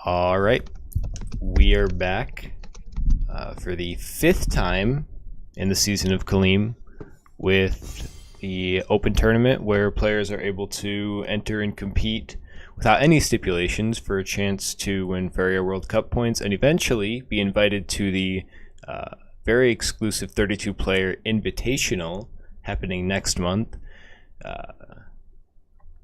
All right, we are back for the 5th time in the season of Khalim with the open tournament where players are able to enter and compete without any stipulations for a chance to win Faeria World Cup points and eventually be invited to the very exclusive 32-player Invitational happening next month.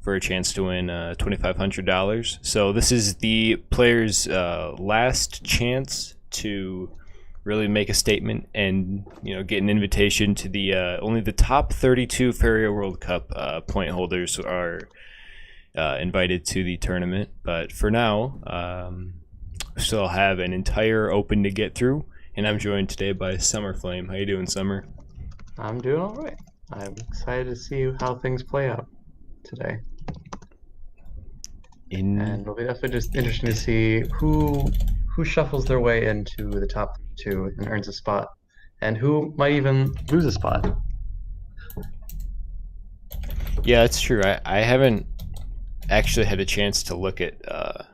For a chance to win $2,500. So this is the player's last chance to really make a statement and get an invitation to the only the top 32 Faeria World Cup point holders are invited to the tournament. But for now, we still have an entire open to get through, and I'm joined today by Summerflame. How you doing, Summer? I'm doing all right. I'm excited to see how things play out today. And it'll be definitely just interesting to see who shuffles their way into the top 2 and earns a spot, and who might even lose a spot. Yeah, that's true. I haven't actually had a chance to look at the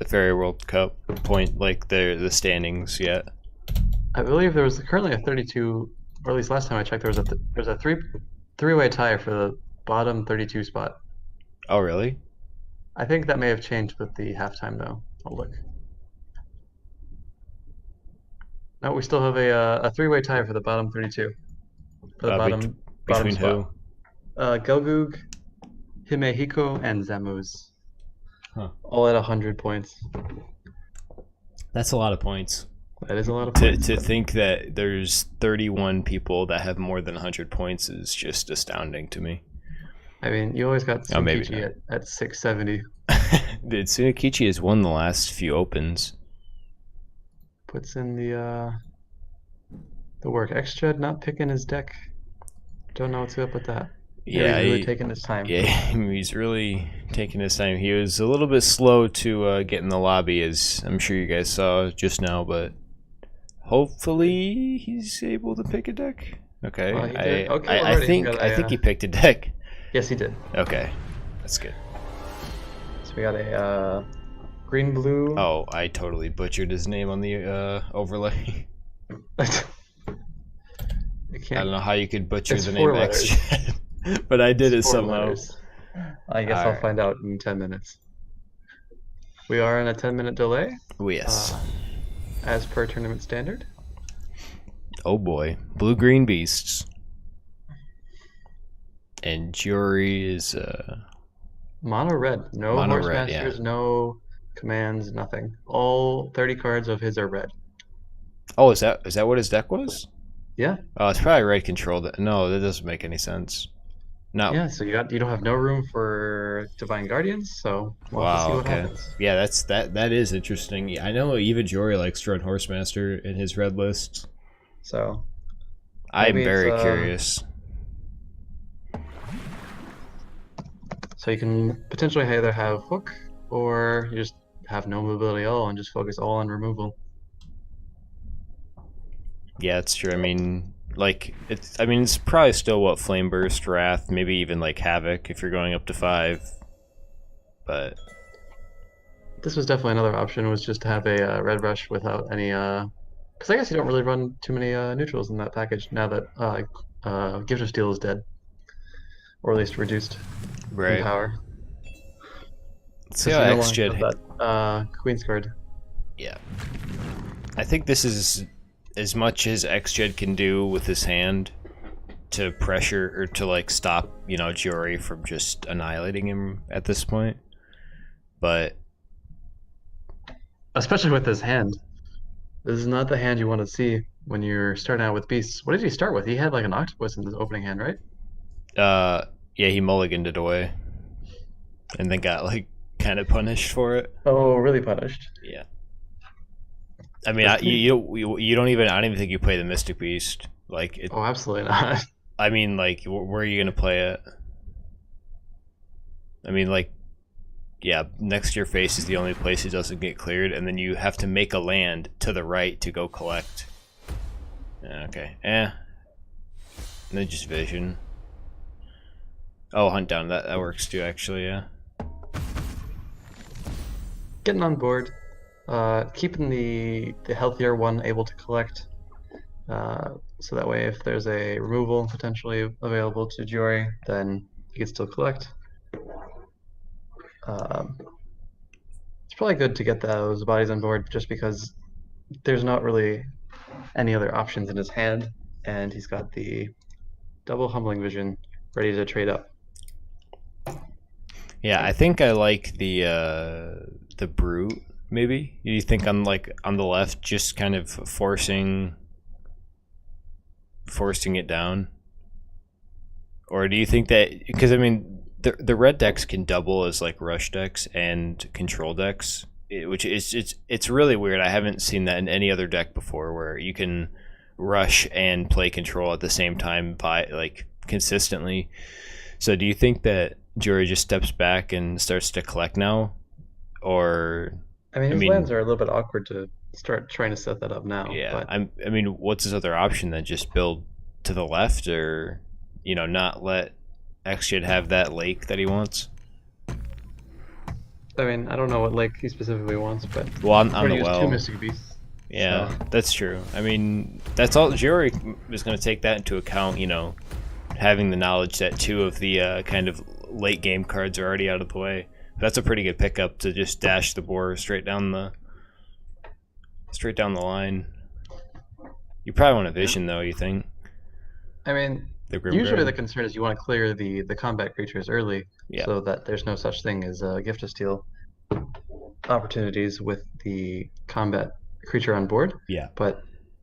Faeria World Cup point, like the standings yet. I believe there was currently a 32, or at least last time I checked, there was a three-way tie for the bottom 32 spot. Oh, really? I think that may have changed with the halftime, though. I'll look. No, we still have a three-way tie for the bottom 32. For the bottom between spot. who? Gelgug, Himehiko, and Zamuz. Huh. All at 100 points. That's a lot of points. That is a lot of points. To think that there's 31 people that have more than 100 points is just astounding to me. I mean, you always got Sunekichi at 670. Dude, Sunekichi has won the last few opens. Puts in the work. xged not picking his deck. Don't know what's up with that. Yeah, he's really taking his time. Yeah, he's really taking his time. He was a little bit slow to get in the lobby, as I'm sure you guys saw just now, but hopefully he's able to pick a deck. Okay, I think he picked a deck. Yes, he did. Okay, that's good. So we got a green-blue. Oh, I totally butchered his name on the overlay. I don't know how you could butcher the name xged, but I did it somehow. Letters. I guess I'll find out in 10 minutes. We are in a 10-minute delay. Yes. As per tournament standard. Oh boy, blue-green beasts. And jyori is mono red. No horse masters, yeah. No commands, nothing. All 30 cards of his are red. Oh, is that what his deck was? Yeah. Oh, it's probably red controlled. No, that doesn't make any sense. No. Yeah, so you don't have no room for Divine Guardians, so we'll have to see what happens. Yeah, that is interesting. I know even jyori likes to run Horsemaster in his red list. So I'm very curious. So you can potentially either have hook, or you just have no mobility at all and just focus all on removal. Yeah, it's true. I mean, it's probably still what Flame Burst, Wrath, maybe even like Havoc if you're going up to 5. But this was definitely another option. Was just to have a Red Rush without any. Because I guess you don't really run too many neutrals in that package now that Gift of Steel is dead, or at least reduced. Right. In power. Let's see how xged that Queen's card. Yeah. I think this is as much as xged can do with his hand to pressure or to stop, jyori from just annihilating him at this point. But especially with his hand. This is not the hand you want to see when you're starting out with beasts. What did he start with? He had an octopus in his opening hand, right? Yeah, he mulliganed it away, and then got kind of punished for it. Oh, really punished? Yeah. I mean, you don't even. I don't even think you play the Mystic Beast. Oh, absolutely not. I mean, where are you gonna play it? I mean, yeah, next to your face is the only place it doesn't get cleared, and then you have to make a land to the right to go collect. Okay. And then just vision. Oh, hunt down. That works too, actually, yeah. getting on board, keeping the healthier one able to collect, so that way if there's a removal potentially available to jyori, then he can still collect. It's probably good to get those bodies on board just because there's not really any other options in his hand, and he's got the double humbling vision ready to trade up. Yeah, I think I like the brute. Maybe you think on the left, just kind of forcing it down, or do you think that because I mean the red decks can double as like rush decks and control decks, which is it's really weird. I haven't seen that in any other deck before where you can rush and play control at the same time by like consistently. So do you think that jyori just steps back and starts to collect now, or I mean, his lands are a little bit awkward to start trying to set that up now. yeah, but I mean, what's his other option then? Just build to the left, or not let xged have that lake that he wants. I mean, I don't know what lake he specifically wants, but well, on the use well, 2 Mystic Beasts. Yeah, so. That's true. I mean, that's all. jyori is going to take that into account. Having the knowledge that 2 of the kind of late game cards are already out of the way. That's a pretty good pickup to just dash the boar straight down the line. You probably want a vision though. You think? I mean, usually the concern is you want to clear the combat creatures early, so that there's no such thing as gift of steel opportunities with the combat creature on board. Yeah. But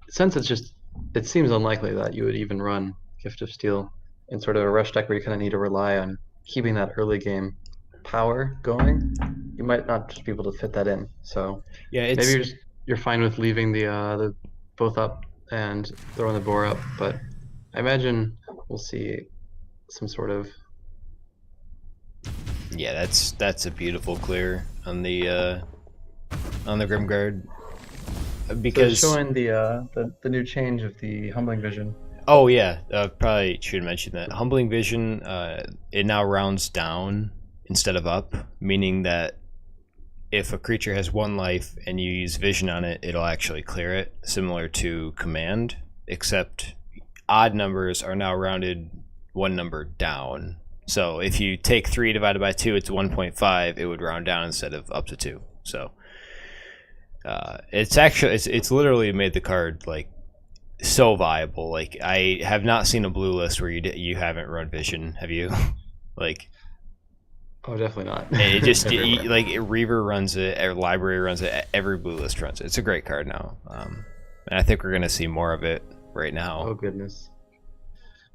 since it seems unlikely that you would even run gift of steel in sort of a rush deck where you kind of need to rely on keeping that early game power going, you might not just be able to fit that in. So yeah, maybe you're fine with leaving the both up and throwing the boar up, but I imagine we'll see some sort of. Yeah, that's a beautiful clear on the Grimguard, because so showing the new change of the humbling vision. Oh yeah, probably should mention that humbling vision. It now rounds down instead of up, meaning that if a creature has 1 life and you use vision on it, it'll actually clear it, similar to command, except odd numbers are now rounded 1 number down. So if you take 3 divided by 2, it's 1.5. It would round down instead of up to 2. So it's literally made the card like so viable. Like, I have not seen a blue list where you haven't run vision. Have you? Like, oh, definitely not. It just like Reaver runs it, or Library runs it, every blue list runs it. It's a great card now, and I think we're gonna see more of it right now. Oh goodness.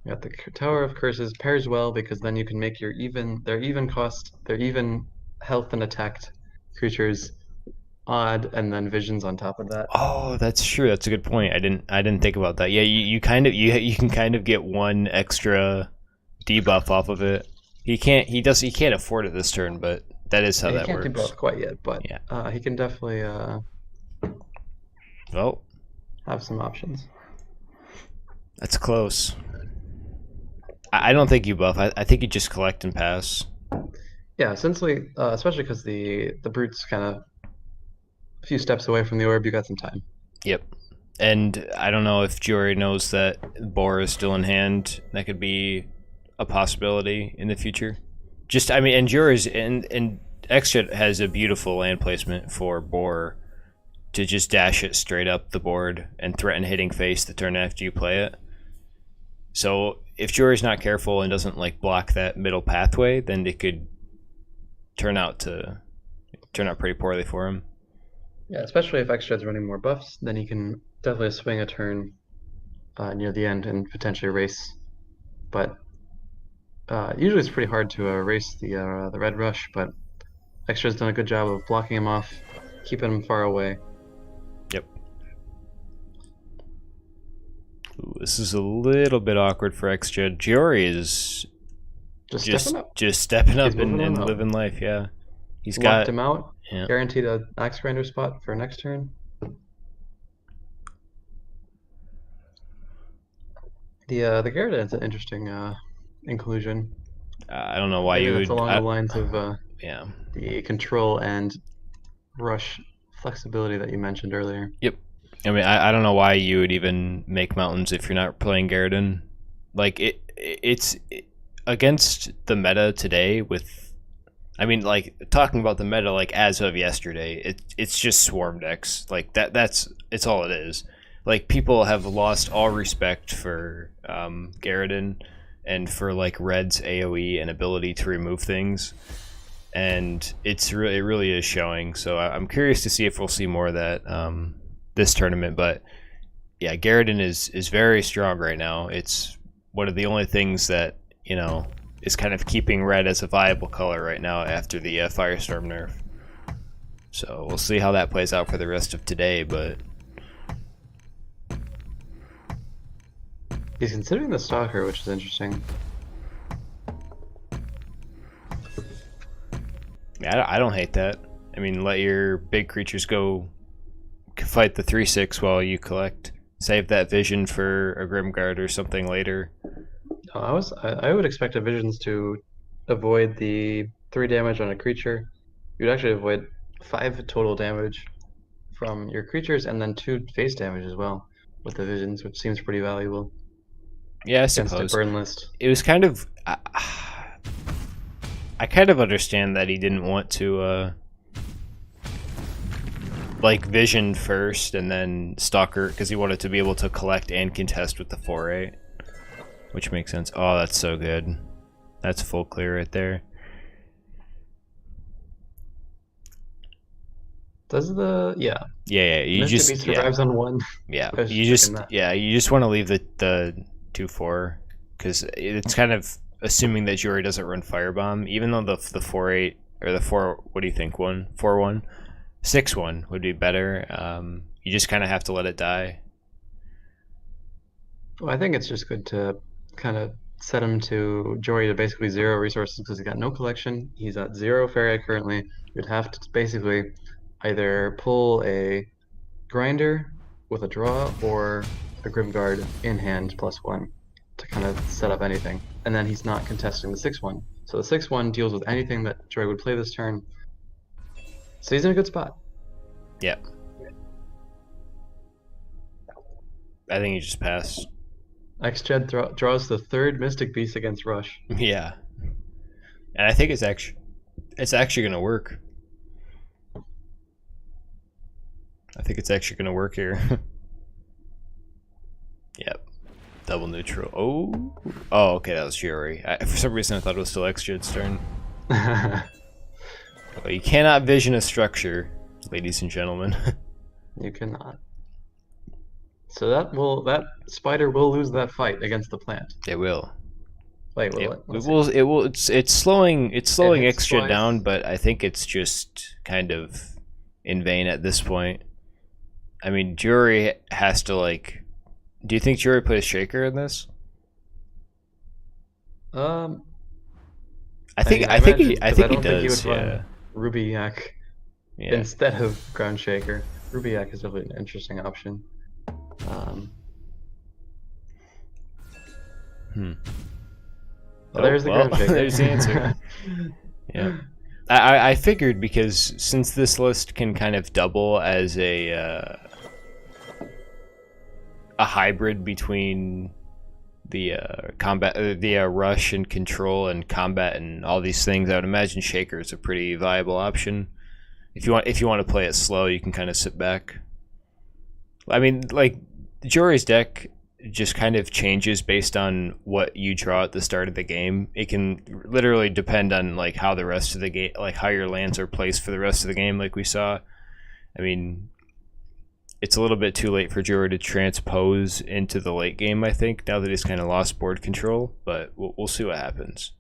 We got the Tower of Curses pairs well because then you can make their even cost, their even health and attacked creatures odd, and then visions on top of that. Oh, that's true. That's a good point. I didn't think about that. Yeah, you can kind of get 1 extra debuff off of it. He can't afford it this turn, but that is how that works. He can't debuff quite yet, but yeah. He can definitely have some options. That's close. I don't think you buff. I think you just collect and pass. Yeah, essentially, especially because the brute's kind of a few steps away from the orb, you got some time. Yep. And I don't know if jyori knows that boar is still in hand. That could be a possibility in the future. And jyori's and xged has a beautiful land placement for boar to just dash it straight up the board and threaten hitting face the turn after you play it. So if jyori's not careful and doesn't like block that middle pathway, then it could turn out pretty poorly for him. Yeah, especially if xged's running more buffs, then he can definitely swing a turn near the end and potentially race. But usually it's pretty hard to race the red rush, but xged's done a good job of blocking him off, keeping him far away. Yep. Ooh, this is a little bit awkward for xged. Jyori is just stepping up and living life. Yeah, he's locked him out. Yeah. Guaranteed an axe grinder spot for next turn. The Gyarados is an interesting inclusion. I don't know why Maybe you that's would. along the lines of yeah, the control and rush flexibility that you mentioned earlier. Yep. I mean, I don't know why you would even make mountains if you're not playing Garridan. Like it's against the meta today. With, I mean, like talking about the meta, like as of yesterday, it's just swarm decks. Like it's all it is. Like people have lost all respect for Garridan and for like Red's AOE and ability to remove things, and it really is showing. So I'm curious to see if we'll see more of that this tournament. But yeah, Garridan is very strong right now. It's one of the only things that, you know, is kind of keeping red as a viable color right now after the Firestorm nerf. So we'll see how that plays out for the rest of today. But he's considering the Stalker, which is interesting. yeah, I don't hate that. I mean, let your big creatures go fight the 3/6 while you collect. Save that vision for a Grimguard or something later. I would expect a Visions to avoid the 3 damage on a creature. You'd actually avoid 5 total damage from your creatures and then 2 face damage as well with the Visions, which seems pretty valuable. Yeah, I Against suppose. a burn list. It was kind of... I kind of understand that he didn't want to... like Vision first and then Stalker, because he wanted to be able to collect and contest with the 4/8, which makes sense. Oh, that's so good. That's full clear right there. Does the Yeah. You Mystic just Beast survives on 1. Yeah. I was You just just thinking that. you just want to leave the 2/4 because it's kind of assuming that Jyori doesn't run Firebomb, even though the 4/8 or the 4. What do you think? 4/1. 6/1 would be better. You just kind of have to let it die. Well, I think it's just good to kind of set him to Jory to basically 0 resources because he's got no collection. He's at 0 Faeria currently. You'd have to basically either pull a Grinder with a draw or a Grimguard in hand +1 to kind of set up anything. And then he's not contesting the 6/1. So the 6/1 deals with anything that Jory would play this turn. So he's in a good spot. Yeah. I think he just passed. Xged draws the 3rd Mystic Beast against Rush. Yeah. And I think it's actually going to work. I think it's actually going to work here. Yep. Double neutral. Oh, okay, that was Jyori. For some reason I thought it was still XGed's turn. Well, you cannot vision a structure, ladies and gentlemen. You cannot. So that spider will lose that fight against the plant. It will. Wait, will it? It will. It's slowing hits XGed twice. down, but I think it's just kind of in vain at this point. I mean, Jyori has to like. Do you think Jyori put a shaker in this? I think he does. Yeah. Ruby Yak Yeah. instead of Ground Shaker. Ruby Yak is definitely an interesting option. Well, there's the Ground Shaker. There's the answer. Yeah. I figured because since this list can kind of double as a hybrid between the combat, the rush and control and combat and all these things, I would imagine Shaker is a pretty viable option. If you want to play it slow, you can kind of sit back. I mean, like Jyori's deck just kind of changes based on what you draw at the start of the game. It can literally depend on like how the rest of the game, like how your lands are placed for the rest of the game, like we saw. I mean, it's a little bit too late for Jyori to transpose into the late game, I think, now that he's kind of lost board control, but we'll see what happens.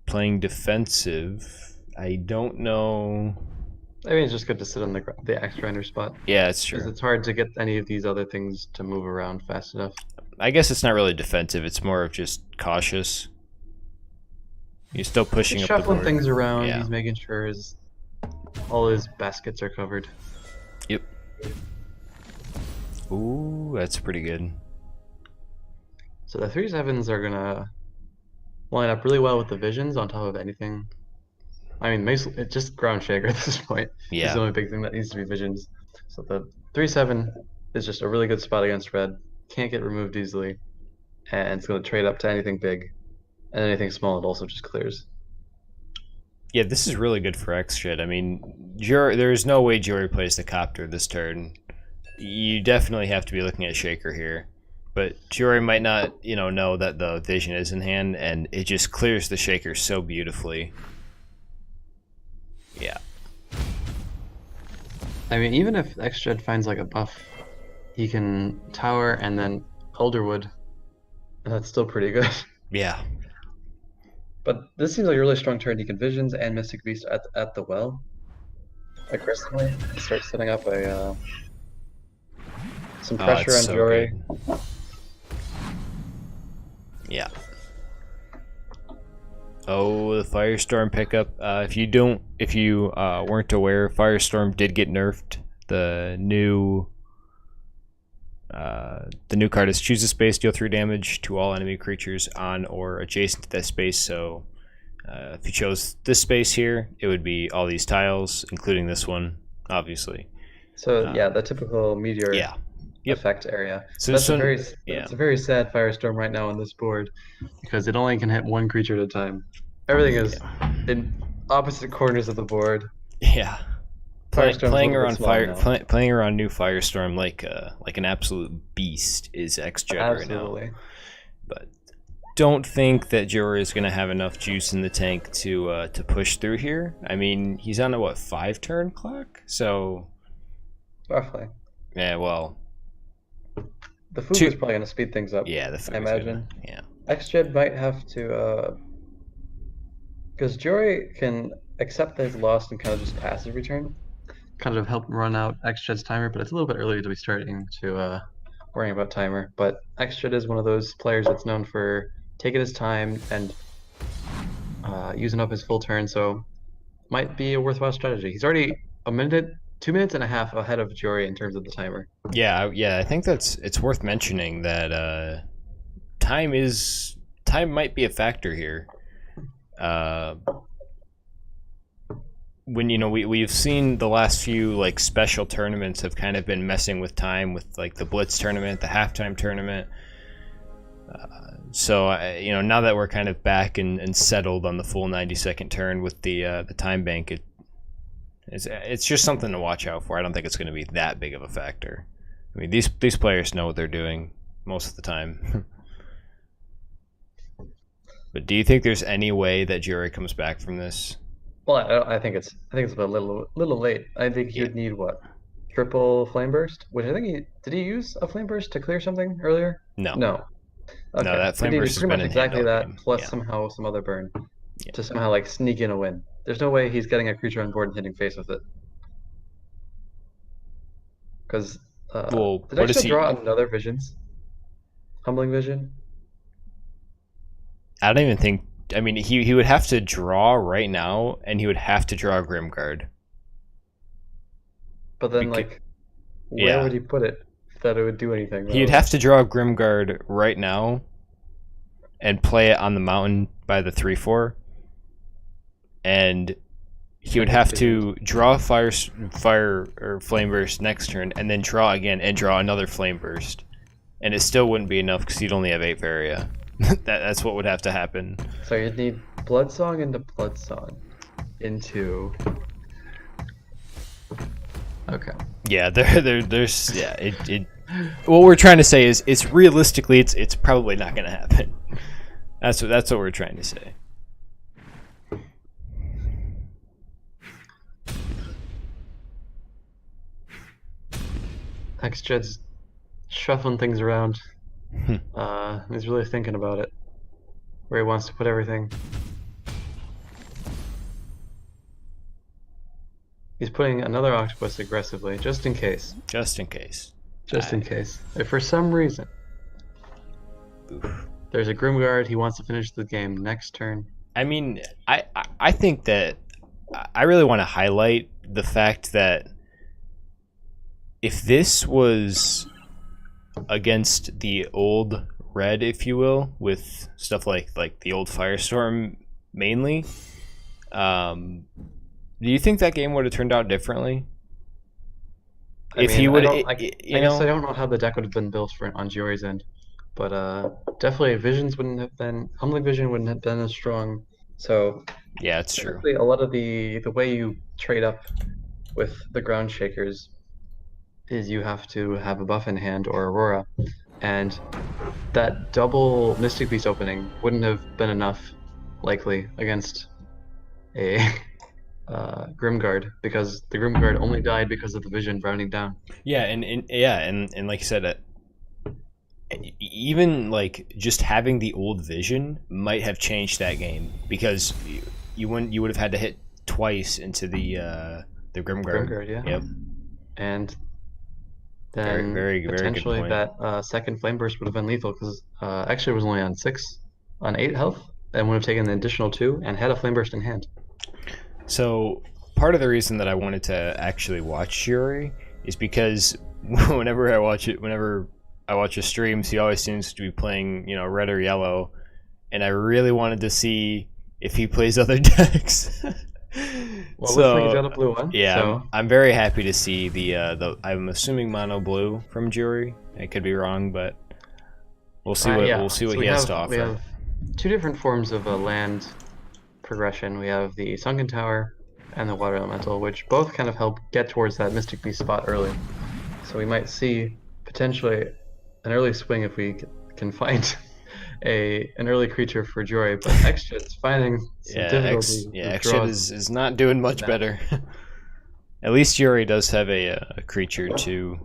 Playing defensive, I don't know. I mean, it's just good to sit on the Axe Grinder spot. Yeah, it's true. Because it's hard to get any of these other things to move around fast enough. I guess it's not really defensive, it's more of just cautious. You're still pushing He's up the shuffling board. things around, Yeah. he's making sure all his baskets are covered. Yep. Ooh, that's pretty good. So the 3/7s are gonna line up really well with the visions on top of anything. I mean, it's just ground shaker at this point. Is the Yeah. only big thing that needs to be visions. So the 3/7 is just a really good spot against red. Can't get removed easily, and it's going to trade up to anything big, and anything small it also just clears. Yeah, this is really good for xged. I mean, there's no way jyori plays the copter this turn. You definitely have to be looking at shaker here. But jyori might not, know that the vision is in hand, and it just clears the shaker so beautifully. Yeah. I mean, even if xged finds like a buff, he can tower and then Elderwood, and that's still pretty good. Yeah. But this seems like a really strong turn. He can visions and Mystic Beast at the well aggressively. Start setting up some pressure on so jyori. good. Yeah. Oh, the Firestorm pickup. If you weren't aware, Firestorm did get nerfed. The new card is choose a space, deal 3 damage to all enemy creatures on or adjacent to that space. So if you chose this space here, it would be all these tiles, including this one, obviously. So yeah, the typical meteor effect area. So it's a very sad Firestorm right now on this board because it only can hit one creature at a time. Everything is in opposite corners of the board. Yeah. Playing around new Firestorm like an absolute beast is xged right now. But don't think that jyori is going to have enough juice in the tank to push through here. I mean, he's on a 5-turn clock, so roughly. Yeah, well, the food is probably going to speed things up. Yeah, the food. I imagine. Yeah. xged might have to, because jyori can accept that he's lost and kind of just passive return. Kind of help run out xged's timer, but it's a little bit early to be starting to worrying about timer. But xged is one of those players that's known for taking his time and using up his full turn, so might be a worthwhile strategy. He's already 2 minutes and a half ahead of jyori in terms of the timer. Yeah, I think it's worth mentioning that time might be a factor here. When we've seen the last few special tournaments have kind of been messing with time with the Blitz tournament, the halftime tournament. So now that we're kind of back and settled on the full 90-second turn with the time bank, it's just something to watch out for. I don't think it's going to be that big of a factor. I mean, these players know what they're doing most of the time. But do you think there's any way that jyori comes back from this? Well, I think it's a little late. I think he would need what? Triple Flame Burst? Which I think did he use a Flame Burst to clear something earlier? No. Okay. No, that Flame Burst has pretty been much exactly that, game. plus somehow some other burn to somehow sneak in a win. There's no way he's getting a creature on board and hitting face with it. Because did I just draw another Visions? Humbling Vision? I don't even think. I mean, he would have to draw right now, and he would have to draw a Grimguard. But then, where would he put it that it would do anything? He'd have to draw a Grimguard right now, and play it on the mountain by the 3/4, and he would have to draw fire or flame burst next turn, and then draw again and draw another flame burst, and it still wouldn't be enough because he'd only have 8 Faeria. That's what would have to happen. So you'd need Bloodsong into Bloodsong into. Okay. Yeah, there's what we're trying to say is it's realistically it's probably not going to happen. That's what we're trying to say. xged's shuffling things around. He's really thinking about it, where he wants to put everything. He's putting another octopus aggressively, just in case. Just in case. Just in case. If for some reason there's a Grimguard, he wants to finish the game next turn. I mean, I think that I really want to highlight the fact that if this was against the old red, if you will, with stuff like the old Firestorm mainly. Do you think that game would have turned out differently? If he would, I guess I don't know how the deck would have been built on jyori's end, but definitely Visions wouldn't have been, Humbling Vision wouldn't have been as strong. So yeah, it's true. a lot of the way you trade up with the ground shakers is you have to have a buff in hand or Aurora, and that double Mystic Beast opening wouldn't have been enough, likely, against a Grimguard, because the Grimguard only died because of the Vision rounding down. Yeah, and like you said, even like just having the old Vision might have changed that game, because you would have had to hit twice into the Grimguard. Grimguard, yeah. Yep. And then potentially very good point. that second Flame Burst would have been lethal, because actually it was only on 8 health, and would have taken the additional 2 and had a Flame Burst in hand. So part of the reason that I wanted to actually watch jyori is because whenever I watch his streams, he always seems to be playing, red or yellow, and I really wanted to see if he plays other decks. Well, looks like he's got a blue one. Yeah, so. I'm very happy to see the I'm assuming mono blue from jyori. I could be wrong, but we'll see what he has to offer. We have 2 different forms of land progression. We have the Sunken Tower and the Water Elemental, which both kind of help get towards that Mystic Beast spot early. So we might see potentially an early swing if we can find an early creature for jyori, but xged's finding some difficulty. Xged is not doing much better. At least jyori does have a creature to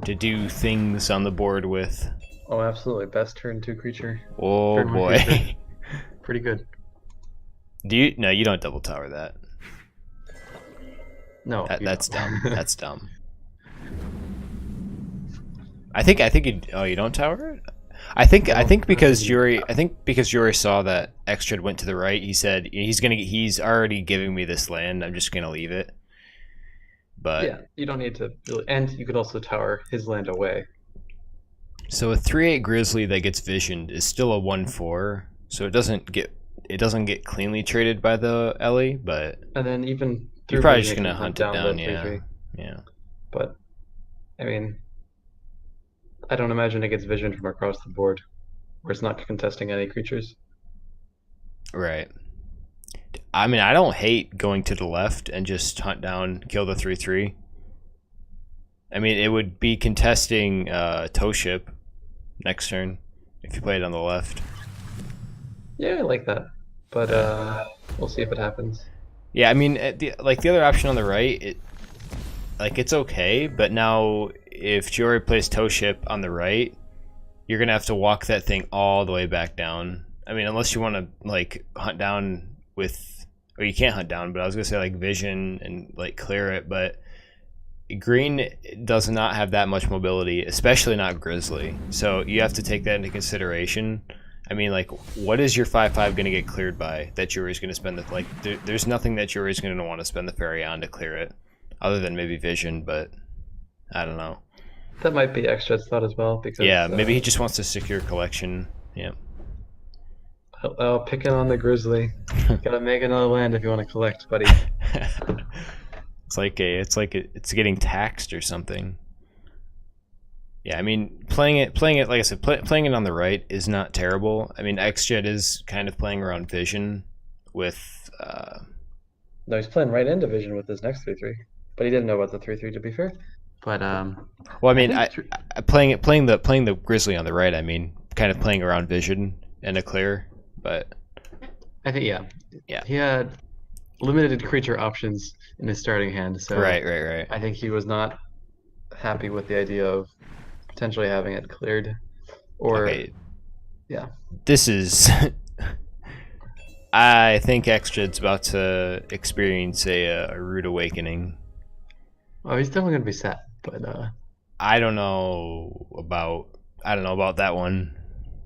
do things on the board with. Oh, absolutely. Best turn 2 creature. Oh boy. Creature. Pretty good. No, you don't double tower that. No, that's dumb. That's dumb. I think you don't tower it? I think because jyori saw that xged went to the right, he said he's already giving me this land, I'm just gonna leave it. But yeah, you don't need to really, and you could also tower his land away. So a 3/8 grizzly that gets visioned is still a 1/4, so it doesn't get cleanly traded by the Ellie, but and then even you're probably just gonna hunt it down, yeah. But I mean, I don't imagine it gets visioned from across the board, where it's not contesting any creatures. Right. I mean, I don't hate going to the left and just hunt down, kill the 3/3. I mean, it would be contesting Toe Ship next turn if you play it on the left. Yeah, I like that, but we'll see if it happens. Yeah, I mean, the other option on the right, it's okay, but now if jyori plays Toe Ship on the right, you're gonna have to walk that thing all the way back down. I mean, unless you want to hunt down with, or you can't hunt down, but I was gonna say vision and clear it, but green does not have that much mobility, especially not grizzly. So you have to take that into consideration. I mean, what is your 5/5 going to get cleared by that jyori's going to spend there's nothing that jyori's going to want to spend the Faeria on to clear it, other than maybe vision, but I don't know. That might be xged's thought as well, because maybe he just wants to secure collection. Yeah. Oh, picking on the grizzly. Gotta make another land if you want to collect, buddy. It's getting taxed or something. Yeah, I mean, playing it like I said, playing it on the right is not terrible. I mean, xged is kind of playing around vision with. No, he's playing right into vision with his next 3/3, but he didn't know about the 3/3 to be fair. But well, I mean, I playing the grizzly on the right. I mean, kind of playing around vision and a clear, but I think he had limited creature options in his starting hand, so right. I think he was not happy with the idea of potentially having it cleared, or this is. I think xged's about to experience a rude awakening. Oh, he's definitely gonna be sad, but I don't know about that one.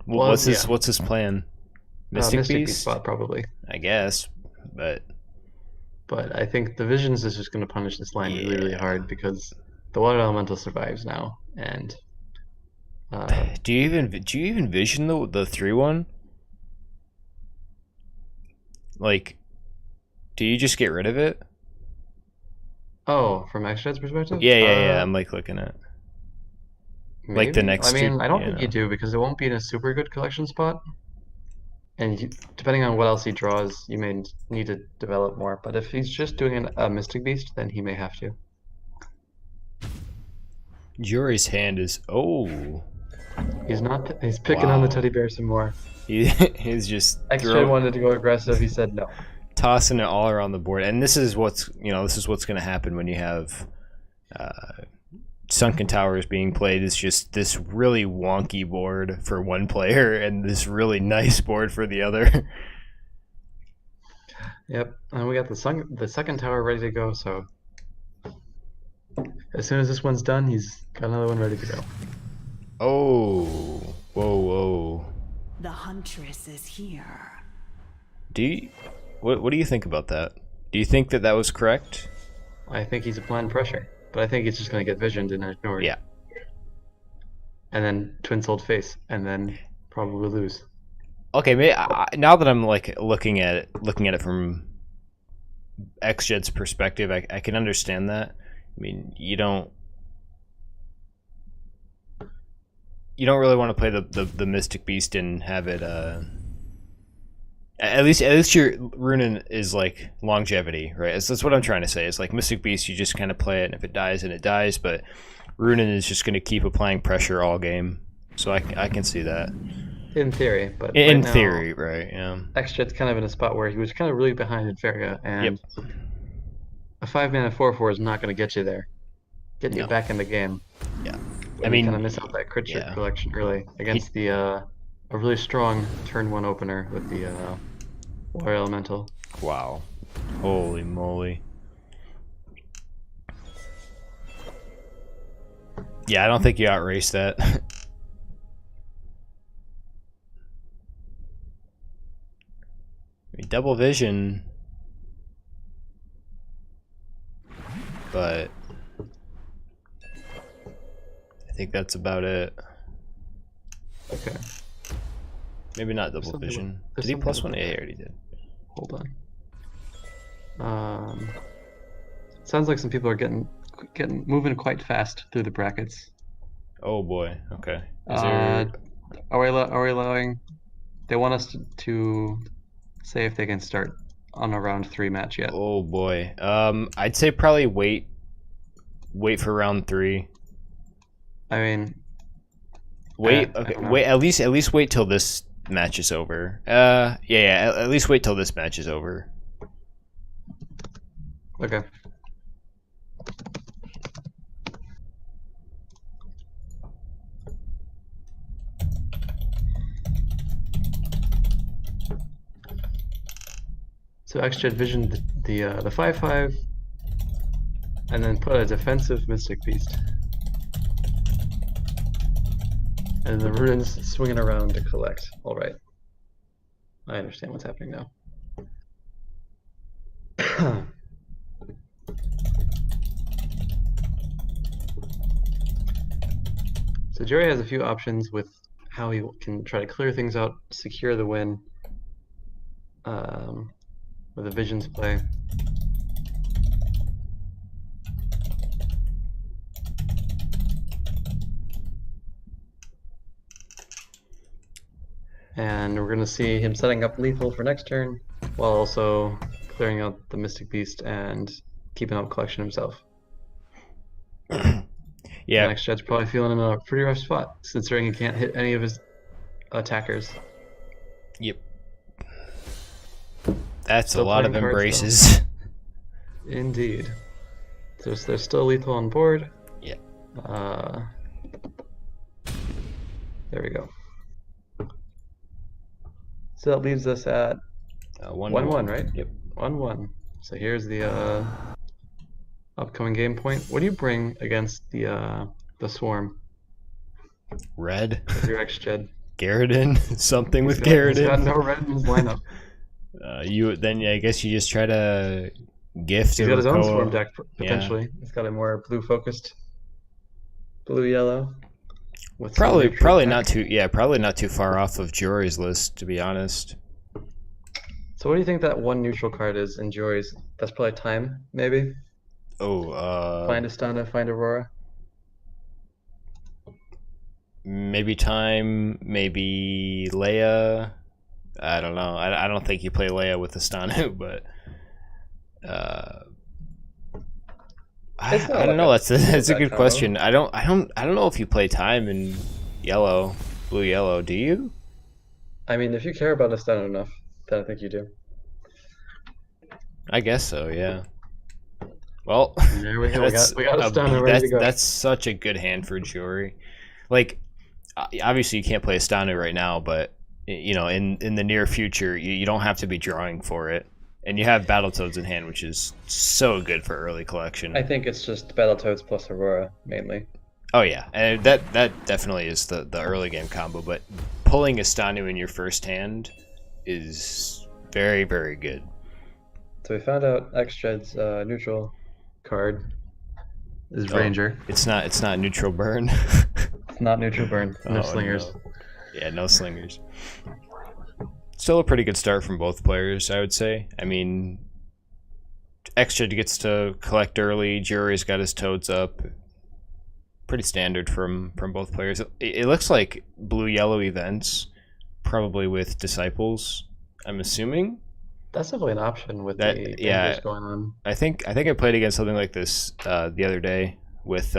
What's his plan? Mystic Beast spot probably, I guess, but I think the Visions is just going to punish this line really hard, because the Water Elemental survives now, and Do you even vision the 3/1? Like, do you just get rid of it? Oh, from xged's perspective? Yeah. I'm like looking at like the Maybe? next I mean, two. I don't think you do because it won't be in a super good collection spot. And depending on what else he draws, you may need to develop more. But if he's just doing a Mystic Beast, then he may have to. Jyori's hand is He's not. He's picking on the teddy bear some more. He's just xged wanted to go aggressive. He said no. Tossing it all around the board, and this is what's going to happen when you have Sunken Towers being played. It's just this really wonky board for one player and this really nice board for the other. Yep, and we got the second tower ready to go. So as soon as this one's done, he's got another one ready to go. Oh, whoa! The huntress is here. What do you think about that? Do you think that was correct? I think he's applying pressure, but I think he's just going to get visioned and ignored. Yeah. And then Twin Souled Face, and then probably lose. Okay, now that I'm like looking at it from xged's perspective, I can understand that. I mean, you don't really want to play the Mystic Beast and have it. At least your Runen is like longevity, right? That's what I'm trying to say. It's like Mystic Beast, you just kind of play it, and if it dies, then it dies. But Runen is just going to keep applying pressure all game, so I can see that. In theory, but in theory, right? Yeah. xged's kind of in a spot where he was kind of really behind in Faeria, and a 5-mana 4/4 is not going to get you there, getting you back in the game. Yeah. I mean, kind of miss out that crit trick collection early against a really strong turn 1 opener with the Water Elemental. Wow. Holy moly. Yeah, I don't think you outraced that. I mean, double vision. But I think that's about it. Okay. Maybe not double vision. Did he +1? Yeah, he already did. Hold on. Sounds like some people are getting moving quite fast through the brackets. Oh boy. Okay. Are we allowing? They want us to say if they can start on a round 3 match yet. Oh boy. I'd say probably wait for round 3. I mean, wait. Okay. Wait. At least wait till this match is over. Yeah. At least wait till this match is over. Okay. So xged visioned the 5/5, and then put a defensive Mystic Beast, and the Runens swinging around to collect. All right, I understand what's happening now. So Jerry has a few options with how he can try to clear things out, secure the win. With a visions play. And we're going to see him setting up lethal for next turn, while also clearing out the Mystic Beast and keeping up collection himself. Yeah. Next xged's probably feeling in a pretty rough spot, considering he can't hit any of his attackers. Yep. That's a lot of embraces. Indeed. There's still lethal on board. Yeah. There we go. So that leaves us at 1-1, right? Yep. 1-1. So here's the upcoming game point. What do you bring against the swarm? Red. Your xged. Garridan. Something with Garridan. He's got no red in his lineup. I guess you just try to gift. He's got his own swarm deck potentially. Yeah. He's got a more blue focused, blue yellow. with some Probably neutral probably tech. not too probably not too far off of Jyori's list, to be honest. So what do you think that one neutral card is in Jyori's? That's probably time, maybe? Oh, Find Astana, find Aurora. maybe time, maybe Leia. I don't know. I don't think you play Leia with Astana, but I It's not don't like know. That's a bad good combo. question. I don't know if you play time in yellow, blue yellow. Do you? I mean, if you care about Astana enough, then I think you do. I guess so. Yeah. Well, There we go. We got a- Astana ready to go. that's such a good hand for Jyori. Like, obviously you can't play Astana right now, but you know, in the near future, you don't have to be drawing for it, and you have Battletoads in hand, which is so good for early collection. I think it's just Battletoads plus Aurora, mainly. Oh yeah, and that definitely is the early game combo. But pulling Astanu in your first hand is very, very good. So we found out xged's neutral card is Oh. Ranger. It's not neutral burn. It's not neutral burn. No Oh, slingers. no. Yeah, no slingers. Still a pretty good start from both players, I would say. I mean, xged gets to collect early. Jyori's got his toads up. Pretty standard from both players. It looks like blue-yellow events, probably with Disciples, I'm assuming. That's definitely an option with That- the yeah. dangers going on. I think I played against something like this the other day with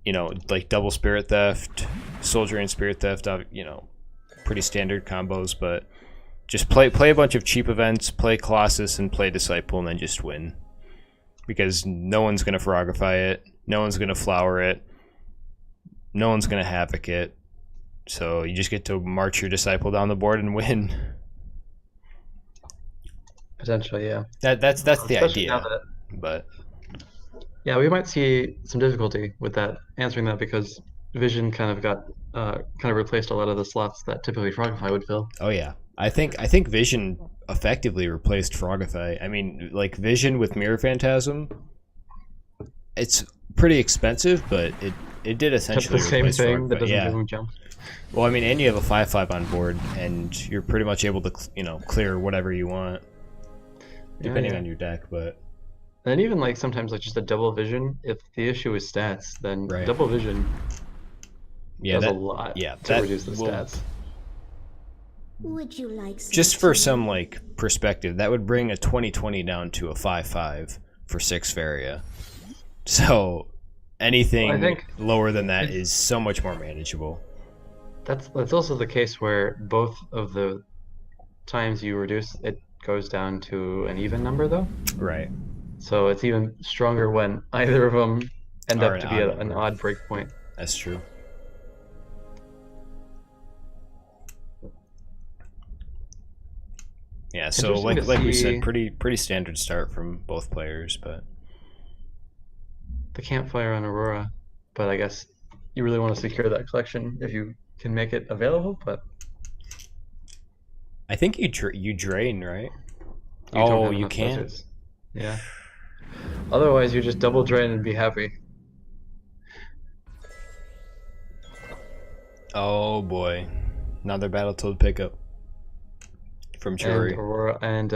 you know, like double Spirit Theft, Soldier and Spirit Theft, you know, pretty standard combos, but just play a bunch of cheap events, play Colossus and play Disciple, and then just win. Because no one's going to Frogify it, no one's going to Flower it, no one's going to Havoc it, so you just get to march your Disciple down the board and win. Potentially, yeah. That's the Especially now idea, that- but... Yeah, we might see some difficulty with that, answering that, because Vision kind of replaced a lot of the slots that typically Frogify would fill. Oh yeah, I think Vision effectively replaced Frogify. I mean, like Vision with Mirror Phantasm, it's pretty expensive, but it did That's essentially the same replace thing that Frogify. doesn't Yeah. do jump. Well, I mean, and you have a 5/5 on board, and you're pretty much able to clear whatever you want, depending yeah. on your deck. But And even like sometimes like just a double vision, if the issue is stats, then Right. double vision yeah, does that a lot yeah, to that reduce the will- stats. Would you like just for some like perspective, that would bring a 20/20 down to a 5/5 for 6 Faeria. So anything Well, I think lower than that it's- is so much more manageable. That's also the case where both of the times you reduce it goes down to an even number though. Right. So it's even stronger when either of them end Are up to an be odd an number. odd break point. That's true. Yeah, so Interesting to like we see- said, pretty standard start from both players, but The campfire on Aurora, but I guess you really want to secure that collection if you can make it available. But I think you drain, right? you don't Oh, have you enough can. deserts. Yeah. Otherwise, you just double drain and be happy. Oh boy, another Battletoad pickup from And Jyori. Aurora and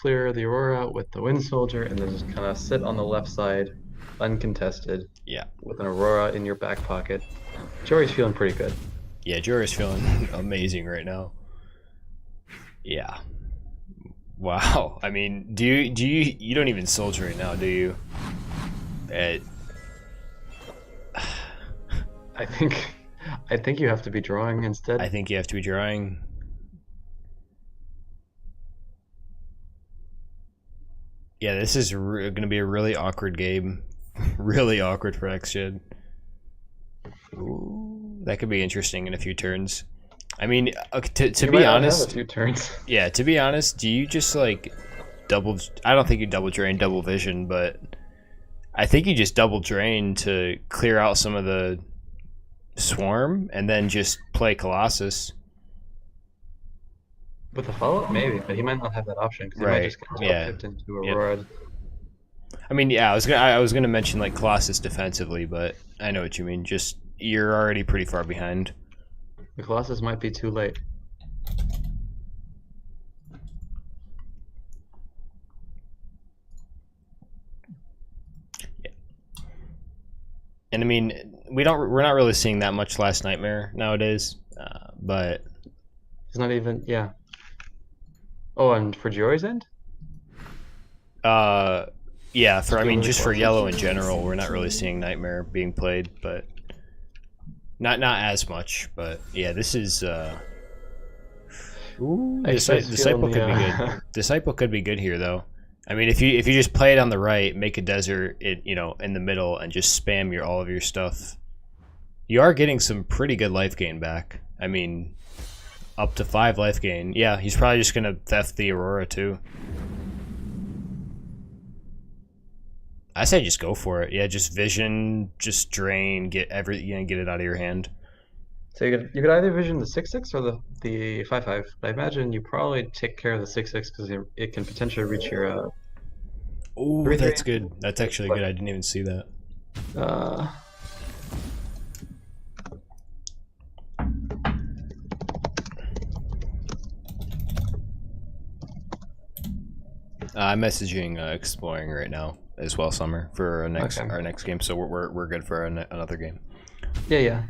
clear the Aurora with the Wind Soldier, and then just kind of sit on the left side, uncontested, Yeah, with an Aurora in your back pocket. Jory's feeling pretty good. yeah, Jyori's feeling amazing right now. Yeah. Wow. I mean, do you don't even soldier right now, do you? I think you have to be drawing instead. I think you have to be drawing. Yeah, this is going to be a really awkward game. Really awkward for xged. Ooh, that could be interesting in a few turns. I mean, to You be might not have honest, a few turns. yeah, to be honest, do you just like double? I don't think you double drain, double vision, but I think you just double drain to clear out some of the swarm and then just play Colossus. With a follow-up, maybe, but he might not have that option because he Right, might just get yeah. tipped into Yep. Aurora. I mean, yeah, I was gonna mention like Colossus defensively, but I know what you mean. Just you're already pretty far behind. The Colossus might be too late. And I mean, we're not really seeing that much Last Nightmare nowadays, but It's not even, yeah. Oh, and for Jyori's end? yeah, for I mean, really just for close. yellow in general, we're not really seeing Nightmare being played, but not as much. But yeah, this is ooh, Disciple could be good. Disciple could be good here though. I mean, if you just play it on the right, make a desert, in the middle, and just spam all of your stuff, you are getting some pretty good life gain back. I mean, up to 5 life gain. Yeah, he's probably just gonna theft the Aurora too. I say just go for it. Yeah, just vision, just drain, get get it out of your hand. So you could either vision the 6/6 or the 5/5. But I imagine you probably take care of the 6/6 because it can potentially reach your Oh, 3/3. that's good. That's actually good. I didn't even see that. I'm messaging Exploring right now as well, Summer, for our next game. So we're good for another game. Yeah.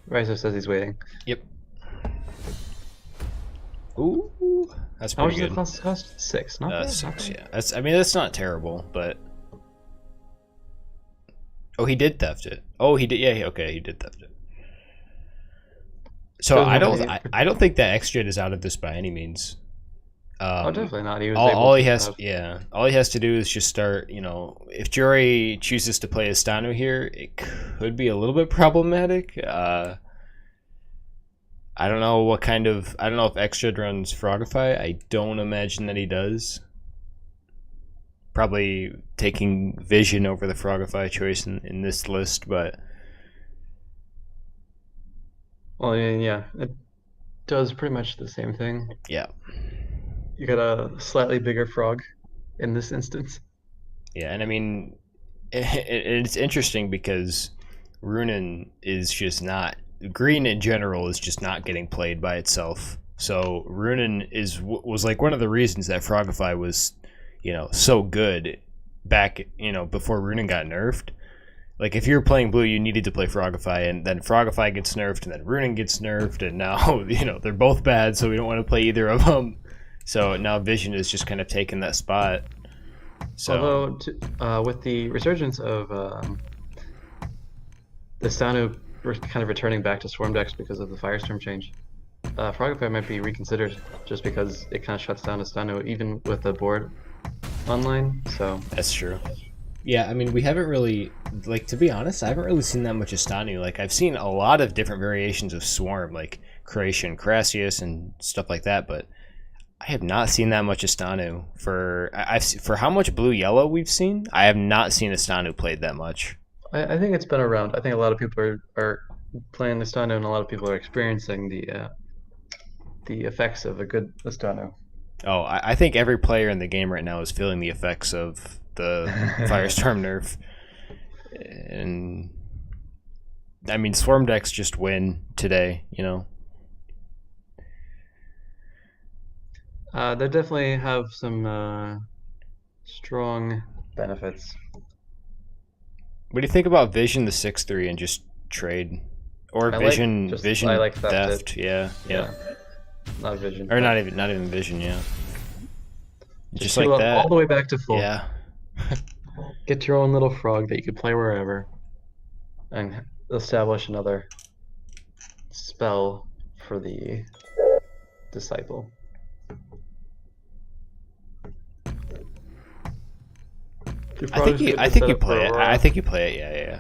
RaiZo says he's waiting. Yep. Ooh, that's How pretty much good. does the cost? 6. Not bad. 6. Yeah. That's not terrible, but oh, he did theft it. Oh, he did. Yeah. Okay, he did theft it. So I don't think that xged is out of this by any means. Definitely not. He was all he has to do is just start. If Jyori chooses to play Astanu here, it could be a little bit problematic. I don't know if xged runs Frogify. I don't imagine that he does. Probably taking Vision over the Frogify choice in this list, but well, I mean, yeah, it does pretty much the same thing. yeah. You got a slightly bigger frog in this instance. Yeah, and I mean, it's interesting because Runen is just not... Green in general is just not getting played by itself. So Runen was like one of the reasons that Frogify was, so good back, before Runen got nerfed. Like, if you were playing blue, you needed to play Frogify, and then Frogify gets nerfed, and then Runen gets nerfed, and now, they're both bad, so we don't want to play either of them. So now Vision is just kind of taking that spot. So, although, with the resurgence of the Stanu kind of returning back to Swarm decks because of the Firestorm change, Frogify might be reconsidered just because it kind of shuts down Astanu even with the board online. So that's true. Yeah, I mean, we haven't really, to be honest, I haven't really seen that much Astanu. Like, I've seen a lot of different variations of Swarm, like Croatian, Crassius, and stuff like that, but I have not seen that much Astanu. For how much blue-yellow we've seen, I have not seen Astanu played that much. I think it's been around. I think a lot of people are playing Astanu, and a lot of people are experiencing the effects of a good Astanu. Oh, I think every player in the game right now is feeling the effects of the Firestorm nerf. And I mean, Swarm decks just win today, They definitely have some strong benefits. What do you think about Vision the 6/3 and just trade? Or Vision theft? Yeah. Not Vision. Or not even Vision, yeah. Just like that. All the way back to full. Yeah. Get your own little frog that you could play wherever. And establish another spell for the Disciple. I think you play it. I think you play it. Yeah.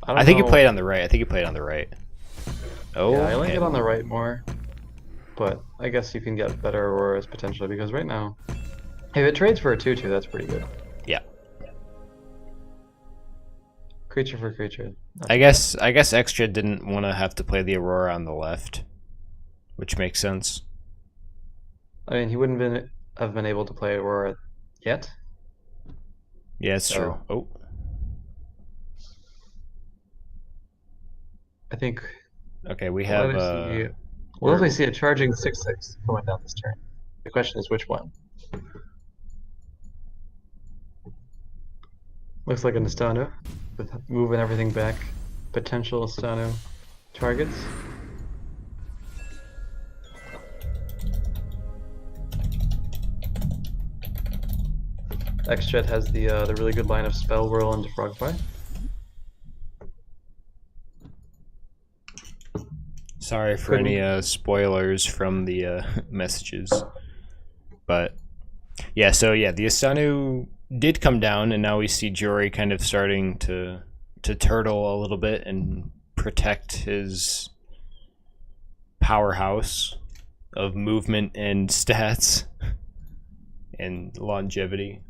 I think you play it on the right. Oh, yeah, I like it on the right more, but I guess you can get better Auroras potentially because right now, if it trades for a 2/2, that's pretty good. Yeah. Creature for creature. I guess xged didn't want to have to play the Aurora on the left, which makes sense. I mean, he wouldn't have been able to play Aurora yet. Yeah, it's true. Oh. I think Okay, we we'll have. either we'll definitely see a charging 6/6 going down this turn. The question is which one. Looks like an Astano, with moving everything back. Potential Astano targets. xged has the really good line of Spell Whirl into Frogify. Sorry for any spoilers from the messages, but yeah. So yeah, the Asanu did come down, and now we see jyori kind of starting to turtle a little bit and protect his powerhouse of movement and stats and longevity.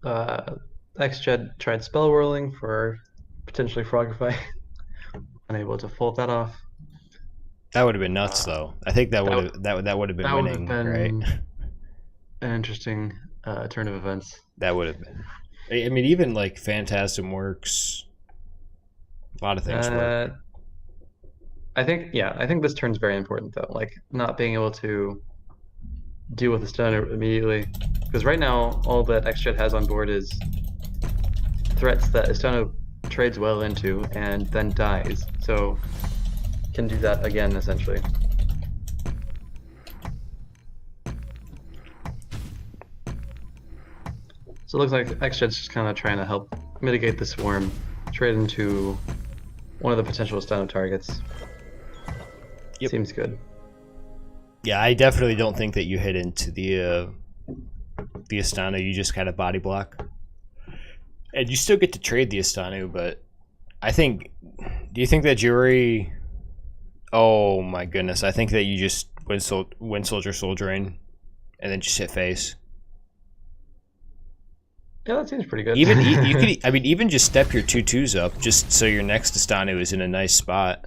xged tried Spell Whirling for potentially Frogify. Unable to fold that off. That would have been nuts, though. I think that would have been winning, right? An interesting turn of events. That would have been. I mean, even like Phantasm works. A lot of things work. I think this turn's very important though. Like not being able to deal with the stun immediately, because right now all that xged has on board is threats that Astano trades well into and then dies, so can do that again essentially. So it looks like xged's just kind of trying to help mitigate the swarm, trade into one of the potential Astano targets. Yep. Seems good. Yeah, I definitely don't think that you hit into the Astano. You just kind of body block. And you still get to trade the Astanu, but I think... Do you think that jyori... Oh my goodness, I think that you just win Soldier Soul Drain and then just hit face. Yeah, that seems pretty good. Even you could, I mean, even just step your 2/2s up, just so your next Astanu is in a nice spot.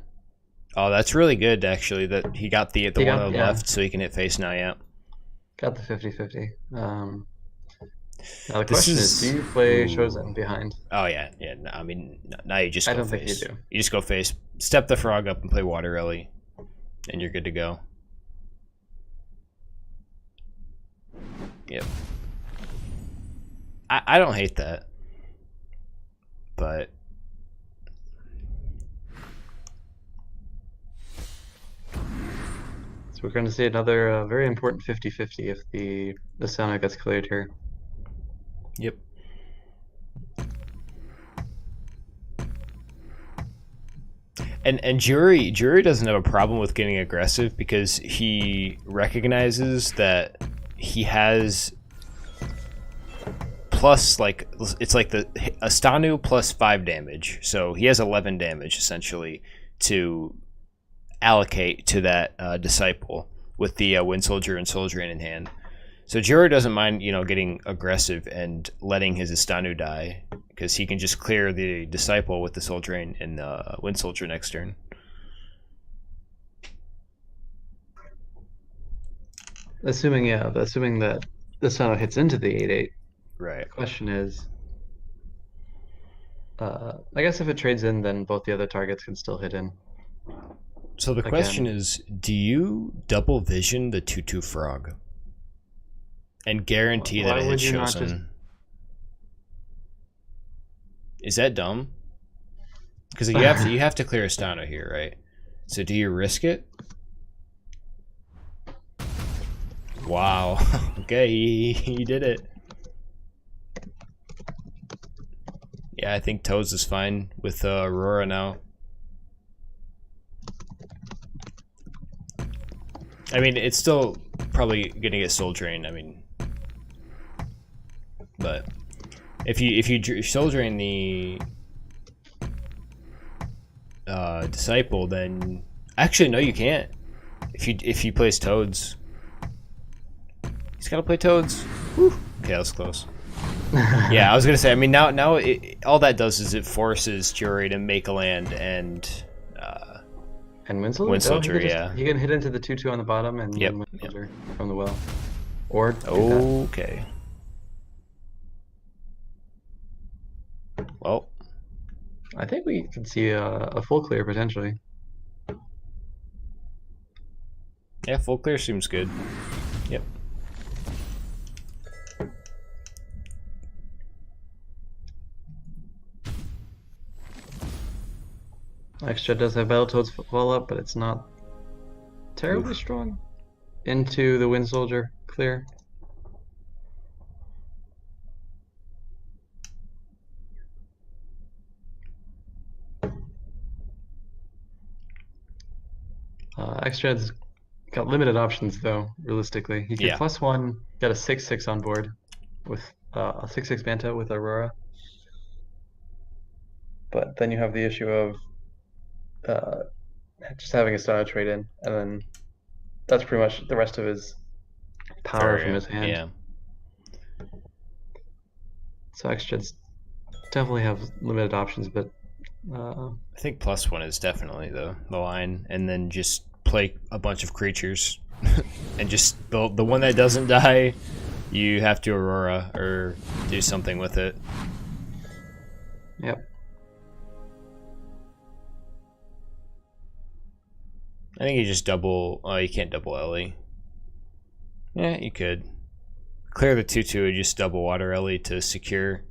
Oh, that's really good, actually, that he got the one on the left, so he can hit face now, yeah. Got the 50-50. Now the question is, do you play Shozen behind? Oh yeah, yeah. No, I mean, now you just go face. I don't think you do. You just go face, step the frog up and play Water Rally, and you're good to go. Yep. I don't hate that, but so we're going to see another very important 50-50 if the Sonic gets cleared here. Yep. And jyori doesn't have a problem with getting aggressive because he recognizes that he has plus, like, it's like the Astanu plus 5 damage, so he has 11 damage essentially to allocate to that disciple with the Wind Soldier and Soul Drain in hand. So jyori doesn't mind, you know, getting aggressive and letting his Astanu die, because he can just clear the disciple with the Soul Drain and Wind Soldier next turn. Assuming that the Astanu hits into the 8/8. Right. The question is, I guess if it trades in, then both the other targets can still hit in. So the question is, do you double vision the 2/2 frog and guarantee that it hits Shozen? Is that dumb? Because you have to clear Astana here, right? So do you risk it? Wow. Okay, he did it. Yeah, I think Toes is fine with Aurora now. I mean, it's still probably gonna get Soul Drain. I mean, but if you Soul Drain the disciple, then actually no, you can't. If he plays Toads, he's gotta play Toads. Whew. Okay, that was close. Yeah, I was gonna say. I mean, now all that does is it forces jyori to make a land and Wind Soldier. Wind Soldier, yeah. He can hit into the 2/2 on the bottom and Wind Soldier from the well. Or well, I think we could see a full clear potentially. Yeah, full clear seems good. Yep. xged does have Battletoads fall up, but it's not terribly Oof. strong. Into the Wind Soldier, clear. xged's got limited options though, realistically. He could Yeah. +1, get a 6/6 on board with a 6/6 Banta with Aurora. But then you have the issue of just having a Stana trade in, and then that's pretty much the rest of his power from his hand. Yeah. So xged's definitely have limited options, but I think +1 is definitely the line, and then just play a bunch of creatures, and just the one that doesn't die, you have to Aurora or do something with it. Yep. I think you just double. Oh, you can't double Ellie. Yeah, you could clear the 2/2 and just double water Ellie to secure.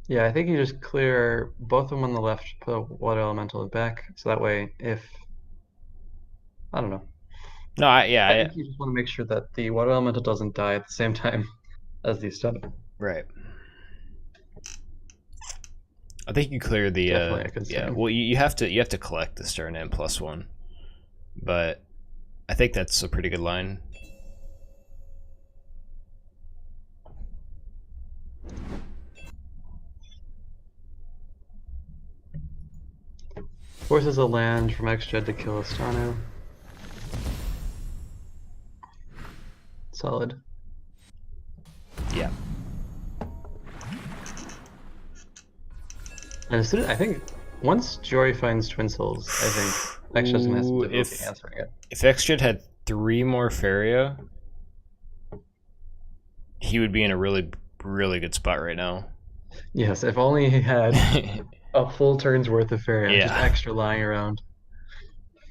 Yeah, I think you just clear both of them on the left, put a water elemental back, so that way if I don't know. No, I think you just want to make sure that the water elemental doesn't die at the same time as the stun. Right. I think you clear the Definitely a concern. yeah. Well, you have to collect the stern and +1, but I think that's a pretty good line. Forces a land from xged to kill Astano. Solid. Yeah. And as soon as, I think once Jyori finds Twin Souls, I think xged's gonna have some difficulty answering it. If xged had 3 more Faeria, he would be in a really good spot right now. Yes, if only he had a full turn's worth of Faeria, Yeah. just extra lying around.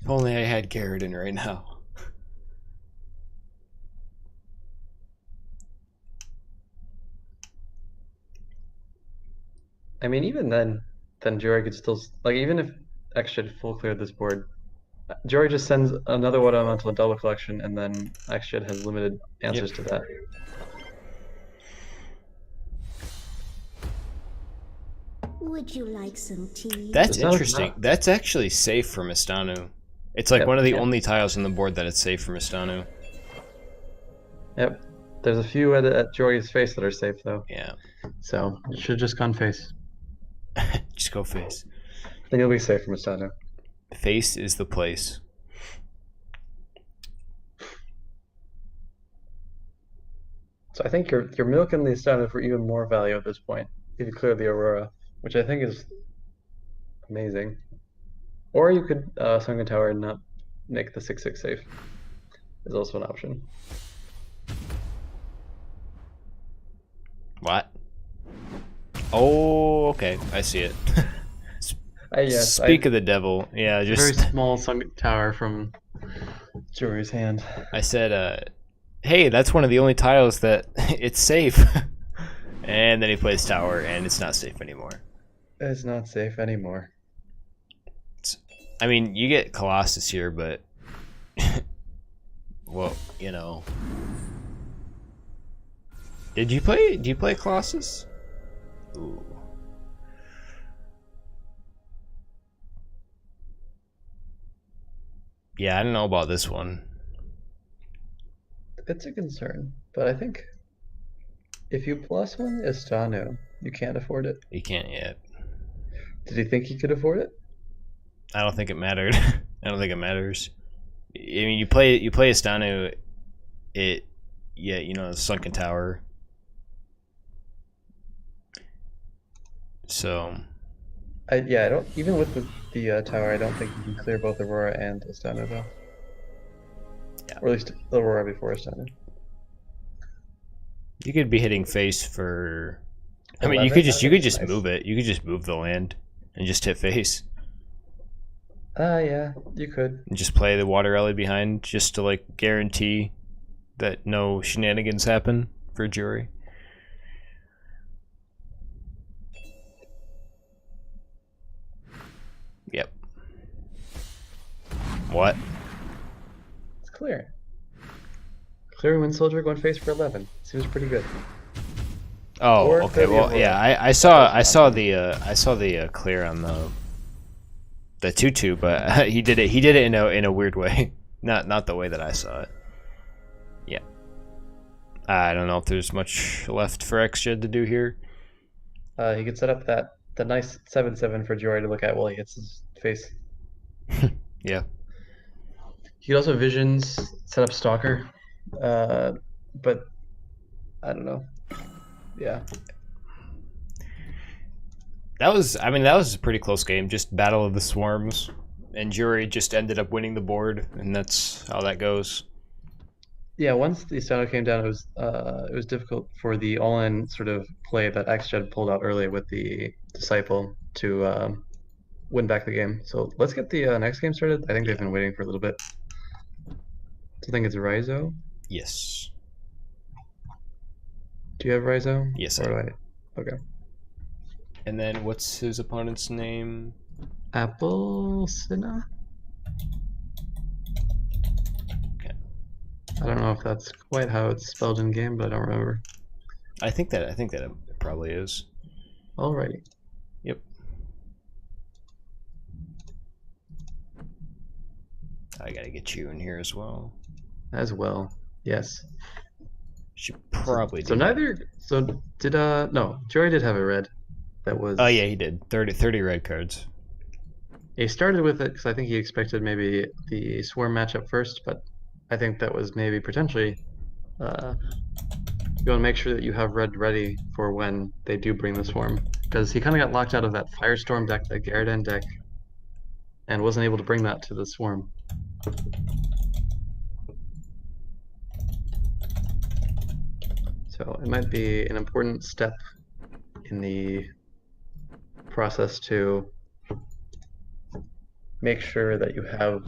If only I had Garridan right now. I mean, even then Jyori could still, like, even if xged full cleared this board, Jyori just sends another water elemental and double collection, and then xged has limited answers to that. Would you like some tea? That's Mistano's interesting. not. That's actually safe for Mistanu. It's like Yep, one of the yep. only tiles on the board that it's safe for Mistanu. Yep. There's a few at Jyori's face that are safe though. Yeah. So it should have just gone face. Just go face. Then you'll be safe from Mistano. Face is the place. So I think you're milking the Astano for even more value at this point if you clear the Aurora, which I think is amazing. Or you could Sunken Tower and not make the 6/6 safe. Is also an option. What? Oh, okay. I see it. Yes, Speak of the devil. Yeah, very just small Sunken Tower from Jyori's hand. I said, hey, that's one of the only tiles that it's safe. And then he plays tower, and it's not safe anymore. It's not safe anymore. I mean, you get Colossus here, but well, you know. Do you play Colossus? Ooh. Yeah, I don't know about this one. It's a concern, but I think if you +1 Astano, you can't afford it. You can't yet. Did you think he could afford it? I don't think it mattered. I don't think it matters. I mean, you play Astanu, Sunken Tower. So I don't, even with the tower, I don't think you can clear both Aurora and Astano though. Yeah. Or at least Aurora before Astano. you could be hitting face for. I mean, 11? you could just Nice. move it. You could just move the land. and just hit face. Yeah, you could. And just play the water alley behind just to like guarantee that no shenanigans happen for jyori. Yep. What? It's clear. Clearing Wind Soldier going face for 11. Seems pretty good. Oh, Or okay. Faeria Well, World. yeah, I saw the clear on the 2-2, but he did it in a weird way. Not the way that I saw it. Yeah. I don't know if there's much left for xged to do here. He could set up the nice 7/7 for jyori to look at while he hits his face. Yeah. He could also visions, set up Stalker, but I don't know. Yeah. That was a pretty close game. Just battle of the swarms, and jyori just ended up winning the board, and that's how that goes. Yeah, once the Stano came down, it was difficult for the all-in sort of play that xged pulled out early with the Disciple to win back the game. So let's get the next game started. I think they've been waiting for a little bit. So I think it's RaiZo. Yes. Do you have RaiZo? Yes, Or I do I? Okay. And then what's his opponent's name? Applecinna? Okay. I don't know if that's quite how it's spelled in game, but I don't remember. I think that it probably is. Alrighty. Yep. I gotta get you in here as well. As well. Yes. Should probably do So neither. So did no, jyori did have a red. That was. Oh yeah, he did. 30 red cards. He started with it because I think he expected maybe the swarm matchup first, but I think that was maybe potentially. You want to make sure that you have red ready for when they do bring the swarm, because he kind of got locked out of that Firestorm deck, that Garden deck, and wasn't able to bring that to the swarm. So it might be an important step in the process to make sure that you have,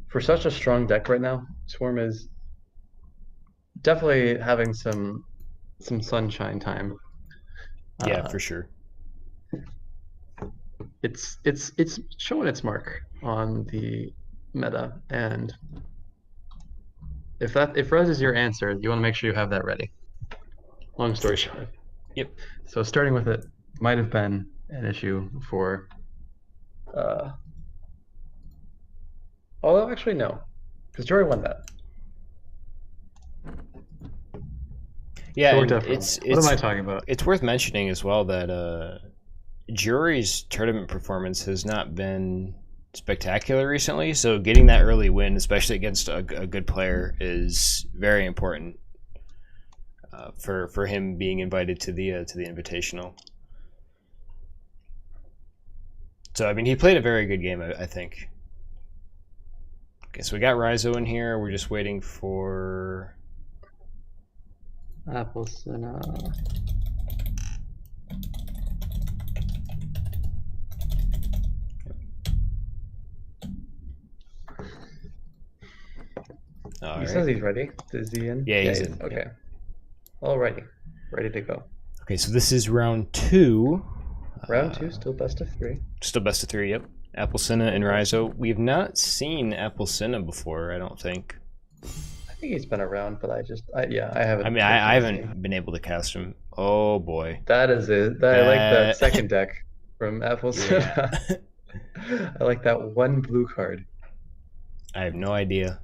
for such a strong deck right now, Swarm is definitely having some sunshine time. Yeah, for sure. It's showing its mark on the meta, and if Res is your answer, you want to make sure you have that ready. Long story short. Yep. So starting with it might have been an issue for. Although actually no, because jyori won that. Yeah, So and what am I talking about? It's worth mentioning as well that jyori's tournament performance has not been spectacular recently, so getting that early win, especially against a good player, is very important for him being invited to the invitational. So I mean, he played a very good game, I think. Okay, so we got RaiZo in here. We're just waiting for Applecinna. He says he's ready. Is he in? Yeah, he's in. Okay. Alrighty. Ready to go. Okay, so this is round 2. Round 2, still best of 3. Still best of 3, yep. Applecinna and RaiZo. We've not seen Applecinna before, I don't think. I think he's been around, but I haven't. I mean, I haven't been able to cast him. Oh boy. That is it. I like that second deck from Applecinna. Yeah. I like that one blue card. I have no idea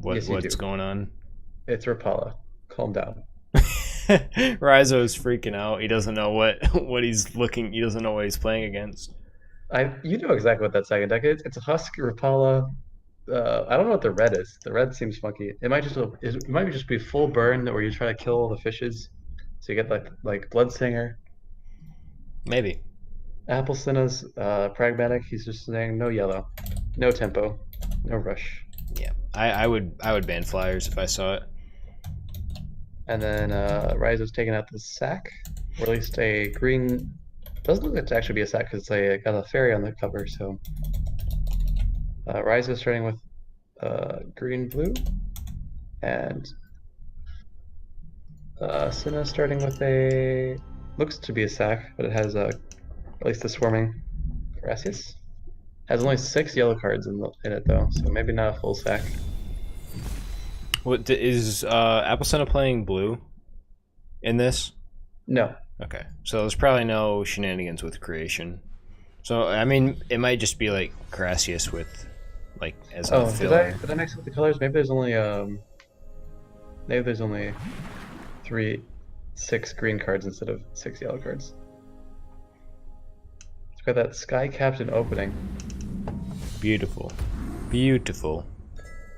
what's going on. It's Rapala. Calm down. RaiZo is freaking out. He doesn't know what he's looking. He doesn't know what he's playing against. You know exactly what that second deck is. It's a Husk Rapala. I don't know what the red is. The red seems funky. It might just be full burn where you try to kill all the fishes, so you get like Bloodsinger. Maybe. Applecinna's pragmatic. He's just saying no yellow, no tempo, no rush. Yeah, I would ban flyers if I saw it. And then RaiZo's taking out the sack, or at least a green Doesn't look like to actually be a sack because it's got a fairy on the cover. So RaiZo starting with green blue, and Cinna starting with a looks to be a sack, but it has at least the swarming Gracias. Has only 6 yellow cards in it though, so maybe not a full sack. What is applecinna playing blue in this? No. Okay, so there's probably no shenanigans with creation. So I mean, it might just be like Gracias with like as a filler. Did I mix up the colors? Maybe there's only 6 green cards instead of 6 yellow cards. It's got that Sky Captain opening. Beautiful, beautiful.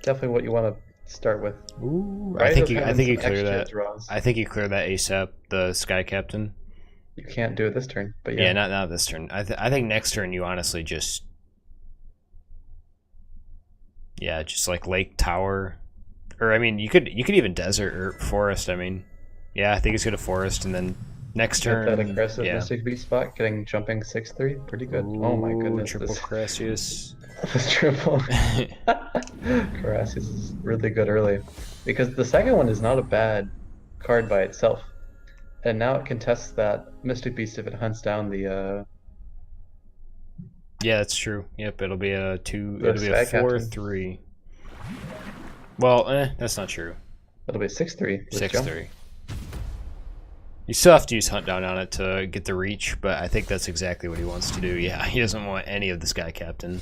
Definitely what you want to start with. Ooh, Right, I think those you have clear some that. draws. I think you clear that ASAP. The Sky Captain. You can't do it this turn, but yeah. Yeah, not this turn. I think next turn you honestly just just like Lake Tower, or I mean you could even Desert or Forest. I mean, yeah, I think it's gonna Forest, and then next turn That aggressive Mystic Beast spot, jumping 6/3, pretty good. Ooh, oh my goodness, triple Gracias. This triple Gracias is really good early, because the second one is not a bad card by itself, and now it contests that Mystic Beast if it hunts down the. Yeah, that's true. Yep, it'll be a 2. The It'll be a Sky 4/3. Well, that's not true. It'll be 6/3. 6/3. You still have to use Hunt Down on it to get the reach, but I think that's exactly what he wants to do. Yeah, he doesn't want any of the Sky Captain.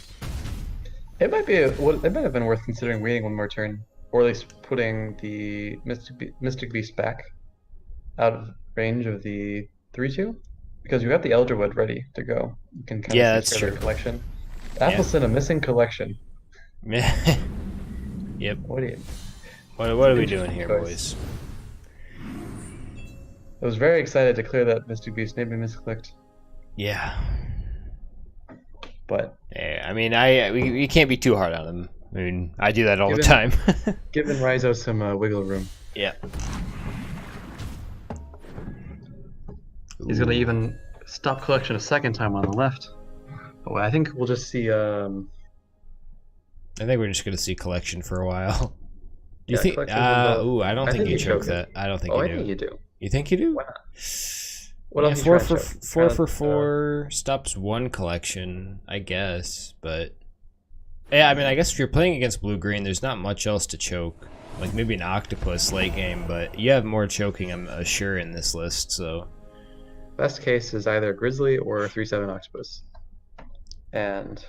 It might have been worth considering waiting one more turn, or at least putting the Mystic Beast back out of range of the 3/2, because you got the Elderwood ready to go. You can kind of that's true. Collection. Applecinna missing collection. Yep. What are we doing here, boys? I was very excited to clear that Mystic Beast, maybe misclicked. Yeah. But yeah, I mean, we can't be too hard on him. I mean, I do that all the time. Giving RaiZo some wiggle room. Yeah. He's gonna even stop collection a second time on the left. Oh, I think we'll just see. I think we're just gonna see collection for a while. Do you think? I don't think you choke that. I don't think you do. I think you do. You think you do? Why not? What else? 4 for 4 stops one collection, I guess. But yeah, I mean, I guess if you're playing against blue green, there's not much else to choke. Like maybe an octopus late game, but you have more choking, I'm sure, in this list. So best case is either Grizzly or 3/7 octopus. And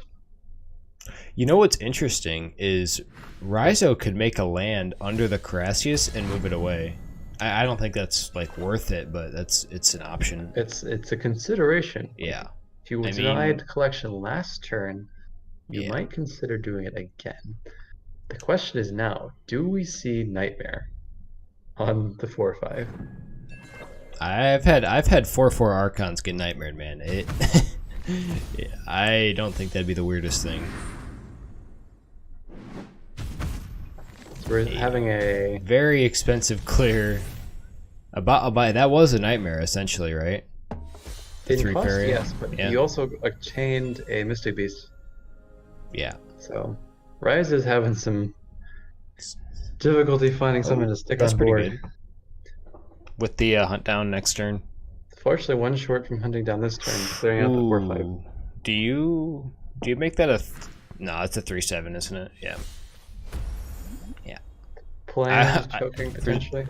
you know what's interesting is RaiZo could make a land under the Gracias and move it away. I don't think that's like worth it, but it's an option. It's a consideration. Yeah. If you denied collection last turn, you might consider doing it again. The question is now, do we see Nightmare on the 4/5? I've had 4/4 Archons get Nightmared, man. I don't think that'd be the weirdest thing. We're having a very expensive clear. That was a Nightmare essentially, right? The 3 cost, fairy. yes, but you also chained a Mystic Beast. Yeah. So RaiZo is having some difficulty finding something to stick on board. Pretty good. With the hunt down next turn. Fortunately, one short from hunting down this turn, clearing out the 4/5. Do you make that a? No, it's a 3/7, isn't it? Yeah. Yeah. Playing choking potentially.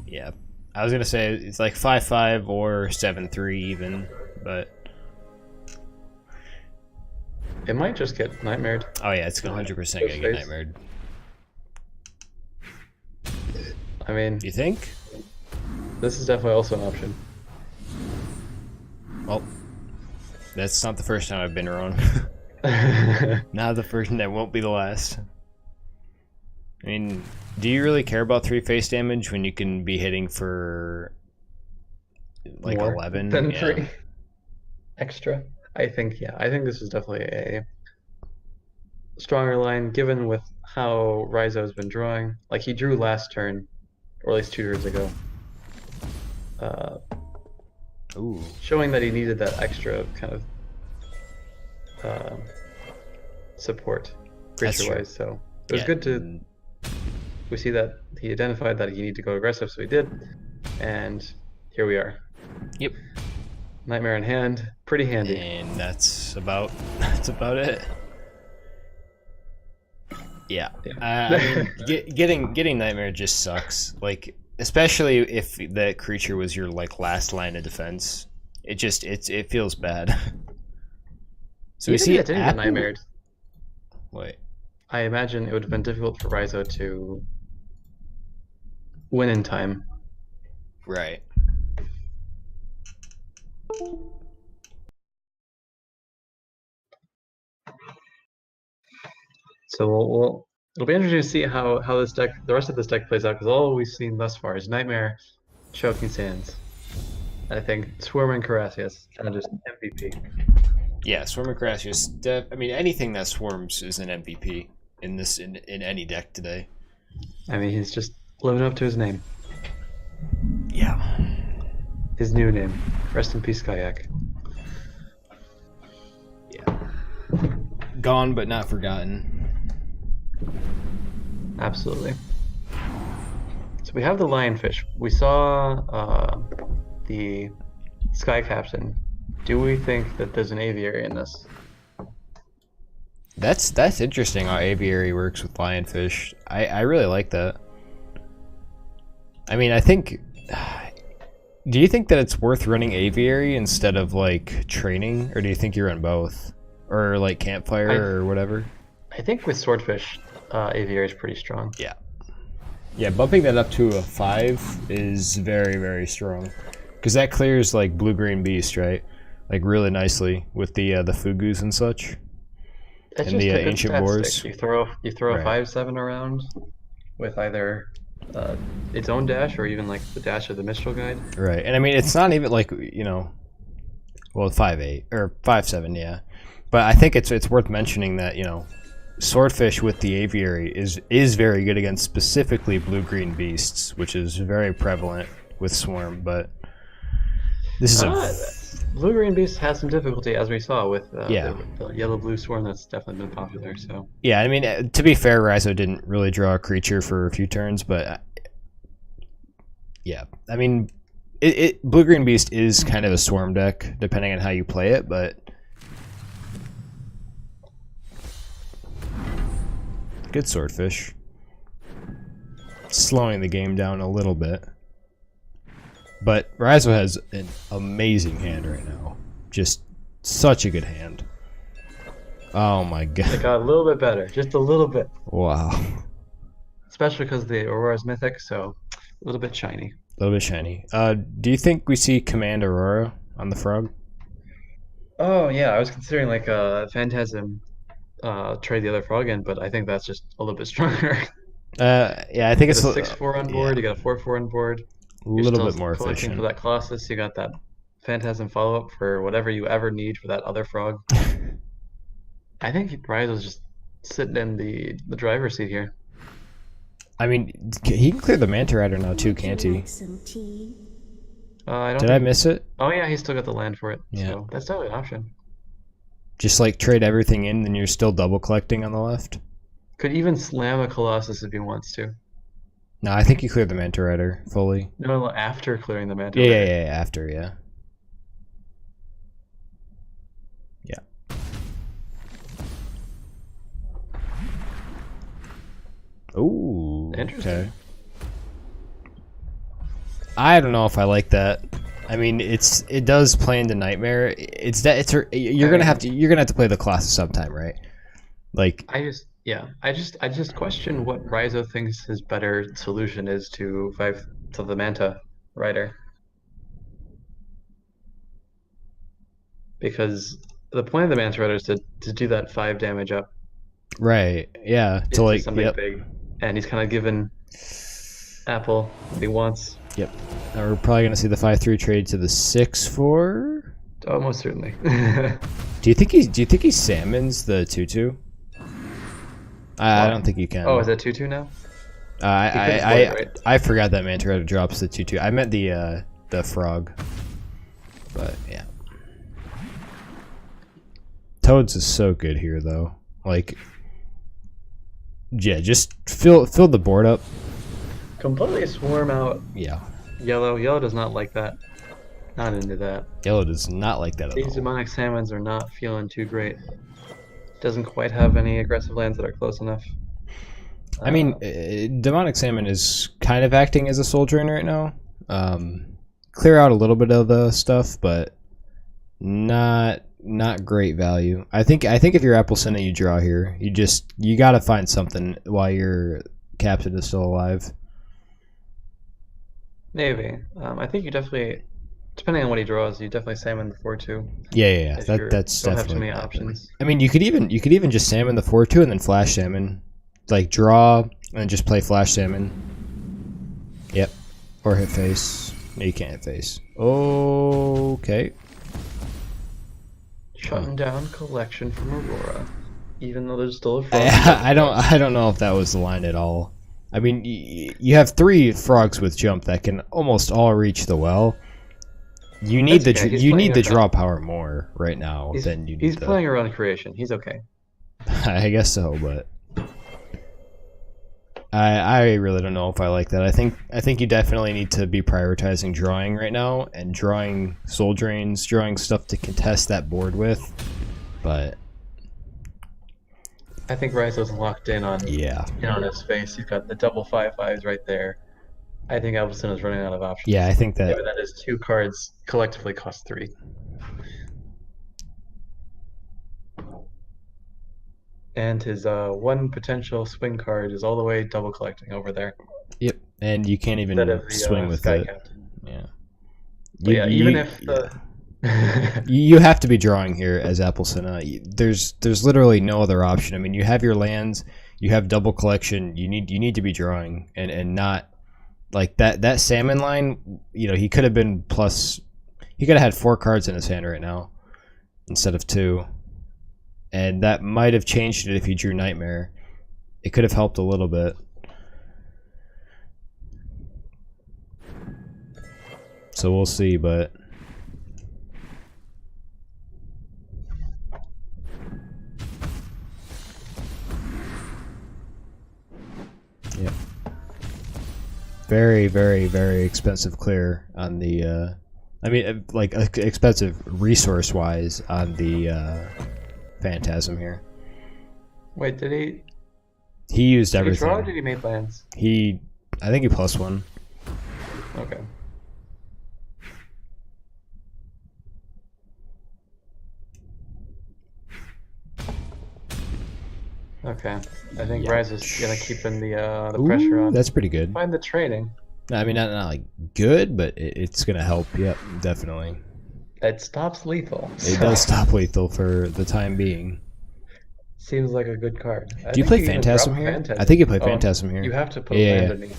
Yeah, I was gonna say it's like 5/5 or 7/3 even, but it might just get nightmared. Oh yeah, it's 100% gonna get nightmared. I mean, do you think? This is definitely also an option. Well, that's not the first time I've been wrong. Not the first, and that won't be the last. I mean, do you really care about 3 face damage when you can be hitting for like more 11 than 3 extra? I think this is definitely a stronger line, given with how RaiZo has been drawing. Like he drew last turn, or at least 2 turns ago. Ooh. showing that he needed that extra kind of support That's true. creature-wise. So it was good to we see that he identified that he needed to go aggressive, so he did, and here we are. Yep. Nightmare in hand, pretty handy. And that's about it. Yeah. I mean, getting Nightmare just sucks. Like, especially if that creature was your like last line of defense. It feels bad. So we see it didn't get Nightmared. Wait. I imagine it would have been difficult for RaiZo to win in time. Right. So it'll be interesting to see how this deck, the rest of this deck plays out, because all we've seen thus far is Nightmare, Choking Sands. I think Swarm and Carassius kind of just MVP. Yeah, Swarm and Carassius. I mean, anything that swarms is an MVP in any deck today. I mean, he's just living up to his name. Yeah. His new name. Rest in peace, Kayak. Yeah. Gone but not forgotten. Absolutely. So we have the lionfish. We saw the sky captain. Do we think that there's an aviary in this? That's interesting how aviary works with lionfish. I really like that. I mean, I think. Do you think that it's worth running aviary instead of like training, or do you think you run both, or like campfire or whatever? I think with swordfish, aviary is pretty strong. Yeah. Yeah, bumping that up to a 5 is very, very strong, because that clears like blue-green beast, right? Like really nicely with the fugus and such. It's and just the a good ancient stat wars. stick. You throw a 5/7 around with either its own dash or even like the dash of the Mistral Guide. Right, and I mean it's not even like well 5/8 or 5/7, yeah. But I think it's worth mentioning that Swordfish with the aviary is very good against specifically blue-green beasts, which is very prevalent with Swarm. But this is blue-green beast has some difficulty, as we saw with the yellow-blue Swarm. That's definitely been popular. So yeah, I mean to be fair, RaiZo didn't really draw a creature for a few turns, but yeah, I mean blue-green beast is kind of a Swarm deck depending on how you play it, but. Good swordfish. Slowing the game down a little bit. But RaiZo has an amazing hand right now. Just such a good hand. Oh my god. It got a little bit better. Just a little bit. Wow. Especially because the Aurora's mythic, so a little bit shiny. A little bit shiny. Do you think we see Command Aurora on the frog? Oh yeah, I was considering like a Phantasm trade the other frog in, but I think that's just a little bit stronger. Yeah, I think it's a 6/4 on board. Yeah. You got a 4/4 on board. A little bit more collecting efficient for that Colossus. You got that Phantasm follow-up for whatever you ever need for that other frog. I think RaiZo's just sitting in the driver's seat here. I mean, he can clear the Manta Rider now too, can't he? Did I miss it? Oh yeah, he's still got the land for it. Yeah. So that's totally an option. Just like trade everything in, then you're still double collecting on the left. Could even slam a Colossus if he wants to. No, I think you cleared the Manta Rider fully. No, after clearing the Manta Rider. Yeah, After, yeah. Yeah. Ooh. Interesting. Okay. I don't know if I like that. I mean, it does play into Nightmare. You're gonna have to play the Colossus sometime, right? Like I just question what RaiZo thinks his better solution is to the Manta Rider. Because the point of the Manta Rider is to do that 5 damage up. Right. Yeah. To like something big, and he's kind of given Apple what he wants. Yep. Now we're probably gonna see the 5/3 trade to the 6/4. Oh, most certainly. Do you think he salmons the 2/2? I don't think you can. Oh, is that 2/2 now? I forgot that Manta Rider drops the 2/2. I meant the frog. Toads is so good here, though. Like, yeah, just fill the board up. Completely swarm out Yeah. yellow. Yellow does not like that. Not into that. Yellow does not like that at These all. demonic salmons are not feeling too great. Doesn't quite have any aggressive lands that are close enough. I mean, Demonic Salmon is kind of acting as a soul drain right now. Clear out a little bit of the stuff, but not great value. I think if you're applecinna, you draw here. You got to find something while your captain is still alive. Maybe. I think you definitely, depending on what he draws, you definitely salmon the 4/2. Yeah. If That's don't definitely have too many options. I mean, you could even just salmon the 4/2 and then flash salmon, like draw and just play flash salmon. Yep, or hit face. No, you can't hit face. Okay. Shutting down collection from Aurora, even though there's still a frog. I don't know if that was the line at all. I mean, you have 3 frogs with jump that can almost all reach the well. You need the draw power more right now than you need. He's playing around creation. He's okay. I guess so, but I really don't know if I like that. I think you definitely need to be prioritizing drawing right now and drawing soul drains, drawing stuff to contest that board with. But I think RaiZo's locked in on on his face. You've got the double 5/5s right there. I think Applecinna is running out of options. Yeah, I think that. Given that his 2 cards collectively cost 3. And his 1 potential swing card is all the way double collecting over there. Yep, and you can't even swing with Sky it. Captain. Yeah. Even if the you have to be drawing here as Applecinna. There's literally no other option. I mean, you have your lands, you have double collection. You need to be drawing and not like that salmon line. You know, he could have been plus. He could have had 4 cards in his hand right now instead of 2, and that might have changed it if he drew Nightmare. It could have helped a little bit. So we'll see, but. Yep. Very, very, very expensive clear on the, I mean, like, expensive resource-wise on the, Phantasm here. Wait, did he? He used Did everything. he draw or did he make lands? I think he +1. Okay. Okay, I think RaiZo's gonna keep in the pressure on. That's pretty good. Find the trading. I mean, not like good, but it's gonna help. Yep, definitely. It stops lethal. It does stop lethal for the time being. Seems like a good card. Do you play Phantasm here? I think you play Phantasm here. You have to put land in me.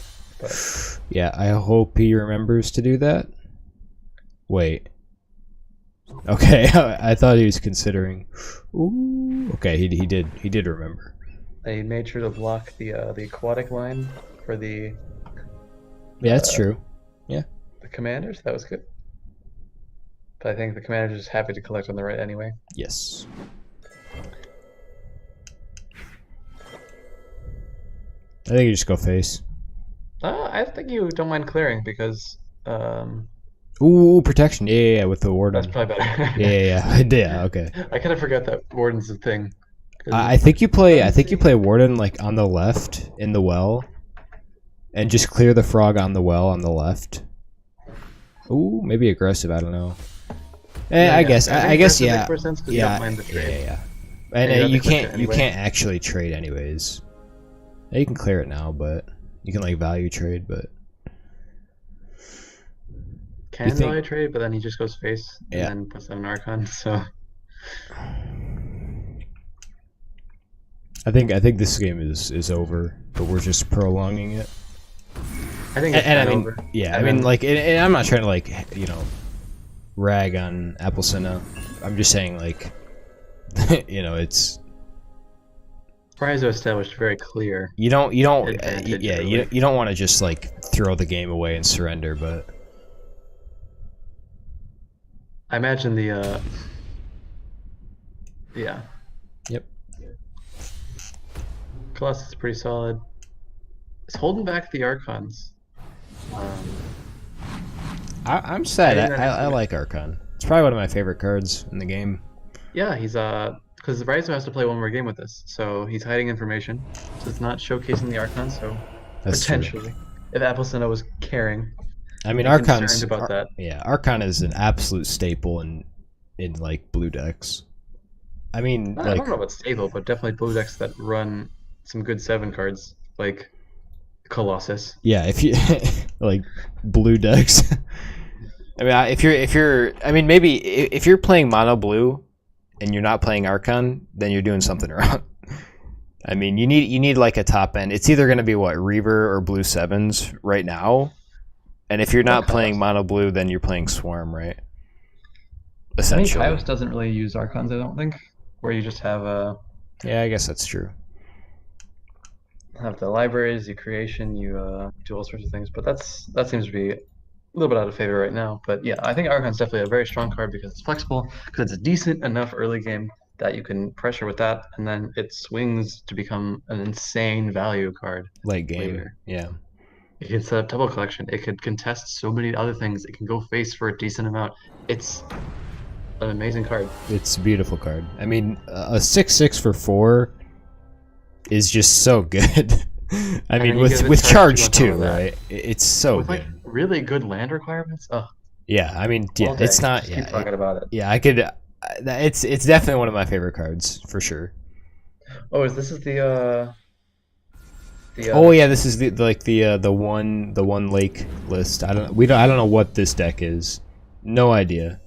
But... Yeah, I hope he remembers to do that. Wait. Okay, I thought he was considering. Ooh. Okay, he did remember. They made sure to block the aquatic line for the. Yeah, that's true. Yeah. The commanders, that was good. But I think the commander's just happy to collect on the right anyway. Yes. I think you just go face. I think you don't mind clearing because. Ooh, protection. Yeah, with the warden. That's probably better. Yeah. Okay. I kind of forgot that warden's a thing. I think you play warden like on the left in the well, and just clear the frog on the well on the left. Ooh, maybe aggressive. I don't know. I guess yeah. Makes more sense 'cause you don't mind the trade. Yeah. And And you you can't anyway. actually trade anyways. Yeah, you can clear it now, but you can like value trade, but. Can value trade, but then he just goes face and Yeah. then puts out an Archon. So I think this game is over, but we're just prolonging it. I think it's And I not mean, over. yeah, I mean, like, and I'm not trying to like, rag on Applecinna. I'm just saying, like, it's RaiZo established very clear. you don't advantage early. you don't want to just like throw the game away and surrender, but I imagine the Yeah. Yep. Colossus is pretty solid. It's holding back the Archons. I'm sad. think that's- I like Archon. It's probably one of my favorite cards in the game. Yeah, he's because RaiZo has to play one more game with this, so he's hiding information. So it's not showcasing the Archon. So That's true. potentially, if applecinna was caring, I mean, be Archon's concerned about that. Yeah, Archon is an absolute staple in like blue decks. I mean, I like don't know about stable, but definitely blue decks that run some good 7 cards, like Colossus. yeah, if you like blue decks. I mean, if you're, I mean, maybe if you're playing mono blue and you're not playing Archon, then you're doing something wrong. I mean, you need like a top end. It's either going to be what, Reaver or blue 7s right now. And if you're not playing mono blue, then you're playing Swarm, right? Essentially. I mean, Kaios doesn't really use Archons, I don't think. Where you just have Yeah, I guess that's true. have the libraries, your creation, you do all sorts of things. But that seems to be a little bit out of favor right now. But yeah, I think Archon's definitely a very strong card because it's flexible, because it's a decent enough early game that you can pressure with that, and then it swings to become an insane value card Late game. later. Yeah. It can set up double collection. It could contest so many other things. It can go face for a decent amount. It's an amazing card. It's a beautiful card. I mean, a 6/6 for 4 is just so good. I mean, then you get with the charge charge on top too, of that. right? It's so With good. like really good land requirements. Oh, Yeah, I mean, all yeah, day. it's not. Just Yeah, keep talking about it. yeah, I could. It's definitely one of my favorite cards for sure. Oh, this is the Oh yeah, this is the one lake list. I don't know what this deck is. No idea.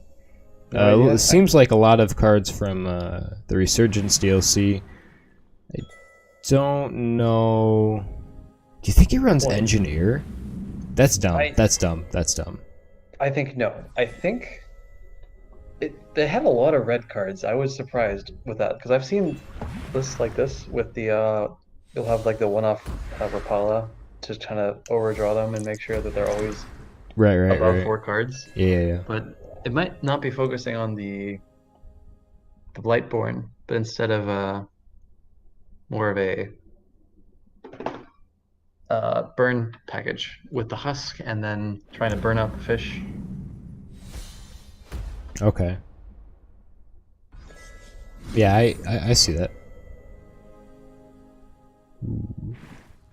No idea? It seems like a lot of cards from the Resurgence DLC. I don't know. Do you think he runs Well, Engineer? That's dumb. I- That's dumb. That's dumb. I think no. I think they have a lot of red cards. I was surprised with that because I've seen lists like this with the you'll have like the one-off Rapala to kind of overdraw them and make sure that they're always Right. above 4 cards. Yeah. But it might not be focusing on the Blightborn, but instead of more of a burn package with the husk and then trying to burn out the fish. Okay. Yeah, I see that.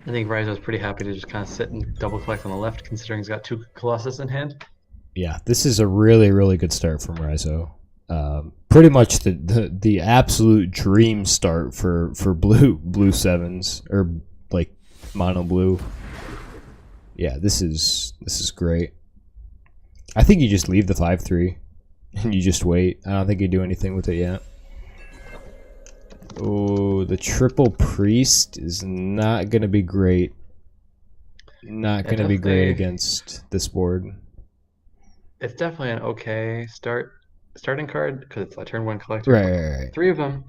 I think RaiZo's pretty happy to just kind of sit and double collect on the left, considering he's got 2 Colossus in hand. Yeah, this is a really good start from RaiZo. Pretty much the absolute dream start for blue 7s or like mono blue. Yeah, this is great. I think you just leave the 5/3 and you just wait. I don't think you do anything with it yet. Oh, the triple priest is not gonna be great. Not gonna be great against this board. It's definitely an okay starting card because it's a turn 1 collector. Right. 3 of them.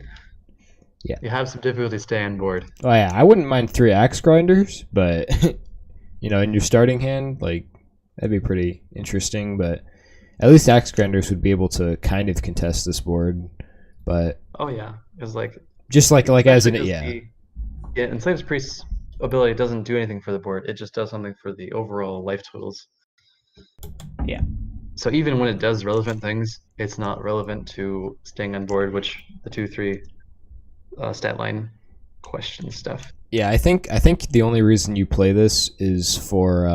Yeah. You have some difficulty staying board. Oh yeah, I wouldn't mind 3 axe grinders, but you know, in your starting hand, like that'd be pretty interesting. But at least axe grinders would be able to kind of contest this board. But Oh yeah, it's like just like as in it, especially yeah. Yeah, Enslaved Priest's ability doesn't do anything for the board. It just does something for the overall life totals. Yeah. So even when it does relevant things, it's not relevant to staying on board, which the 2/3 stat line question stuff. Yeah, I think the only reason you play this is for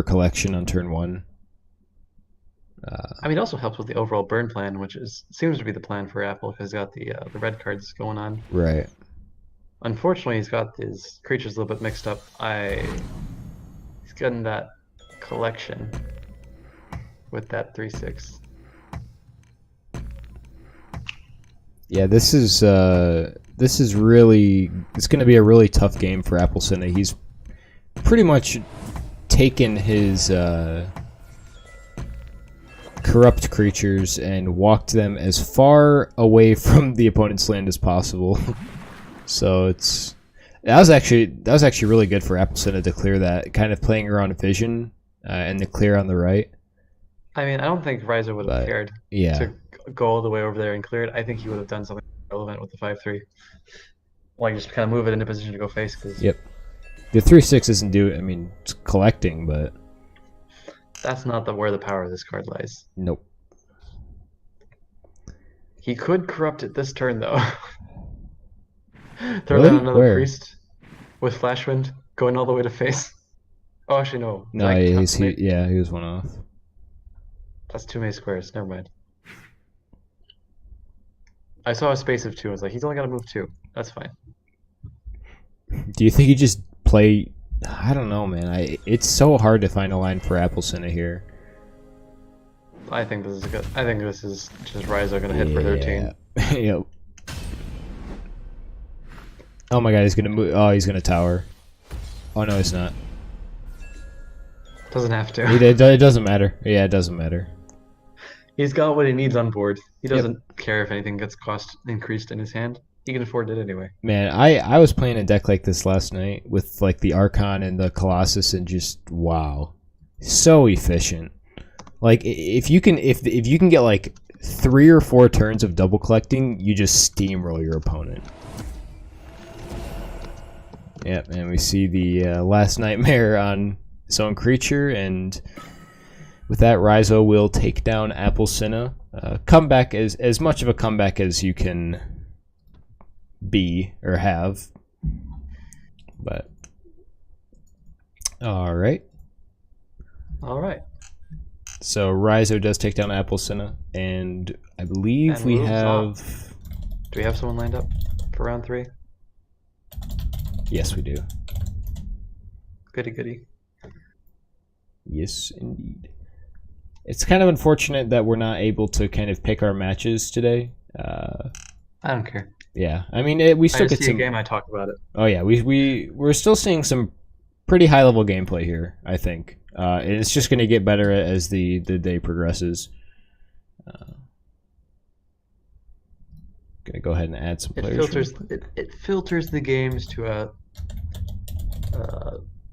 collection on turn 1. I mean, it also helps with the overall burn plan, which seems to be the plan for Apple because he's got the red cards going on. Right. Unfortunately, he's got his creatures a little bit mixed up. He's getting that collection with that 3/6. Yeah, this is really, it's going to be a really tough game for applecinna. He's pretty much taken his corrupt creatures and walked them as far away from the opponent's land as possible. So that was actually really good for applecinna to clear that, kind of playing around vision and the clear on the right. I mean, I don't think RaiZo would have But, cared yeah. to go all the way over there and clear it. I think he would have done something relevant with the 5-3. Like just kind of move it into position to go face. Cause Yep. The 3/6 isn't due. I mean, it's collecting, but that's not where the power of this card lies. nope. He could corrupt it this turn though. Throw Really? down another Where? priest with Flashwind going all the way to face. Oh, actually no. No, That he was one off. That's too many squares. Never mind. I saw a space of 2. I was like, he's only got to move 2. That's fine. Do you think he just play? I don't know, man. It's so hard to find a line for applecinna here. I think this is good. I think this is just RaiZo gonna hit for 13. Yep. Oh my god, he's gonna move. Oh, he's gonna tower. Oh no, he's not. Doesn't have to. It doesn't matter. Yeah, it doesn't matter. He's got what he needs on board. He doesn't care if anything gets cost increased in his hand. He can afford it anyway. Man, I was playing a deck like this last night with like the Archon and the Colossus, and just wow, so efficient. Like if you can get like 3 or 4 turns of double collecting, you just steamroll your opponent. Yep, and we see the last nightmare on his own creature, and with that, RaiZo will take down applecinna. Comeback as much of a comeback as you can be or have, but all right. So RaiZo does take down applecinna, and I believe And we moves have. off. Do we have someone lined up for round 3? Yes, we do. Goody goody. Yes, indeed. It's kind of unfortunate that we're not able to kind of pick our matches today. I don't care. Yeah, I mean, we still I get see some. a game. I talk about it. Oh yeah, we're still seeing some pretty high level gameplay here. I think it's just going to get better as the day progresses. Gonna go ahead and add some players. It filters the games to a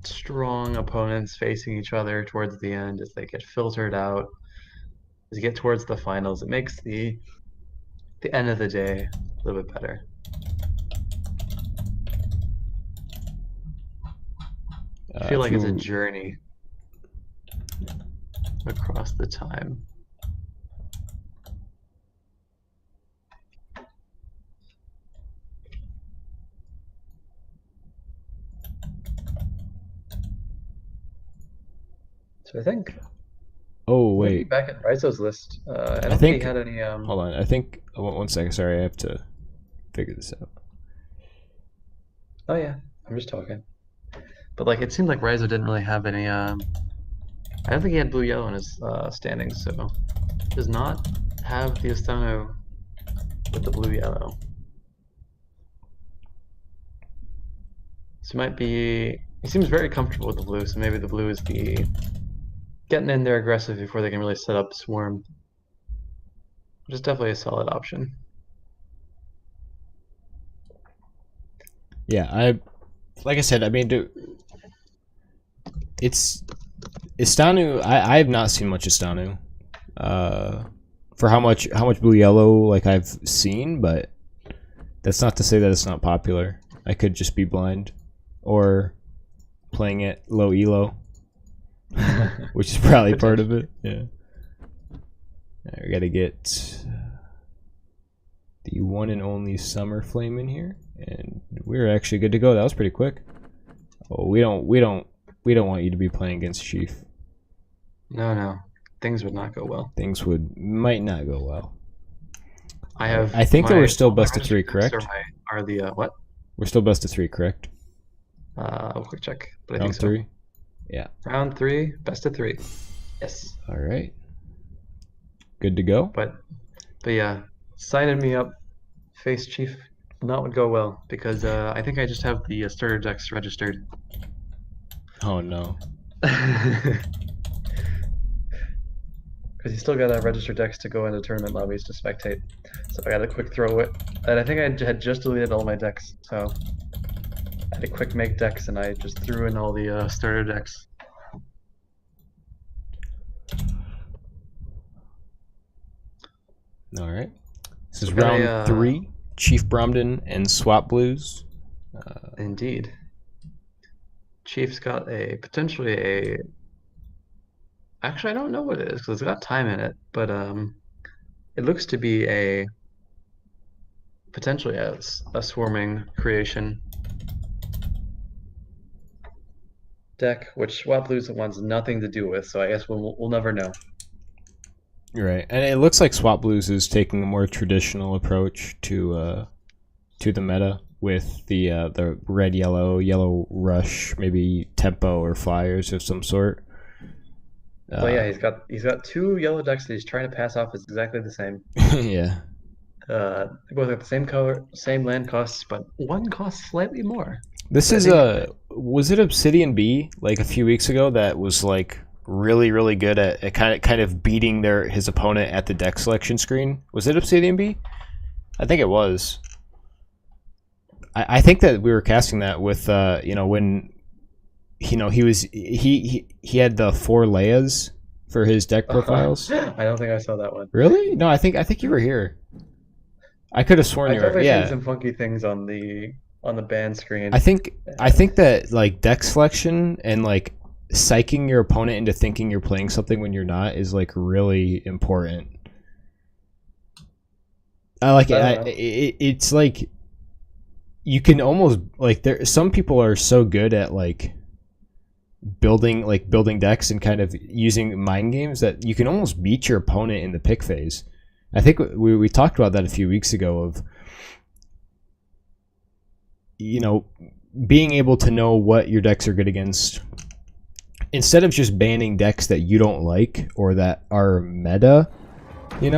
strong opponents facing each other towards the end as they get filtered out. As you get towards the finals, it makes the end of the day a little bit better. I feel like it's a journey across the time. So I think. Oh wait. Back at RaiZo's list, I don't think he had any. Hold on. I think. One second. Sorry, I have to figure this out. Oh yeah, I'm just talking. But like, it seemed like RaiZo didn't really have any. I don't think he had blue yellow in his standings, so does not have the Astano with the blue yellow. So might be. He seems very comfortable with the blue, so maybe the blue is the getting in there aggressive before they can really set up swarm. Which is definitely a solid option. Yeah, like I said, I mean, it's Astanu. I have not seen much Astanu. For how much blue yellow like I've seen, but that's not to say that it's not popular. I could just be blind, or playing it low elo, which is probably part of it. Yeah. Right, we gotta get the one and only Summerflame in here, and we're actually good to go. That was pretty quick. Oh, we don't want you to be playing against Chief. No, things would not go well. Things might not go well. I think that we're still best of 3, correct? Are the what? We're still best of 3, correct? I'll quick check, but I Round think so. 3. Yeah. Round 3, best of 3. Yes. All right. Good to go. But yeah, signing me up, face Chief, not would go well because I think I just have the starter decks registered. Oh no. Because you still got to register decks to go into tournament lobbies to spectate. So I got to quick throw it. And I think I had just deleted all my decks. So I had to quick make decks and I just threw in all the starter decks. All right. This is got round 3. ChiefBromden and Swatblues. Indeed. Chief's got potentially a. Actually, I don't know what it is because it's got time in it, but it looks to be potentially a swarming creation deck, which Swatblues wants nothing to do with. So I guess we'll never know. Right, and it looks like Swatblues is taking a more traditional approach to the meta with the red yellow rush, maybe tempo or flyers of some sort. But yeah, he's got 2 yellow decks that he's trying to pass off as exactly the same. Yeah. They both got the same color, same land costs, but one costs slightly more. This is was it Obsidian B like a few weeks ago that was like really good at kind of beating his opponent at the deck selection screen? Was it Obsidian B? I think it was. I think that we were casting that with when he had the 4 Leias for his deck profiles. I don't think I saw that one. Really? No, I think you were here. I could have sworn you were. I seen some funky things on the ban screen. I think that like deck selection and like psyching your opponent into thinking you're playing something when you're not is like really important. I like it. It's like you can almost like some people are so good at like building decks and kind of using mind games that you can almost beat your opponent in the pick phase. I think we talked about that a few weeks ago of being able to know what your decks are good against instead of just banning decks that you don't like or that are meta. You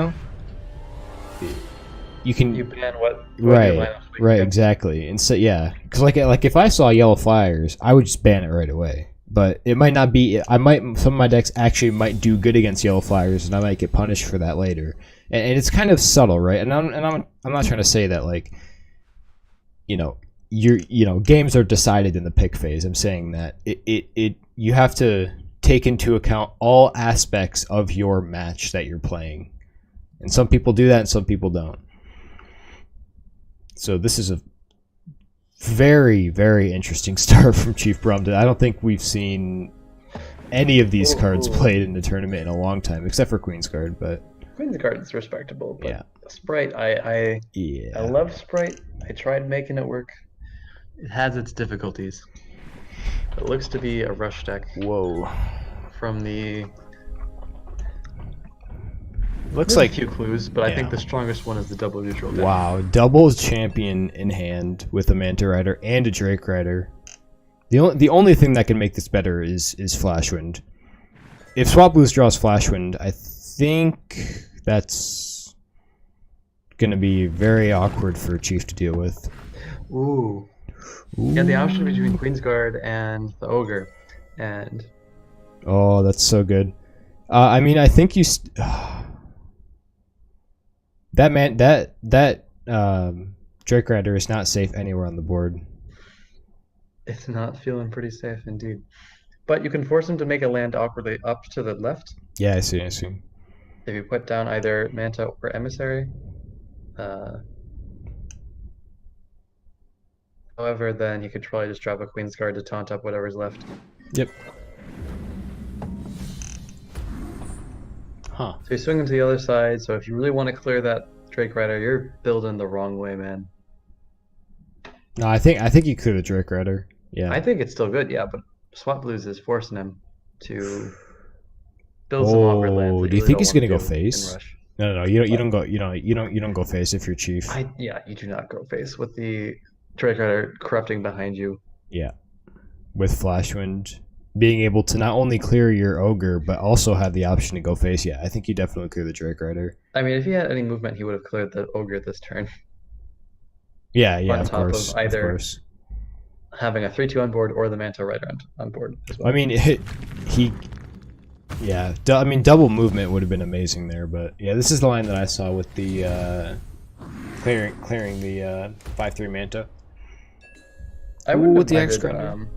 ban what right exactly. And so because like if I saw yellow flyers, I would just ban it right away. But it might not be. Some of my decks actually might do good against yellow flyers, and I might get punished for that later. And it's kind of subtle, right? And I'm not trying to say that like games are decided in the pick phase. I'm saying that you have to take into account all aspects of your match that you're playing, and some people do that, and some people don't. So this is a very, very interesting start from ChiefBromden. I don't think we've seen any of these cards played in the tournament in a long time, except for Queensguard. But Queensguard is respectable. But yeah, Sprite, I love Sprite. I tried making it work. It has its difficulties. It looks to be a rush deck. Whoa! From the looks like a few clues, but I think the strongest one is the double neutral deck. Wow, double champion in hand with a Manta Rider and a Drake Rider. The only thing that can make this better is Flashwind. If Swatblues draws Flashwind, I think that's going to be very awkward for Chief to deal with. Ooh. Yeah, the option between Queensguard and the Ogre, and oh, that's so good. I mean, I think you. That Drake Rider is not safe anywhere on the board. It's not feeling pretty safe indeed. But you can force him to make a land awkwardly up to the left. Yeah, I see. If you put down either Manta or Emissary. However, then you could probably just drop a Queensguard to taunt up whatever's left. Yep. Huh. So you swing him to the other side, so if you really want to clear that Drake Rider, you're building the wrong way, man. No, I think you clear the Drake Rider. Yeah. I think it's still good, yeah, but Swatblues is forcing him to build some awkward lands. Do you think he's gonna go face? No, you don't go face if you're Chief. You do not go face with the Drake Rider corrupting behind you. Yeah. With Flashwind being able to not only clear your Ogre, but also have the option to go face. Yeah, I think you definitely clear the Drake Rider. I mean, if he had any movement, he would have cleared the Ogre this turn. Yeah, on of top course. Of either of course. Having a 3/2 on board or the Manta Rider on board as well. I mean, double movement would have been amazing there, but yeah, this is the line that I saw with the clearing the 5/3 Manta. I would with the X-Grinder.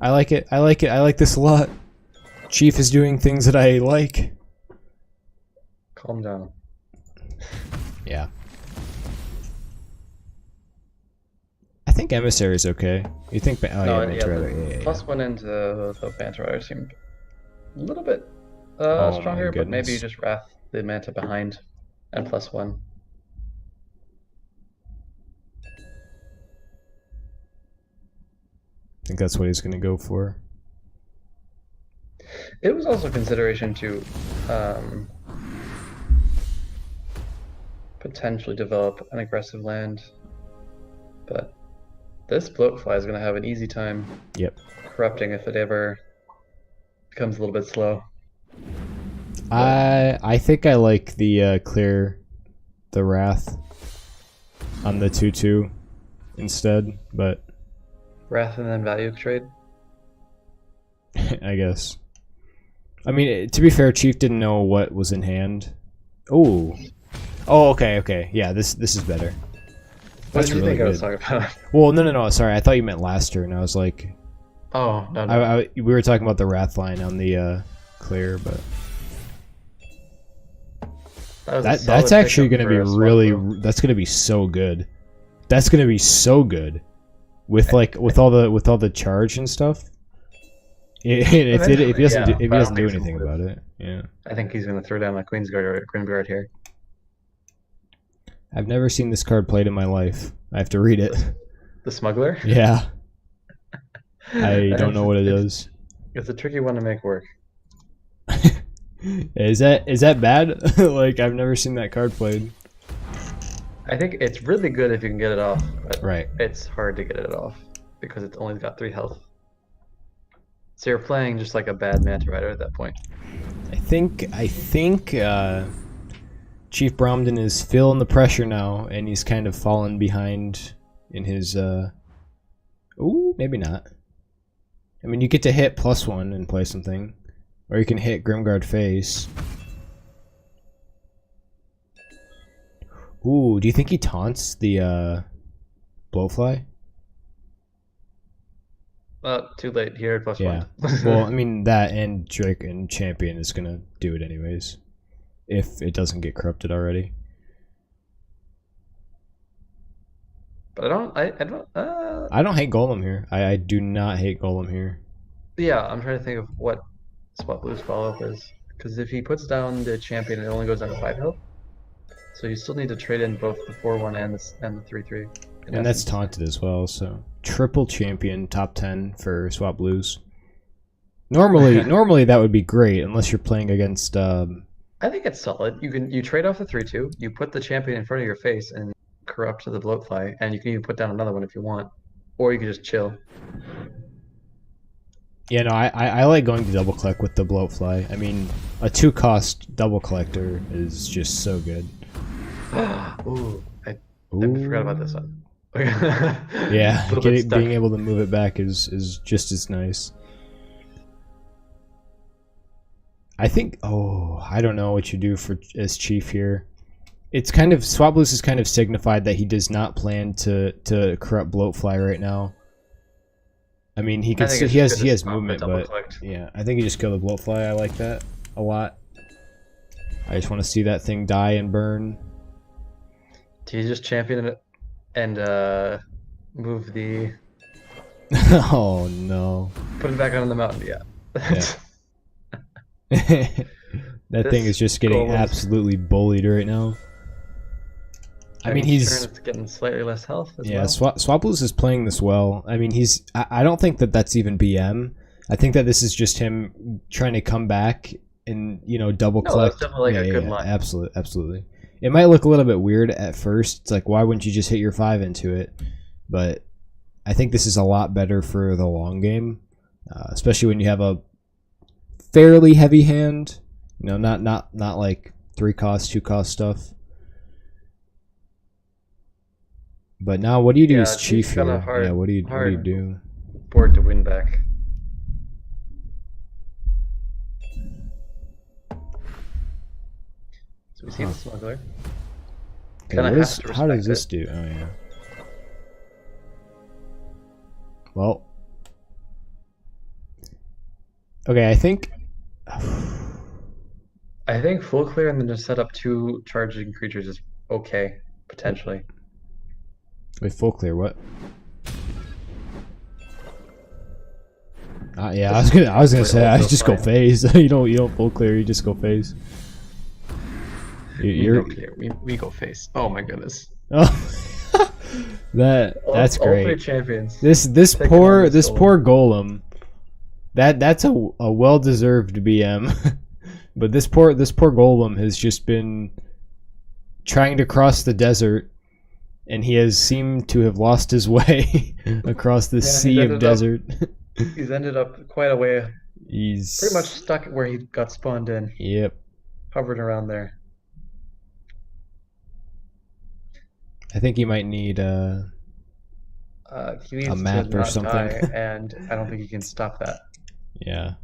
I like it. I like this a lot. Chief is doing things that I like. Calm down. Yeah. I think Emissary is okay. You think? Oh No, yeah, Manta Rider. Yeah. +1 into the Manta Rider seemed a little bit Oh, stronger, my but maybe you goodness. just Wrath the Manta behind and +1. I think that's what he's gonna go for. It was also a consideration to potentially develop an aggressive land, but this Bloatfly is going to have an easy time corrupting if it ever becomes a little bit slow. I think I like the clear the Wrath on the 2/2 instead, but Wrath and then value trade. I guess. I mean, to be fair, Chief didn't know what was in hand. Oh, okay. Yeah, this is better. What did you think I was talking about? Well, no. Sorry, I thought you meant last turn. I was like, oh no. we were talking about the Wrath line on the clear, but that's actually going to be really. That's going to be so good. That's going to be so good, with all the charge and stuff. If he doesn't do anything about it, yeah. I think he's going to throw down the Queen's Guard or Grim Guard here. I've never seen this card played in my life. I have to read it. The Smuggler? Yeah. I don't know what it is. It's a tricky one to make work. Is that bad? Like, I've never seen that card played. I think it's really good if you can get it off, but right. It's hard to get it off because it's only got 3 health. So you're playing just like a bad Manta Rider at that point. I think ChiefBromden is feeling the pressure now, and he's kind of fallen behind in his. Ooh, maybe not. I mean, you get to hit +1 and play something, or you can hit Grimguard face. Ooh, do you think he taunts the Blowfly? Too late here at +1. Well, I mean, that and Drake and Champion is gonna do it anyways, if it doesn't get corrupted already. But I don't hate Golem here. I do not hate Golem here. Yeah, I'm trying to think of what Swatblues follow-up is, because if he puts down the Champion, it only goes down to 5 health. So you still need to trade in both the 4/1 and the 3/3. And that's taunted as well, so triple Champion top 10 for Swatblues. Normally that would be great unless you're playing against. I think it's solid. You trade off the 3/2, you put the Champion in front of your face and corrupt the Bloatfly, and you can even put down another one if you want, or you can just chill. Yeah, no, I like going to double collect with the Bloatfly. I mean, a 2-cost double collector is just so good. Ooh, I forgot about this one. Yeah, being able to move it back is just as nice. I think. Oh, I don't know what you do as Chief here. It's kind of Swatblues has kind of signified that he does not plan to corrupt Bloatfly right now. I mean, he has movement, but yeah, I think he just killed the Bloatfly. I like that a lot. I just want to see that thing die and burn. Do you just Champion it and move the? Oh no! Put it back on the mountain. Yeah. That thing is just getting absolutely bullied right now. I mean, he's getting slightly less health as well. Yeah, Swatblues is playing this well. I mean, I don't think that's even BM. I think that this is just him trying to come back and, double collect. That's definitely a good line. Absolutely. It might look a little bit weird at first. It's like, why wouldn't you just hit your 5 into it? But I think this is a lot better for the long game, especially when you have a fairly heavy hand. Not like 3-cost, 2-cost stuff. But now, what do you do as Chief here? What do you do? Board to win back. So we see the Smuggler. Okay, how does this do? Oh yeah. Well. Okay, I think full clear and then just set up 2 charging creatures is okay, potentially. Wait, full clear, what? Yeah, I was gonna say I just go phase. you don't full clear, you just go phase. You're we go face. Oh my goodness. Oh, that's all great. three champions. This poor golem. That's a well-deserved BM. But this poor golem has just been trying to cross the desert, and he has seemed to have lost his way across this sea of desert. He's ended up quite a way. He's pretty much stuck where he got spawned in. Yep. Hovering around there. I think he might need he needs a map to or not something. Die, and I don't think he can stop that. Yeah.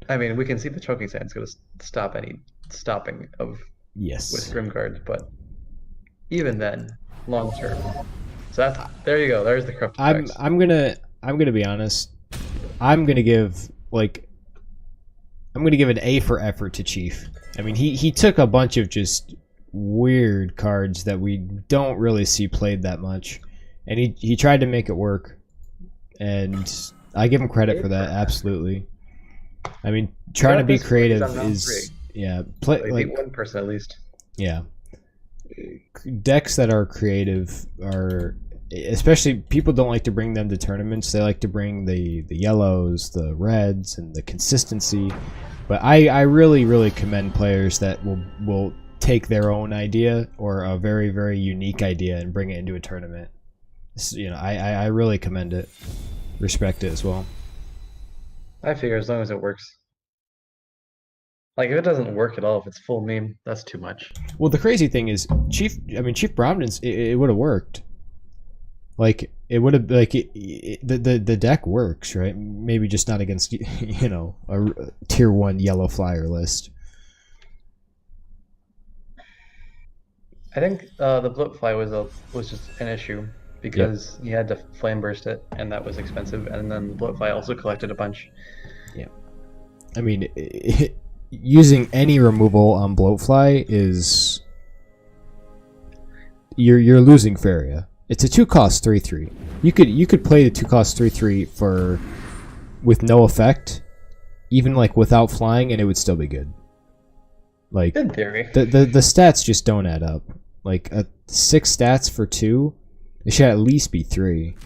I mean, we can see the choking sand's going to stop any stopping of with Grimguard, but even then, long term. So there you go. There's the corrupted effects. I'm gonna be honest. I'm gonna give an A for effort to Chief. I mean, he took a bunch of just weird cards that we don't really see played that much, and he tried to make it work, and I give him credit for that. Absolutely. I mean, trying to be creative is play like one person at least. Yeah, decks that are creative are, especially, people don't like to bring them to tournaments. They like to bring the yellows, the reds, and the consistency. But I really commend players that will take their own idea or a very, very unique idea and bring it into a tournament. I really commend it, respect it as well. I figure as long as it works. Like, if it doesn't work at all, if it's full meme, that's too much. Well, the crazy thing is, ChiefBromden's, it would have worked. Like, it would have, like, the deck works, right? Maybe just not against, a tier 1 yellow flyer list. I think the Blipfly was just an issue because you had to flame burst it, and that was expensive, and then the Blipfly also collected a bunch. Yeah. I mean, using any removal on Bloatfly is you're losing Faeria. It's a 2-cost 3/3. You could play the 2-cost 3/3 with no effect, even like without flying, and it would still be good. Like, in theory, the stats just don't add up. Like 6 stats for 2, it should at least be 3.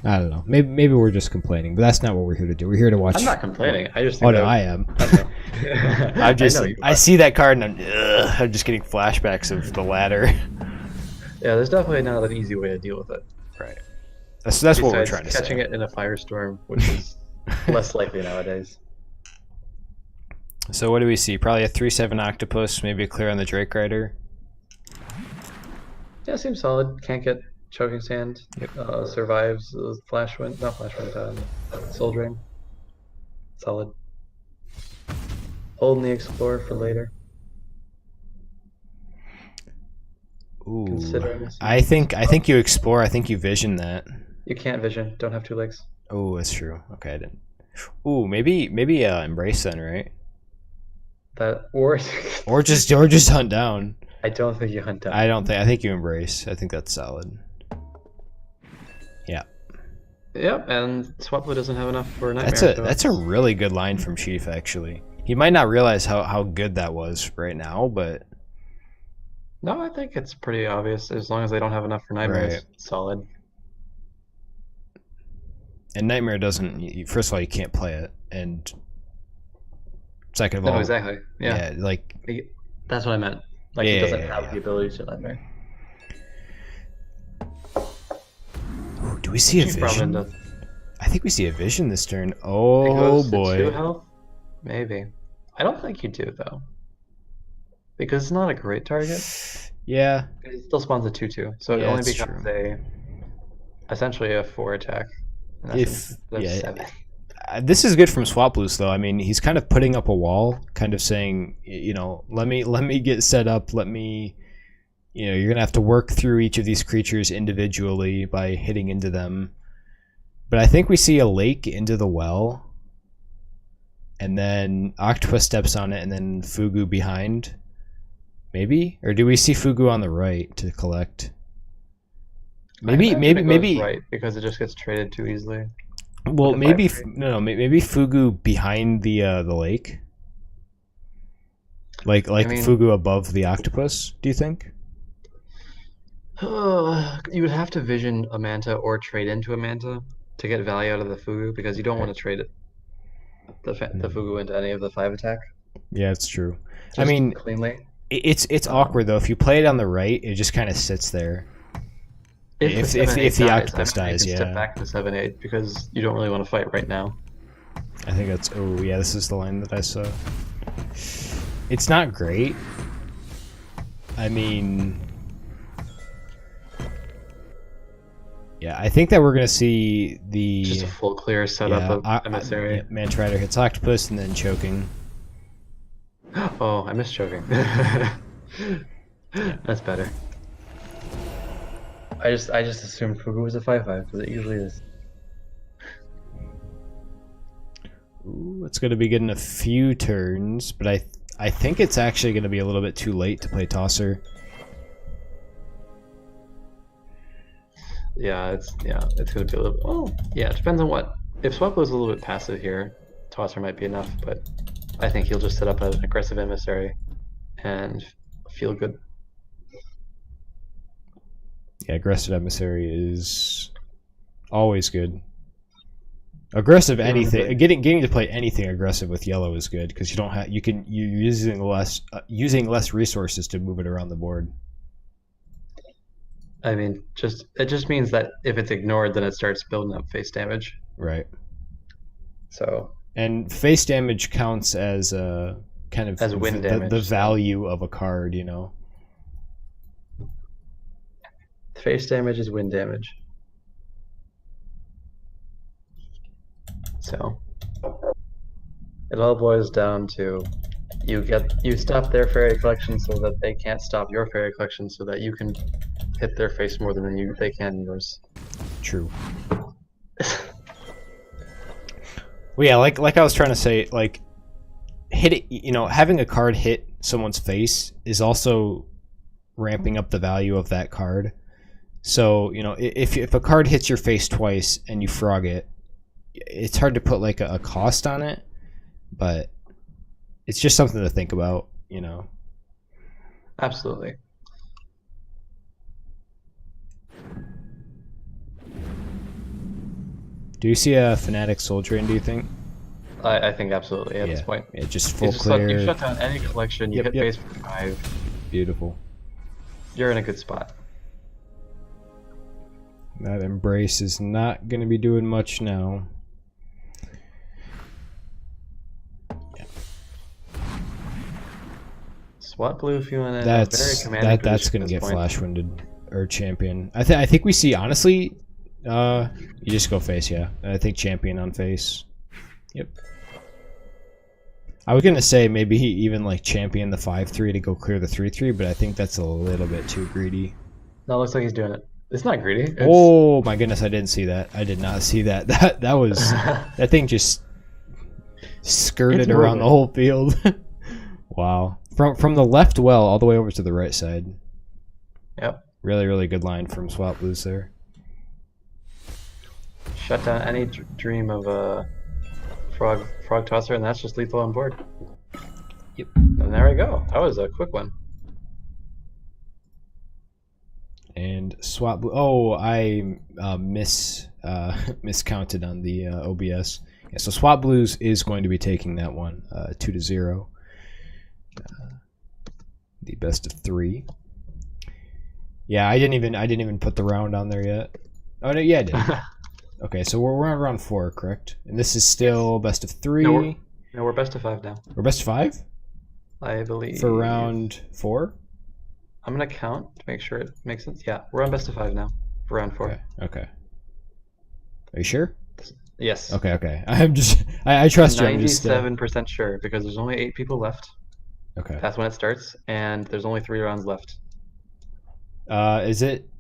I don't know. Maybe we're just complaining, but that's not what we're here to do. We're here to watch. I'm not complaining. I just think I am. I see that card and I'm just getting flashbacks of the ladder. Yeah, there's definitely not an easy way to deal with it. Right. That's what we're trying to say. Catching it in a firestorm, which is less likely nowadays. So what do we see? Probably a 3/7 octopus, maybe a clear on the Drake Rider. Yeah, seems solid. Can't get choking sand. Yep. Survives Soul Drain. Solid. Holding the Explorer for later. Ooh. I think you explore. I think you vision that. You can't vision. Don't have 2 legs. Oh, that's true. Okay, I didn't. Ooh, maybe embrace then, right? That or just hunt down. I don't think you hunt down. I think you embrace. I think that's solid. Yeah. Yep, and Swatblues doesn't have enough for Nightmare. That's a really good line from Chief, actually. He might not realize how good that was right now, but no, I think it's pretty obvious. As long as they don't have enough for Nightmare, it's solid. And Nightmare doesn't. First of all, you can't play it, and second of all, exactly. Yeah, like that's what I meant. Like, he doesn't have the ability to Nightmare. Ooh, do we see a vision? I think we see a vision this turn. Oh boy. 2 health? Maybe. I don't think you do though, because it's not a great target. Yeah. It still spawns a 2/2, so it only becomes essentially a 4 attack. This is good from Swatblues though. I mean, he's kind of putting up a wall, kind of saying, let me get set up. Let me, you're gonna have to work through each of these creatures individually by hitting into them. But I think we see a lake into the well, and then Octopus steps on it, and then Fugu behind. Maybe? Or do we see Fugu on the right to collect? I Maybe imagine it goes right because it just gets traded too easily. Well, the maybe 5-3. maybe Fugu behind the lake. Like I mean- Fugu above the octopus, do you think? You would have to vision a Manta or trade into a Manta to get value out of the Fugu because you don't want to trade it. The Fugu into any of the 5 attack. Yeah, it's true. I Just mean, cleanly. it's awkward though. If you play it on the right, it just kind of sits there. If the octopus dies, you can yeah. step back to 7-8 because you don't really want to fight right now. I think that's. Oh yeah, this is the line that I saw. It's not great. I mean, yeah, I think that we're gonna see the Just a full clear setup of Emissary. Manta Rider hits octopus and then choking. Oh, I missed choking. That's better. I just assumed Fugu was a 5-5 because it usually is. Ooh, it's gonna be getting a few turns, but I think it's actually gonna be a little bit too late to play Tosser. Yeah, it's gonna be a little. Oh, yeah, it depends on what. If Swapblues is a little bit passive here, Tosser might be enough, but I think he'll just set up an aggressive emissary and feel good. Yeah, aggressive emissary is always good. Aggressive anything, getting to play anything aggressive with yellow is good because you don't have you're using less resources to move it around the board. I mean, it just means that if it's ignored, then it starts building up face damage. Right. So. And face damage counts as kind of as win damage. The value of a card, you know. Face damage is win damage. So it all boils down to you stop their fairy collection so that they can't stop your fairy collection so that you can hit their face more than they can yours. True. Well, yeah, like I was trying to say, like hit it, you know, having a card hit someone's face is also ramping up the value of that card. So, you know, if a card hits your face twice and you frog it, it's hard to put like a cost on it, but it's just something to think about, you know. Absolutely. Do you see a Fnatic Soul Train, do you think? I think absolutely at this point. Yeah, just full clear. You shut down any collection, you hit face for 5. Beautiful. You're in a good spot. That Embrace is not going to be doing much now. Yeah. Swatblue feeling in a very commanding that's going to get flash winded or champion. I think we see, honestly, you just go face, yeah. I think champion on face. Yep. I was gonna say maybe he even like champion the 5-3 to go clear the 3-3, but I think that's a little bit too greedy. No, it looks like he's doing it. It's not greedy. Oh my goodness, I didn't see that. I did not see that. That was that thing just skirted around the whole field. Wow. From the left well all the way over to the right side. Yep. Really, really good line from Swapblues there. Shut down any dream of a frog tosser, and that's just lethal on board. Yep. And there we go. That was a quick one. And Swapblue. Oh, I miscounted on the OBS. Yeah, so Swapblues is going to be taking that one 2-0. The best of 3. Yeah, I didn't even put the round on there yet. Oh no, yeah, I did. Okay, so we're on round 4, correct? And this is still best of 3. No, we're best of 5 now. We're best of 5? I believe. For round 4? I'm gonna count to make sure it makes sense. Yeah, we're on best of 5 now for round 4. Okay. Are you sure? Yes. Okay. I'm just. I trust you. 97% sure because there's only 8 people left. Okay. That's when it starts, and there's only 3 rounds left. Is it?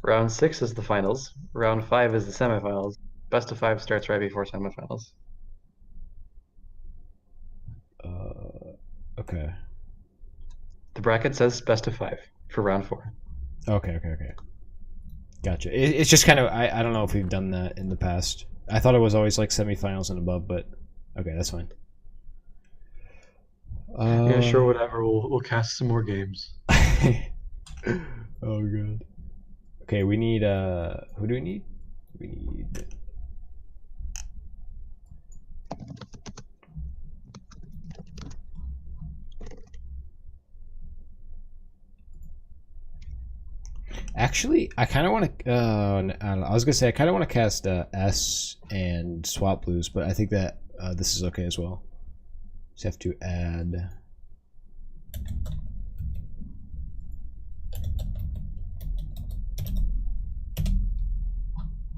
Round 6 is the finals. Round 5 is the semifinals. Best of 5 starts right before semifinals. Okay. bracket says best of 5 for round 4. Okay. Gotcha. It's just kind of I don't know if we've done that in the past. I thought it was always like semifinals and above, but okay, that's fine. Yeah, sure, whatever. We'll cast some more games. Oh god. Okay, we need who do we need? We need actually, I kind of want to. I don't know. I was gonna say I kind of want to cast S and Swatblues, but I think that this is okay as well. Just have to add.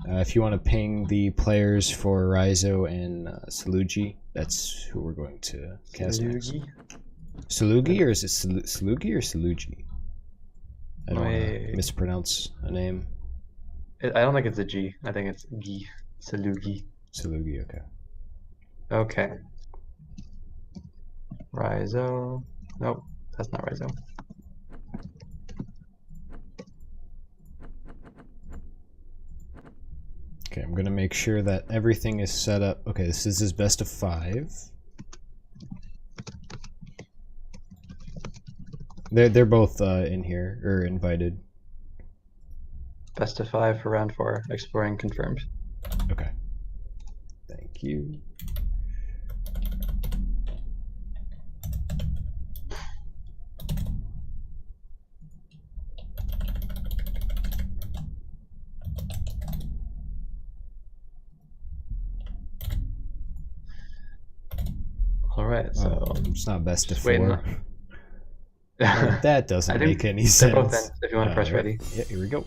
If you want to ping the players for RaiZo and Salugi, that's who we're going to cast next. Salugi, or is it Salugi or Salugi? I don't want to mispronounce a name. I don't think it's a G. I think it's Gi. Salugi. Salugi, okay. Okay. RaiZo. Nope, that's not RaiZo. Okay, I'm gonna make sure that everything is set up. Okay, this is his best of 5. They're both in here or invited. Best of 5 for round 4. Exploring confirmed. Okay. Thank you. All right, so it's not best of waiting. 4. That doesn't make any they're both sense. in, if you want to press ready. Yeah, here we go. All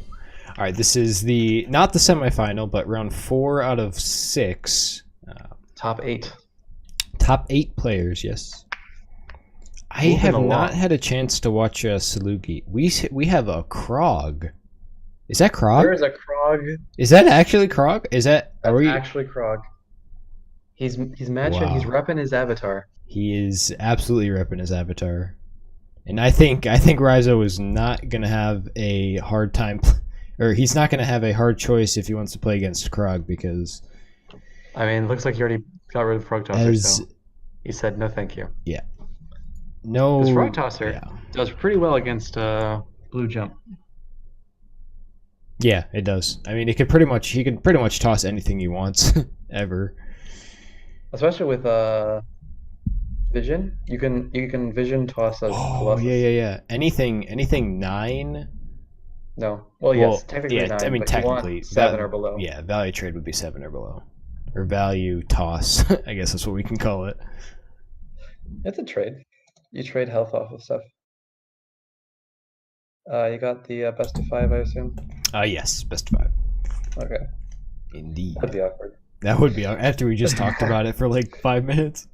right, this is not the semifinal, but round 4 out of 6. Top 8. Top 8 players, yes. I have not had a chance to watch Salugi. We have a Krog. Is that Krog? There is a Krog. Is that actually Krog? Is that? That's actually Krog. He's matching. Wow. He's repping his avatar. He is absolutely repping his avatar, and I think RaiZo is not gonna have a hard time, or he's not gonna have a hard choice if he wants to play against Krog, because I mean, it looks like he already got rid of Frog Tosser, so he said no, thank you. Yeah. No. This Frog Tosser does pretty well against Blue Jump. Yeah, it does. I mean, he can pretty much toss anything he wants ever. Especially with Vision, you can Vision toss a Colossus. Yeah. Anything 9. No, well, yes, technically yeah, 9. I mean, but technically 7 or below. Yeah, value trade would be 7 or below, or value toss. I guess that's what we can call it. It's a trade. You trade health off of stuff. You got the best of 5, I assume. Yes, best of 5. Okay. Indeed. That'd be awkward. That would be after we just talked about it for like 5 minutes.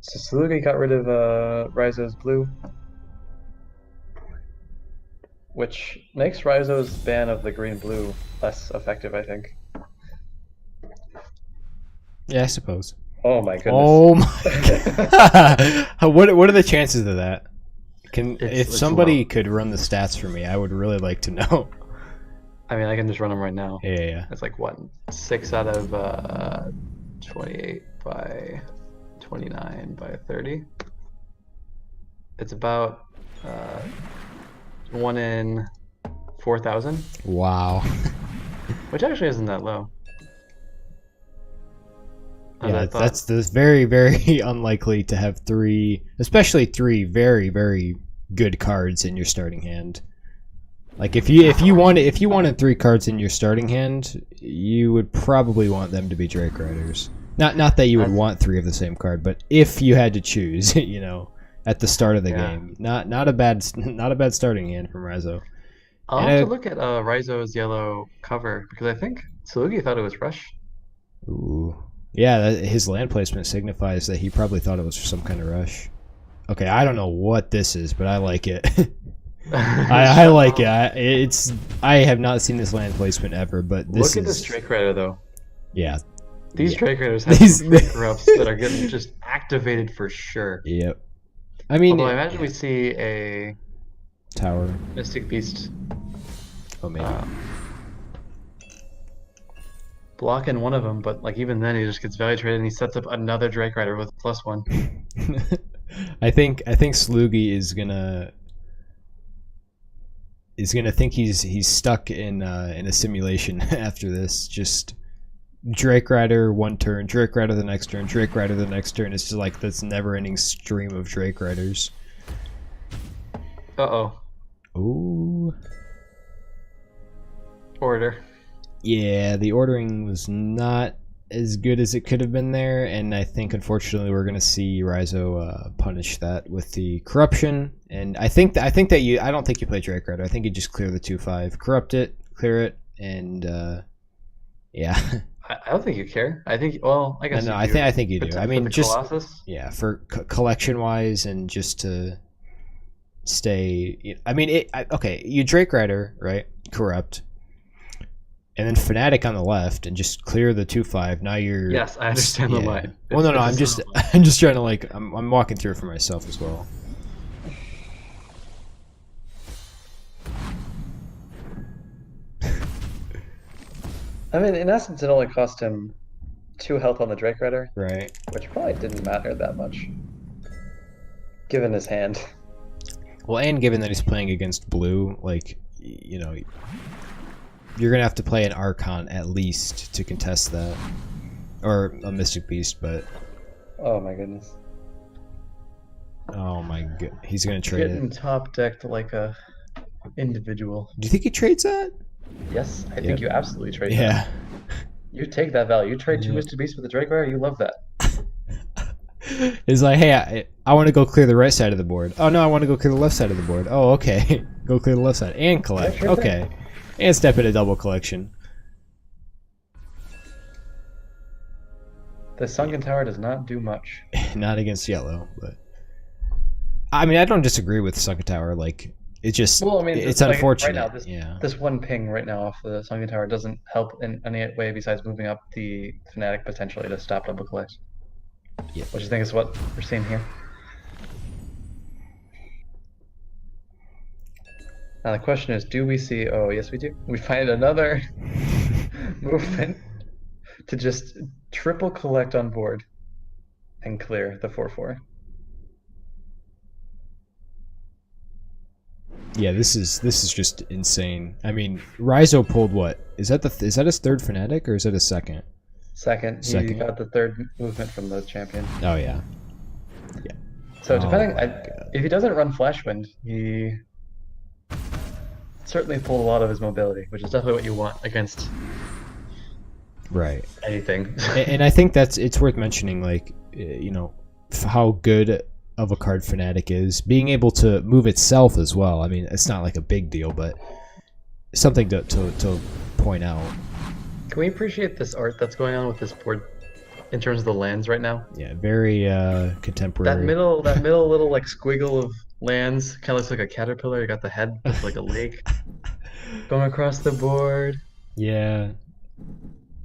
So Salugi got rid of RaiZo's blue, which makes RaiZo's ban of the green-blue less effective, I think. Yeah, I suppose. Oh my goodness. Oh my god. What are the chances of that? If somebody could run the stats for me, I would really like to know. I mean, I can just run them right now. Yeah. It's like, what, 6 out of 28 by 29 by 30? It's about 1 in 4,000. Wow. Which actually isn't that low. Yeah, that's very, very unlikely to have 3, especially 3 very, very good cards in your starting hand. Like if you wanted 3 cards in your starting hand, you would probably want them to be Drake Riders. Not that you would want 3 of the same card, but if you had to choose, at the start of the game, not a bad starting hand from RaiZo. I'll have to look at RaiZo's yellow cover, because I think Salugi thought it was Rush. Ooh. Yeah, his land placement signifies that he probably thought it was some kind of Rush. Okay, I don't know what this is, but I like it. I like it. I have not seen this land placement ever, but this Look at this Drake Rider, though. Yeah. These Drake Riders have some corrupts that are getting just activated for sure. Yep. I mean, Although I imagine we see a tower. Mystic Beast Oh, maybe. blocking one of them, but like even then he just gets value traded and he sets up another Drake Rider with +1. I think Salugi is gonna think he's stuck in a simulation after this. Just Drake Rider one turn, Drake Rider the next turn, Drake Rider the next turn. It's just like this never-ending stream of Drake Riders. Uh-oh. Ooh. Order. Yeah, the ordering was not as good as it could have been there, and I think unfortunately we're gonna see RaiZo punish that with the corruption. And I think that I don't think you play Drake Rider. I think you just clear the 2/5, corrupt it, clear it, and yeah. I don't think you care. I think, well, I guess No, you do. I think you do. I mean, the just Colossus? yeah, for collection wise and just to stay. I mean, okay. You Drake Rider, right? Corrupt. And then Fnatic on the left, and just clear the 2/5. Now you're. Yes, I understand the line. Well, no, I'm just trying to like I'm walking through it for myself as well. I mean, in essence, it only cost him 2 health on the Drake Rider, Right. which probably didn't matter that much, given his hand. Well, and given that he's playing against blue, like you know, you're gonna have to play an Archon at least to contest that, or a Mystic Beast. But Oh my goodness. oh my god, he's gonna trade Getting it. top decked like a individual. Do you think he trades that? Yes, I Yep. think you absolutely trade that. Yeah. You take that value. You trade 2 Yeah. Mystic Beasts with the Drake Rider, you love that. It's like, hey, I want to go clear the right side of the board. Oh no, I want to go clear the left side of the board. Oh, okay. Go clear the left side and collect. Yeah, sure Okay. thing. And step into double collection. The Sunken Tower does not do much. Not against yellow, but I mean, I don't disagree with Sunken Tower. Like, it just, Well, I mean, it's like, unfortunate. Right now, yeah. this one ping right now off the Sunken Tower doesn't help in any way besides moving up the Fnatic potentially to stop double collect. Yeah. Which I think is what we're seeing here. Now the question is, do we see? Oh, yes, we do. We find another movement to just triple collect on board and clear the 4/4. Yeah, this is just insane. I mean, RaiZo pulled what? Is that his third Fnatic or is that his second? Second, he Second. got the 3rd movement from the champion. Oh yeah. So Oh depending, my God. if he doesn't run Flashwind, he certainly pulled a lot of his mobility, which is definitely what you want against Right. anything. And I think it's worth mentioning, like, you know, how good of a card Fnatic is, being able to move itself as well. I mean, it's not like a big deal, but something to point out. Can we appreciate this art that's going on with this board in terms of the lands right now? Yeah, very contemporary. That middle little like squiggle of lands kind of looks like a caterpillar. You got the head that's like a lake going across the board. Yeah,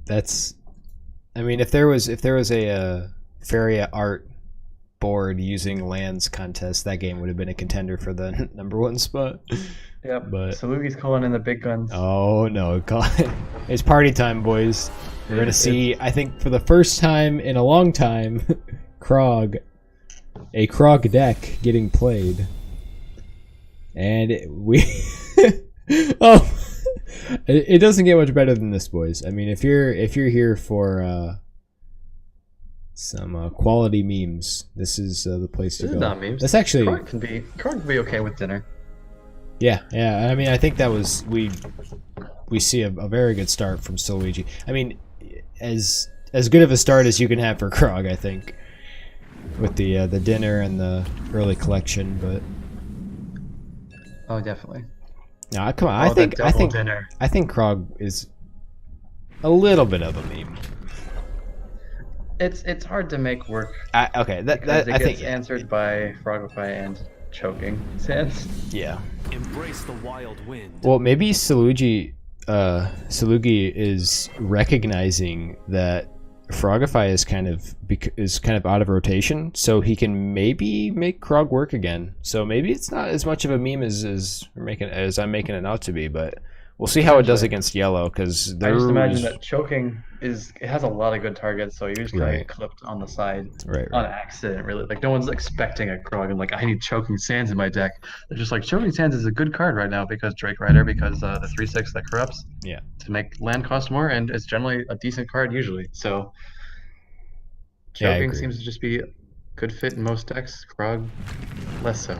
that's. I mean, if there was a Faeria art board using lands contest, that game would have been a contender for the #1 spot. Yep. But Salugi's calling in the big guns. oh no, it's party time, boys. We're gonna see, I think, for the first time in a long time, a Krog deck getting played, and it doesn't get much better than this, boys. I mean, if you're here for some quality memes, this is the place to This go. is not memes. That's actually Krog can be okay with dinner. yeah. I mean, I think that was we see a very good start from Salugi. I mean, as good of a start as you can have for Krog, I think, with the dinner and the early collection. But Oh, definitely. no, come on, Oh, I think that double dinner. I think Krog is a little bit of a meme. It's hard to make work Okay, because it I gets think answered by Frogify and choking sands. yeah. Embrace the wild wind. Well, maybe Salugi is recognizing that Frogify is kind of out of rotation, so he can maybe make Krog work again. So maybe it's not as much of a meme as I'm making it out to be, but we'll see how it does against yellow, because I just imagine that choking it has a lot of good targets, so you just kind of get clipped on the side on accident, really. Like, no one's expecting a Krog and like, I need Choking Sands in my deck. They're just like, Choking Sands is a good card right now because Drake Rider, because the 3/6 that corrupts to make land cost more, and it's generally a decent card usually. So Choking seems to just be a good fit in most decks. Krog, less so.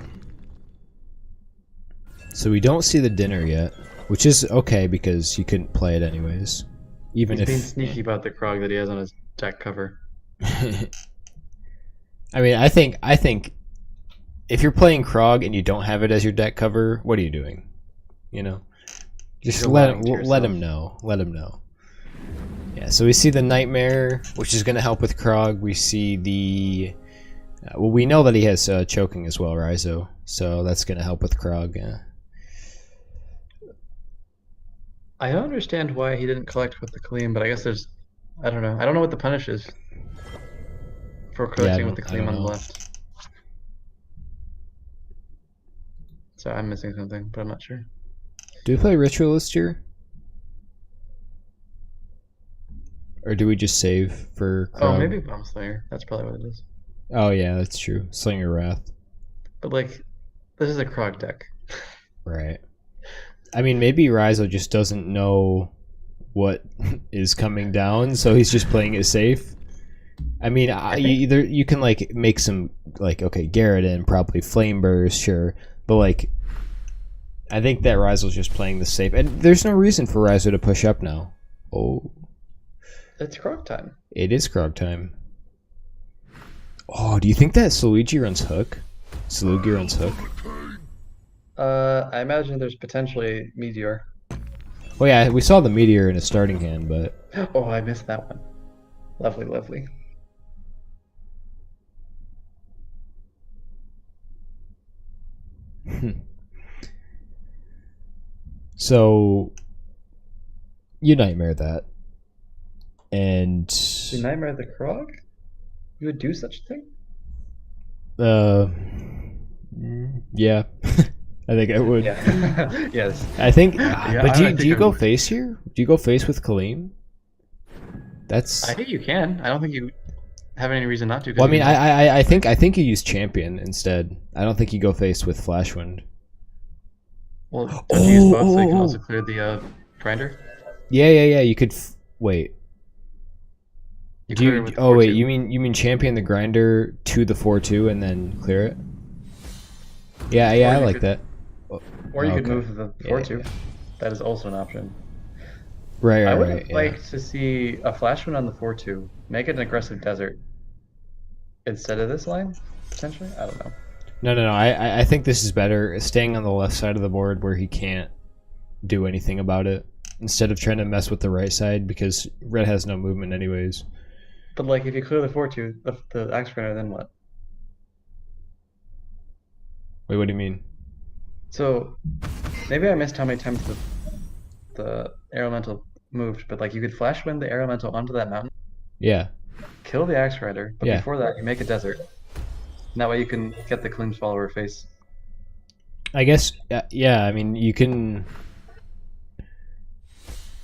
So we don't see the dinner yet, which is okay because you couldn't play it anyways. Even He's being sneaky about the Krog that he has on his deck cover. I mean, I think if you're playing Krog and you don't have it as your deck cover, what are you doing? You know, just let him know. Let him know. Yeah. So we see the Nightmare, which is going to help with Krog. We see the well, we know that he has choking as well, RaiZo. So that's going to help with Krog. I don't understand why he didn't collect with the Khalim, but I guess there's, I don't know. I don't know what the punish is for collecting with the Khalim on the left. So I'm missing something, but I'm not sure. Do we play Ritualist here? Or do we just save for Krog? Oh, maybe Bomb Slayer. That's probably what it is. Oh yeah, that's true. Slinger Wrath. But like, this is a Krog deck. Right. I mean, maybe RaiZo just doesn't know what is coming down, so he's just playing it safe. I mean, you can like make some like, okay, Garrotin, probably Flame Burst, sure, but like, I think that RaiZo's just playing the safe, and there's no reason for RaiZo to push up now. Oh, it's Krog time. It is Krog time. Oh, do you think that Salugi runs Hook? Salugi runs Hook. I imagine there's potentially Meteor. Oh yeah, we saw the Meteor in a starting hand, but... Oh, I missed that one. Lovely, lovely. So, you Nightmare that. And... You Nightmare the Krog? You would do such a thing? Yeah. I think I would. Yeah. Yes. I think. Yeah, but do you go face here? Do you go face with Khalim? That's. I think you can. I don't think you have any reason not to. Well, I mean, I think you use Champion instead. I don't think you go face with Flashwind. Well, don't you use both so you can also clear the Grinder? Yeah. You could wait. You wait. You mean Champion the Grinder to the 4/2 and then clear it? Yeah, I like that. Or you could move the 4/2. Yeah. That is also an option. Right. I would like to see a Flashwind on the 4/2. Make it an aggressive desert instead of this line, potentially. I don't know. No. I think this is better. Staying on the left side of the board where he can't do anything about it, instead of trying to mess with the right side, because red has no movement anyways. But like, if you clear the 4/2, the Axe Grinder, then what? Wait, what do you mean? So maybe I missed how many times the Air Elemental moved, but like, you could Flashwind the Air Elemental onto that mountain. Yeah. Kill the Axe Rider, but before that, you make a desert. And that way you can get the Khalim's follower face. I guess, yeah, I mean, you can...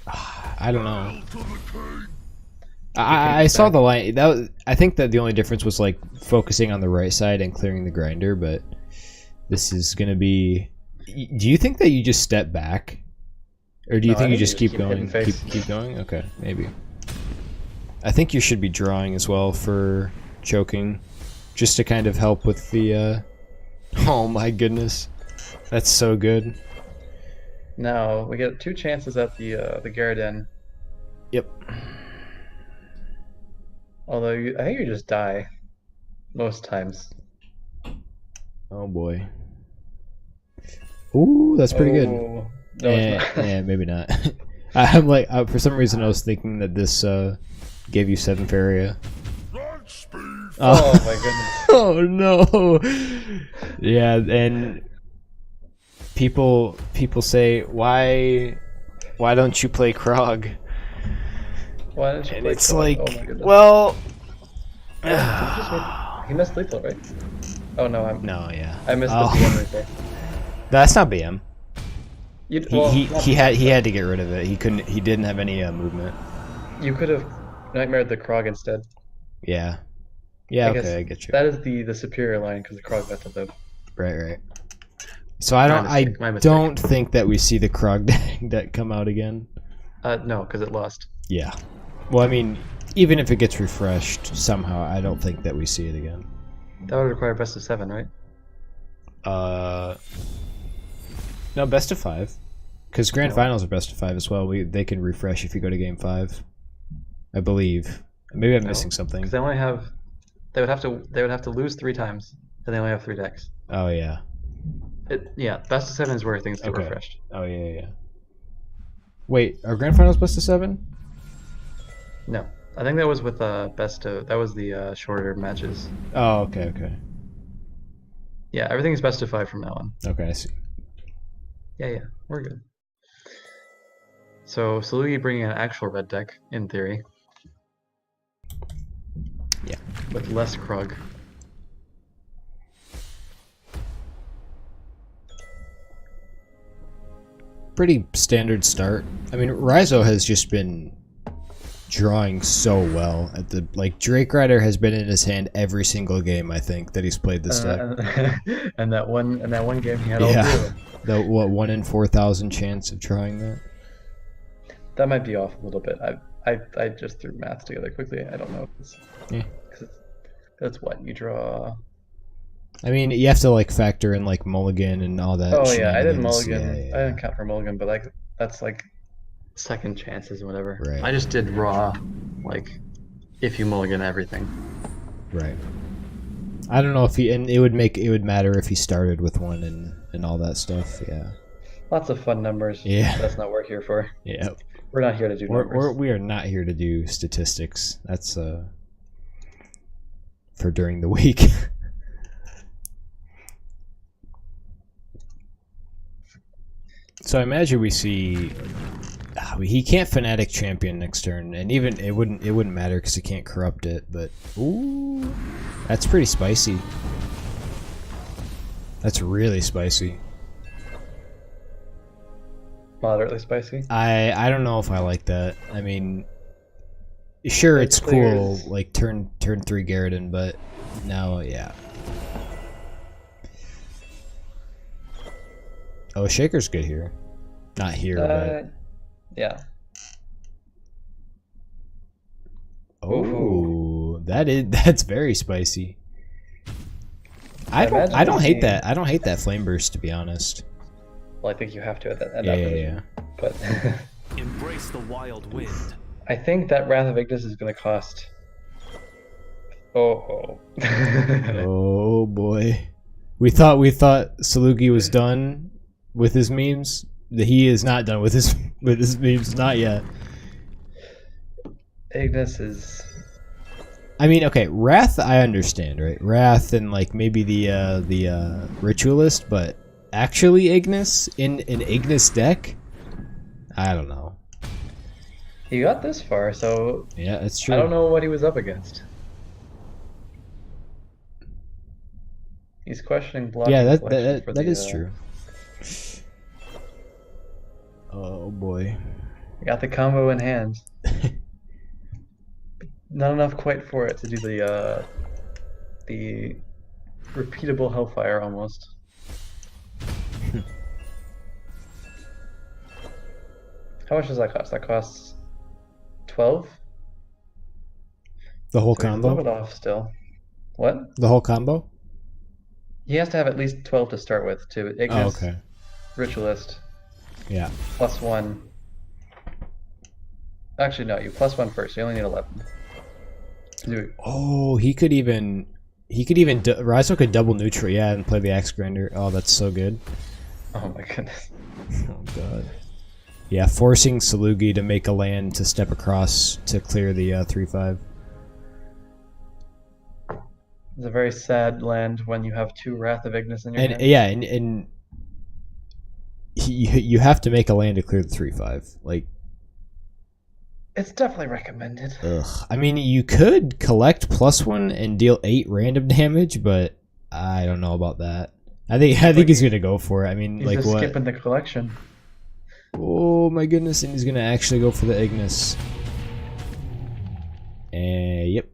I don't know. I saw the line. I think that the only difference was like focusing on the right side and clearing the Grinder, but this is going to be... Do you think that you just step back? Or do you think you just keep going? Keep going? Okay, maybe. I think you should be drawing as well for choking, just to kind of help with the... Oh my goodness. That's so good. Now, we get 2 chances at the Garrotin. Yep. Although, I think you just die most times. Oh boy. Ooh, that's pretty good. No, it's not. Yeah, maybe not. I'm like, for some reason I was thinking that this gave you 7 Faeria. Oh my goodness. Oh no. Yeah, and people say, why don't you play Krog? Why didn't you And play it's Krog? like, Oh my goodness. well, He missed lethal, right? Oh no, no, yeah. I missed Oh. the BM right there. That's not BM. Well, He had to get rid of it. He couldn't. He didn't have any movement. You could have nightmared the Krog instead. Yeah. Yeah. guess Okay, I get you. That is the superior line because the Krog got to live. Right. So I My mistake. don't think that we see the Krog deck come out again. No, because it lost. Yeah. Well, I mean, even if it gets refreshed somehow, I don't think that we see it again. That would require best of 7, right? No, best of 5. Because grand No. finals are best of 5 as well. They can refresh if you go to game 5. I believe. Maybe I'm missing something. Because they only have. They would have to lose 3 times, and they only have 3 decks. Oh yeah. Yeah, best of 7 is where things get Okay. refreshed. Oh yeah. Wait, are grand finals best of 7? No, I think that was with best of. That was the shorter matches. Oh, okay. Yeah, everything's best of 5 from now on. Okay, I see. Yeah, we're good. So Salugi bringing an actual red deck in theory. Yeah. With less Krog. Pretty standard start. I mean, RaiZo has just been drawing so well at the Drake Rider has been in his hand every single game I think that he's played this deck. And that one game he had all Yeah. blue. The 1 in 4,000 chance of drawing that. That might be off a little bit. I just threw math together quickly. I don't know. Yeah. That's what you draw. I mean, you have to factor in mulligan and all that. Oh yeah, I did shenanigans. mulligan. Yeah. I didn't count for mulligan, but that's second chances and whatever. Right. I just did raw, if you mulligan everything. Right. I don't know if it would matter if he started with 1 and all that stuff. Yeah. Lots of fun numbers. Yeah. That's not what we're here for. Yeah. We're not here to do numbers. We are not here to do statistics. That's for during the week. So I imagine we see he can't Fnatic champion next turn, and even it wouldn't matter because he can't corrupt it. But ooh, that's pretty spicy. That's really spicy. Moderately spicy. I don't know if I like that. I mean, sure, It it's clears. cool, turn 3 Garridan, but now, yeah. Oh, Shaker's good here. Not here, but yeah. oh, that's very spicy. I imagine don't hate we- that. I don't hate that flame burst, to be honest. Well, I think you have to at that Yeah. position. But Embrace the wild wind. I think that Wrath of Ignis is going to cost. Oh. Oh boy, we thought Salugi was done with his memes. He is not done with his memes, not yet. Ignis is. I mean, okay, Wrath I understand, right? Wrath and maybe the Ritualist, but actually Ignis in an Ignis deck, I don't know. He got this far, so Yeah, that's true. I don't know what he was up against. He's questioning blocking. Yeah, selection for that the, is true. Oh boy. Got the combo in hand. Not enough quite for it to do the repeatable Hellfire almost. How much does that cost? That costs 12? The whole So he's a little bit combo. off still. What? The whole combo. He has to have at least 12 to start with to Ignis, Oh, okay. Ritualist, Yeah. +1. Actually, no, you +1 first. You only need 11. Dude, Oh, he could even RaiZo could double neutral, yeah, and play the Axe Grinder. Oh, that's so good. oh my goodness. Oh god. Yeah, forcing Salugi to make a land to step across to clear the 3/5. It's a very sad land when you have 2 Wrath of Ignis in your And hand. yeah, and you have to make a land to clear the 3/5. It's definitely recommended. Ugh. I mean, you could collect +1 and deal 8 random damage, but I don't know about that. I think he's gonna go for it. I mean, He's like just what? skipping the collection. Oh my goodness! And he's gonna actually go for the Ignis. Yep.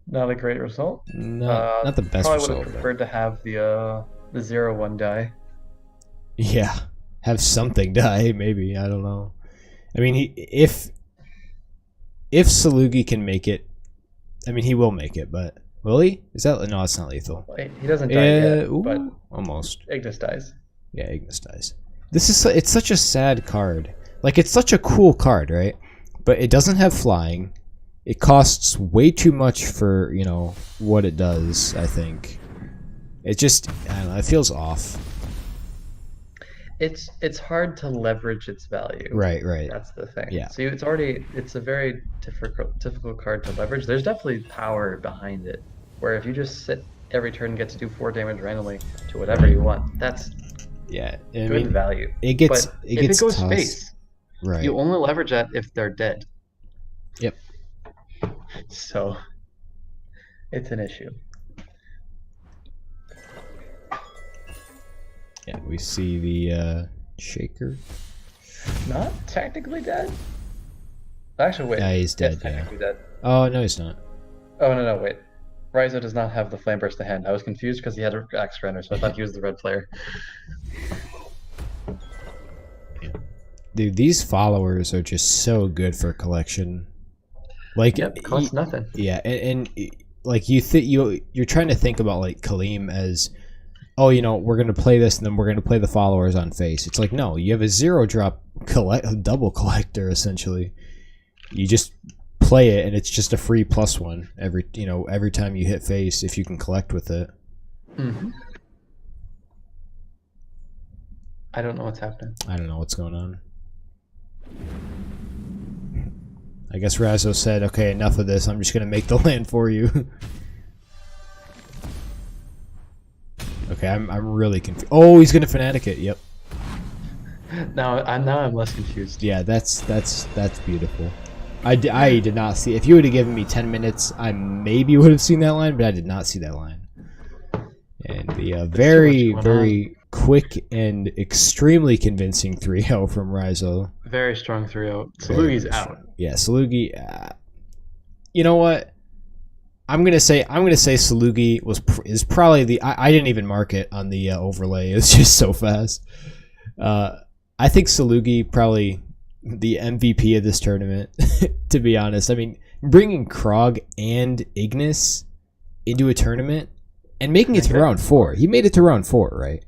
Not a great result. Not the best Probably result. would have preferred to have the 0-1 die. Yeah, have something die. Maybe, I don't know. I mean, if Salugi can make it, I mean, he will make it. But will he? Is that no? It's not lethal. Wait, he doesn't die yet, but almost. Ignis dies. Yeah, Ignis dies. It's such a sad card. Like, it's such a cool card, right? But it doesn't have flying. It costs way too much for, you know, what it does, I think. It just, I don't know, it feels off. It's hard to leverage its value. Right. That's the thing. Yeah. So it's a very difficult card to leverage. There's definitely power behind it, where if you just sit every turn and get to do 4 damage randomly to whatever you want, that's good value. It gets but it if gets it goes tossed. space, Right. you only leverage that if they're dead. Yep. So it's an issue. Yeah, we see the shaker. Not technically dead. Actually, wait. Yeah, he's dead. Technically dead. Oh no, he's not. Oh no, wait. RaiZo does not have the flame burst to hand. I was confused because he had an axe grinder, so I thought he was the red player. Dude, these followers are just so good for collection. Like, Yep, costs nothing. Yeah, and like you're trying to think about like Khalim as, oh, you know, we're gonna play this and then we're gonna play the followers on face. It's like, no, you have a 0-drop double collector essentially. You just play it and it's just a free +1 every time you hit face if you can collect with it. Mm-hmm. I don't know what's happening. I don't know what's going on. I guess RaiZo said, okay, enough of this. I'm just going to make the land for you. Okay, I'm really confused. Oh, he's going to Fanatic it. Yep. Now I'm less confused. Yeah, that's beautiful. I did not see. If you would have given me 10 minutes, I maybe would have seen that line, but I did not see that line. And the very quick and extremely convincing 3-0 from RaiZo. Very strong 3-0. Salugi's out. Yeah, Salugi. You know what? I'm gonna say Salugi is probably the. I didn't even mark it on the overlay. It's just so fast. I think Salugi probably the MVP of this tournament. To be honest, I mean, bringing Krog and Ignis into a tournament and making it to round 4. He made it to round 4, right?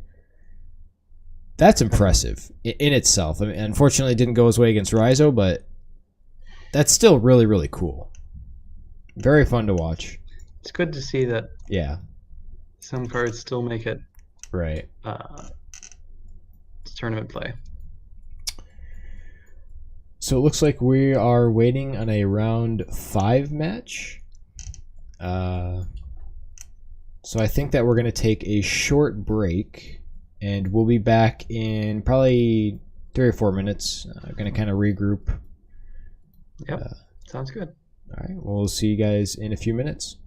That's impressive in itself. I mean, unfortunately, it didn't go his way against RaiZo, but that's still really, really cool. Very fun to watch. It's good to see that. Yeah. Some cards still make it. Right. It's tournament play. So it looks like we are waiting on a round 5 match. So I think that we're going to take a short break, and we'll be back in probably 3 or 4 minutes. Going to kind of regroup. Yep. Sounds good. All right. We'll see you guys in a few minutes.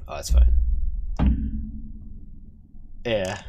Oh, that's fine. Yeah.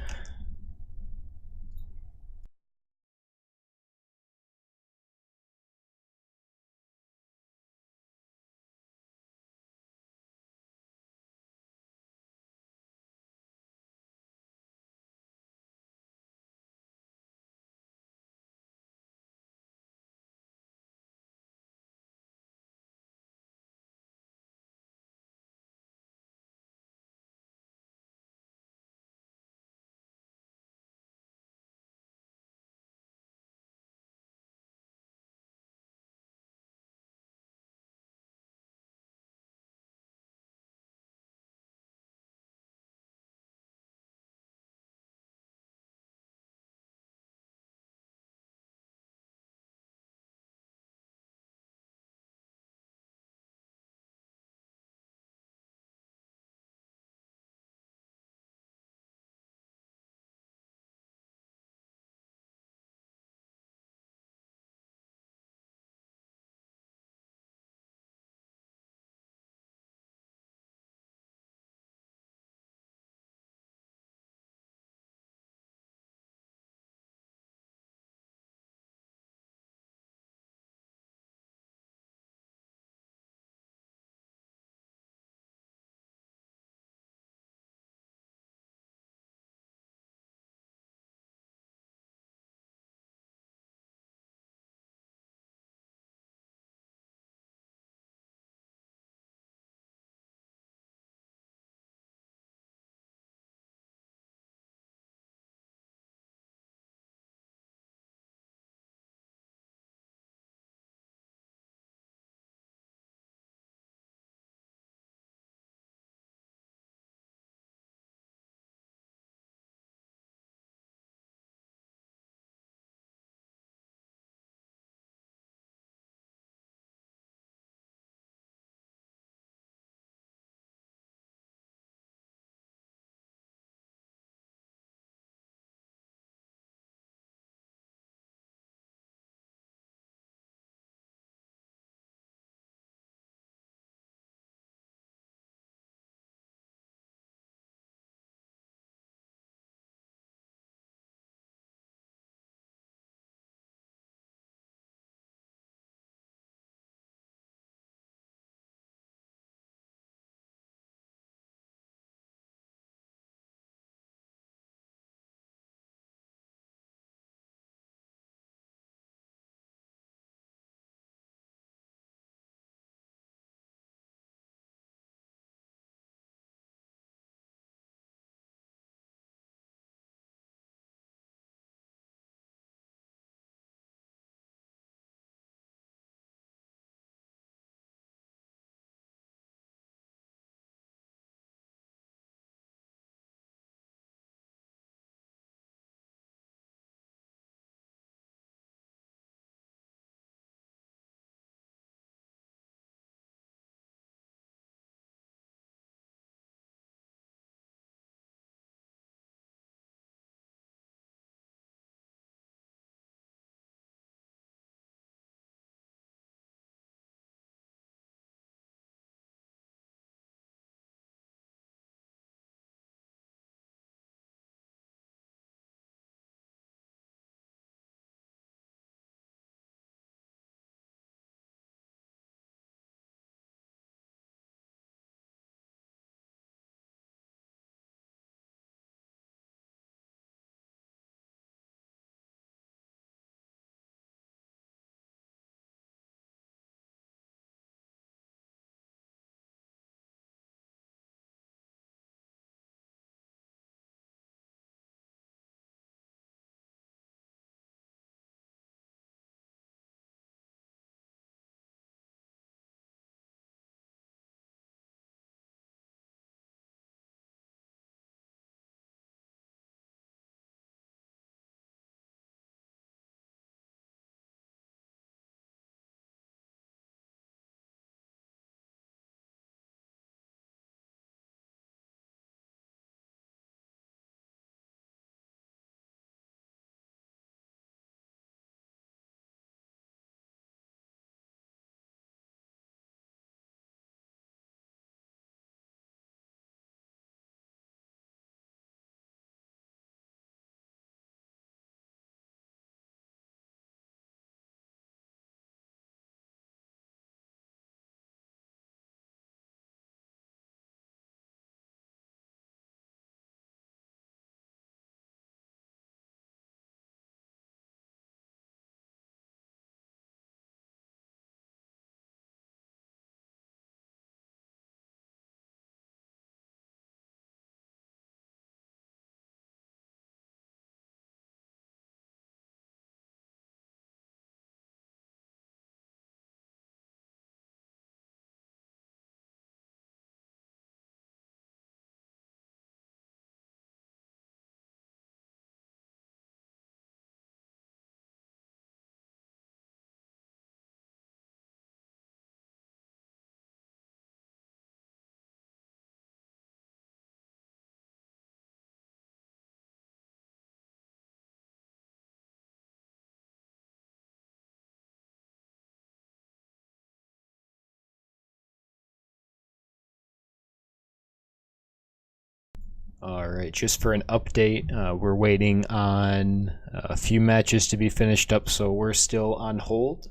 All right, just for an update, we're waiting on a few matches to be finished up, so we're still on hold.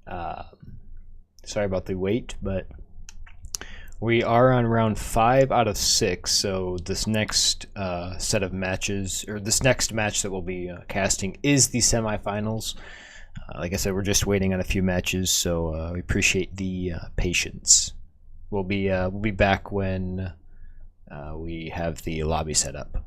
Sorry about the wait, but we are on round 5 out of 6, so this next set of matches, or this next match that we'll be casting is the semifinals. Like I said, we're just waiting on a few matches, so we appreciate the patience. We'll be back when we have the lobby set up.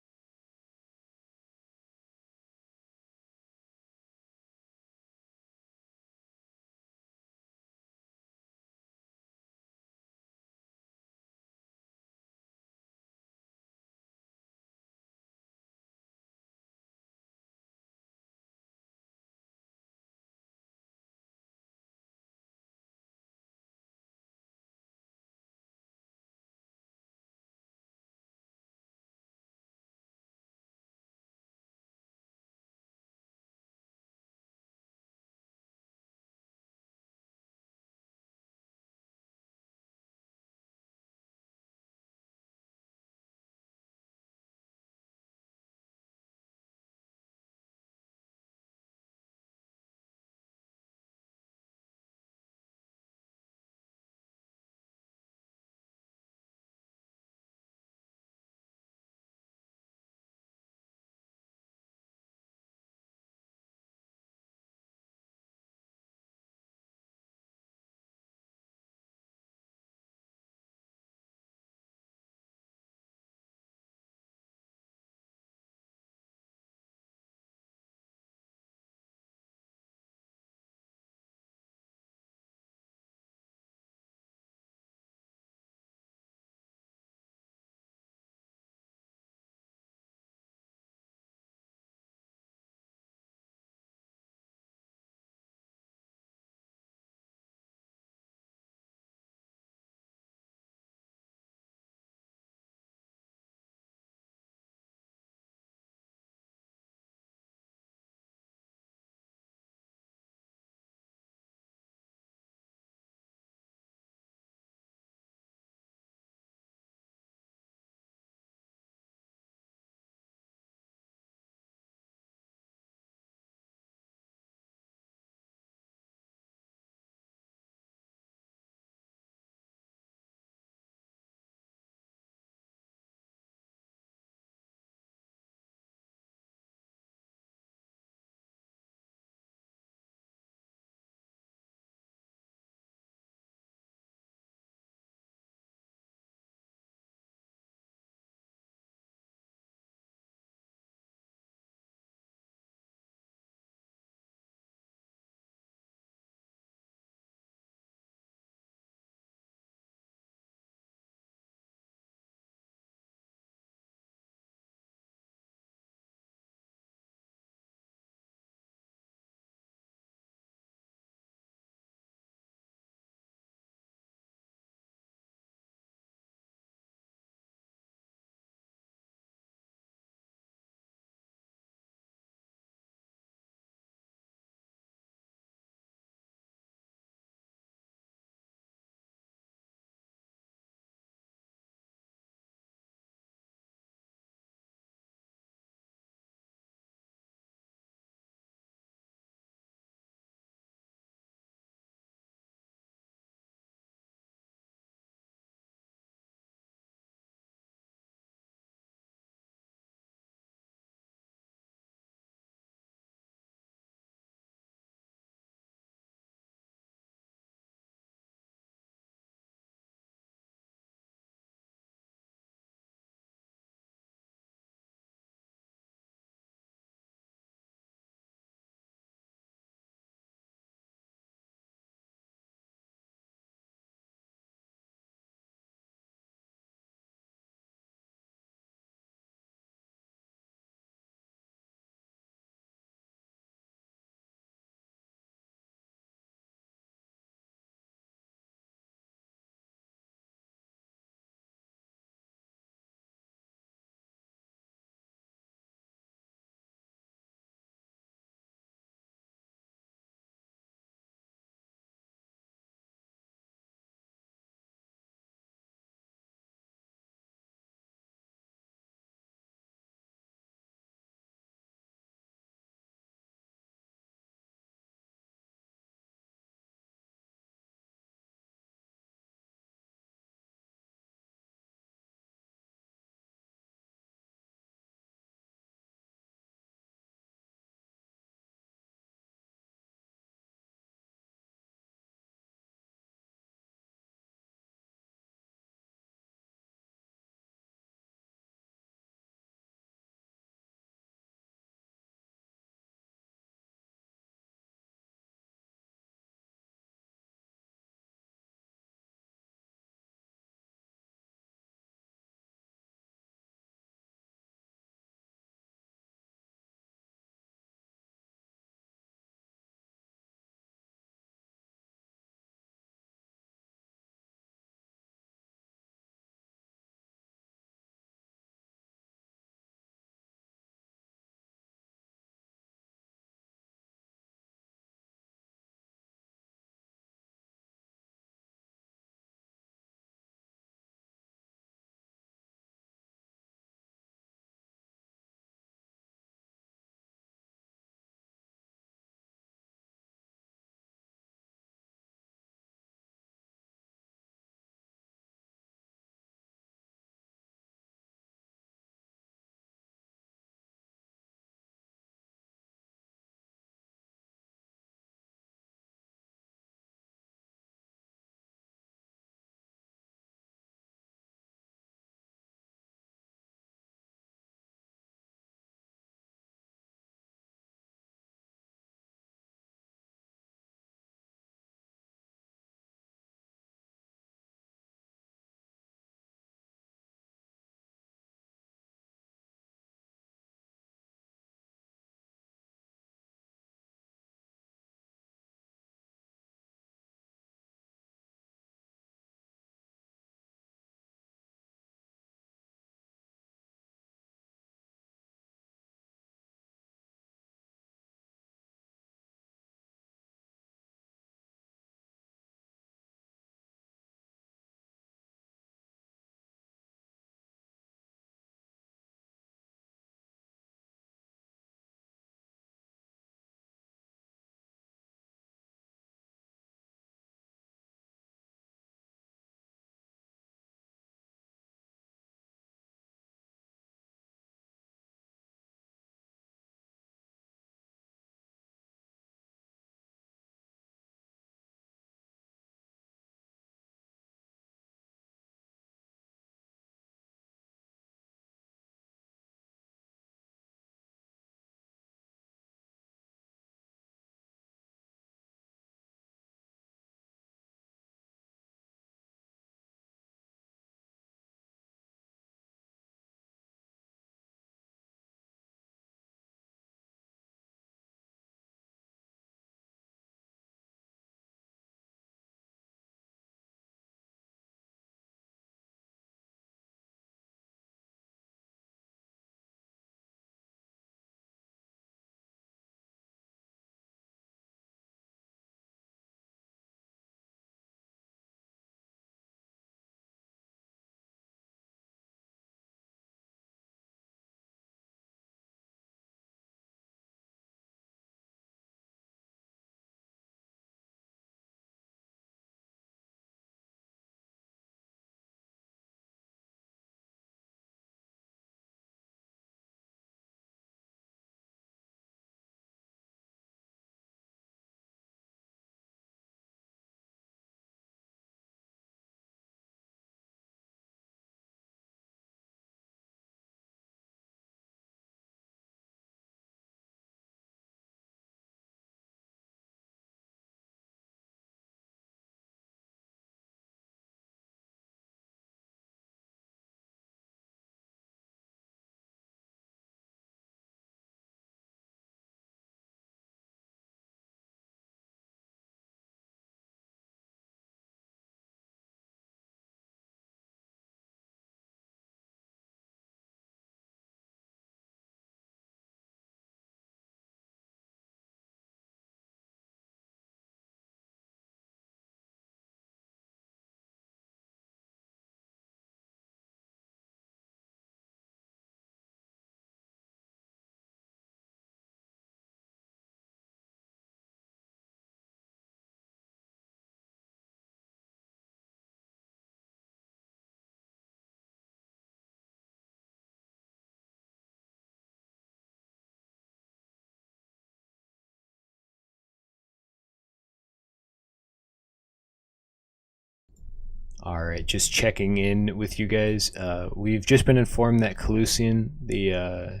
All right, just checking in with you guys. We've just been informed that Calussien, the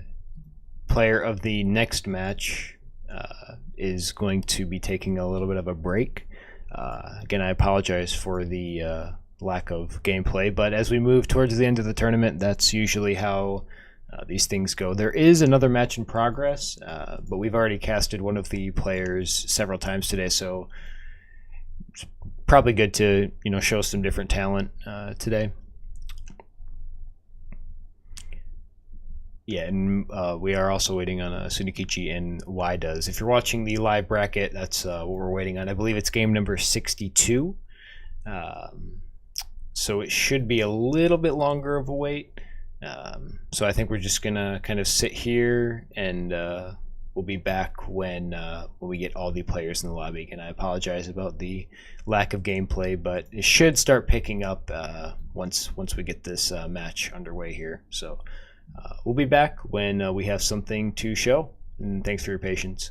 player of the next match, is going to be taking a little bit of a break. Again, I apologize for the lack of gameplay, but as we move towards the end of the tournament, that's usually how these things go. There is another match in progress, but we've already casted one of the players several times today, so it's probably good to show some different talent today. Yeah, and we are also waiting on Sunekichi and YDoes. If you're watching the live bracket, that's what we're waiting on. I believe it's game number 62. So it should be a little bit longer of a wait. So I think we're just going to kind of sit here, and we'll be back when we get all the players in the lobby. And I apologize about the lack of gameplay, but it should start picking up once we get this match underway here. So we'll be back when we have something to show, and thanks for your patience.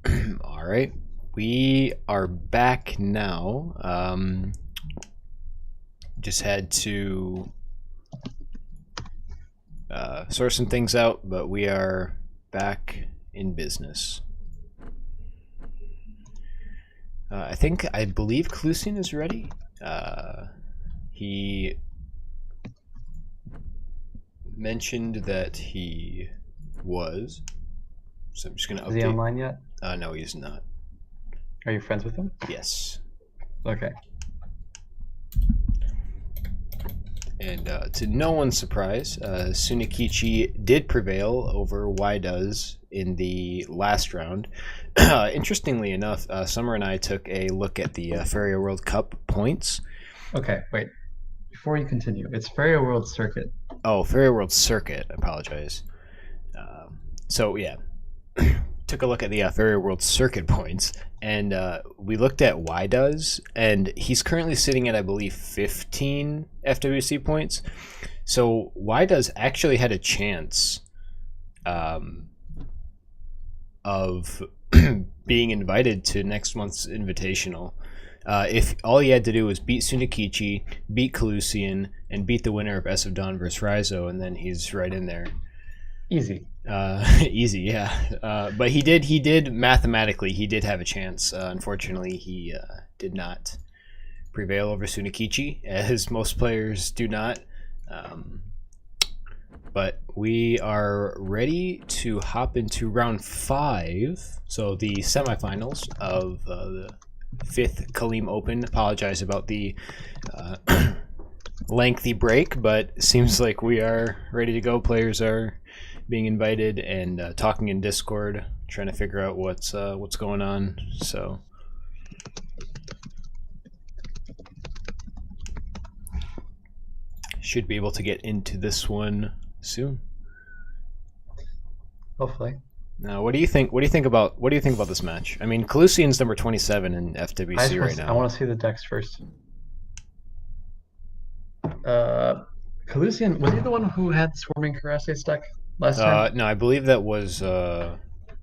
All right, we are back now. Just had to sort some things out, but we are back in business. I believe Calussien is ready. He mentioned that he was. So I'm just gonna update. Is he online yet? No, he's not. Are you friends with him? Yes. Okay. And to no one's surprise, Sunekichi did prevail over YDoes in the last round. Interestingly enough, Summer and I took a look at the Faeria World Cup points. Okay, wait. Before you continue, it's Faeria World Circuit. Oh, Faeria World Circuit. I apologize. So yeah, took a look at the Faeria World Circuit points, and we looked at YDoes, and he's currently sitting at, I believe, 15 FWC points. So YDoes actually had a chance of being invited to next month's Invitational. If all he had to do was beat Sunekichi, beat Calussien, and beat the winner of ESofDawn versus RaiZo, and then he's right in there. Easy. Easy, yeah. But he did mathematically, he did have a chance. Unfortunately, he did not prevail over Sunekichi, as most players do not. But we are ready to hop into round 5, so the semifinals of the 5th Khalim Open. Apologize about the lengthy break, but it seems like we are ready to go. Players are being invited and talking in Discord, trying to figure out what's going on. So should be able to get into this one soon. Hopefully. Now, what do you think about this match? I mean, Calussien's number 27 in FWC right now. I want to see the decks first. Calussien, was he the one who had Swarming Cuirassiers deck last time? No, I believe that was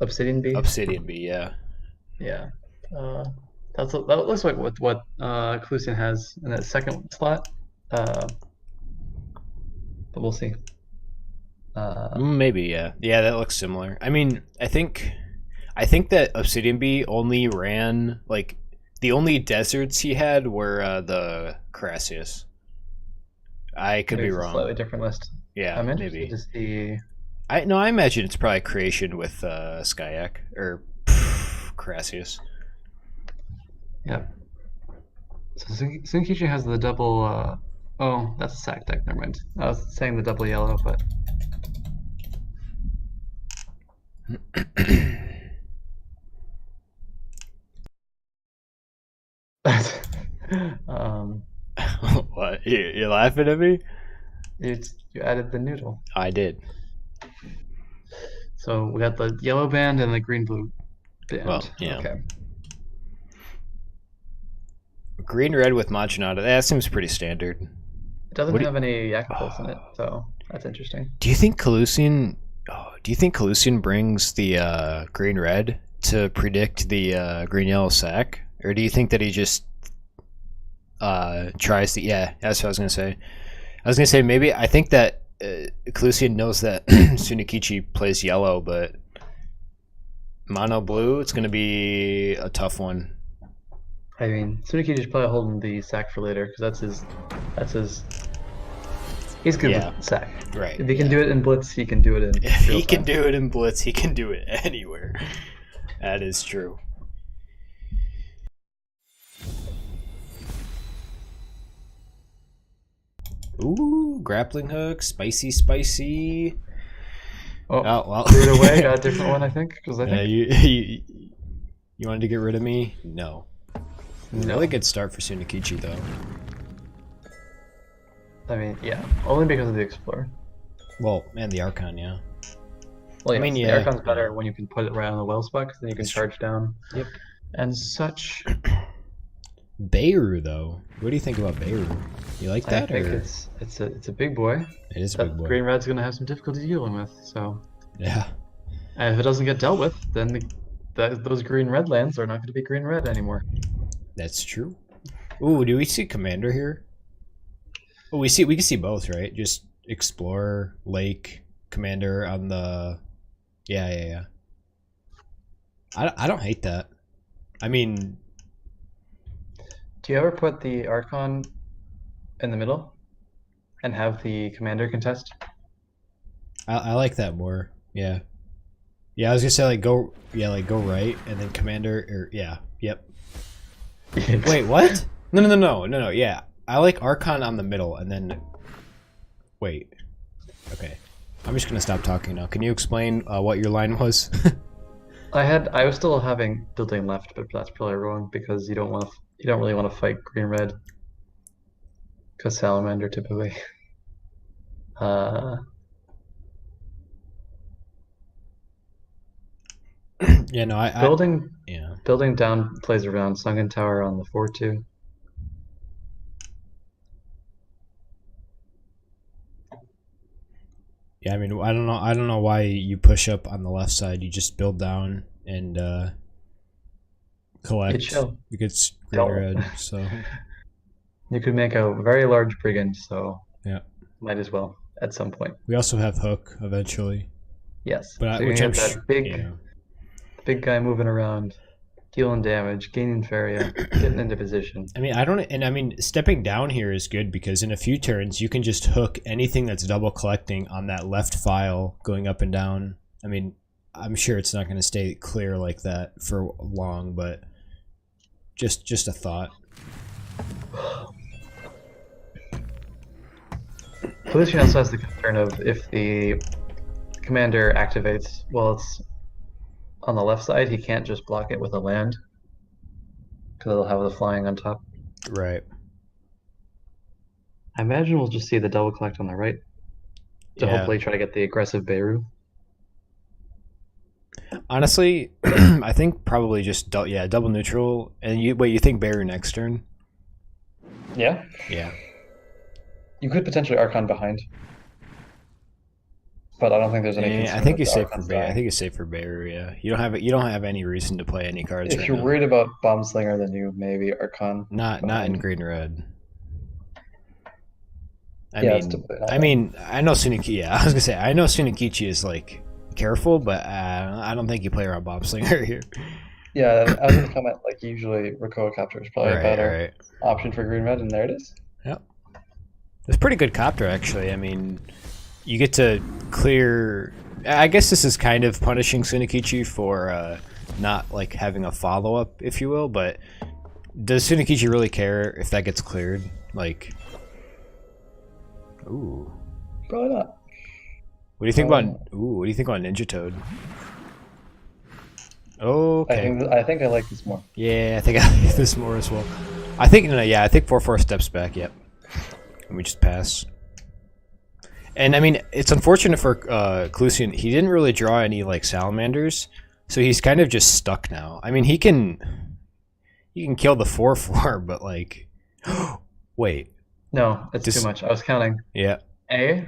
Obsidian Bee? Obsidian Bee, yeah. Yeah. That looks like what Calussien has in that second slot. But we'll see. Maybe, yeah. Yeah, that looks similar. I mean, I think that Obsidian Bee only ran, like, the only deserts he had were the Cuirassiers. I could be wrong. Slightly different list. Yeah, I'm interested maybe. to see. I imagine it's probably creation with Skyak or Cuirassiers. Yep. So Sunekichi has the double. Oh, that's a sack deck. Never mind. I was saying the double yellow, but. What? You're laughing at me? You added the noodle. I did. So we got the yellow band and the green-blue band. Well, yeah. Okay. Green-red with Machinata. That seems pretty standard. It doesn't have any Yakapulse in it, so that's interesting. Do you think Calussien brings the green-red to predict the green-yellow sack? Or do you think that he just tries to... Yeah, that's what I was going to say. I was going to say, maybe... I think that Calussien knows that Sunekichi plays yellow, but mono blue, it's going to be a tough one. I mean, Sunekichi's probably holding the sack for later, because that's his... He's good with sack. Right. If he can do it in Blitz, he can do it in... If he can do it in Blitz, he can do it anywhere. That is true. Ooh, grappling hook, spicy. Oh, well. threw it away, got a different one, I think. Because I think... You wanted to get rid of me? No. Really good start for Sunekichi, though. I mean, yeah, only because of the Explorer. Well, and the Archon, yeah. Well, I mean, the yeah. Archon's better when you can put it right on the well spec, then you can charge down. Yep. And such. Beirut, though. What do you think about Beirut? You like that? I think it's a big boy. It is a big boy. Green Red's gonna have some difficulty dealing with. So yeah. and if it doesn't get dealt with, then those green-red lands are not going to be green-red anymore. That's true. Ooh, do we see commander here? Oh, we can see both, right? Just explorer, lake, commander on the. Yeah. I don't hate that. I mean, Do you ever put the Archon in the middle and have the commander contest? I like that more. Yeah. Yeah, I was gonna say go right and then commander or yep. Wait, what? No. Yeah, I like Archon on the middle and then. Wait. Okay, I'm just gonna stop talking now. Can you explain what your line was? I was still having building left, but that's probably wrong because you don't really want to fight green-red. Because salamander typically. Yeah, no, building down plays around Sunken Tower on the 4-2. Yeah, I mean, I don't know why you push up on the left side. You just build down and collect. You get green red, so you could make a very large brigand, so yeah, might as well at some point. We also have hook eventually. Yes, but so which I'm that big guy moving around, dealing damage, gaining Faeria, getting into position. I mean, stepping down here is good because in a few turns you can just hook anything that's double collecting on that left file going up and down. I mean, I'm sure it's not going to stay clear like that for long, but just a thought. Calussien also has the concern of if the commander activates while it's on the left side, he can't just block it with a land because it'll have the flying on top. Right. I imagine we'll just see the double collect on the right to hopefully try to get the aggressive Beirut. Honestly, I think probably just double neutral. And you think Beirut next turn? Yeah. Yeah. You could potentially Archon behind, but I don't think there's any. I think you're safe for Beirut. I think it's safe for Beirut. Yeah, you don't have any reason to play any cards. If you're worried about Bomb Slinger, then you maybe Archon. Not in green red. I mean, I know Sunekichi. Yeah, I was gonna say I know Sunekichi is like careful, but I don't think you play around Bomb Slinger here. Yeah, I was gonna comment like usually Rakoa Copter is probably a better option for green red, and there it is. Yep, it's pretty good copter actually. I mean, you get to clear. I guess this is kind of punishing Sunekichi for not like having a follow up, if you will. But does Sunekichi really care if that gets cleared? Like, ooh, probably not. What do you think about? Ooh, what do you think about Ninja Toad? Okay. I think I like this more. Yeah, I think I like this more as well. I think 4/4 steps back. Yep. And we just pass. And I mean, it's unfortunate for Calussien. He didn't really draw any like salamanders, so he's kind of just stuck now. I mean, he can kill the 4/4, but like, wait. No, it's too much. I was counting. Yeah. A,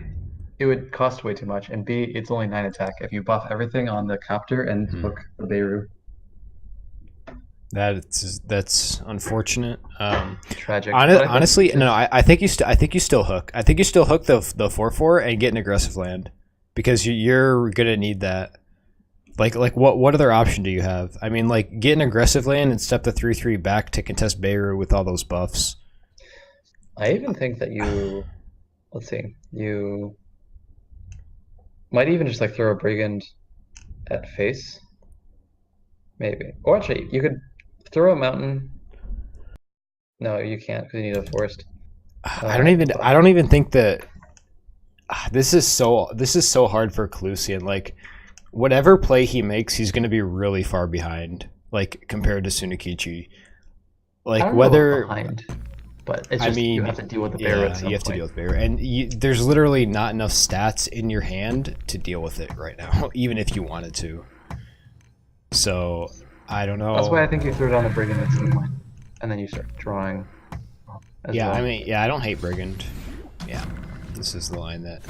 it would cost way too much, and B, it's only 9 attack if you buff everything on the copter and hook the Beirut. That's unfortunate. Tragic. Honestly, no. I think you still hook. I think you still hook the 4/4 and get an aggressive land because you're gonna need that. Like what other option do you have? I mean, like get an aggressive land and step the 3/3 back to contest Beirut with all those buffs. I even think that you might even just like throw a brigand at face, maybe. Or actually, you could throw a mountain. No, you can't because you need a forest. I don't even think that. This is so hard for Calussien. Like, whatever play he makes, he's going to be really far behind. Like compared to Sunekichi. Like whether. Behind. But it's just, you have to deal with the bear at some you have point. to deal with bear, and there's literally not enough stats in your hand to deal with it right now, even if you wanted to. So I don't know. That's why I think you throw down the brigand at some point, and then you start drawing. I mean, I don't hate brigand. Yeah, this is the line that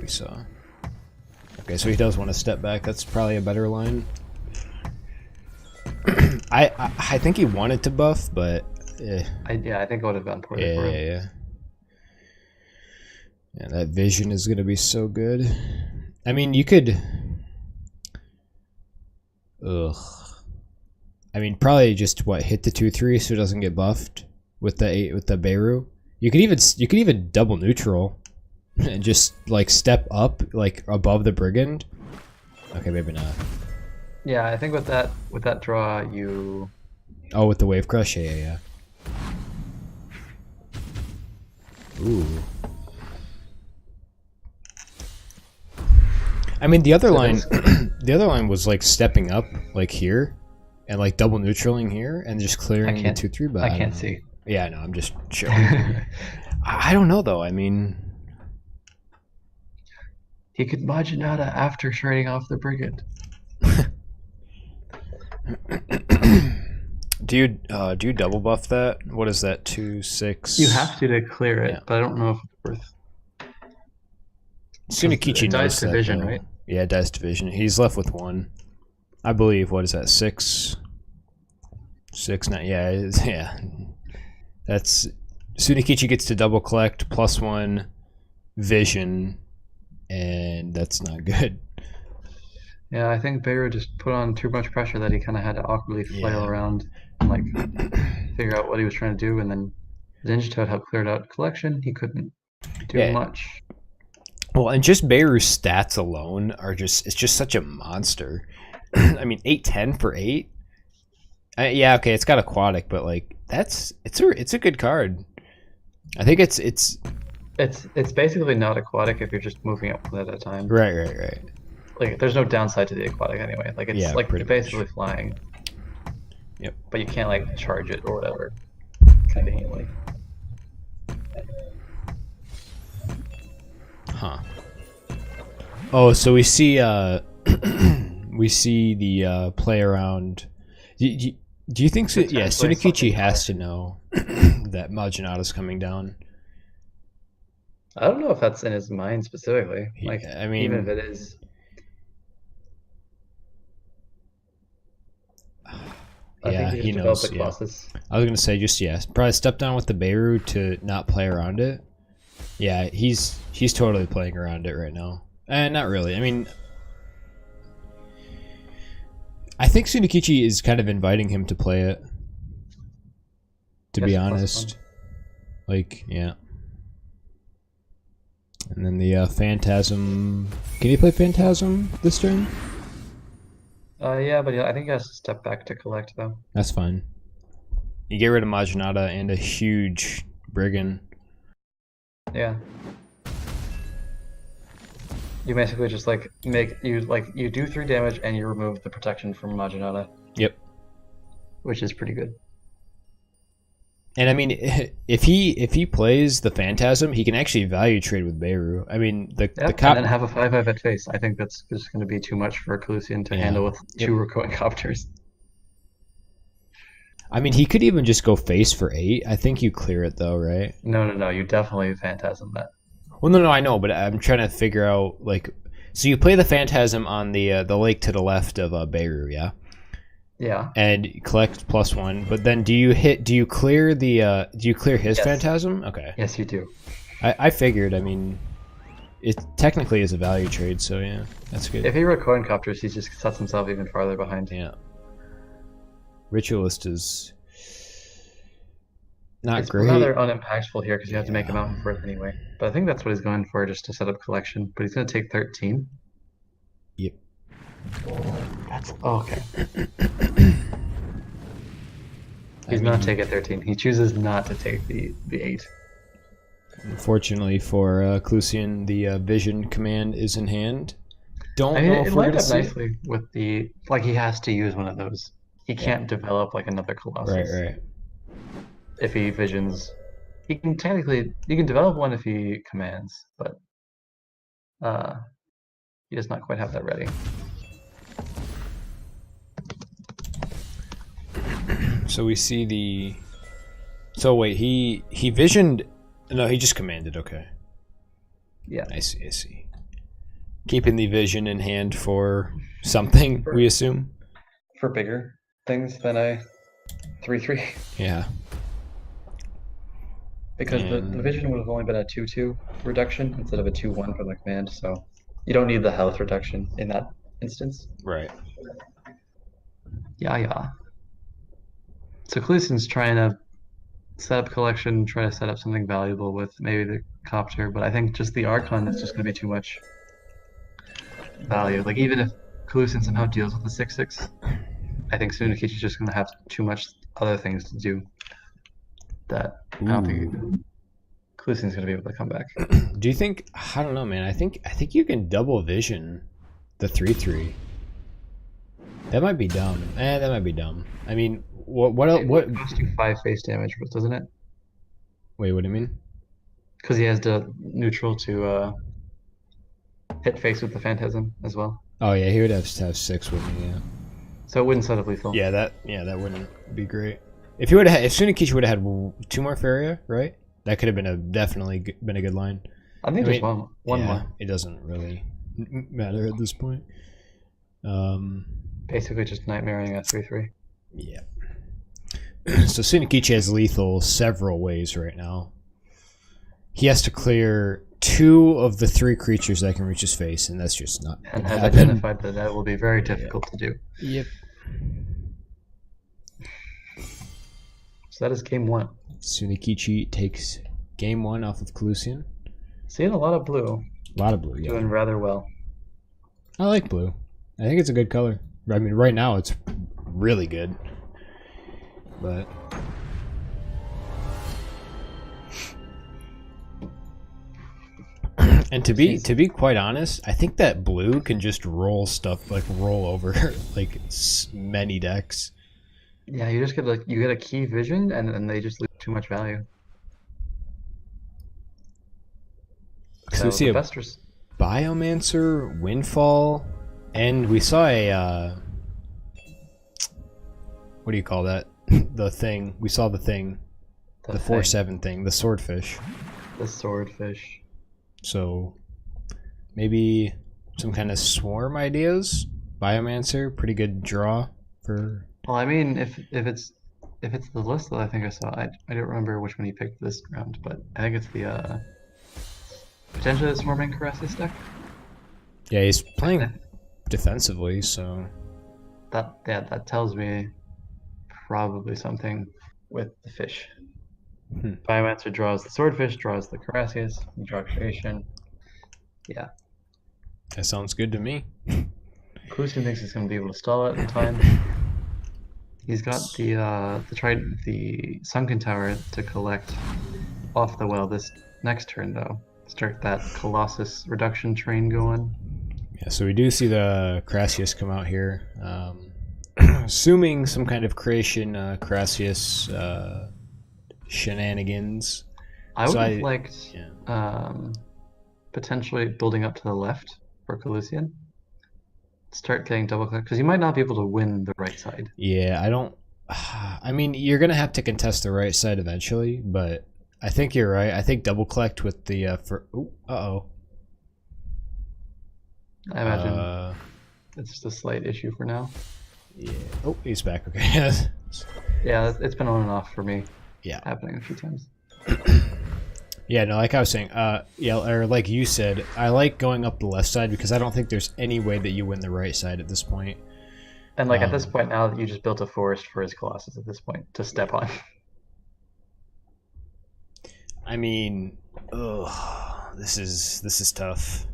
we saw. Okay, so he does want to step back. That's probably a better line. I think he wanted to buff, but I think it would have gone poorly yeah, for him. yeah, that vision is gonna be so good. I mean, you could. Ugh. I mean, probably just hit the 2/3 so it doesn't get buffed with the 8 with the Beirut. You could even double neutral and just like step up like above the brigand. Okay, maybe not. Yeah, I think with that draw you. Oh, with the wave crush, yeah. Ooh. I mean, the other line, the other line was like stepping up like here, and like double neutraling here, and just clearing the 2/3. But I can't see. Yeah, no, I'm just showing. I don't know though. I mean, he could Majinata after trading off the brigand. do you double buff that? What is that? 2, 6. You have to clear it, Yeah. but I don't know if it's worth. Sunekichi knows that, division, though. right? Yeah, dice division. He's left with 1. I believe. What is that? 6. 6, 9. Yeah. That's Sunekichi gets to double collect +1 vision, and that's not good. Yeah, I think Beirut just put on too much pressure that he kind of had to awkwardly flail around and like figure out what he was trying to do, and then Ninja Toad helped clear out collection. He couldn't do much. Well, and just Beirut's stats alone are it's just such a monster. I mean, 8/10 for 8. Yeah, okay, it's got aquatic, but like it's a good card. I think it's basically not aquatic if you're just moving up one at a time. Right. Like there's no downside to the aquatic anyway. Like it's like you're basically flying. Yep. But you can't like charge it or whatever. Conveniently. Huh. Oh, so we see we see the play around. Do you think so? Yeah, Sunekichi has to know that Majinata's coming down. I don't know if that's in his mind specifically. Like, I mean, even if it is. Yeah, he knows. Yeah. I was gonna say probably step down with the Beirut to not play around it. Yeah, he's totally playing around it right now. And not really. I mean, I think Sunekichi is kind of inviting him to play it. To be honest, like yeah. And then the Phantasm. Can you play Phantasm this turn? Yeah, but I think he has to step back to collect though. That's fine. You get rid of Majinata and a huge brigand. Yeah. You basically just like you do 3 damage and you remove the protection from Majinata. Yep. Which is pretty good. And I mean, if he plays the Phantasm, he can actually value trade with Beirut. I mean, the and then have a 5/5 at face. I think that's just going to be too much for Calussien to handle with 2 recoiling copters. I mean, he could even just go face for 8. I think you clear it though, right? No. You definitely Phantasm that. Well, no, I know, but I'm trying to figure out like, so you play the Phantasm on the lake to the left of Beirut, yeah. Yeah. And collect +1, but then do you clear his Phantasm? Okay. Yes, you do. I figured. I mean, it technically is a value trade, so yeah, that's good. If he recoiling copters, he just sets himself even farther behind. Yeah. Ritualist is not it's great. It's rather unimpactful here because you have to make a mountain for it anyway. But I think that's what he's going for, just to set up collection. But he's going to take 13. Yep. That's okay. He's not taking 13. He chooses not to take the 8. Unfortunately for Calussien, the vision command is in hand. Don't know if it we're lined gonna up see nicely with the he has to use one of those. He can't develop like another Colossus. Right. If he visions, he can develop one if he commands, but he does not quite have that ready. So we see the. So wait, he visioned. No, he just commanded. Okay. Yeah. I see. Keeping the vision in hand for something, we assume. For bigger. things than a 3/3 Yeah. because the vision would have only been a 2/2 reduction instead of a 2/1 for the command, so you don't need the health reduction in that instance. Right. Yeah. So Calussien's trying to set up collection, try to set up something valuable with maybe the copter, but I think just the Archon is just going to be too much value. Like even if Calussien somehow deals with the 6/6, I think Sunekichi's just going to have too much other things to do that I don't think Calussien's going to be able to come back. Do you think? I don't know, man. I think you can double vision the 3/3. That might be dumb. That might be dumb. I mean, what else? What costs you 5 face damage, doesn't it? Wait, what do you mean? Because he has the neutral to hit face with the Phantasm as well. Oh yeah, he would have to have 6 with me. Yeah. So it wouldn't set up lethal. Yeah, that wouldn't be great. If he would have, if Sunekichi would have had 2 more Faeria, right? That could have been definitely been a good line. I think just one more. It doesn't really matter at this point. Basically just nightmaring a 3/3. Yeah. So Sunekichi has lethal several ways right now. He has to clear 2 of the 3 creatures that can reach his face, and that's just not. And has identified that will be very difficult to do. Yep. So that is game 1. Sunekichi takes game 1 off of Calussien. Seeing a lot of blue. A lot of blue, yeah. Doing rather well. I like blue. I think it's a good color. I mean, right now it's really good. But and to be quite honest, I think that blue can just roll stuff, like roll over like many decks. Yeah, you just get a key vision and they just lose too much value. So we see a Biomancer, Windfall, and we saw a what do you call that? The thing. We saw the thing. The 4/7 thing. The swordfish. The swordfish. So maybe some kind of swarm ideas. Biomancer, pretty good draw for. Well, I mean, if it's the list that I think I saw, I don't remember which one he picked this round, but I think it's the potentially the swarming Carassius deck. Yeah, he's playing defensively, so that tells me probably something with the fish. Biomancer draws the swordfish, draws the Carassius, you draw creation. Yeah. That sounds good to me. Calussien thinks he's going to be able to stall it in time. He's got the sunken tower to collect off the well this next turn though. Start that Colossus reduction train going. Yeah, so we do see the Carassius come out here. Assuming some kind of creation Carassius shenanigans. I would have liked potentially building up to the left for Calussien. Start getting double click because you might not be able to win the right side. Yeah, I mean, you're gonna have to contest the right side eventually, but I think you're right. I think double collect with the I imagine it's just a slight issue for now. Yeah. Oh, he's back. Okay. Yeah, it's been on and off for me. Yeah. Happening a few times. Yeah, no, like I was saying, or like you said, I like going up the left side because I don't think there's any way that you win the right side at this point. And like at this point now that you just built a forest for his Colossus at this point to step on. I mean, this is tough.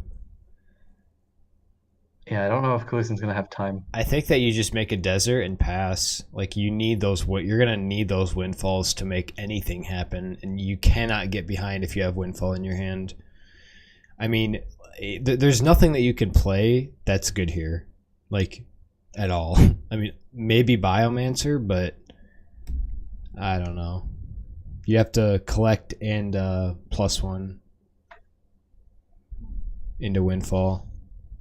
Yeah, I don't know if Calussien's gonna have time. I think that you just make a desert and pass. Like you need those. You're gonna need those windfalls to make anything happen, and you cannot get behind if you have windfall in your hand. I mean, there's nothing that you can play that's good here, like at all. I mean, maybe Biomancer, but I don't know. You have to collect and +1 into windfall.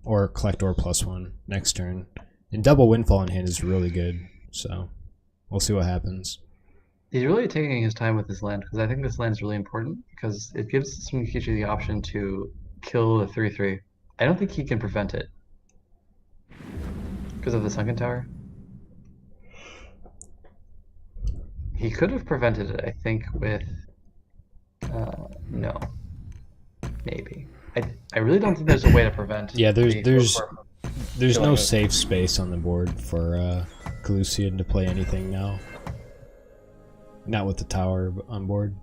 Or collect or +1 next turn. And double windfall in hand is really good. So we'll see what happens. He's really taking his time with this land because I think this land is really important because it gives Sunekichi the option to kill the 3/3. I don't think he can prevent it because of the sunken tower. He could have prevented it, I think, with no, maybe. I really don't think there's a way to prevent. Yeah, there's the there's 4/4 there's killing no it. safe space on the board for Calussien to play anything now. Not with the tower on board.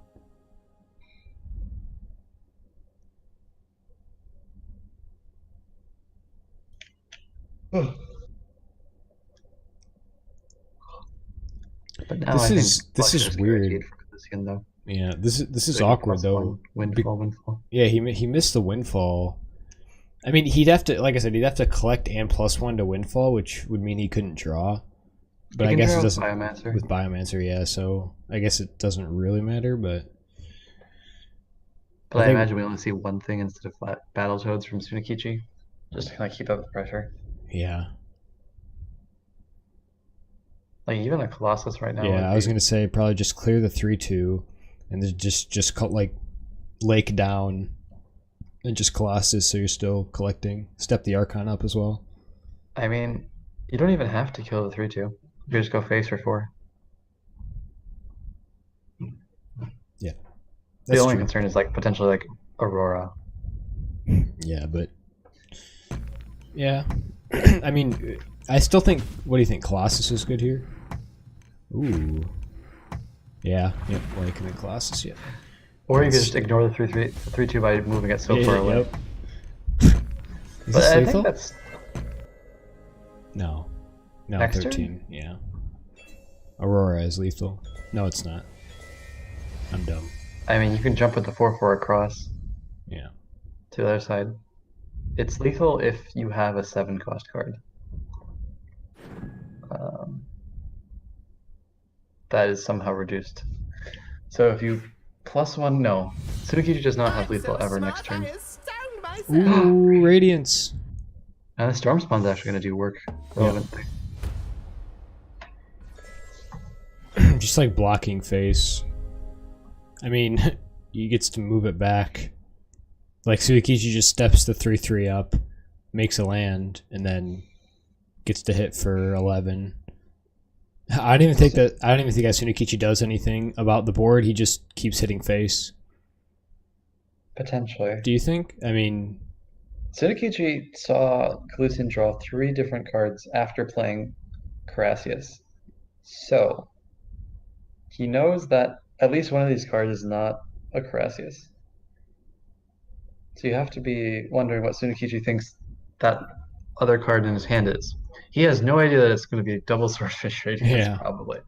But now This I is- think this is Flush weird. guaranteed for Calussien, though. Yeah, this is So he awkward plus though. one windfall. Yeah, he missed the windfall. I mean, he'd have to, like I said, he'd have to collect and +1 to windfall, which would mean he couldn't draw. But He I can guess draw it with doesn't Biomancer. with Biomancer. Yeah, so I guess it doesn't really matter. But But I think- imagine we only see one thing instead of flat Battletoads from Sunekichi, just to kind of keep up the pressure. yeah, Like even a Colossus right now. yeah. would I was be- gonna say probably just clear the 3/2, and then just cut like Lake down, and just Colossus, so you're still collecting. Step the Archon up as well. I mean, you don't even have to kill the 3/2. You just go face for 4. The That's only true. concern is like potentially like Aurora. Yeah, but yeah, I mean, I still think. What do you think? Colossus is good here. Ooh, yeah, yep. Like in the Colossus, yeah. Or you could just ignore the 3/2 by moving it so far away. Yep. Is But this I lethal? think that's No, no, Next turn? 13. Yeah, Aurora is lethal. No, it's not. I'm dumb. I mean you can jump with the 4/4 across Yeah. to the other side. It's lethal if you have a 7 cost card. That is somehow reduced. So if you +1, no. Sunekichi does not have lethal ever next turn. Ooh, Radiance. And the Storm Spawn's actually going to do work. Relevant thing. Just like blocking face. I mean, he gets to move it back. Like Sunekichi just steps the 3/3 up, makes a land, and then gets to hit for 11. I don't even think that Sunekichi does anything about the board. He just keeps hitting face. Potentially. Do you think? I mean, Sunekichi saw Calussien draw 3 different cards after playing Carassius. So, he knows that at least one of these cards is not a Carassius. So you have to be wondering what Sunekichi thinks that other card in his hand is. He has no idea that it's going to be a double Swordfish Radiance, Yeah. probably.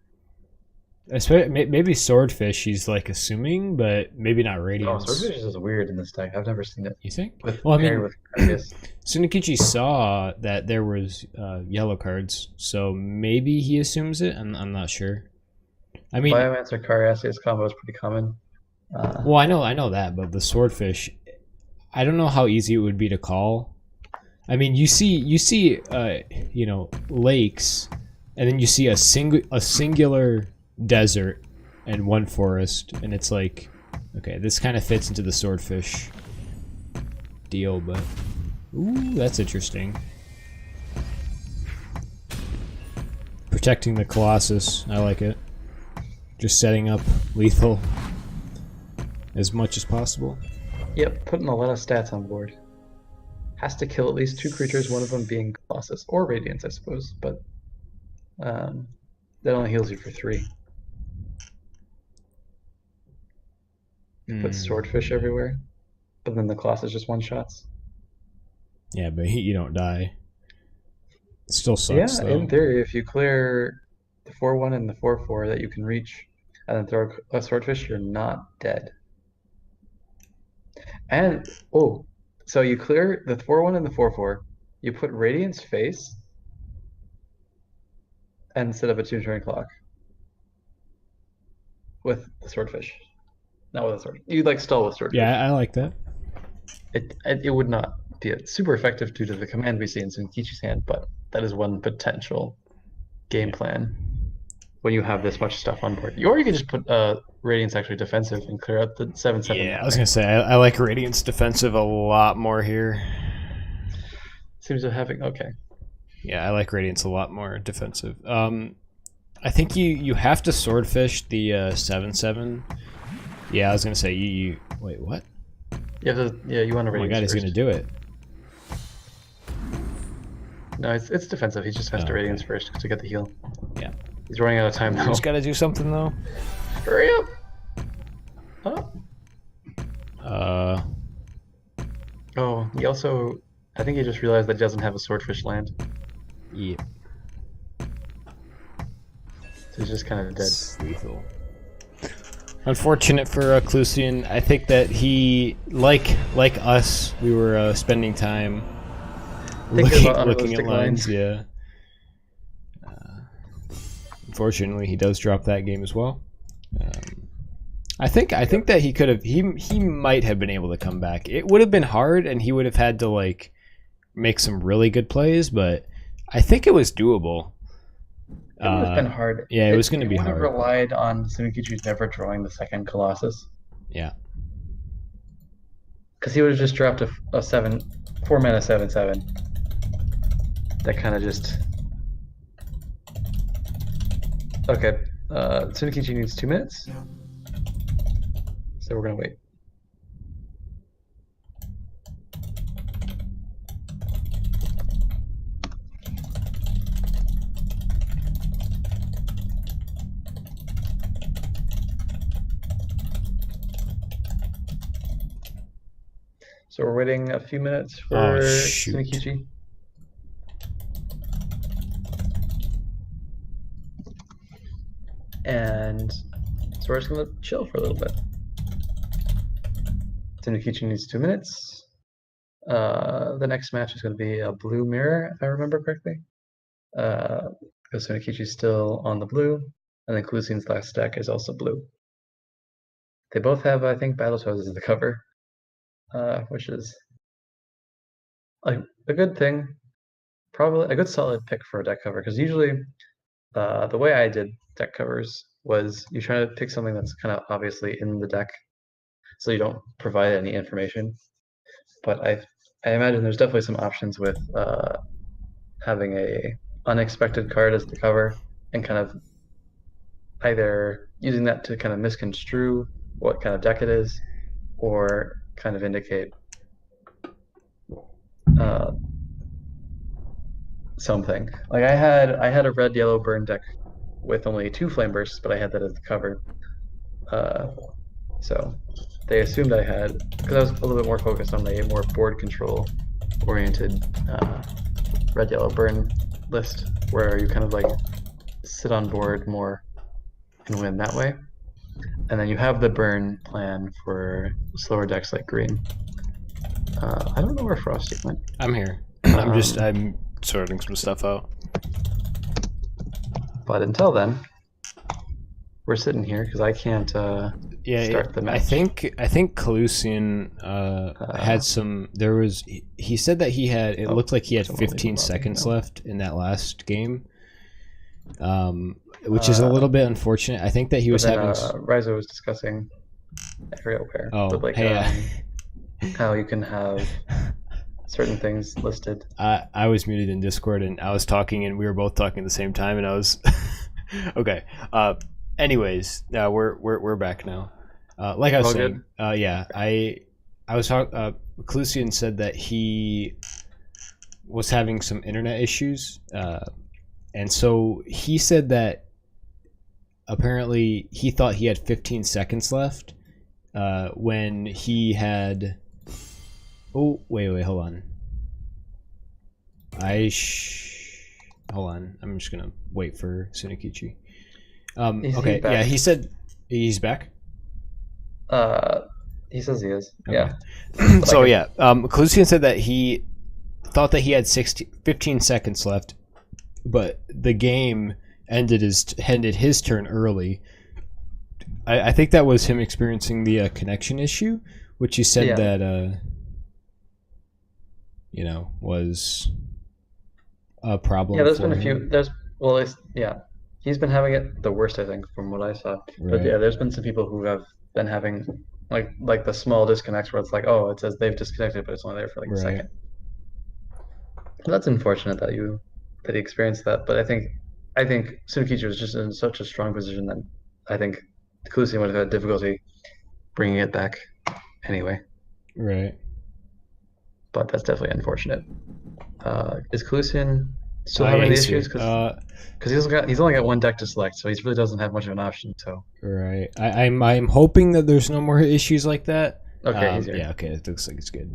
maybe Swordfish he's like assuming, but maybe not Oh, Radiance. Swordfish is weird in this deck. I've never seen it You think? with Well, I paired mean, with Carassius. Sunekichi saw that there was yellow cards, so maybe he assumes it. I'm not sure. I mean, Biomancer Carassius combo is pretty common. well, I know that, but the Swordfish, I don't know how easy it would be to call. I mean, you see, you know, lakes, and then you see a singular desert and one forest, and it's like, okay, this kind of fits into the Swordfish deal, but ooh, that's interesting. Protecting the Colossus, I like it. Just setting up lethal as much as possible. Yep, putting a lot of stats on board. Has to kill at least 2 creatures, one of them being Colossus or Radiance, I suppose, but that only heals you for 3. Put Swordfish everywhere, but then the Colossus just one-shots. Yeah, but you don't die. It still sucks, Yeah, though. in theory, if you clear the 4/1 and the 4/4 that you can reach, and then throw a Swordfish, you're not dead. And, oh, so you clear the 4/1 and the 4/4, you put Radiance face, and set up a 2-turn clock. With the Swordfish. Not with a sword. You like stall with Swordfish. Yeah, I like that. It would not be super effective due to the command we see in Sunekichi's hand, but that is one potential game plan when you have this much stuff on board. Or you could just put Radiance actually defensive and clear out the 7/7. Yeah, I was gonna say I like Radiance defensive a lot more here. Seems to having okay. Yeah, I like Radiance a lot more defensive. I think you have to swordfish the 7/7. Yeah, I was gonna say you wait, what? You have to, yeah, you want to Oh my god, he's gonna do it. No, it's defensive. He just has to radiance first to get the heal. Yeah. He's running out of time You now. just gotta do something though. Hurry up! Oh. Oh, he also, I think he just realized that he doesn't have a swordfish land. Yeah. So he's just kind of dead. It's lethal. Unfortunate for Calussien. I think that he, like us, we were spending time looking at lines. lines. Yeah. Unfortunately, he does drop that game as well. I think that he could have. He might have been able to come back. It would have been hard, and he would have had to like make some really good plays. But I think it was doable. It would have been hard. Yeah, it was going to be hard. hard. Would have relied on Sunekichi never drawing the second Colossus. Yeah. Because he would have just dropped a 4-mana 7/7. That kind of just. Okay. Sunekichi needs 2 minutes. So we're gonna wait. So we're waiting a few minutes for Sunekichi. And so we're just gonna chill for a little bit. Sunekichi needs 2 minutes. The next match is going to be a blue mirror, if I remember correctly. Because Sunekichi's still on the blue, and then Calussien's last deck is also blue. They both have, I think, Battletoads as the cover, which is a good thing. Probably a good solid pick for a deck cover, because usually the way I did deck covers was you try to pick something that's kind of obviously in the deck, so you don't provide any information. But I imagine there's definitely some options with having a unexpected card as the cover, and kind of either using that to kind of misconstrue what kind of deck it is, or kind of indicate something. Like I had a red yellow burn deck with only 2 flame bursts, but I had that as the cover. So they assumed I had, because I was a little bit more focused on a more board control oriented red yellow burn list, where you kind of like sit on board more and win that way. And then you have the burn plan for slower decks like green. I don't know where Frosty went. I'm here. I'm sorting some stuff out. But until then, we're sitting here because I can't start the match. I think Calussien had some. There was. He said that he had. It looked like he had 15 seconds left in that last game, which is a little bit unfortunate. I think that he was having. RaiZo was discussing aerial pair. Oh, with like, how you can have certain things listed. I was muted in Discord and I was talking and we were both talking at the same time and I was okay. Anyways, we're back now. Like I was saying, I was talking. Calussien said that he was having some internet issues, and so he said that apparently he thought he had 15 seconds left when he had. Oh wait, hold on. Hold on. I'm just gonna wait for Sunekichi. Okay, yeah, he said he's back. He says he is. Okay. Yeah. So yeah, Calussien said that he thought that he had 15 seconds left, but the game ended his turn early. I think that was him experiencing the connection issue, which he said that was a problem. Yeah, there's been a few. He's been having it the worst, I think, from what I saw. Right. But yeah, there's been some people who have been having like the small disconnects where it's like, oh, it says they've disconnected, but it's only there for like a second. Well, that's unfortunate that he experienced that. But I think I think Sunekichi was just in such a strong position that I think Calussien would have had difficulty bringing it back anyway. Right. But that's definitely unfortunate. Is Calussien still Yeah, having the he's here. issues? Because he's only got one deck to select, so he really doesn't have much of an option. So Right. I'm hoping that there's no more issues like that. okay, he's here. Yeah. Okay. It looks like it's good.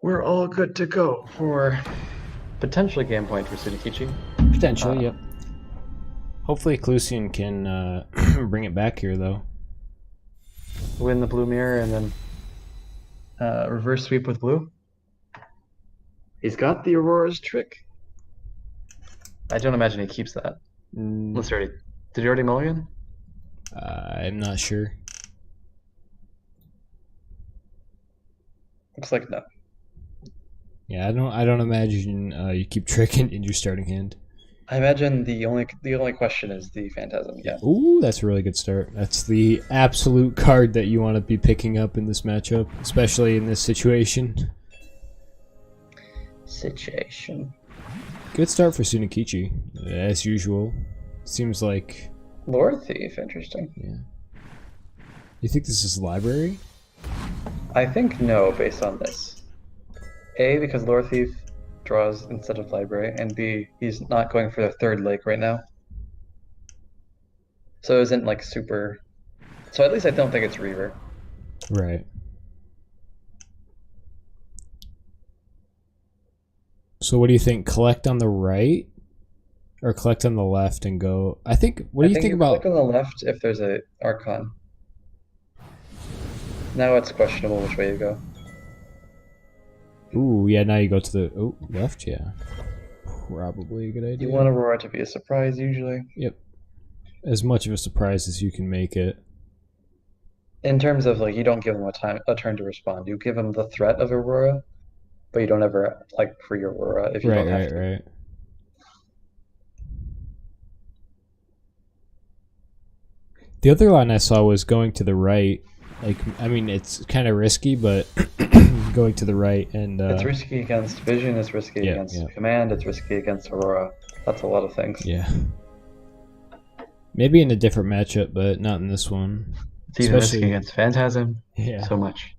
We're all good to go for potentially game point for Sunekichi. Potentially. Yep. Hopefully, Calussien can bring it back here, though. Win the blue mirror and then reverse sweep with blue. He's got the Aurora's trick. I don't imagine he keeps that. Did he already mulligan? I'm not sure. Looks like no. Yeah, I don't imagine you keep tricking in your starting hand. I imagine the only question is the Phantasm. Yeah. Ooh, that's a really good start. That's the absolute card that you want to be picking up in this matchup, especially in this situation. Good start for Sunekichi, as usual. Seems like... Lore Thief, interesting. Yeah. You think this is library? I think no, based on this. A, because Lore Thief draws instead of library, and B, he's not going for the third lake right now. So it isn't like super... So at least I don't think it's Reaver. Right. So what do you think? Collect on the right? Or collect on the left and go... I think... What do you think about... Click on the left if there's a Archon. Now it's questionable which way you go. Ooh, yeah, now you go to the... Oh, left, yeah. Probably a good idea. You want Aurora to be a surprise, usually. Yep. As much of a surprise as you can make it. In terms of, like, you don't give him a turn to respond. You give him the threat of Aurora, but you don't ever, like, free Aurora if you don't have to. Right. The other line I saw was going to the right. Like, I mean, it's kind of risky, but going to the right and... It's risky against Vision, it's risky against Command, it's risky against Aurora. That's a lot of things. Yeah. Maybe in a different matchup, but not in this one. It's even risky against Phantasm. Yeah. So much.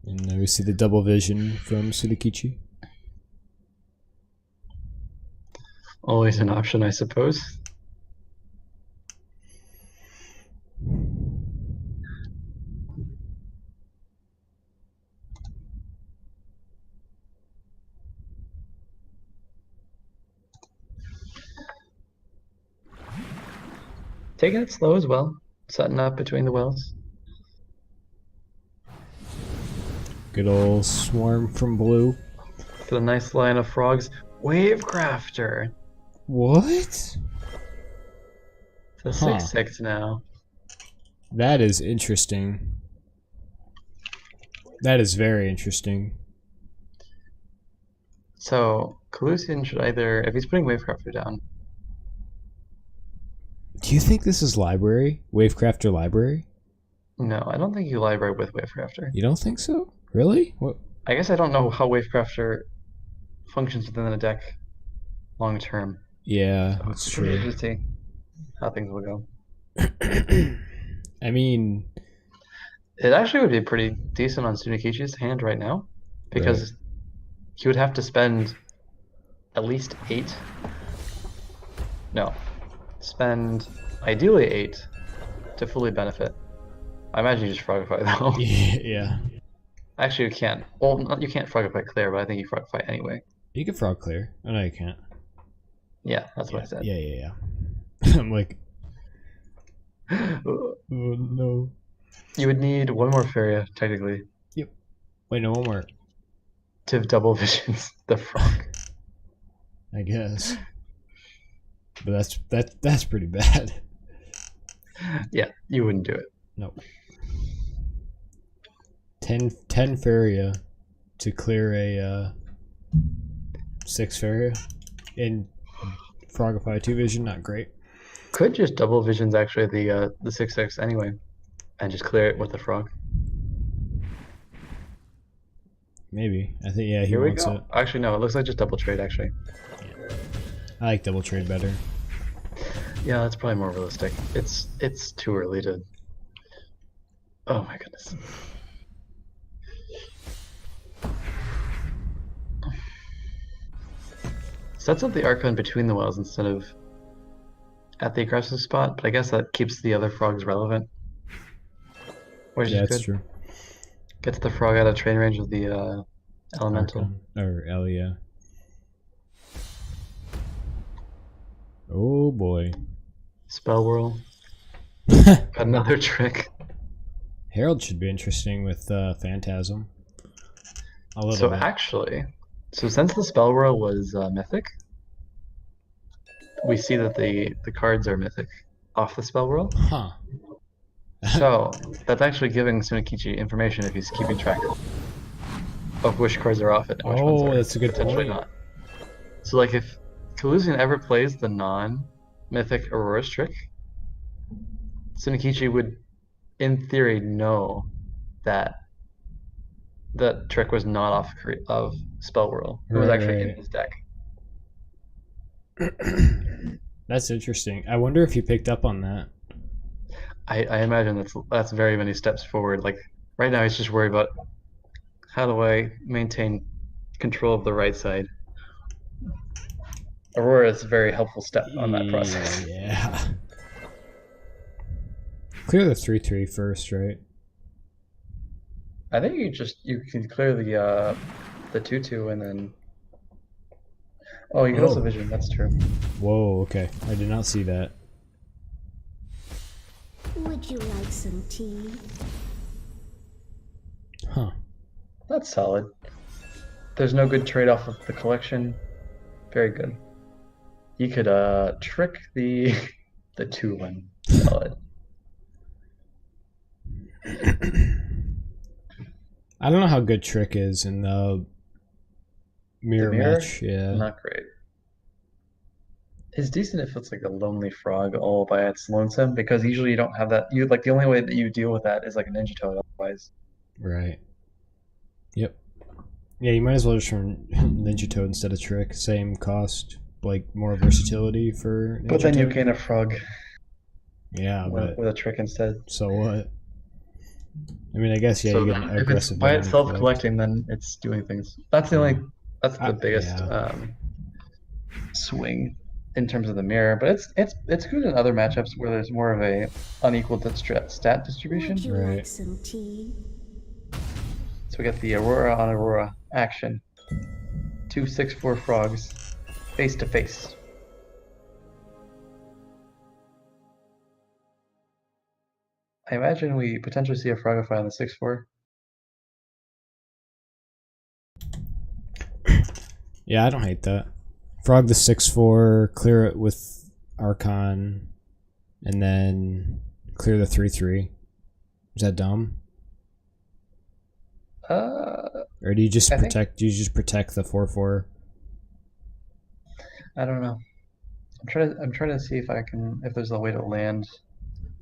And we see the double vision from Sunekichi. Always an option, I suppose. Taking it slow as well, setting up between the wells. Good old swarm from blue. Got a nice line of frogs. Wavecrafter! What? It's a 6/6 now. That is interesting. That is very interesting. So, Calussien should either, if he's putting Wavecrafter down... Do you think this is library? Wavecrafter library? No, I don't think you library with Wavecrafter. You don't think so? Really? What? I guess I don't know how Wavecrafter functions within a deck long term. Yeah, that's true. Just see how things will go. I mean... It actually would be pretty decent on Sunekichi's hand right now, because he would have to spend at least 8. No. Spend ideally 8 to fully benefit. I imagine you just Frogify though. Yeah. Actually, you can't. Well, you can't Frogify Clear, but I think you Frogify anyway. You can frog clear. Oh, no, you can't. Yeah, that's what I said. Yeah. I'm like... Oh, no. You would need one more Faeria, technically. Yep. Wait, no, one more. To double visions the frog. I guess. But that's pretty bad. Yeah, you wouldn't do it. Nope. 10 Faeria to clear a 6 Faeria in Frogify 2 vision, not great. Could just double visions actually the 6/6 anyway, and just clear it with the frog. Maybe. I think, yeah, he Here we wants go. it. Actually, no, it looks like just double trade, actually. I like double trade better. Yeah, that's probably more realistic. It's too early to... Oh my goodness. Sets up the Archon between the wells instead of at the aggressive spot, but I guess that keeps the other frogs relevant. Which Yeah, is that's good. true. Gets the frog out of train range of the elemental. Archon. Or Elia. Oh boy. Spell whirl. Another trick. Herald should be interesting with Phantasm. A little So bit. actually, since the spell whirl was mythic, we see that the cards are mythic off the spell whirl. Huh. So that's actually giving Sunekichi information if he's keeping track of which cards are off it and which ones are that's a good potentially point. not. So like if Calussien ever plays the non-mythic Aurora's trick, Sunekichi would, in theory, know that that trick was not off of spell whirl. It was Right, actually in right. his deck. That's interesting. I wonder if he picked up on that. I imagine that's very many steps forward. Like right now, he's just worried about how do I maintain control of the right side. Aurora is a very helpful step on that process. Yeah. Clear the 3/3 first, right? I think you can clear the 2/2 and then. Oh, you can also vision. That's true. Whoa, okay. I did not see that. Would you like some tea? Huh. That's solid. There's no good trade-off of the collection. Very good. You could trick the 2-1. Solid. I don't know how good Trick is in the mirror match. Yeah. Not great. It's decent if it's like a lonely frog all by its lonesome, because usually you don't have that. You like the only way that you deal with that is like a ninja toad otherwise. Right. Yep. Yeah, you might as well just run Ninja Toad instead of Trick. Same cost, like more versatility for Ninja But then you Toad. gain a frog Yeah, but with a trick instead. so what? I mean, I guess, yeah, So you get an if it's aggressive by venom itself effect. collecting, then it's doing things. That's the biggest yeah. swing in terms of the mirror. But it's good in other matchups where there's more of a unequal stat distribution. Would you Right. like some tea? So we got the Aurora on Aurora action. 2 6/4 frogs face to face. I imagine we potentially see a Frogify on the 6/4. Yeah, I don't hate that. Frog the 6/4, clear it with Archon, and then clear the 3/3. Is that dumb? Or do you just protect? Do you just protect the 4/4? I don't know. I'm trying to see if there's a way to land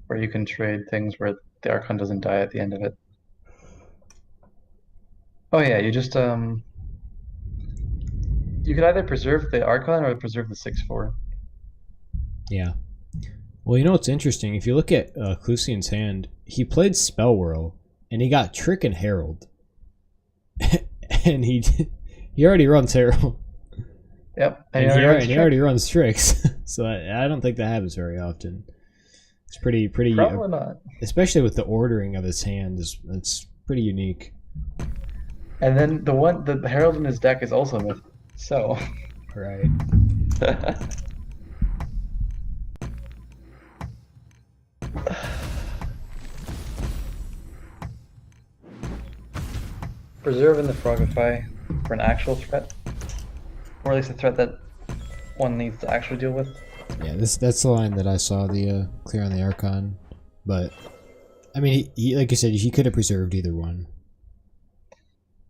where you can trade things where the Archon doesn't die at the end of it. Oh yeah, you just you could either preserve the Archon or preserve the 6/4. Yeah. Well, you know what's interesting? If you look at Calussien's hand, he played Spell Whirl, and he got Trick and Herald. And he already runs Herald. Yep, And he already runs Tricks. So I don't think that happens very often. It's pretty Probably not. Especially with the ordering of his hand, it's pretty unique. And then the Herald in his deck is also mythic. So Right. Preserving the Frogify for an actual threat, or at least a threat that one needs to actually deal with. Yeah, that's the line that I saw, the clear on the Archon. But I mean, he like you said, he could have preserved either one.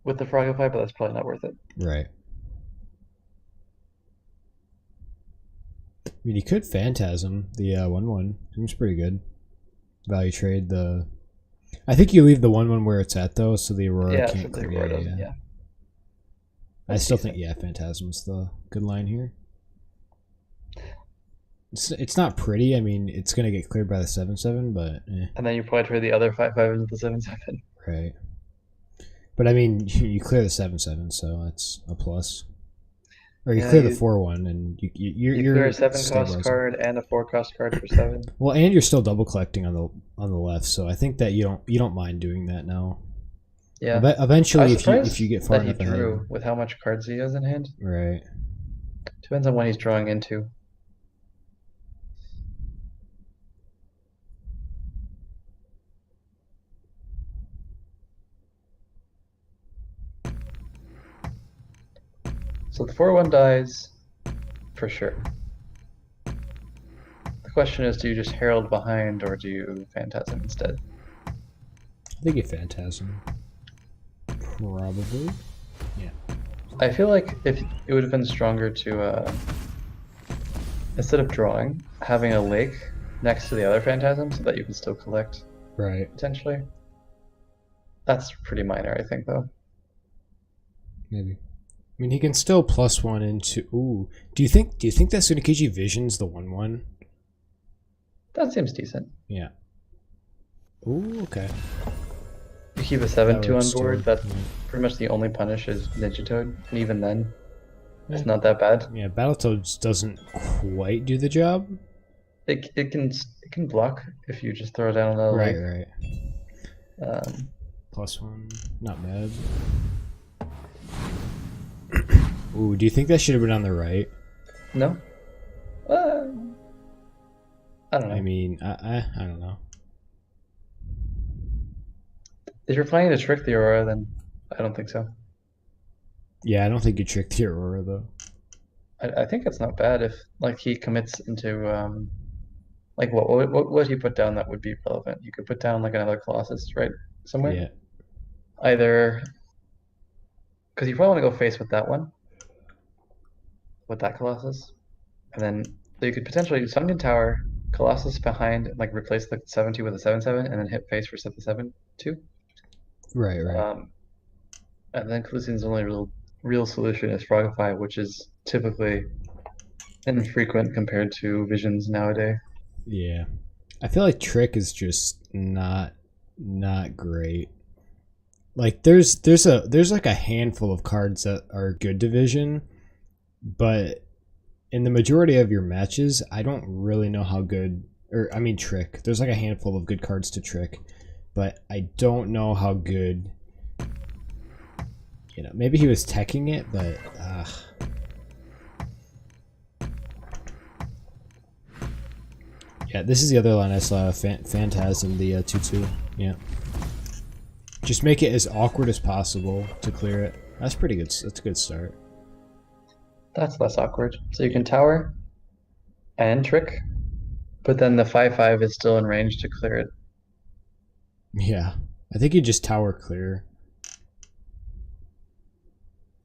With the Frogify, but that's probably not worth it. Right. I mean, he could Phantasm the 1/1. Seems pretty good. Value trade the. I think you leave the 1/1 where it's at though, so the Aurora Yeah, can't so the clear. Aurora doesn't. Yeah. I still think, yeah, Phantasm's the good line here. It's not pretty. I mean, it's gonna get cleared by the 7/7, but And then you probably trade the other 5/5 into the 7/7. right. But I mean, you clear the 7/7, so that's a plus. Or you clear the 4/1, and you're clear a 7-cost card and a 4-cost card for 7. Well, and you're still double collecting on the left, so I think that you don't mind doing that now. Yeah. Eventually, if you get far enough ahead, with how much cards he has in hand. right? Depends on what he's drawing into. So the 4/1 dies for sure. The question is, do you just Herald behind or do you Phantasm instead? I think you Phantasm. Probably. Yeah. I feel like if it would have been stronger to instead of drawing, having a lake next to the other Phantasm so that you can still collect. Right. Potentially. That's pretty minor, I think, though. Maybe. I mean, he can still +1 into. Ooh, do you think that Sunekichi visions the 1/1? That seems decent. Yeah. Ooh, okay. You keep a 7/2 on That board. works That's too, pretty much the only punish is Ninja Toad, and even then, it's Yeah. not that bad. Yeah, Battletoads doesn't quite do the job. It can block if you just throw down another Right, lake. right. +1, not bad. Ooh, do you think that should have been on the right? No. I don't know. I mean, I don't know. If you're planning to trick the Aurora, then I don't think so. Yeah, I don't think you tricked the Aurora though. I think it's not bad if like he commits into like what he put down that would be relevant. You could put down like another Colossus right somewhere. Yeah. Either because you probably want to go face with that one, with that Colossus, and then so you could potentially Sunken Tower, Colossus behind, and like replace the 7/2 with a 7/7, and then hit face for 7/7/2. Right, right. And then Calussien's only real solution is Frogify, which is typically infrequent compared to visions nowadays. Yeah. I feel like Trick is just not great. Like there's like a handful of cards that are good division, but in the majority of your matches, I don't really know how good, or I mean Trick. There's like a handful of good cards to Trick, but I don't know how good. You know, maybe he was teching it, but yeah, this is the other line I saw. Phantasm, the 2/2. Yeah, just make it as awkward as possible to clear it. That's pretty good. That's a good start. That's less awkward. So you can tower and trick, but then the 5/5 is still in range to clear it. Yeah, I think you just tower clear.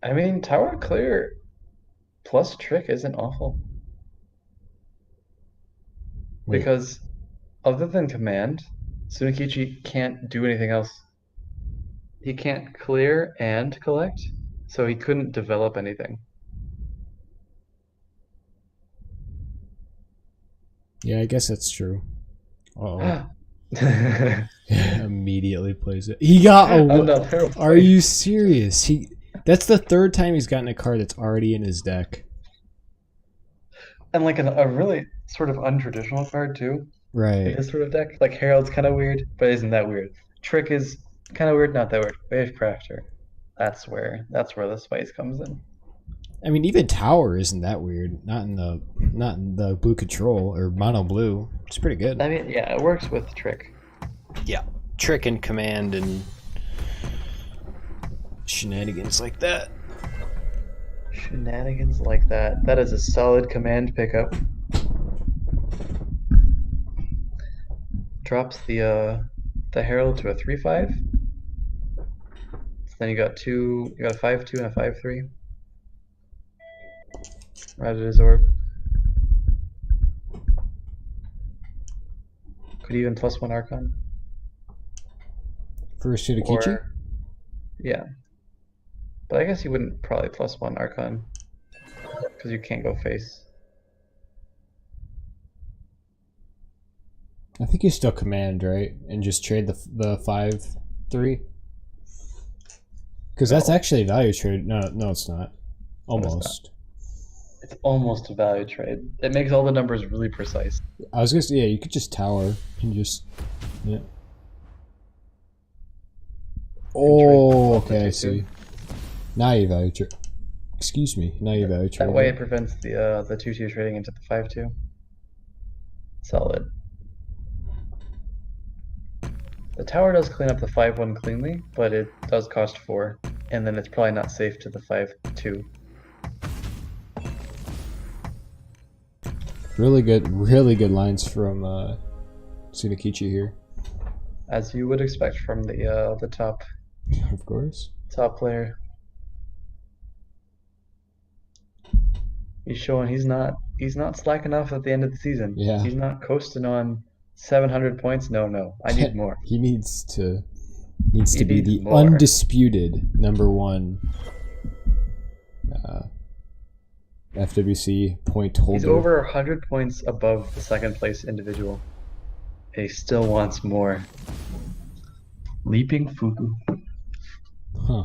I mean, tower clear plus trick isn't awful. Wait. Because other than command, Sunekichi can't do anything else. He can't clear and collect, so he couldn't develop anything. Yeah, I guess that's true. Uh-oh. Immediately plays it. He got a. Are you serious? That's the third time he's gotten a card that's already in his deck. And like a really sort of untraditional card too. Right. In this sort of deck. Like Herald's kind of weird, but isn't that weird. Trick is kind of weird, not that weird. Wavecrafter. That's where the spice comes in. I mean, even Tower isn't that weird. Not in the blue control or mono blue. It's pretty good. I mean, yeah, it works with Trick. Yeah, Trick and command and shenanigans like that. Shenanigans like that. That is a solid command pickup. Drops the Herald to a 3/5. So then you got a 5/2 and a 5/3. Right at his orb. Could even +1 Archon. For Sunekichi? Yeah. But I guess you wouldn't probably +1 Archon. Because you can't go face. I think you still command, right? And just trade the 5/3. Because that's actually a value trade. No, it's not. Almost. It's almost a value trade. It makes all the numbers really precise. I was gonna say, yeah, you could just tower and just, yeah. Oh, okay, I see. Now you value trade. Excuse me. Now you value trade. That way it prevents the 2/2 trading into the 5/2. Solid. The tower does clean up the 5/1 cleanly, but it does cost 4, and then it's probably not safe to the 5/2. Really good lines from Sunekichi here. As you would expect from the top Of course. player. He's showing he's not slacking off at the end of the season. Yeah. He's not coasting on 700 points. No. I need more. He needs to be needs the more. undisputed #1 FWC point holder. He's over 100 points above the second place individual. He still wants more. Leaping Fugu. Huh.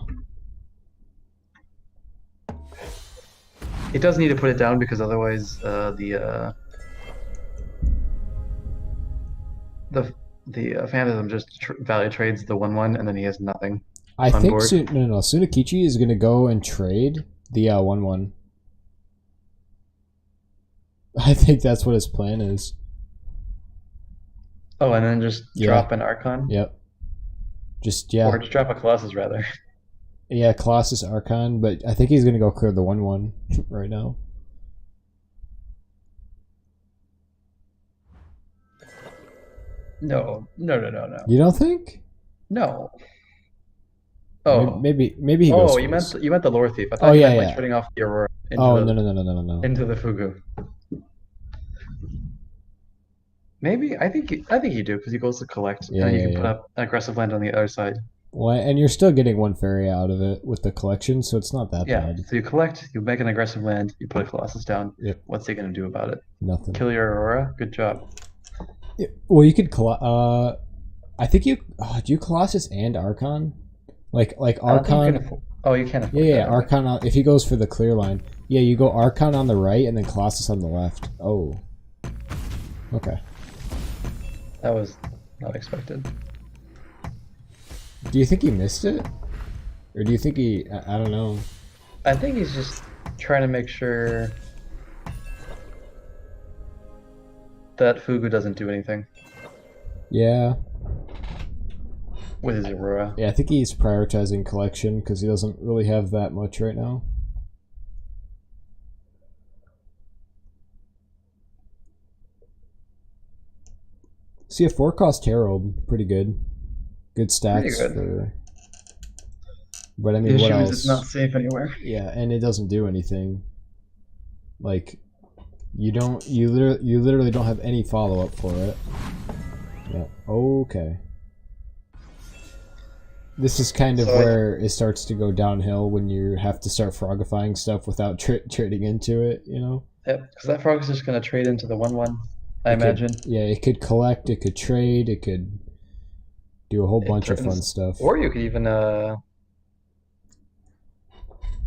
It does need to put it down because otherwise the Phantasm just value trades the 1/1 and then he has nothing. I on think board. Sunekichi is gonna go and trade the 1/1. I think that's what his plan is. Oh, and then just drop an Archon? Yep. Just, yeah. Or just drop a Colossus, rather. Yeah, Colossus Archon, but I think he's going to go clear the 1/1 right now. No. You don't think? No. Oh. Maybe he goes you first. meant the Lore Thief. I thought you meant like yeah. trading off the Aurora into No. into the Fugu. Maybe I think you do because he goes to collect and then you can put up an aggressive land on the other side. Well, and you're still getting one Faeria out of it with the collection, so it's not that bad. So you collect, you make an aggressive land, you put a Colossus down. Yep. What's he gonna do about it? Nothing. Kill your Aurora? Good job. Yeah, well, you could I think you do you Colossus and Archon? Like Archon. You can't afford Yeah, that, Archon. If he goes for the clear line, yeah, you go Archon on the right and then Colossus on the left. Oh, okay. That was not expected. Do you think he missed it, or do you think he? I don't know. I think he's just trying to make sure that Fugu doesn't do anything Yeah. with his Aurora. Yeah, I think he's prioritizing collection because he doesn't really have that much right now. See, a 4-cost Herald, pretty good. Good stats. Pretty good. For... But I The mean, what issue is else? it's not safe anywhere. Yeah, and it doesn't do anything. Like, you literally don't have any follow up for it. Yeah. Okay. This is kind of where it starts to go downhill when you have to start frogifying stuff without trading into it, you know? Yep, because that frog is just going to trade into the 1/1, I imagine. Yeah, it could collect, it could trade, it could do a whole bunch of fun stuff. Or you could even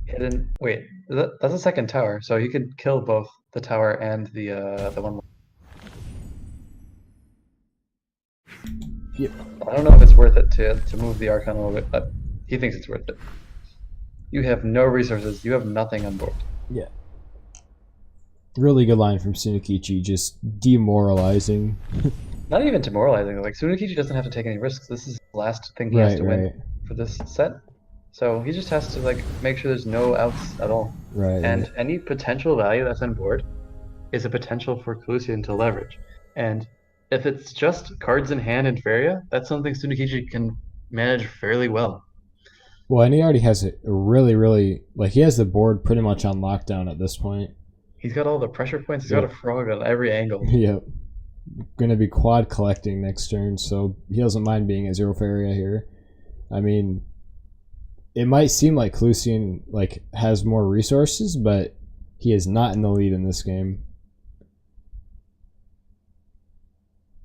hit in. Wait, that's a second tower, so you could kill both the tower and the 1/1. Yep. I don't know if it's worth it to move the Archon a little bit, but he thinks it's worth it. You have no resources. You have nothing on board. Yeah. Really good line from Sunekichi, just demoralizing. Not even demoralizing. Like, Sunekichi doesn't have to take any risks. This is the last thing he has to win for this set. So he just has to, like, make sure there's no outs at all. Right. And any potential value that's on board is a potential for Calussien to leverage. And if it's just cards in hand and Faeria, that's something Sunekichi can manage fairly well. Well, and he already has it really, like, he has the board pretty much on lockdown at this point. He's got all the pressure points. He's got a frog on every angle. Yep. Gonna be quad collecting next turn, so he doesn't mind being a 0 Faeria here. I mean, it might seem like Calussien like has more resources, but he is not in the lead in this game.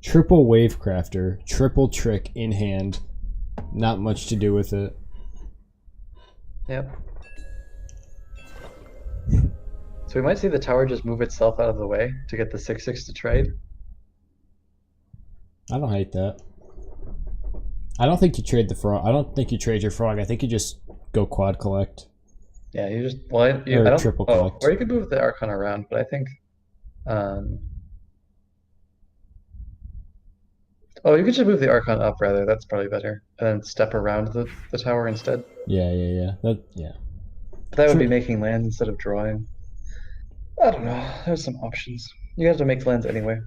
Triple Wavecrafter, triple trick in hand. Not much to do with it. Yep. So we might see the tower just move itself out of the way to get the 6/6 to trade. I don't hate that. I don't think you trade the frog. I don't think you trade your frog. I think you just go quad collect. Yeah, you just well, I Or don't. triple Oh, collect. or you could move the Archon around, but I think. Oh, you could just move the Archon up rather. That's probably better, and then step around the tower instead. Yeah. That But that would be True. making lands instead of drawing. I don't know. There's some options. You have to make lands anyway.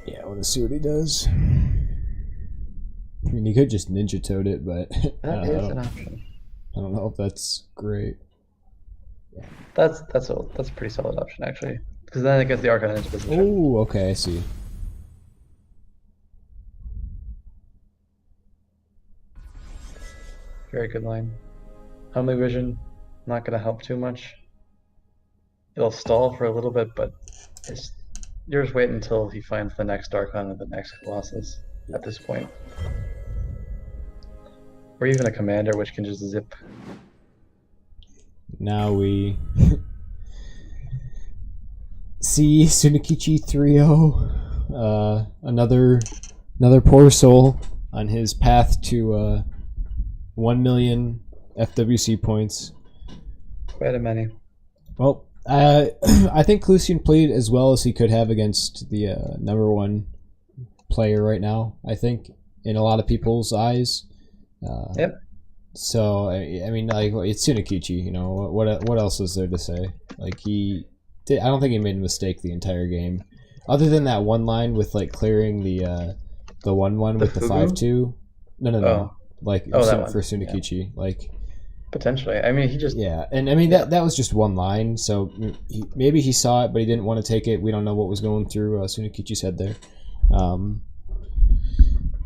Yeah, let's see what he does. I mean, he could just Ninja Toad it, but That is an option. I don't know if that's great. That's a pretty solid option actually, because then it gets the Archon into position. Oh, okay, I see. Very good line. Homely Vision, not going to help too much. It'll stall for a little bit, but you're just wait until he finds the next Archon and the next Colossus at this point. Or even a Commander, which can just zip. Now we see Sunekichi 3-0. Another poor soul on his path to 1 million FWC points. Quite a many. Well, I think Calussien played as well as he could have against the number one player right now, I think, in a lot of people's eyes. Yep. So, I mean, like, it's Sunekichi, you know, what else is there to say? Like, I don't think he made a mistake the entire game. Other than that one line with, like, clearing the 1/1 with the Fugu? 5/2. No. Oh. Like, Oh, that one. for Sunekichi. Yeah. Like, Potentially. I mean, he just... yeah, and I mean, that was just one line, so maybe he saw it, but he didn't want to take it. We don't know what was going through Sunekichi's head there.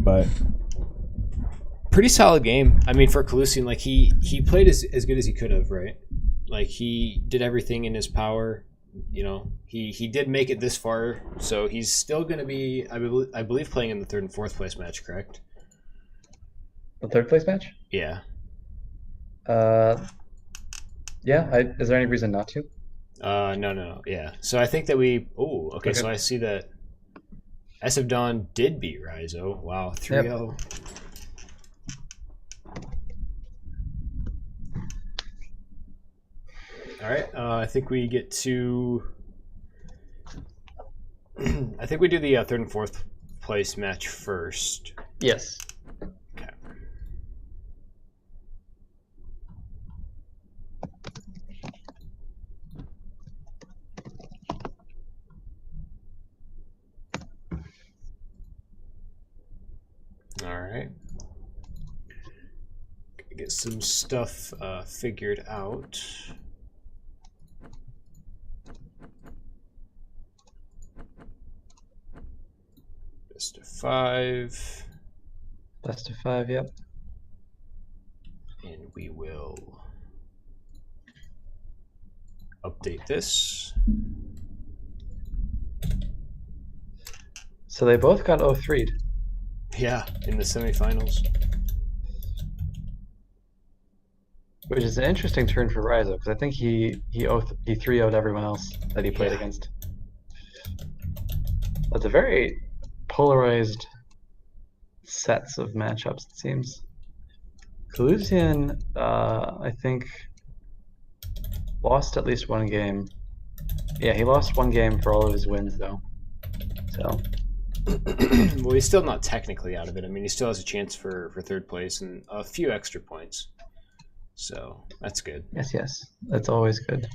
But Pretty solid game. I mean, for Calussien, like he played as good as he could have, right? Like he did everything in his power. You know, he did make it this far, so he's still going to be, I believe, playing in the 3rd and 4th place match, correct? The 3rd place match? Yeah. Yeah. Is there any reason not to? No. Yeah. So I think that we. Oh, okay. So I see that ESofDawn did beat RaiZo. Wow, 3-0. Yep. All right. I think we get to. I think we do the 3rd and 4th place match first. Yes. Okay. All right. Get some stuff figured out. Best of 5. Best of 5, yep. And we will update this. So they both got 0-3'd. Yeah, in the semifinals. Which is an interesting turn for RaiZo, because I think he 3-0'd everyone else that he played against. That's a very polarized sets of matchups, it seems. Calussien, I think, lost at least one game. Yeah, he lost one game for all of his wins, though. So. Well, he's still not technically out of it. I mean, he still has a chance for 3rd place and a few extra points. So that's good. Yes, that's always good.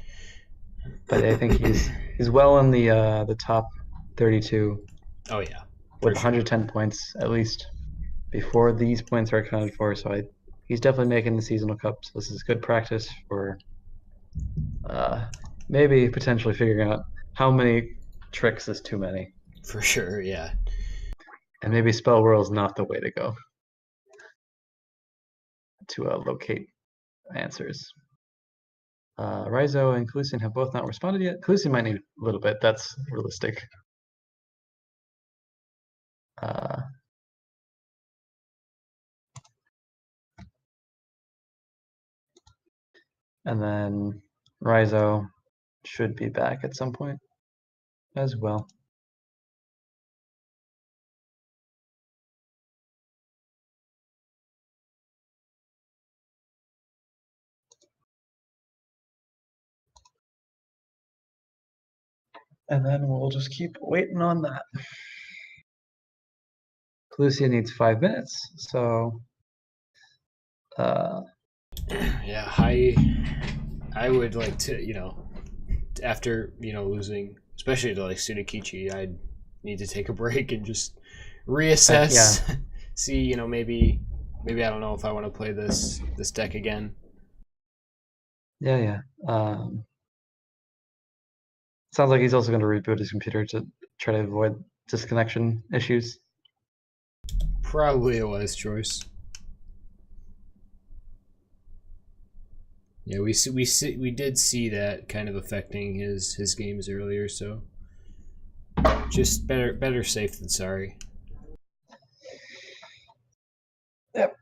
But I think he's well in the top 32. Oh yeah, with 110 points at least before these points are accounted for. So he's definitely making the seasonal cup. So this is good practice for maybe potentially figuring out how many tricks is too many. For sure, yeah. And maybe Spell World is not the way to go to locate answers. RaiZo and Calussien have both not responded yet. Calussien might need a little bit. That's realistic. And then RaiZo should be back at some point as well. And then we'll just keep waiting on that. Calussien needs 5 minutes, so Yeah, I would like to, after losing, especially to like Sunekichi, I'd need to take a break and just reassess. Yeah. See, maybe I don't know if I want to play this deck again. yeah. Sounds like he's also going to reboot his computer to try to avoid disconnection issues. Probably a wise choice. Yeah, we did see that kind of affecting his games earlier, so just better safe than sorry. Yep.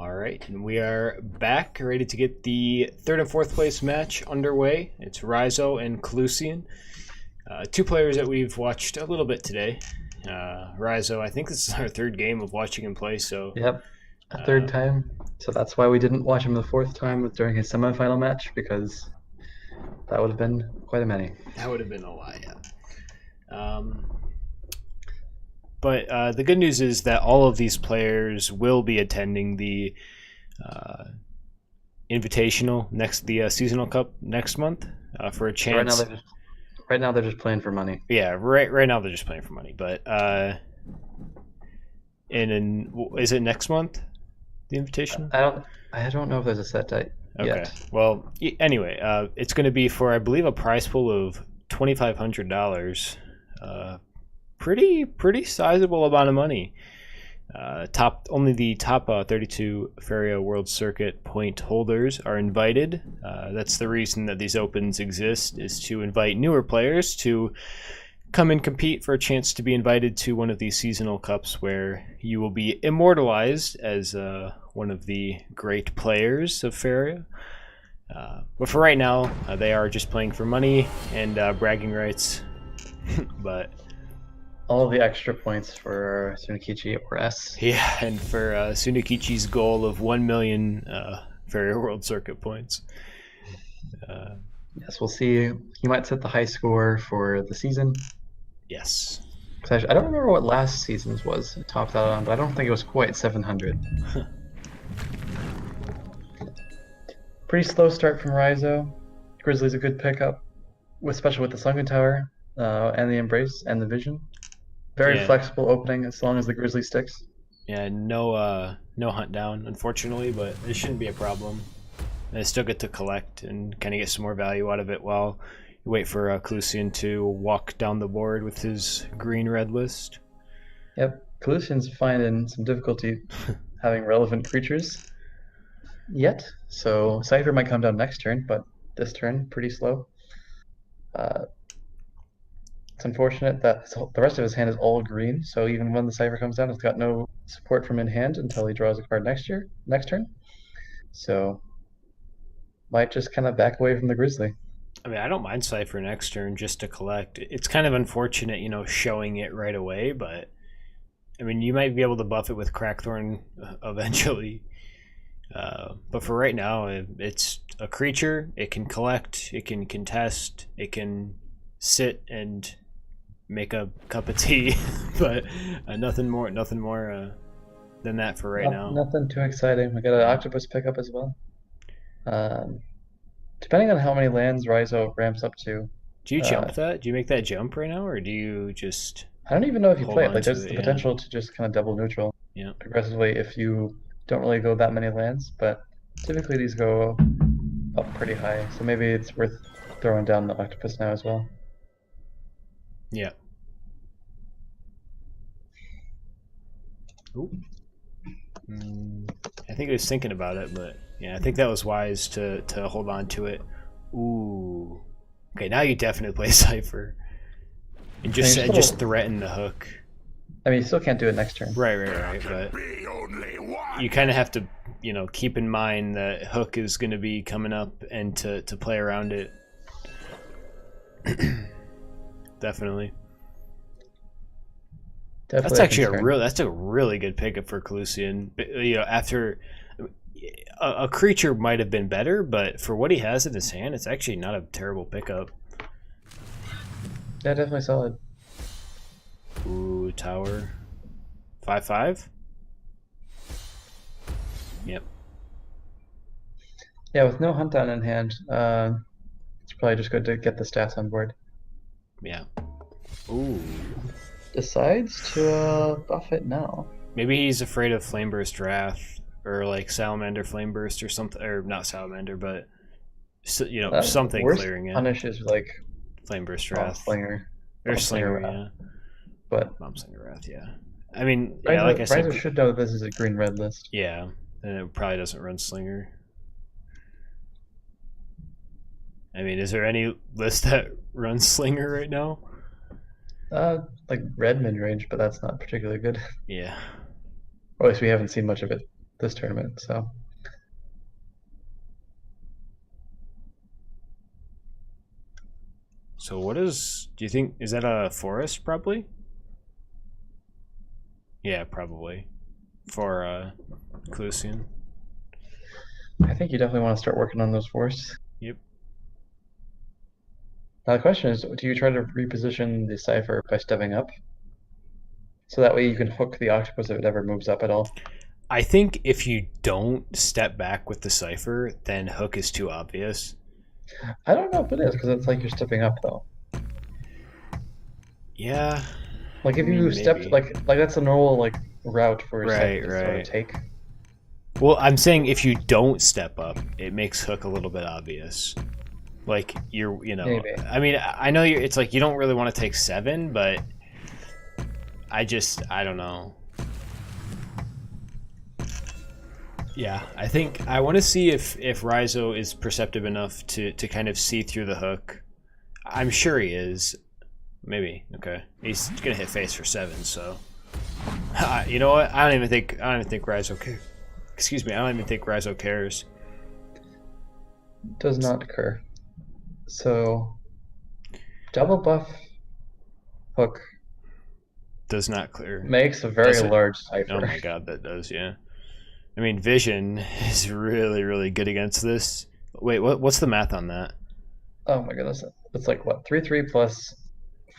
All right, and we are back, ready to get the third and fourth place match underway. It's RaiZo and Calussien, two players that we've watched a little bit today. RaiZo, I think this is our third game of watching him play. So Yep, a third time. So that's why we didn't watch him the fourth time during his semifinal match, because that would have been quite a many. That would have been a lot, yeah. But the good news is that all of these players will be attending the Invitational the Seasonal Cup next month for a chance. Right now they're just playing for money. Yeah, right now they're just playing for money. But is it next month? The Invitational? I don't know if there's a set date yet. Well, anyway, it's going to be for, I believe, a prize pool of $2,500. Pretty sizable amount of money. Only the top 32 Faeria World Circuit point holders are invited. That's the reason that these opens exist, is to invite newer players to come and compete for a chance to be invited to one of these seasonal cups where you will be immortalized as one of the great players of Faeria. But for right now, they are just playing for money and bragging rights. But all the extra points for Sunekichi or S. Yeah, and for Sunekichi's goal of 1 million Faeria World Circuit points. Yes, we'll see. He might set the high score for the season. Yes. I don't remember what last season's was. It topped out on, but I don't think it was quite 700. Pretty slow start from RaiZo. Grizzly's a good pickup, especially with the Sunken Tower and the Embrace and the Vision. Very flexible opening as long as the Grizzly sticks. Yeah, no hunt down, unfortunately, but it shouldn't be a problem. And I still get to collect and kind of get some more value out of it while you wait for Calussien to walk down the board with his green-red list. Yep, Calussien's finding some difficulty having relevant creatures yet, so Cypher might come down next turn, but this turn, pretty slow. It's unfortunate that the rest of his hand is all green, so even when the Cypher comes down, it's got no support from in hand until he draws a card next turn. So might just kind of back away from the Grizzly. I mean, I don't mind Cypher next turn just to collect. It's kind of unfortunate, showing it right away, but I mean, you might be able to buff it with Crackthorn eventually. But for right now, it's a creature. It can collect, it can contest, it can sit and make a cup of tea, but nothing more than that for right now. Nothing too exciting. We got an Octopus pickup as well. Depending on how many lands RaiZo ramps up to. Do you jump that? Do you make that jump right now, or do you just? I don't even know if you play it. Like, there's the potential to just kind of double neutral aggressively if you don't really go that many lands, but typically these go up pretty high, so maybe it's worth throwing down the Octopus now as well. Yeah. Ooh. I think I was thinking about it, but yeah, I think that was wise to hold on to it. Ooh. Okay, now you definitely play Cypher. And just threaten the hook. I mean, you still can't do it next turn. Right, but you kind of have to, keep in mind that hook is going to be coming up and to play around it. Definitely. That's actually a really good pickup for Calussien. After a creature might have been better, but for what he has in his hand, it's actually not a terrible pickup. Yeah, definitely solid. Ooh, tower. 5/5. Yep. Yeah, with no hunt down in hand, it's probably just good to get the stats on board. Yeah. Ooh. Decides to buff it now. Maybe he's afraid of Flameburst Wrath or like Salamander Flameburst or something, or not Salamander, but something clearing it. Punish is like Flameburst Wrath. Slinger. Or Slinger, yeah. But Slinger Wrath, yeah. I mean, RaiZo, like I said, RaiZo should know this is a green-red list. Yeah, and it probably doesn't run Slinger. I mean, is there any list that runs Slinger right now? Like red mid-range, but that's not particularly good. Yeah. Or at least we haven't seen much of it. this tournament. So So what is? Do you think is that a forest? Probably. Yeah, probably. For Calussien. I think you definitely want to start working on those forests. Yep. Now the question is, do you try to reposition the cipher by stepping up? So that way you can hook the octopus if it ever moves up at all. I think if you don't step back with the cipher, then hook is too obvious. I don't know if it is, because it's like you're stepping up though. Yeah. Like if I mean, you stepped maybe. like that's a normal like route for a Right, cipher to sort right. of take. Well, I'm saying if you don't step up, it makes hook a little bit obvious. Like you know. Maybe. I mean, I know it's like you don't really want to take 7, but I don't know. Yeah, I think I want to see if RaiZo is perceptive enough to kind of see through the hook. I'm sure he is. Maybe. Okay. He's gonna hit face for 7, so you know what? I don't even think RaiZo cares. Excuse me. I don't even think RaiZo cares. Does not occur. So double buff hook Does not clear. makes a very Does it? large cipher. Oh my god, that does, yeah. I mean, vision is really, really good against this. Wait, what's the math on that? Oh my goodness. It's like what? 3 plus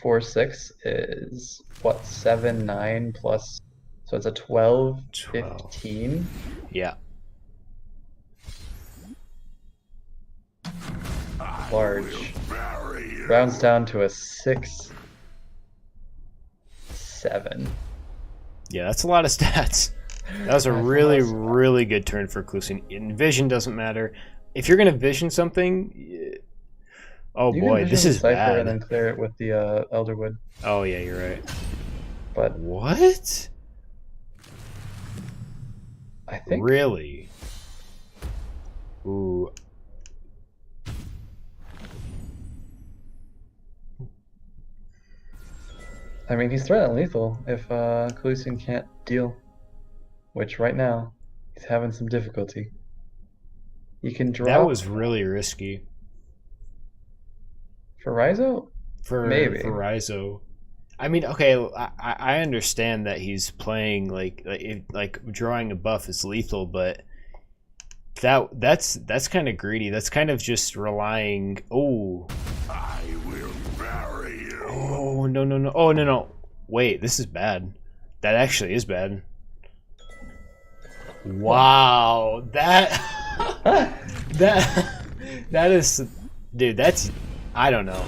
4 6 is what? 7 9 plus, so it's a 12 12. 15. Yeah. Large. Rounds down to a 6 7. Yeah, that's a lot of stats. That was a really, really good turn for Calussien. And vision doesn't matter. If you're going to vision something... Oh You boy, can this vision is the cipher bad. and then clear it with the Elderwood. Oh yeah, you're right. But What? I think Really? Ooh. I mean he's threat lethal if Calussien can't deal. Which right now he's having some difficulty. You can drop That was really risky for RaiZo? for Maybe. RaiZo. I mean, okay, I understand that he's playing like drawing a buff is lethal, but that's kind of greedy. That's kind of just relying. Oh. I will marry you. Oh no no no! Oh no no! Wait, this is bad. That actually is bad. Wow, that that is, dude. That's, I don't know.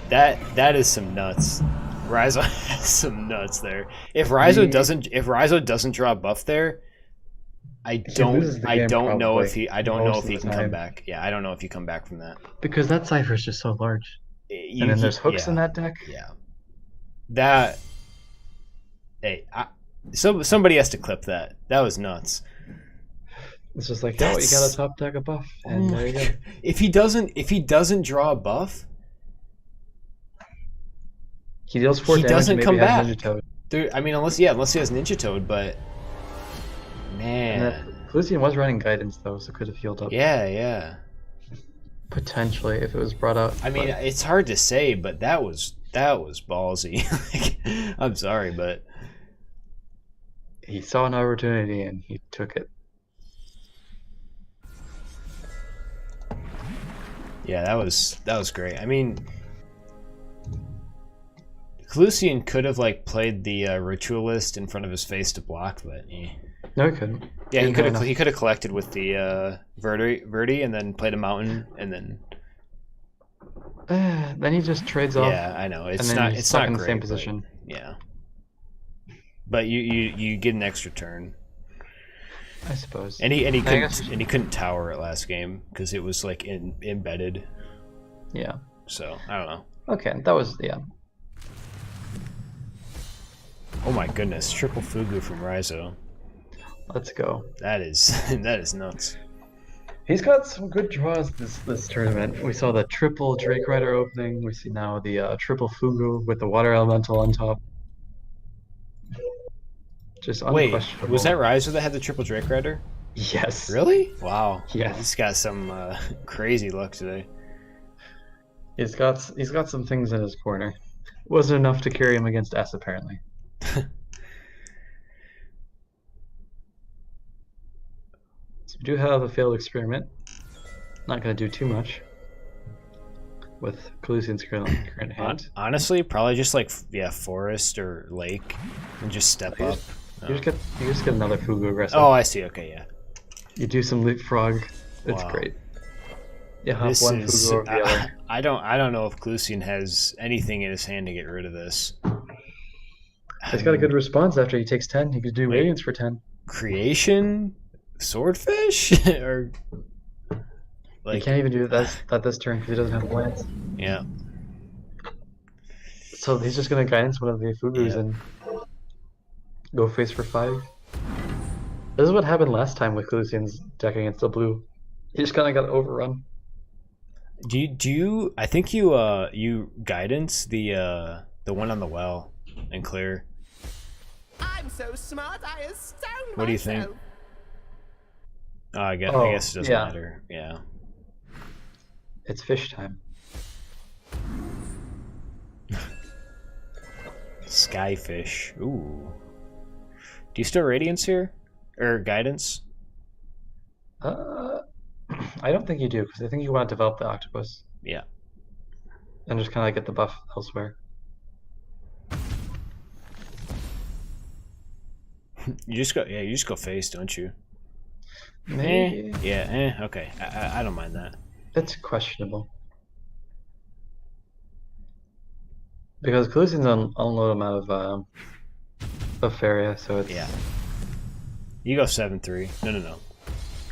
That is some nuts. RaiZo has some nuts there. If RaiZo doesn't draw a buff there, I loses the game don't know if probably I don't know most if of he the can come time. back. Yeah, I don't know if he can come back from that. Because that cipher is just so large. And then there's hooks in that deck. Yeah. That. Hey, somebody has to clip that. That was nuts. It's just like, oh, you got That's- a top deck a buff, and there you go. If he doesn't draw a buff, He deals 4 He damage doesn't and come maybe has back. Ninja Toad. dude. I mean, unless he has Ninja Toad, but And man, then Calussien was running guidance though, so could have healed up. yeah. Potentially, if it was brought out. I mean, but it's hard to say, but that was ballsy. Like, I'm sorry, but he saw an opportunity and he took it. yeah, that was great. I mean, Calussien could have like played the ritualist in front of his face to block, but No, he couldn't. yeah, Didn't have he could have collected with the Verdi and then played a mountain and then Then he just trades off. yeah, I know and it's then not he's it's stuck not in great, the same but, position. yeah, but you get an extra turn. I suppose. And he guess- couldn't tower it last game because it was like embedded. Yeah. So I don't know. Okay, that was Oh my goodness, triple Fugu from RaiZo. Let's go. That is nuts. He's got some good draws this tournament. We saw the triple Drake Rider opening. We see now the triple Fugu with the Water Elemental on top. Just Wait, unquestionable. was that RaiZo that had the triple Drake Rider? Yes. Really? Wow. Yes. He's got some crazy luck today. He's got some things in his corner. Wasn't enough to carry him against S apparently. So we do have a failed experiment. Not going to do too much with Calussien's current hand. Honestly, probably just like forest or lake, and just step up. You just get another Fugu aggressive. Oh, I see. Okay, yeah. You do some leapfrog. It's Wow. great. You hop This one is. Fugu over the other. I don't know if Calussien has anything in his hand to get rid of this. He's got a good response after he takes 10. He could do Wait. Radiance for 10. Creation, swordfish, or He like can't even do that this turn because he doesn't have plants. yeah. So he's just going to guidance one of the Fugus Yeah. and go face for 5. This is what happened last time with Calussien's deck against the blue. He just kind of got overrun. Do you? I think you guidance the one on the well and clear. I'm so smart, I astound What do you think? myself. I guess Oh, it doesn't yeah. matter. Yeah. It's fish time. Skyfish. Ooh. Do you still radiance here, or guidance? I don't think you do because I think you want to develop the octopus Yeah. and just kind of get the buff elsewhere. You just go. Yeah, you just go face, don't you? Maybe Yeah. Okay. I don't mind that. it's questionable because Calussien's on unload amount of Faeria, so it's Yeah. You go 7-3. No.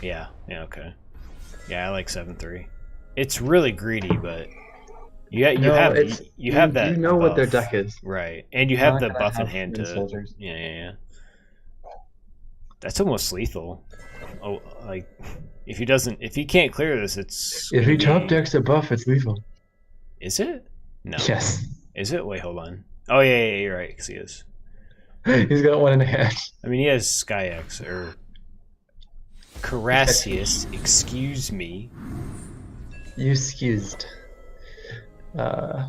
Yeah. Okay. Yeah, I like 7-3. It's really greedy, but you No, have it's- you have that. You know what their buff. deck is. Right, and you have Not the gonna buff in have hand green to. soldiers. Yeah. That's almost lethal. Oh, like if he can't clear this, it's. If gonna he top be- decks a buff, it's lethal. Is it? No. Yes. Is it? Wait, hold on. Oh yeah, you're right. Because he is. He's got one in hand. I mean, he has SkyX or Carassius. Excuse me. You excused. I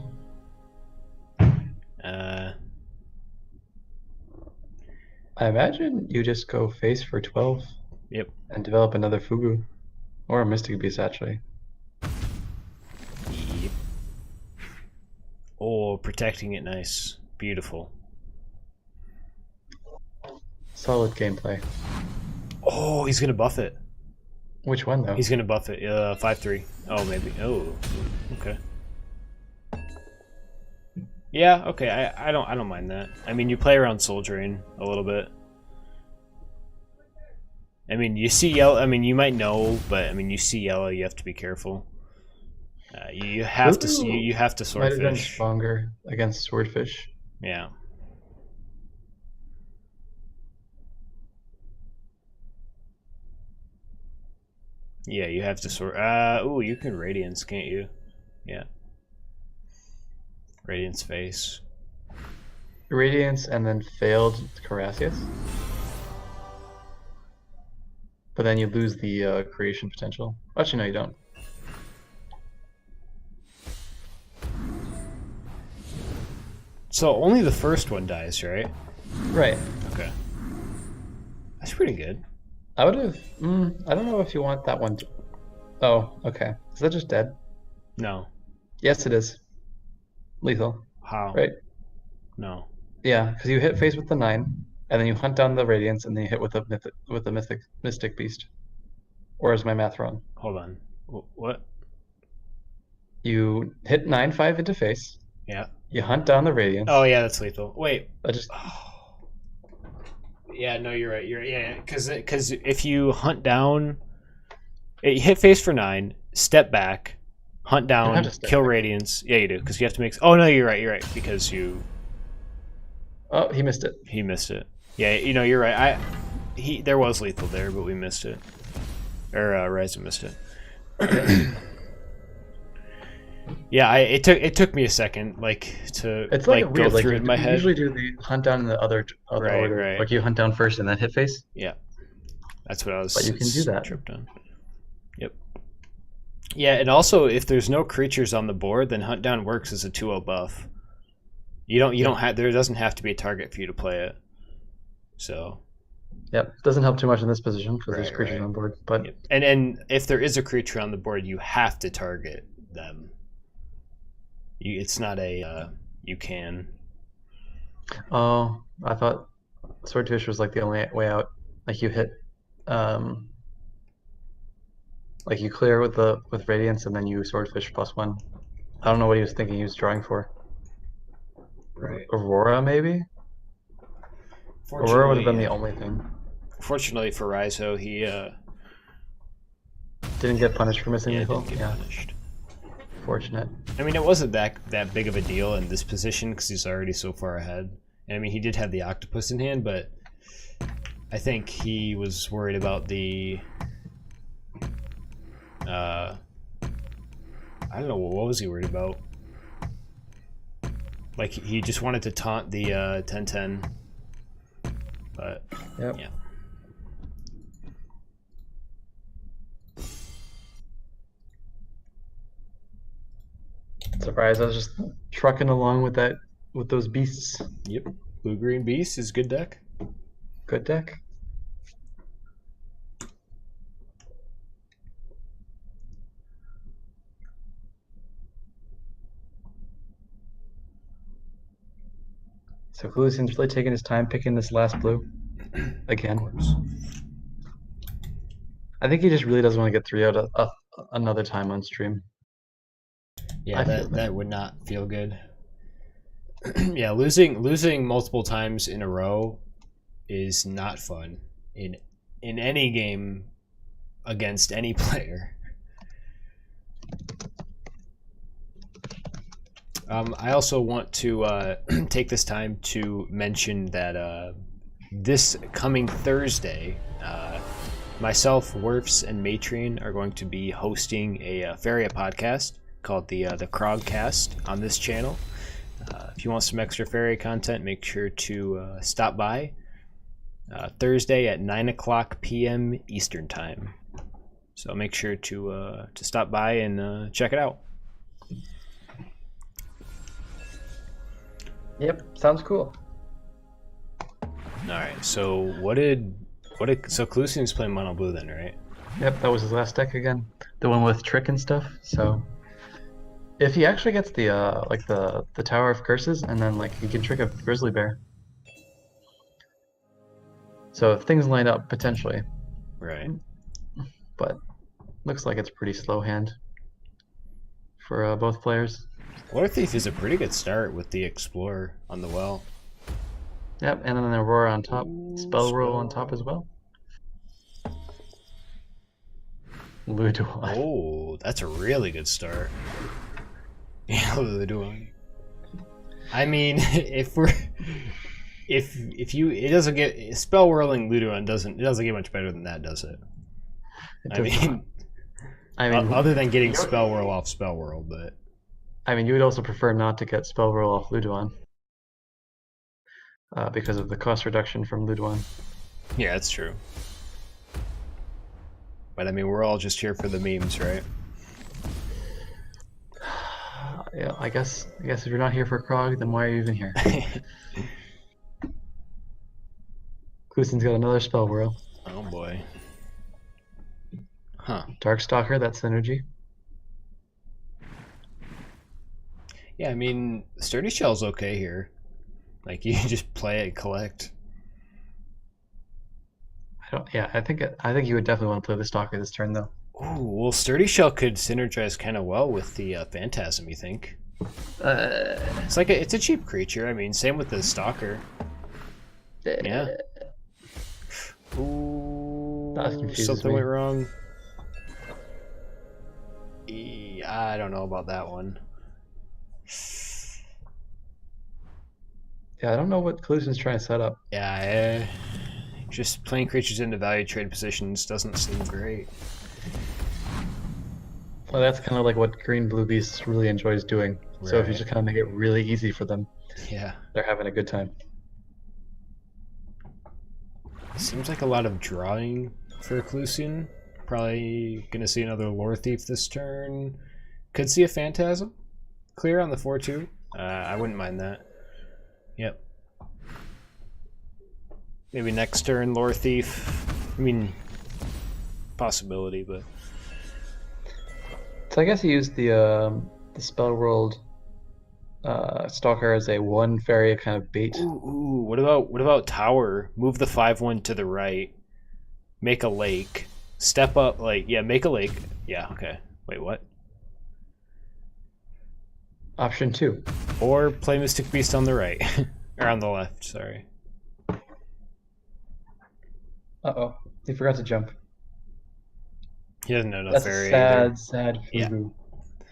imagine you just go face for 12 Yep. and develop another Fugu. Or a Mystic Beast, actually. Yep. Oh, protecting it, nice, beautiful. Solid gameplay. Oh, he's gonna buff it. Which one, though? He's gonna buff it. 5-3. Oh, maybe. Oh, okay. Yeah, okay. I don't mind that. I mean, you play around soldiering a little bit. I mean, you see yellow. I mean, you might know, but I mean, you see yellow. You have to be careful. You have to. You have to Might have been swordfish. stronger against Swordfish. Yeah. Yeah, you have to sword. Ooh, you can radiance, can't you? Yeah. Radiance face. Radiance and then failed Carassius. But then you lose the creation potential. Actually, no, you don't. So only the first one dies, right? Right. Okay. That's pretty good. I would have. I don't know if you want that one. Oh, okay. Is that just dead? No. Yes, it is. Lethal. How? Right? No. Yeah, because you hit face with the 9, and then you hunt down the Radiance, and then you hit with the Mystic Beast. Or is my math wrong? Hold on. What? You hit 9/5 into face. Yeah. You hunt down the Radiance. Oh yeah, that's lethal. Wait. I just Yeah, no, you're right. Yeah, because if you hunt down, you hit face for 9, step back, hunt don't have down, to step kill back. radiance. Yeah, you do because you have to make. Oh no, you're right. You're right because Oh, he missed it. he missed it. Yeah, you're right. There was lethal there, but we missed it. Or RaiZo missed it. Yeah, it took me a second, like to It's like go weird. Like through it in my you head. usually do the hunt down in the other Right, order. right. Like you hunt down first and then hit face. Yeah, that's what I was. But you can do that. Tripped on. Yep. Yeah, and also if there's no creatures on the board, then hunt down works as a 2/0 buff. You don't have there doesn't have to be a target for you to play it. So. Yep, doesn't help too much in this position because there's Right, creatures right. on board. But Yep. And if there is a creature on the board, you have to target them. It's not a you can. oh, I thought Swordfish was like the only way out. Like you hit, like you clear with Radiance and then you Swordfish +1. I don't know what he was thinking he was drawing for. Right. Aurora maybe. Aurora would have been the only thing. Fortunately for RaiZo, he Didn't get punished for missing didn't lethal. get Yeah, punished. fortunate. I mean, it wasn't that big of a deal in this position because he's already so far ahead. And I mean, he did have the octopus in hand, but I think he was worried about the. I don't know, what was he worried about? Like he just wanted to taunt the 10-10, but Yep. yeah. Surprised I was just trucking along with those beasts. Yep. Blue Green Beast is good deck. Good deck. So Calussien's really taking his time picking this last blue again. I think he just really doesn't want to get 3-0'd another time on stream. Yeah, I feel that would not feel good. Yeah, losing multiple times in a row is not fun in any game against any player. I also want to take this time to mention that this coming Thursday, myself, Werfs, and Matrien are going to be hosting a Faeria podcast called the KrogCast on this channel. If you want some extra Faeria content, make sure to stop by Thursday at 9:00 p.m. Eastern Time. So make sure to stop by and check it out. Yep, sounds cool. All right. So so Calussien's playing mono blue then, right? Yep, that was his last deck again. The one with trick and stuff. So if he actually gets the like the Tower of Curses and then like he can trick a Grizzly Bear. So if things line up potentially, Right. but looks like it's a pretty slow hand for both players. Water Thief is a pretty good start with the Explorer on the well. Yep, and then Aurora on top, Spell Roll on top as well. Luduan. Oh, that's a really good start. Yeah, Luduan. I mean, if you it doesn't get spell whirling Luduan doesn't get much better than that, does it? I mean, other than getting spell whirl off spell whirl, but I mean, you would also prefer not to get spell roll off Luduan because of the cost reduction from Luduan. yeah, that's true. But I mean, we're all just here for the memes, right? Yeah, I guess if you're not here for Krog, then why are you even here? Calussien's got another spell whirl. Oh boy. Huh. Darkstalker, that synergy. Yeah, I mean, Sturdy Shell's okay here. Like, you just play it, collect. I think you would definitely want to play the Stalker this turn though. Ooh, well, Sturdy Shell could synergize kind of well with the Phantasm, you think? It's a cheap creature. I mean, same with the Stalker. Yeah. Ooh, something went wrong. I don't know about that one. Yeah, I don't know what Calussien's trying to set up. Yeah, just playing creatures into value trade positions doesn't seem great. Well, that's kind of like what Green Blue Beast really enjoys doing. So if you Right. just kind of make it really easy for them, Yeah. they're having a good time. Seems like a lot of drawing for Calussien. Probably gonna see another Lore Thief this turn. Could see a Phantasm. Clear on the 4-2. I wouldn't mind that. Yep. Maybe next turn, Lore Thief. I mean, possibility, but... So I guess he used the Spell World Stalker as a one Faeria kind of bait. Ooh, what about Tower? Move the 5-1 to the right. Make a lake. Step up, make a lake. Yeah, okay. Wait, what? Option 2. Or play Mystic Beast on the right. Or on the left, sorry. Uh-oh. He forgot to jump. He doesn't know no That's fairy a sad, either. sad Yeah. Fugu.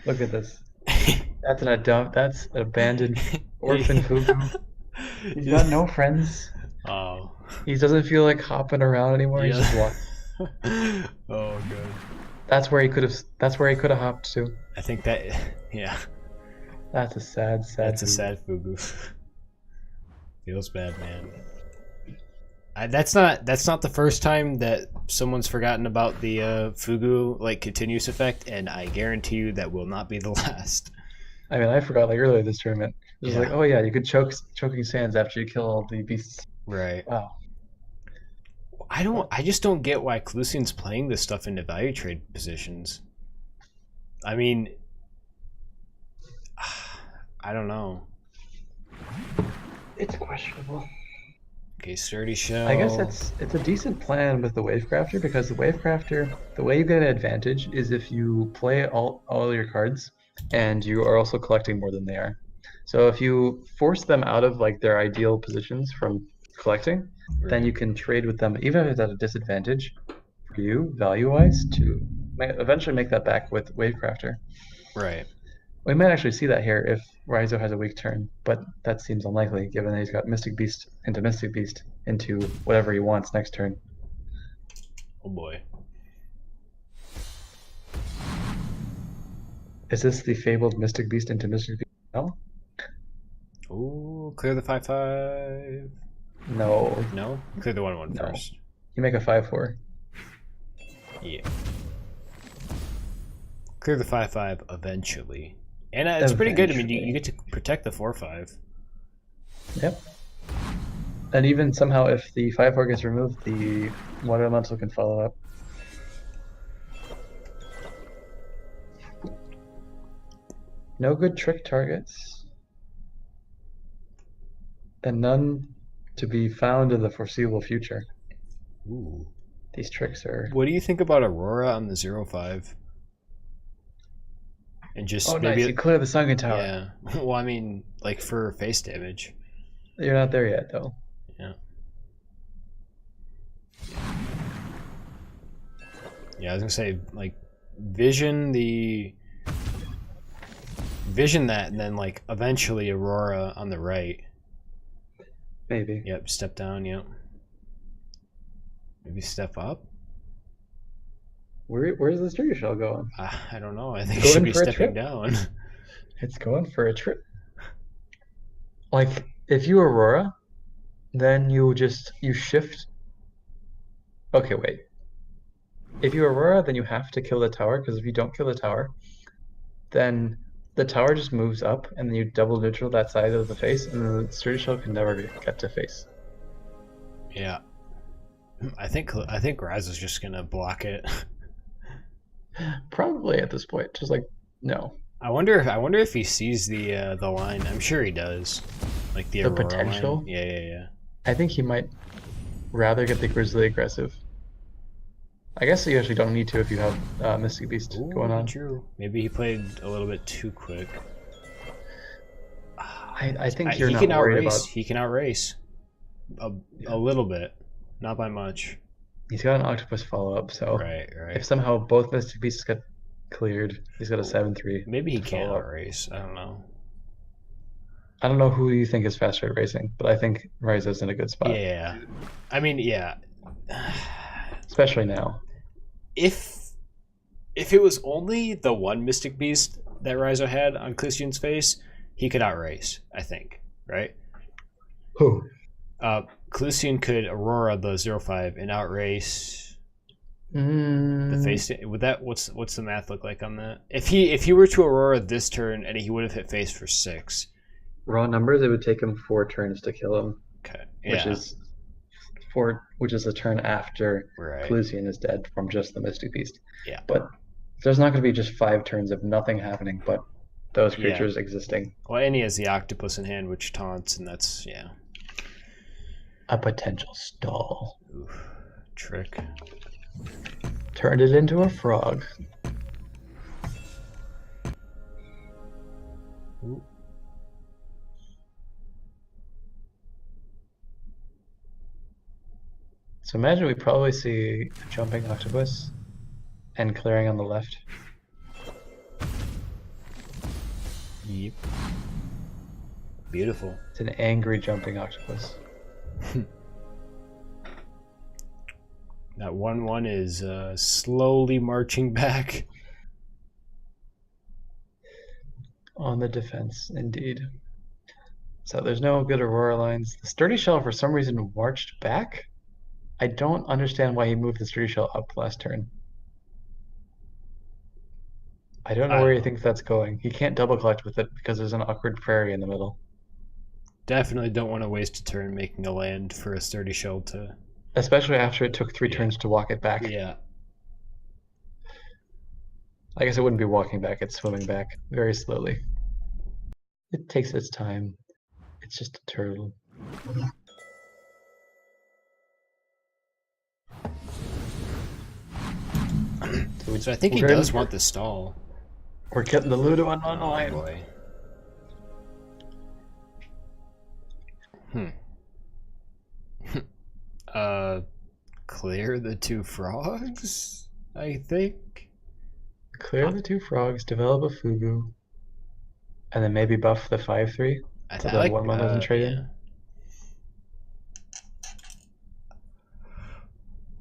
Look at this. That's that's an abandoned orphan Fugu. He's got no friends. Oh. He doesn't feel like hopping around anymore. He's just walking. Oh god. That's where he could have hopped to. I think that yeah. That's a sad, sad That's a Fugu. sad Fugu. Feels bad, man. That's not the first time that someone's forgotten about the Fugu continuous effect, and I guarantee you that will not be the last. I mean, I forgot earlier this tournament. It was Yeah. like, oh yeah, you could choking sands after you kill all the beasts. Right. Wow. I just don't get why Calussien's playing this stuff into value trade positions. I mean, I don't know. It's questionable. Okay, Sturdy Shell. I guess it's a decent plan with the Wavecrafter, because the Wavecrafter, the way you get an advantage is if you play all your cards and you are also collecting more than they are. So if you force them out of their ideal positions from collecting, then you can trade with them, even if it's at a disadvantage for you value-wise, to eventually make that back with Wavecrafter. Right. We might actually see that here if RaiZo has a weak turn, but that seems unlikely given that he's got Mystic Beast into whatever he wants next turn. Oh boy. Is this the fabled Mystic Beast into Mystic Beast? No? Ooh, clear the 5/5. No. No? Clear the 1/1 No. first. You make a 5/4. Yeah. Clear the 5/5 eventually. And it's pretty good. I mean, you get to protect the 4/5. Yep. And even somehow if the 5/4 gets removed, the Water Elemental can follow up. No good trick targets. And none to be found in the foreseeable future. Ooh. These tricks are... What do you think about Aurora on the 0/5? And just Oh, maybe nice. You clear the Sunken Tower. yeah. Well, I mean, for face damage. You're not there yet, though. Yeah. Yeah, I was gonna say vision that, and then eventually Aurora on the right. Maybe. Yep, step down. Yep. Maybe step up. Where's the Sturdy Shell going? I don't know. I think it Going should be for a stepping trip? down. It's going for a trip. If you Aurora, then you shift. Okay, wait. If you Aurora, then you have to kill the tower, because if you don't kill the tower, then the tower just moves up, and then you double neutral that side of the face, and the Sturdy Shell can never get to face. Yeah. I think RaiZo's just gonna block it. Probably at this point, just no. I wonder if he sees the line. I'm sure he does. The Aurora potential? line. Yeah. I think he might rather get the Grizzly aggressive. I guess you actually don't need to if you have Mystic Beast going on. True. Maybe he played a little bit too quick. I think He you're not can worried outrace. about. He can outrace a little bit, not by much. He's got an Octopus follow-up, so Right. if somehow both Mystic Beasts get cleared, he's got a 7/3. Maybe he to can't follow up. outrace. I don't know. I don't know who you think is faster at racing, but I think RaiZo's in a good spot. Yeah. I mean, yeah. Especially now. If if it was only the one Mystic Beast that RaiZo had on Calussien's face, he could outrace, I think, right? Who? Calussien could Aurora the 0-5 and outrace Mm, the face. Would that what's the math look like on that? If he were to Aurora this turn and he would have hit face for 6. raw numbers, it would take him 4 turns to kill him, Okay. which is a turn after Right. Calussien is dead from just the Mystic Beast. Yeah. But there's not going to be just 5 turns of nothing happening, but those Yeah. creatures existing. Well, and he has the octopus in hand, which taunts, and that's A potential stall. Oof. Trick. Turned it into a frog. Ooh. So imagine we probably see a jumping octopus and clearing on the left. Yep. Beautiful. It's an angry jumping octopus. That 1/1 is slowly marching back. On the defense, indeed. So there's no good Aurora lines. The Sturdy Shell, for some reason, marched back. I don't understand why he moved the Sturdy Shell up last turn. I don't know where he thinks that's going. He can't double collect with it because there's an awkward prairie in the middle. Definitely don't want to waste a turn making a land for a sturdy shell to. Especially after it took 3 turns to walk it back. Yeah. I guess it wouldn't be walking back, it's swimming back very slowly. It takes its time. It's just a turtle. So I think he We're does in- want the stall. We're getting the Ludo on Oh online. boy. Clear the 2 frogs, I think. Clear the 2 frogs, develop a Fugu, and then maybe buff the 5/3 so the 1/1 doesn't trade in.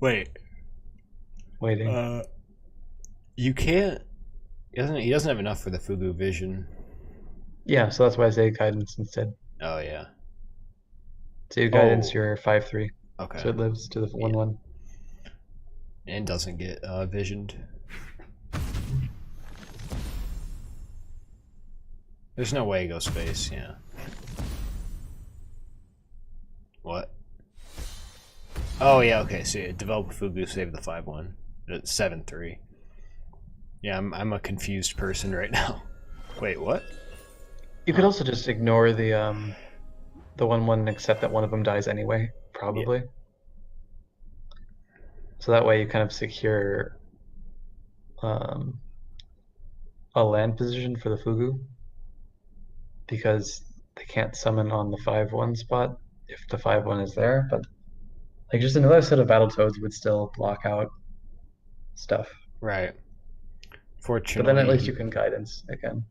Wait. Waiting. You can't. He doesn't have enough for the Fugu vision. Yeah, so that's why I say guidance instead. Oh yeah. So you guidance Oh. your 5/3, Okay. so it lives to the 1/1. And doesn't get visioned. There's no way he goes space. Yeah. What? Oh yeah. Okay. So yeah, develop a Fugu, save the 5/1. 7/3. Yeah, I'm a confused person right now. Wait, what? You could also just ignore the 1/1 and accept that one of them dies anyway, probably. So that way you kind of secure a land position for the Fugu, because they can't summon on the 5/1 spot if the 5/1 is there, but like just another set of Battletoads would still block out stuff. Right. Fortunately. But then at least you can guidance again.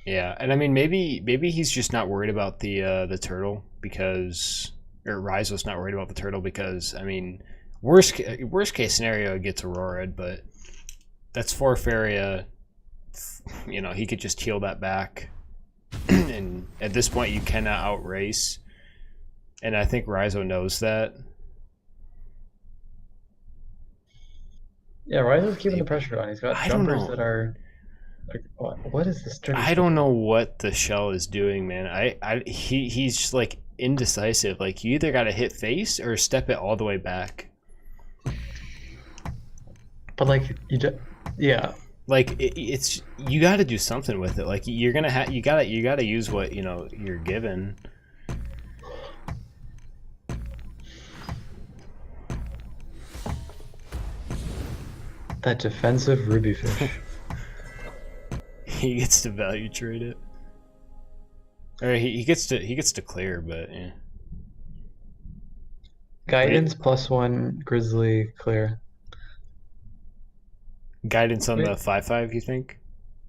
Yeah, and I mean maybe he's just not worried about the turtle because, or RaiZo's not worried about the turtle because I mean worst case scenario it gets Aurora'd, but that's 4 Faeria. You know, he could just heal that back, and at this point you cannot outrace, and I think RaiZo knows that. Yeah, RaiZo's keeping the pressure on. He's got I don't jumpers know. that are like, what is this? I don't know what the shell is doing, man. He's just like indecisive. Like you either got to hit face or step it all the way back. But like yeah. Like it's you got to do something with it. Like you're gonna you gotta use what you're given. That defensive ruby fish. He gets to value trade it. Or he gets to clear, but yeah. Guidance +1 grizzly clear. Guidance on Wait. the 5/5, you think?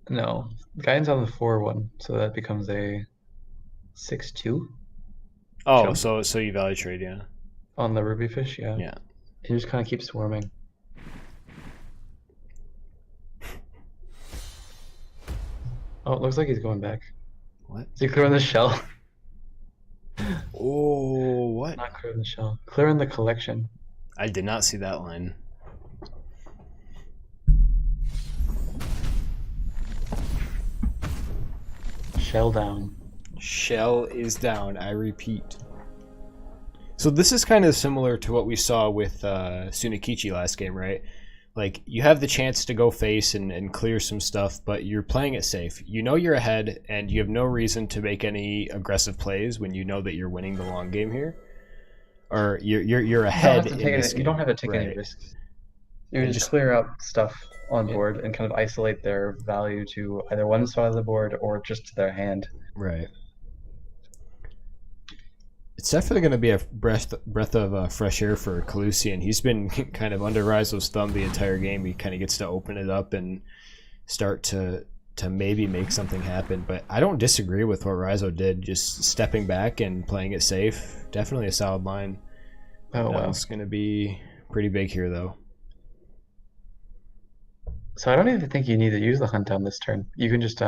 No, guidance on the 4/1, so that becomes a 6/2 Oh, Jump. so you value trade, yeah. on the ruby fish. Yeah. Yeah. He just kind of keeps swarming. Oh, it looks like he's going back. What? Is he clearing the shell? Oh, what? Not clearing the shell. Clearing the collection. I did not see that line. Shell down. Shell is down, I repeat. So this is kind of similar to what we saw with Sunekichi last game, right? Like, you have the chance to go face and clear some stuff, but you're playing it safe. You know you're ahead, and you have no reason to make any aggressive plays when you know that you're winning the long game here. Or you're ahead in this game. You don't have to take any Right. risks. You can just clear out stuff on board and kind of isolate their value to either one side of the board or just to their hand. Right. It's definitely going to be a breath of fresh air for Calussien. He's been kind of under RaiZo's thumb the entire game. He kind of gets to open it up and start to maybe make something happen. But I don't disagree with what RaiZo did, just stepping back and playing it safe. Definitely a solid line. Oh, wow. It's going to be pretty big here, though. So I don't even think you need to use the hunt down this turn. You can just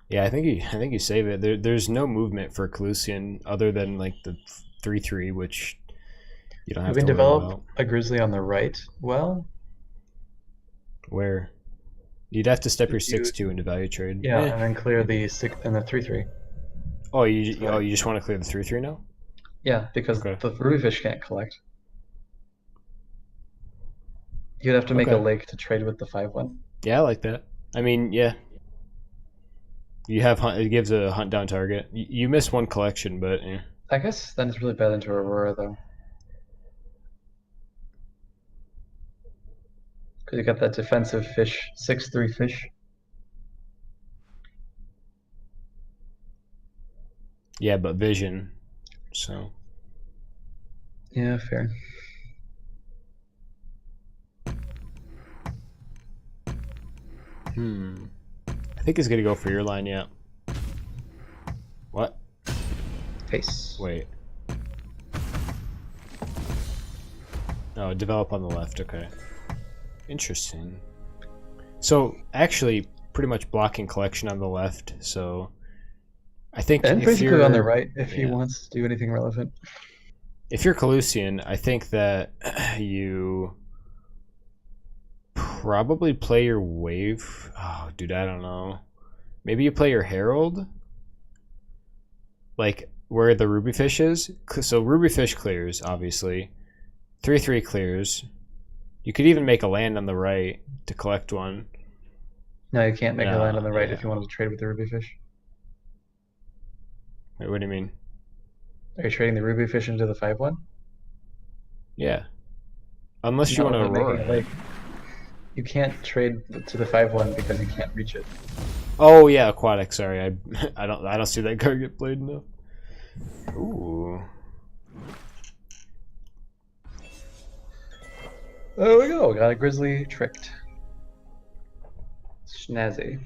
Yeah, I think you save it. There's no movement for Calussien other than like the 3/3, which you don't have you to can worry develop about. a grizzly on the right. Well, Where you'd have to step your You- 6/2 into value trade. yeah, Eh. and then clear the 6 and the 3/3. Oh, you just want to clear the 3/3 now? Yeah, because Okay. the rubyfish can't collect. You'd have to make a Okay. lake to trade with the 5/1. Yeah, I like that. I mean, yeah. You have hunt. It gives a hunt down target. You miss one collection, but eh. I guess then it's really bad into Aurora though. Because you got that defensive fish, 6/3 fish. Yeah, but vision. So Yeah, fair. I think he's gonna go for your line. Yeah. What? Face. Wait. Oh, develop on the left. Okay. Interesting. So actually, pretty much blocking collection on the left. So I think And if basically you're on the right if he yeah. wants to do anything relevant. If you're Calussien, I think that you probably play your wave. Oh, dude, I don't know. Maybe you play your Herald, like where the rubyfish is. So rubyfish clears, obviously. 3/3 clears. You could even make a land on the right to collect one. No, you can't make a No, land on the right yeah. if you wanted to trade with the rubyfish. Wait, what do you mean? Are you trading the rubyfish into the 5/1? Yeah. Unless you Not want to without making Aurora. a lake. You can't trade to the 5/1 because you can't reach it. Oh yeah, aquatic. Sorry, I don't see that card get played enough. Ooh. There we go. Got a grizzly tricked. Snazzy.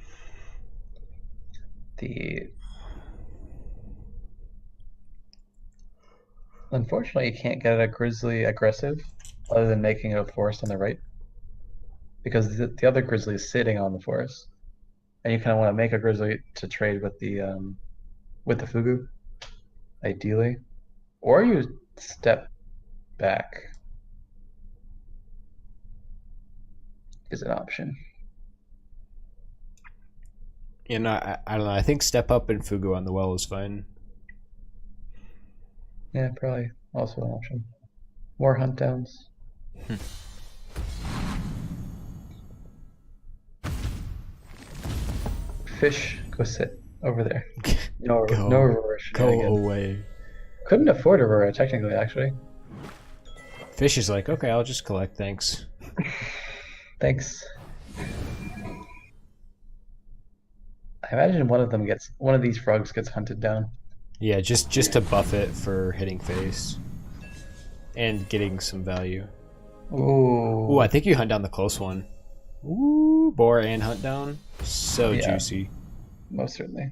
Unfortunately, you can't get a grizzly aggressive other than making it a forest on the right. Because the other grizzly is sitting on the forest. And you kind of want to make a grizzly to trade with the fugu, ideally. Or you step back is an option. You know, I don't know. I think step up and Fugu on the well is fine. Yeah, probably also an option. More hunt downs. Fish, go sit over there. No, Go. no Aurora Go shenanigans. away. Couldn't afford Aurora, technically, actually. Fish is like, okay, I'll just collect, thanks. Thanks. I imagine one of these frogs gets hunted down. Yeah, just to buff it for hitting face. And getting some value. Ooh. Ooh, I think you hunt down the close one. Ooh, boar and hunt down. So Yeah. juicy. Most certainly.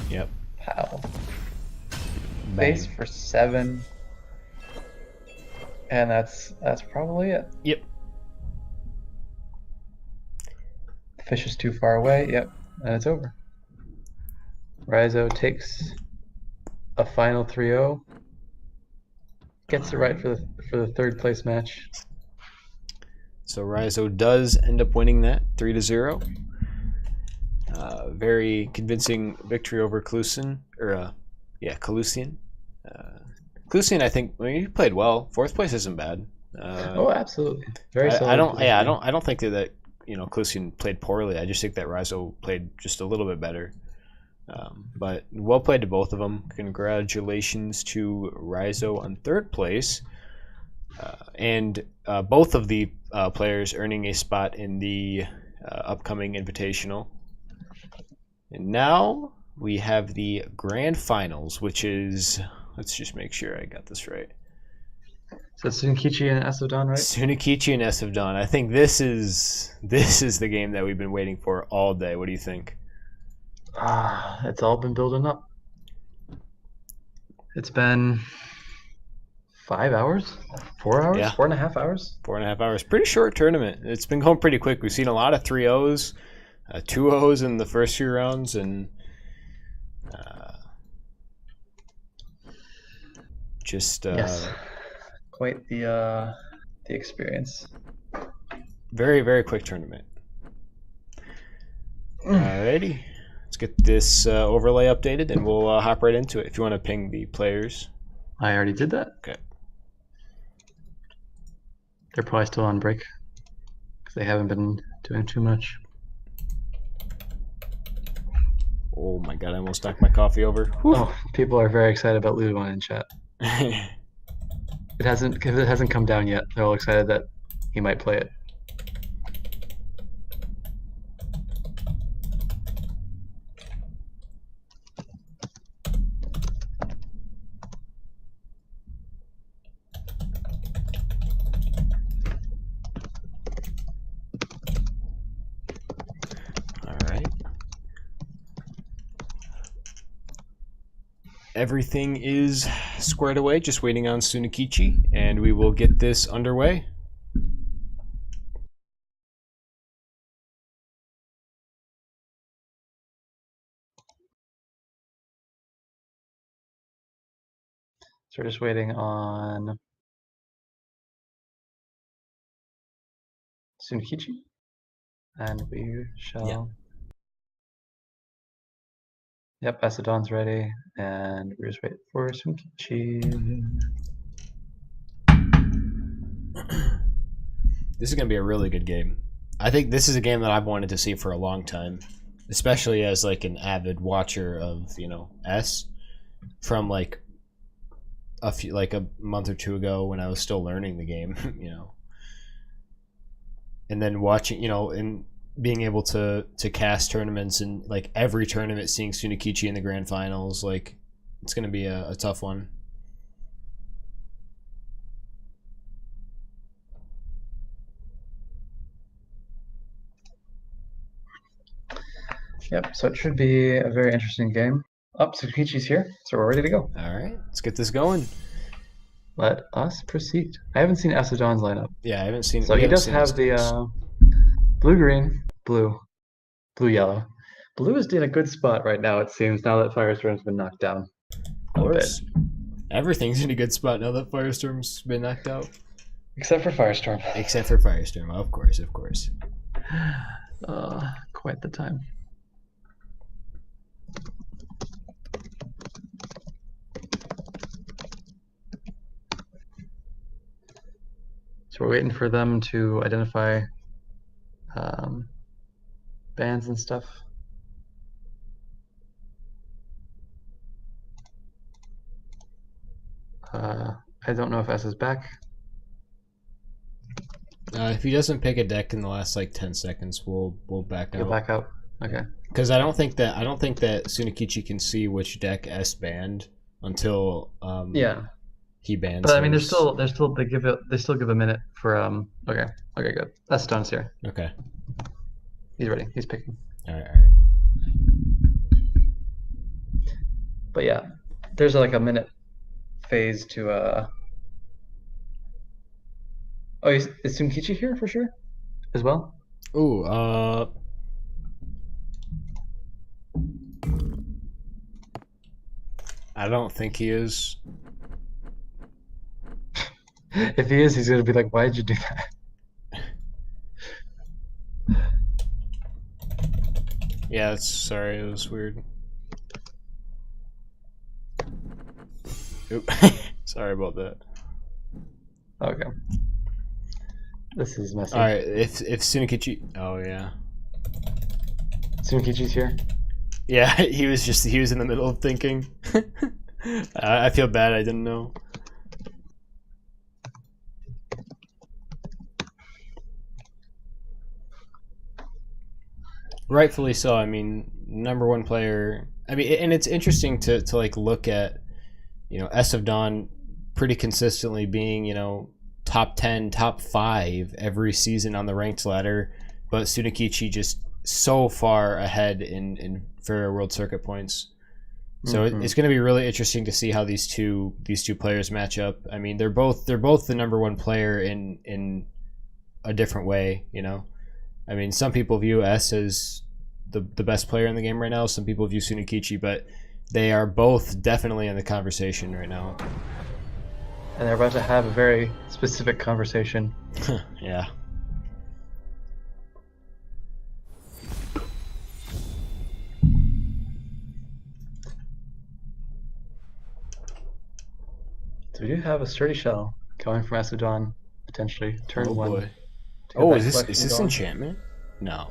Yep. Pow. Bang. Face for 7. And that's probably it. Yep. Fish is too far away. Yep, and it's over. RaiZo takes a final 3-0. Gets it right for the third place match. So RaiZo does end up winning that 3-0. Very convincing victory over Calussien, Calussien. Calussien, I think, he played well. Fourth place isn't bad. Oh, absolutely. Very solid. I don't think that Calussien played poorly. I just think that RaiZo played just a little bit better. But well played to both of them. Congratulations to RaiZo on third place, and both of the players earning a spot in the upcoming Invitational. And now we have the grand finals, which is, let's just make sure I got this right. So Sunekichi and ESofDawn, right? Sunekichi and ESofDawn. I think this is the game that we've been waiting for all day. What do you think? It's all been building up. It's been 5 hours? 4 hours? Yeah. 4.5 hours? 4.5 hours. Pretty short tournament. It's been going pretty quick. We've seen a lot of 3-0s, 2-0s in the first few rounds, and yes. Quite the experience. Very, very quick tournament. Alrighty. Let's get this overlay updated, and we'll hop right into it. If you want to ping the players. I already did that. Okay. They're probably still on break because they haven't been doing too much. Oh my god, I almost knocked my coffee over. Whew. Oh, people are very excited about Ludo in chat. It hasn't come down yet. They're all excited that he might play it. Everything is squared away, just waiting on Sunekichi, and we will get this underway. So we're just waiting on Sunekichi, and we shall. Yeah. Yep, ESofDawn's ready, and we're just waiting for Sunekichi. This is going to be a really good game. I think this is a game that I've wanted to see for a long time, especially as like an avid watcher of, S from like a month or two ago when I was still learning the game, and then watching, and being able to cast tournaments and like every tournament seeing Sunekichi in the grand finals, like it's going to be a tough one. Yep, so it should be a very interesting game. Sunekichi's here, so we're ready to go. All right, let's get this going. Let us proceed. I haven't seen ESofDawn's lineup. Yeah, I haven't seen. So he does have the blue-green, blue-yellow. Blue is in a good spot right now, it seems, now that Firestorm's been knocked down. Of course. Everything's in a good spot now that Firestorm's been knocked out. Except for Firestorm. Except for Firestorm, of course. Quite the time. So we're waiting for them to identify bands and stuff. I don't know if S is back. If he doesn't pick a deck in the last like 10 seconds, we'll back out. You'll back out. Okay. Because I don't think that Sunekichi can see which deck S banned until he bans. But I mean, they still give a minute for Okay, good. That's Don's here. Okay. He's ready. He's picking. All right. But yeah, there's like a minute phase to Oh, is Sunekichi here for sure as well? Ooh, I don't think he is. If he is, he's gonna be like, "Why'd you do that?" Yeah, sorry, it was weird. Oop. Sorry about that. Okay. This is messy. All right, if Sunekichi, oh yeah, Sunekichi's here. yeah, he was in the middle of thinking. I feel bad. I didn't know. Rightfully so. I mean, number one player. I mean, and it's interesting to like look at, you know, ESofDawn pretty consistently being, you know, top 10, top 5 every season on the ranked ladder, but Sunekichi just so far ahead in Faeria World Circuit points. So it's going to be really interesting to see how these two players match up. I mean, they're both the number one player in a different way, you know. I mean, some people view S as the best player in the game right now. Some people view Sunekichi, but they are both definitely in the conversation right now. And they're about to have a very specific conversation. Yeah. So we do have a sturdy shell coming from ESofDawn, potentially turn Oh one. boy. to get Oh, that is collection this going. enchantment? No.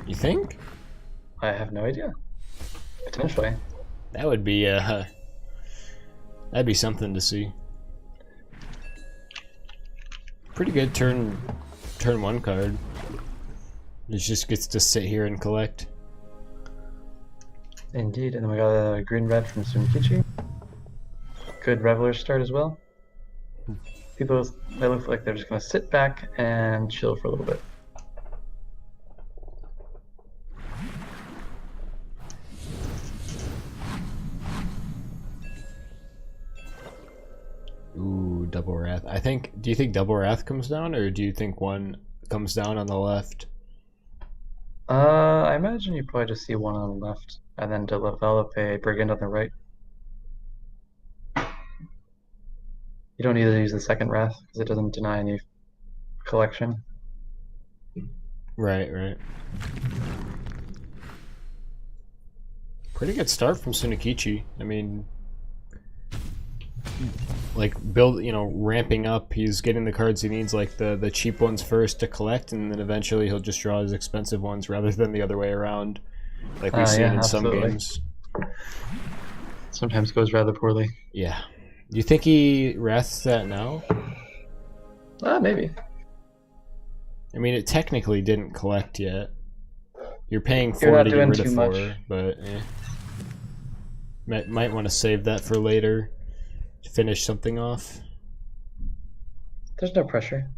You think? I have no idea. Potentially. That would be that'd be something to see. Pretty good turn 1 card. It just gets to sit here and collect. Indeed, and then we got a green-red from Sunekichi. Good Reveler start as well. People, they look like they're just going to sit back and chill for a little bit. Ooh, double wrath. Do you think double wrath comes down, or do you think one comes down on the left? I imagine you probably just see one on the left, and then develop a brigand on the right. You don't need to use the second wrath because it doesn't deny any collection. Right. Pretty good start from Sunekichi. I mean, like ramping up. He's getting the cards he needs, like the cheap ones first to collect, and then eventually he'll just draw his expensive ones rather than the other way around, like we've seen in some absolutely. games. Sometimes goes rather poorly. Yeah. Do you think he wraths that now? Maybe. I mean, it technically didn't collect yet. You're paying 4 You're not to get doing rid of too 4, much. but might want to save that for later to finish something off. There's no pressure.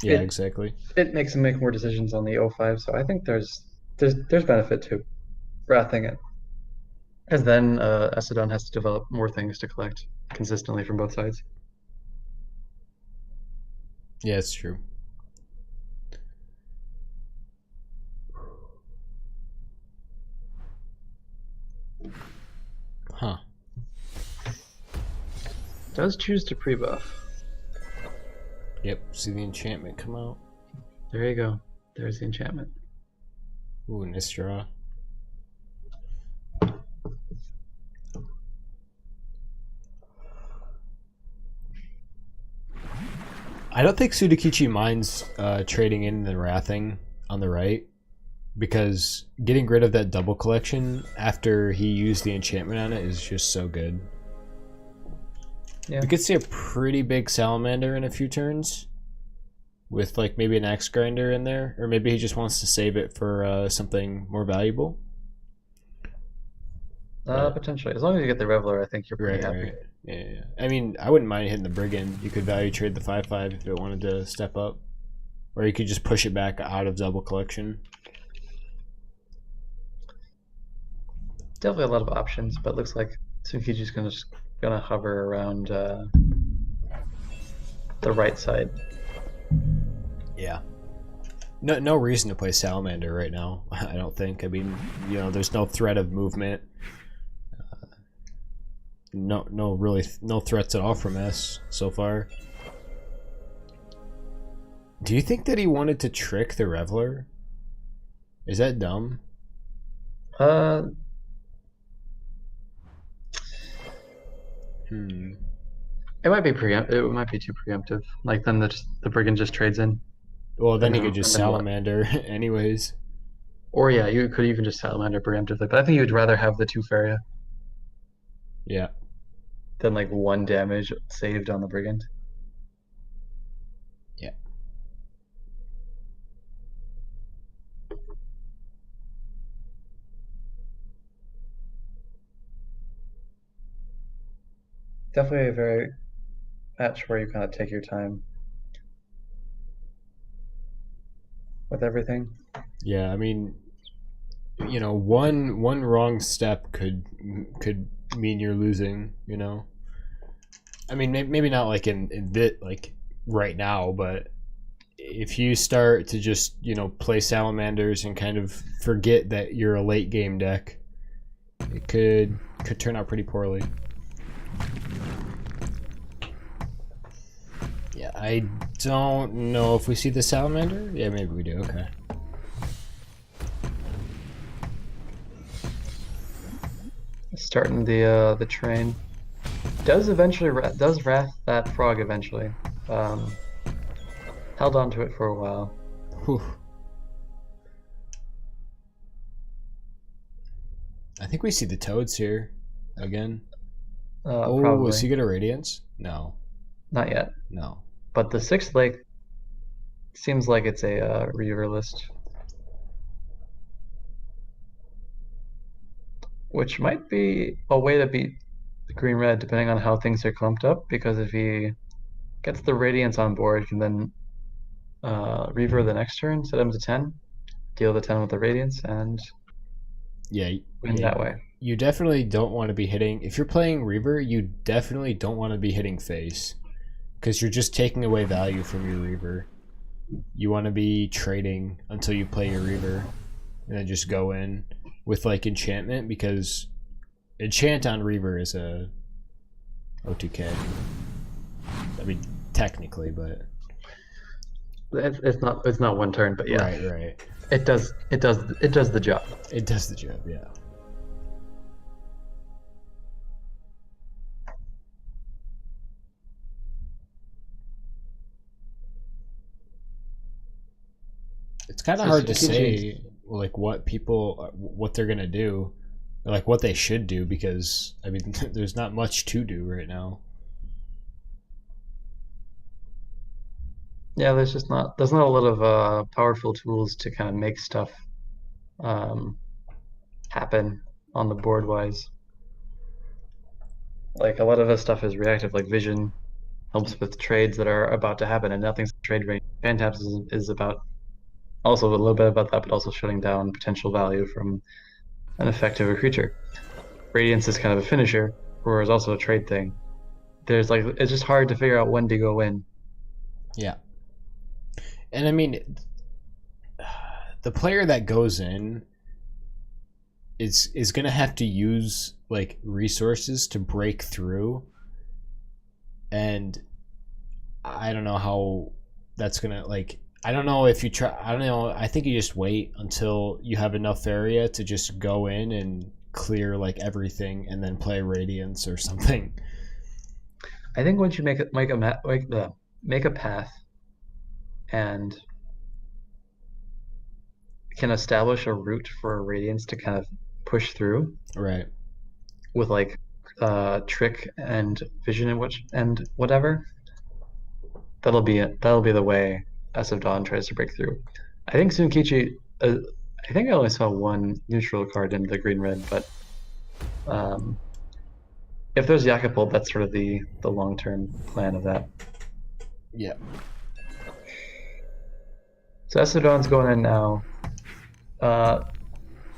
Yeah, It- exactly. It makes him make more decisions on the 05, so I think there's benefit to wrathing it. As then ESofDawn has to develop more things to collect consistently from both sides. Yeah, it's true. Huh. Does choose to pre-buff. Yep, see the enchantment come out. There you go. There's the enchantment. Ooh, Nistra. I don't think Sunekichi minds trading in the wrathing on the right, because getting rid of that double collection after he used the enchantment on it is just so good. Yeah. We could see a pretty big salamander in a few turns with like maybe an axe grinder in there, or maybe he just wants to save it for something more valuable. Potentially. As long as you get the Reveler, I think you're pretty happy. Right. Yeah. I mean, I wouldn't mind hitting the Brigand. You could value trade the 5/5 if it wanted to step up, or you could just push it back out of double collection. Definitely a lot of options, but it looks like Sunekichi's gonna hover around the right side. Yeah. No reason to play Salamander right now, I don't think. I mean, there's no threat of movement. no threats at all from S so far. Do you think that he wanted to trick the Reveler? Is that dumb? It might be It might be too preemptive. Like then the brigand just trades in. Well, then he could just salamander anyways. Or yeah, you could even just salamander preemptively. But I think you'd rather have the 2 Faeria Yeah. than like 1 damage saved on the brigand. Yeah. Definitely a very match where you kind of take your time with everything. Yeah, I mean, you know, one wrong step could mean you're losing, you know. I mean, maybe not like in bit like right now, but if you start to just, you know, play salamanders and kind of forget that you're a late game deck, it could turn out pretty poorly. Yeah, I don't know if we see the salamander. Yeah, maybe we do. Okay. Starting the train. Does wrath that frog eventually. Held on to it for a while. Whew. I think we see the toads here again. Oh, Probably. is he gonna Radiance? No. Not yet. No. But the 6th lake seems like it's a Reaver list. Which might be a way to beat the green-red depending on how things are clumped up, because if he gets the Radiance on board, he can then Reaver the next turn, set him to 10, deal the 10 with the Radiance, and win that way. You definitely don't want to be hitting, if you're playing Reaver, you definitely don't want to be hitting face, because you're just taking away value from your Reaver. You want to be trading until you play your Reaver, and then just go in with like enchantment, because enchant on Reaver is a O2K. I mean, technically, but it's not 1 turn, but yeah. Right. It does the job. It does the job, yeah. It's kind of hard to say like what they're gonna do, or like what they should do, because I mean there's not much to do right now. Yeah, there's not a lot of powerful tools to kind of make stuff happen on the board wise. Like a lot of this stuff is reactive, like Vision helps with trades that are about to happen, and nothing's trade range. Phantaps is about also a little bit about that, but also shutting down potential value from an effect of a creature. Radiance is kind of a finisher, whereas also a trade thing. There's like, it's just hard to figure out when to go in. Yeah. And I mean, the player that goes in is gonna have to use like resources to break through, and I don't know how that's gonna like. I don't know if you try. I don't know. I think you just wait until you have enough area to just go in and clear like everything, and then play Radiance or something. I think once you make a path and can establish a route for a Radiance to kind of push through, Right. with like trick and vision and whatever, that'll be it. That'll be the way ESofDawn tries to break through. I think Sunekichi, I think I only saw 1 neutral card in the green-red, but if there's Yakapult, that's sort of the long-term plan of that. Yeah. So ESofDawn's going in now,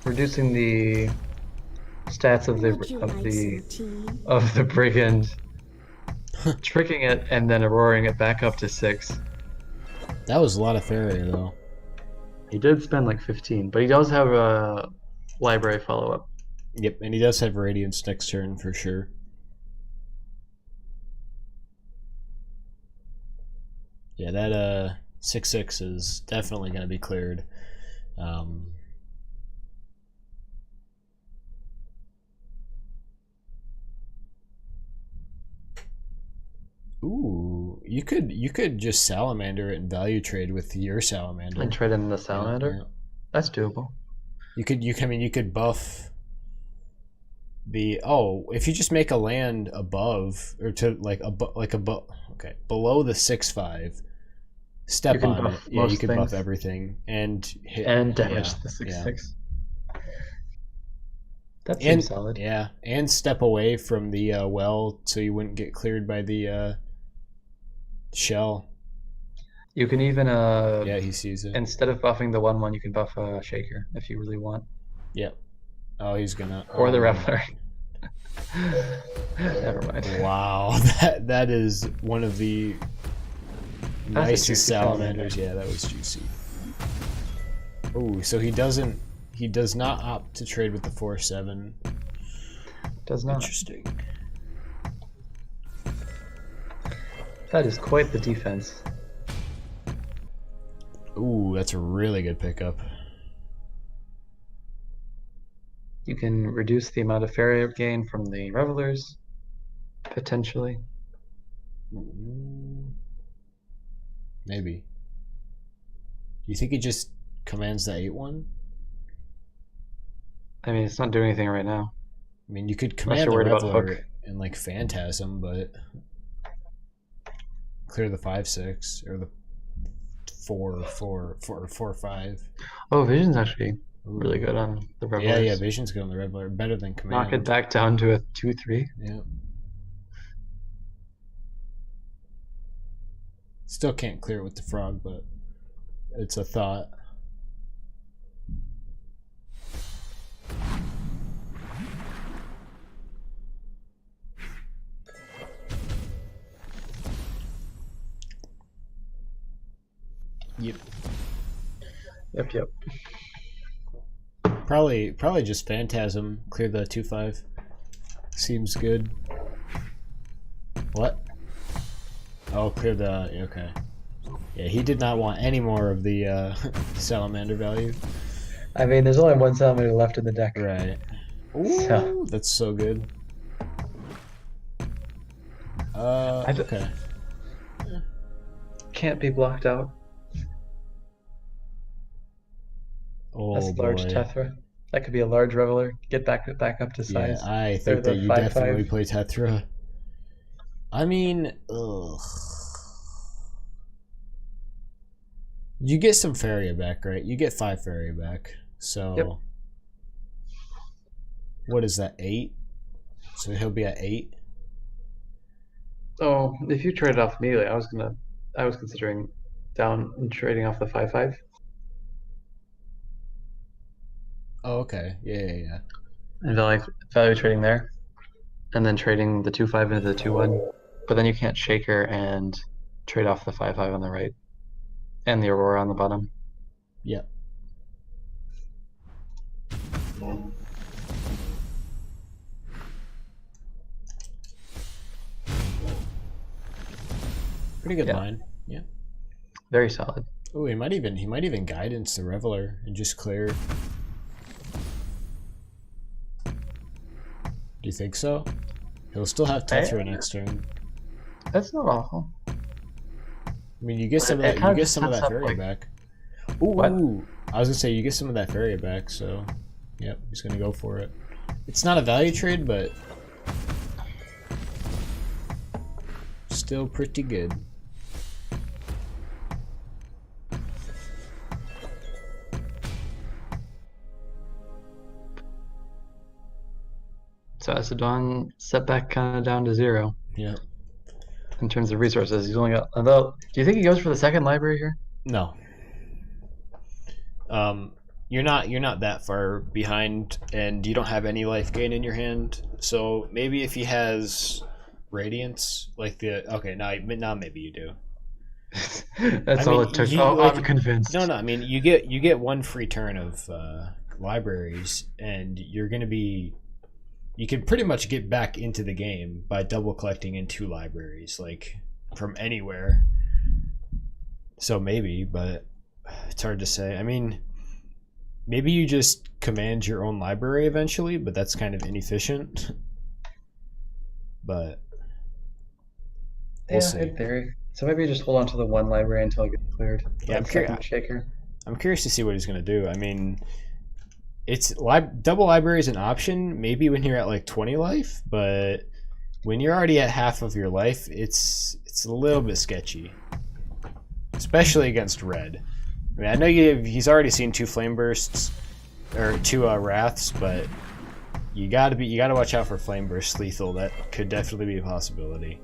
reducing the stats of the brigand, tricking it, and then roaring it back up to 6. That was a lot of Faeria though. He did spend like 15, but he does have a library follow-up. Yep, and he does have Radiance next turn for sure. Yeah, that 6/6 is definitely going to be cleared. Ooh, you could just salamander it and value trade with your salamander. And trade in the salamander? Yeah. That's doable. You could buff the if you just make a land above or to below the 6/5, step on it. Yeah, you could buff everything and hit and damage the 6/6. That seems solid. Yeah, and step away from the well so you wouldn't get cleared by the shell. You can even yeah, he sees it. Instead of buffing the 1/1, you can buff a shaker if you really want. Yep. Oh, he's gonna. Or the Reveler. Never mind. Wow, that is one of the nicest salamanders. Yeah, that was juicy. Oh, so he does not opt to trade with the 4/7. Does not. Interesting. That is quite the defense. Ooh, that's a really good pickup. You can reduce the amount of Faeria gain from the Revelers, potentially. Maybe. Do you think he just commands the 8/1? I mean, it's not doing anything right now. I mean, you could command the Reveler and like Phantasm, but clear the 5/6 or the 4/5. Oh, Vision's actually really good on the Revelers. Yeah, Vision's good on the Reveler. Better than command. Knock it back down to a 2/3. Yeah. Still can't clear it with the frog, but it's a thought. Yep. Probably just Phantasm. Clear the 2/5. Seems good. What? Oh, clear the... Okay. Yeah, he did not want any more of the salamander value. I mean, there's only one salamander left in the deck. Right. Ooh, that's so good. Okay. Can't be blocked out. Oh, that's large boy. Tethra. That could be a large Reveler. Get back up to size. Yeah, I think that you definitely play Tethra. I mean, ugh. You get some Faeria back, right? You get 5 Faeria back. So, yep. What is that, 8? So he'll be at 8? Oh, if you trade off immediately, I was considering down and trading off the 5/5. Oh, okay. Yeah. And value trading there. And then trading the 2/5 into the 2/1. But then you can't shaker and trade off the 5/5 on the right. And the Aurora on the bottom. Yep. Pretty good line. Yeah. Very solid. Oh, he might even guidance the Reveler and just clear. Do you think so? He'll still have Tethra next turn. That's not awful. I mean, you get some of that. You get some of that Faeria back. Ooh, what? I was gonna say you get some of that Faeria back. So, yep, he's gonna go for it. It's not a value trade, but still pretty good. So ESofDawn setback kind of down to 0. Yeah. In terms of resources, he's only got. Although, do you think he goes for the second library here? No. You're not that far behind, and you don't have any life gain in your hand. So maybe if he has Radiance, like the now maybe you do. That's all it took. I'm convinced. No. I mean, you get 1 free turn of libraries, and you're gonna be. You can pretty much get back into the game by double collecting in 2 libraries, like from anywhere. So maybe, but it's hard to say. I mean, maybe you just command your own library eventually, but that's kind of inefficient. But we'll see. In theory. So maybe you just hold on to the one library until it gets cleared. Yeah, I'm curious. Shaker. I'm curious to see what he's gonna do. I mean, it's double library is an option maybe when you're at like 20 life, but when you're already at half of your life, it's a little bit sketchy, especially against red. I mean, I know he's already seen 2 flame bursts or 2 wraths, but you gotta watch out for flame burst lethal. That could definitely be a possibility.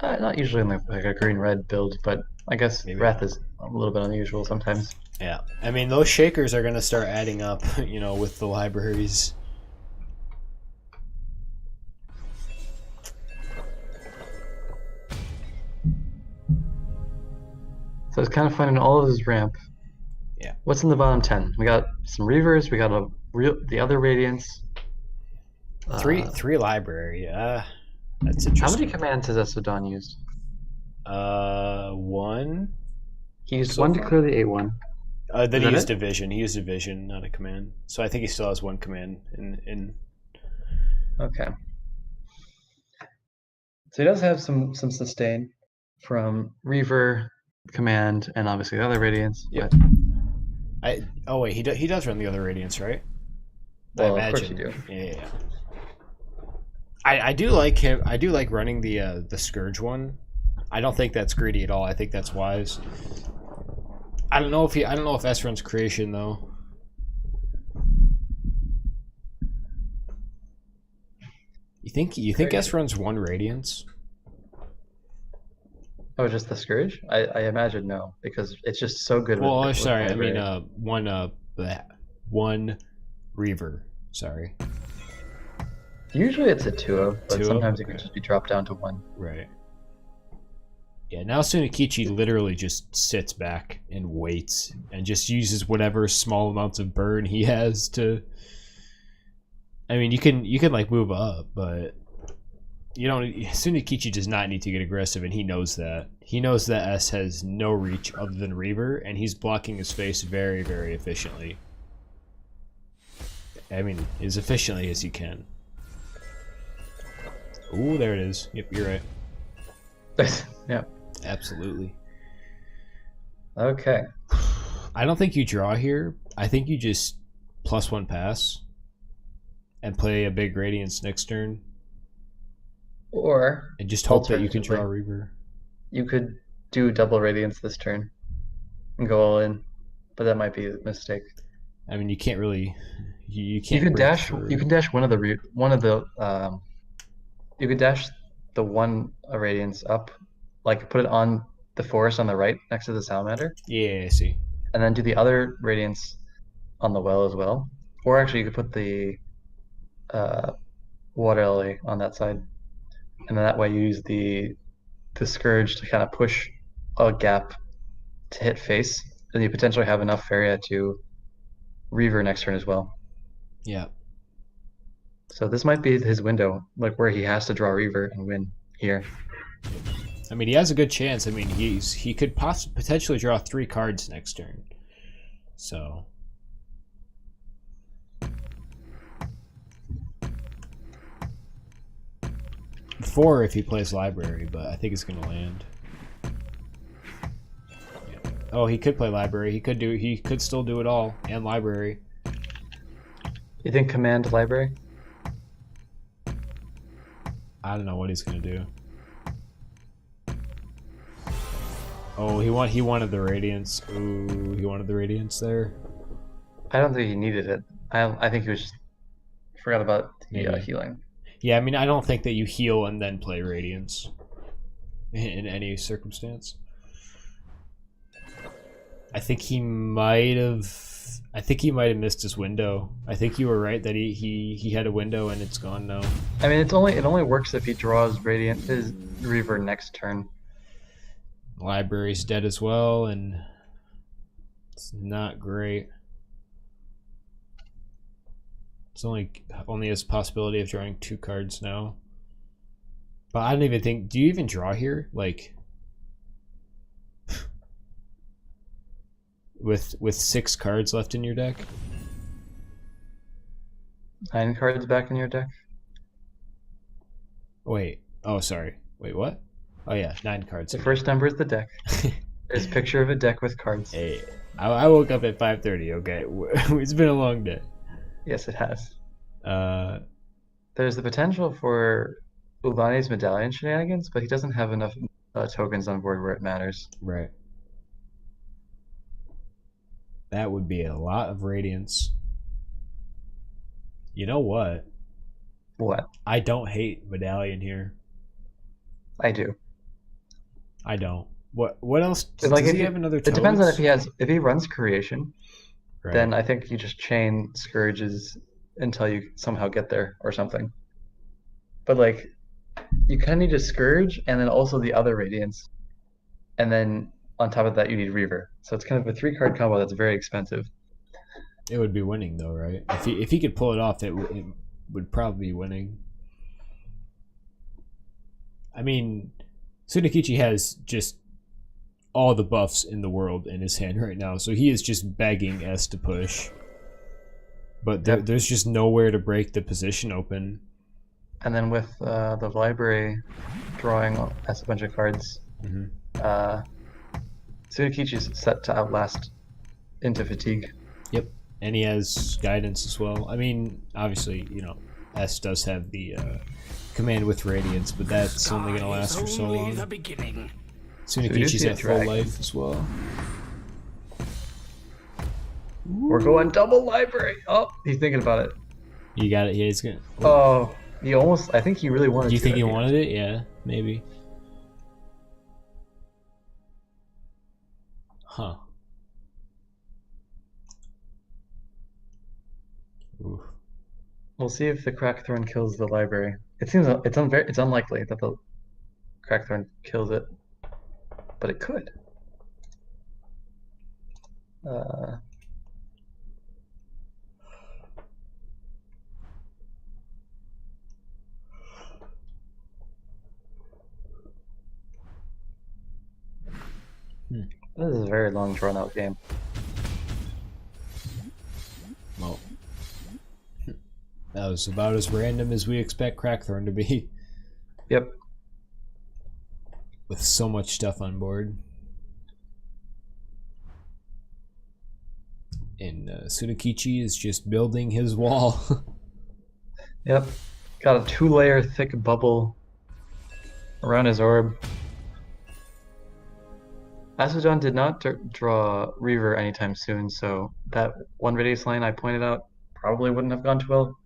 Not usually in like a green-red build, but I guess Maybe Wrath is a little bit unusual sometimes. Yeah, I mean those shakers are gonna start adding up, you know, with the libraries. So it's kind of finding all of his ramp. Yeah. What's in the bottom 10? We got some Reavers. We got the other Radiance. Three library. That's How interesting. many commands has ESofDawn used? 1. He used So one to far. clear the 8-1. Then he that used it? division. He used division, not a command. So I think he still has 1 command in. Okay. So he does have some sustain from Reaver command and obviously the other Radiance. Yep. But Oh wait, he does run the other radiance, right? well, of course you do. Yeah. I do like him. I do like running the Scourge one. I don't think that's greedy at all. I think that's wise. I don't know if S runs creation though. You think S runs 1 radiance? Oh, just the Scourge? I imagine no, because it's just so good. Well, with sorry, I library. mean one Reaver. Sorry. Usually it's a 2-0, but 2-0? sometimes it Okay. can just be dropped down to 1. Right. Yeah, now Sunekichi literally just sits back and waits and just uses whatever small amounts of burn he has to. I mean, you can like move up, but you don't. Sunekichi does not need to get aggressive, and he knows that. He knows that S has no reach other than Reaver, and he's blocking his face very, very efficiently. I mean, as efficiently as he can. Ooh, there it is. Yep, you're right. Yeah. Absolutely. Okay. I don't think you draw here. I think you just +1 pass and play a big Radiance next turn Or and just hope that you can draw alternatively, Reaver. you could do double Radiance this turn and go all in, but that might be a mistake. I mean, you can't really. You You can't can break dash. through. You can dash one of the. You could dash the one Radiance up, like put it on the forest on the right next to the Salamander, Yeah, I see. and then do the other Radiance on the well as well. Or actually, you could put the water lily on that side, and then that way you use the Scourge to kind of push a gap to hit face, and you potentially have enough Faeria to Reaver next turn as well. Yeah. So this might be his window, like where he has to draw Reaver and win here. I mean, he has a good chance. I mean, he could potentially draw 3 cards next turn. So. Four if he plays library, but I think it's gonna land. Yeah. Oh, he could play library. He could still do it all and library. You think command library? I don't know what he's gonna do. Oh, he wanted the radiance. Ooh, he wanted the radiance there. I don't think he needed it. I think he was just forgot about the Maybe. healing. Yeah, I mean, I don't think that you heal and then play radiance in any circumstance. I think he might have missed his window. I think you were right that he had a window and it's gone now. I mean, it only works if he draws his Reaver next turn. Library's dead as well, and it's not great. It's only has possibility of drawing 2 cards now. But I don't even think. Do you even draw here? Like, with 6 cards left in your deck. 9 cards back in your deck. Wait. Oh, sorry. Wait, what? Oh yeah, 9 cards. The first number is the deck. There's a picture of a deck with cards. Hey, I woke up at 5:30. Okay, it's been a long day. Yes, it has. Uh, There's the potential for Ulani's medallion shenanigans, but he doesn't have enough tokens on board where it matters. right. That would be a lot of radiance. You know what? What? I don't hate medallion here. I do. I don't. What else? Does Like, he have another? It depends on toads? if he runs creation, Right. then I think you just chain scourges until you somehow get there or something. But like, you kind of need a scourge and then also the other radiance, and then on top of that you need Reaver. So it's kind of a 3-card combo that's very expensive. It would be winning though, right? If he could pull it off, it would probably be winning. I mean, Sunekichi has just all the buffs in the world in his hand right now, so he is just begging S to push. But there's just nowhere to break the position open. And then with the library drawing as a bunch of cards, Sunekichi's set to outlast into fatigue. Yep. And he has guidance as well. I mean, obviously, you know, S does have the command with radiance, but that's only going to last for so long. Sunekichi's at full life as well. We're going double library. Oh, he's thinking about it. You got it. Yeah, he's going to... Oh, he almost... I think he really wanted to. Do you think he wanted it? Yeah, maybe. Huh. Oof. We'll see if the Crackthorn kills the library. It seems it's unlikely that the Crackthorn kills it, but it could. This is a very long, drawn-out game. Well, that was about as random as we expect Crackthorn to be. Yep. With so much stuff on board. And Sunekichi is just building his wall. Yep. Got a 2-layer thick bubble around his orb. ESofDawn did not draw Reaver anytime soon, so that one radius line I pointed out probably wouldn't have gone too well.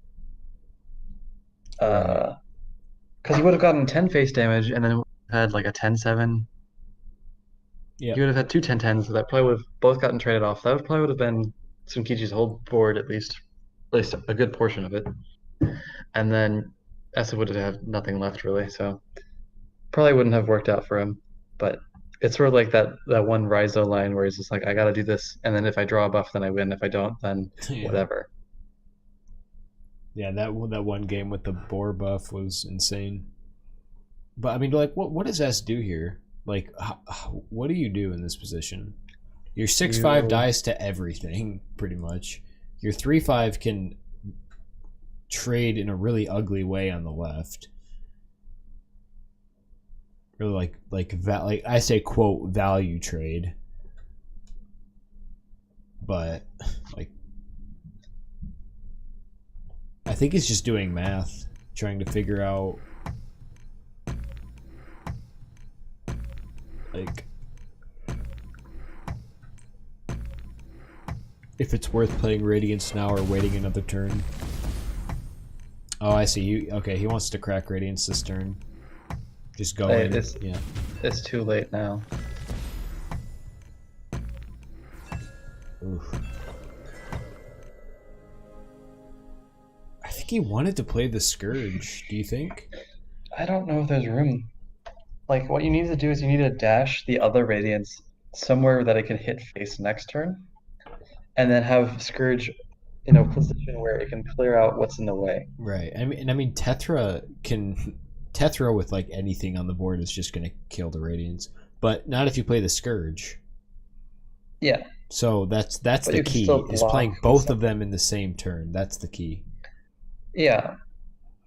Because he would have gotten 10 face damage and then had like a 10-7. Yeah. You would have had 2 10-10s, so that probably would have both gotten traded off. That probably would have been Sunekichi's whole board, at least a good portion of it. And then Esa would have had nothing left really, so probably wouldn't have worked out for him. But it's sort of like that one RaiZo line where he's just like, I gotta do this, and then if I draw a buff, then I win. If I don't, then whatever. Yeah, that one game with the boar buff was insane. But I mean, like, what does S do here? Like, what do you do in this position? Your 6/5 dies to everything, pretty much. Your 3/5 can trade in a really ugly way on the left. Really like I say quote value trade, but like I think he's just doing math, trying to figure out like if it's worth playing Radiance now or waiting another turn. Oh, I see. He wants to crack Radiance this turn. Just go in. Yeah. It's too late now. Oof. I think he wanted to play the Scourge. Do you think? I don't know if there's room. Like, what you need to do is you need to dash the other Radiance somewhere that it can hit face next turn, and then have Scourge in a position where it can clear out what's in the way. Right. I mean, Tetra with like anything on the board is just going to kill the Radiance, but not if you play the Scourge. Yeah. So that's But the you can key, still is block playing and both stuff. of them in the same turn. That's the key. Yeah,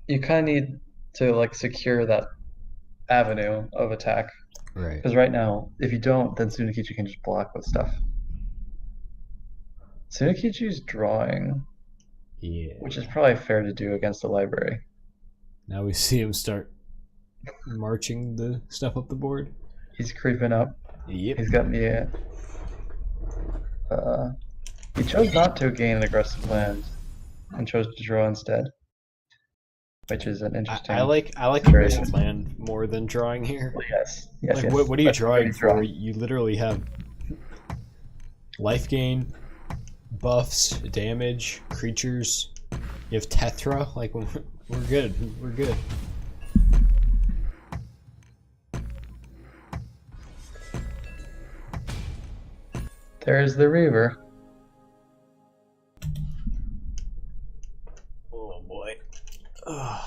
you kind of need to like secure that avenue of attack. Right. Because right now, if you don't, then Sunekichi can just block with stuff. Sunekichi's drawing, Yeah. which is probably fair to do against the library. Now we see him start marching the stuff up the board. He's creeping up. Yep. He's got me. He chose not to gain an aggressive land and chose to draw instead, which is an interesting. I like situation. aggressive land more than drawing here. Well, yes, yes, Like, yes. what are you That's what drawing he's for? drawing. You literally have life gain, buffs, damage, creatures. You have Tetra. Like, we're good. We're good. There's the Reaver. Oh boy. I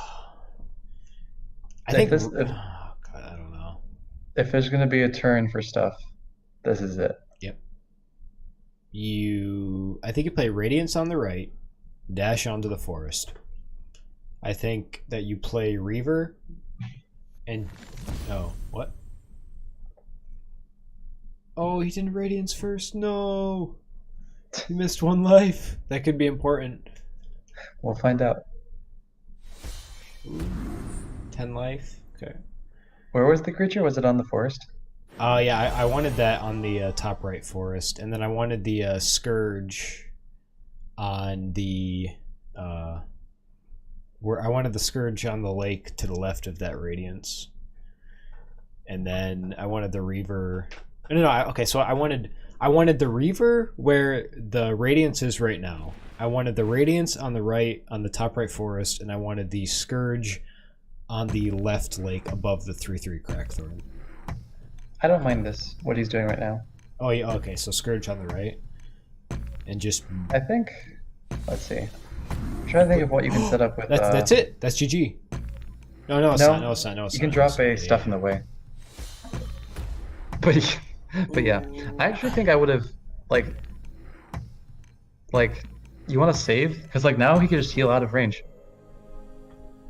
Like think this- oh, God, I don't know. If there's going to be a turn for stuff, this is it. I think you play Radiance on the right, dash onto the forest. I think that you play Reaver and what? Oh, he didn't Radiance first. No. He missed one life. That could be important. We'll find out. 10 life. Okay. Where was the creature? Was it on the forest? Oh yeah, I wanted that on the top right forest, and then I wanted the Scourge on the where I wanted the Scourge on the lake to the left of that Radiance, and then I wanted the Reaver. Okay, so I wanted the Reaver where the Radiance is right now. I wanted the Radiance on the right, on the top right forest, and I wanted the Scourge on the left lake above the 3/3 Crackthorn. I don't mind this, what he's doing right now. Oh yeah, okay, so Scourge on the right. And just I think, let's see. I'm trying to think of what you can set up with. that's it. That's GG. No, it's No, not. No, it's not. No, it's You not. can drop It's not. a stuff in the way. But yeah, I actually think I would have like you want to save because like now he could just heal out of range.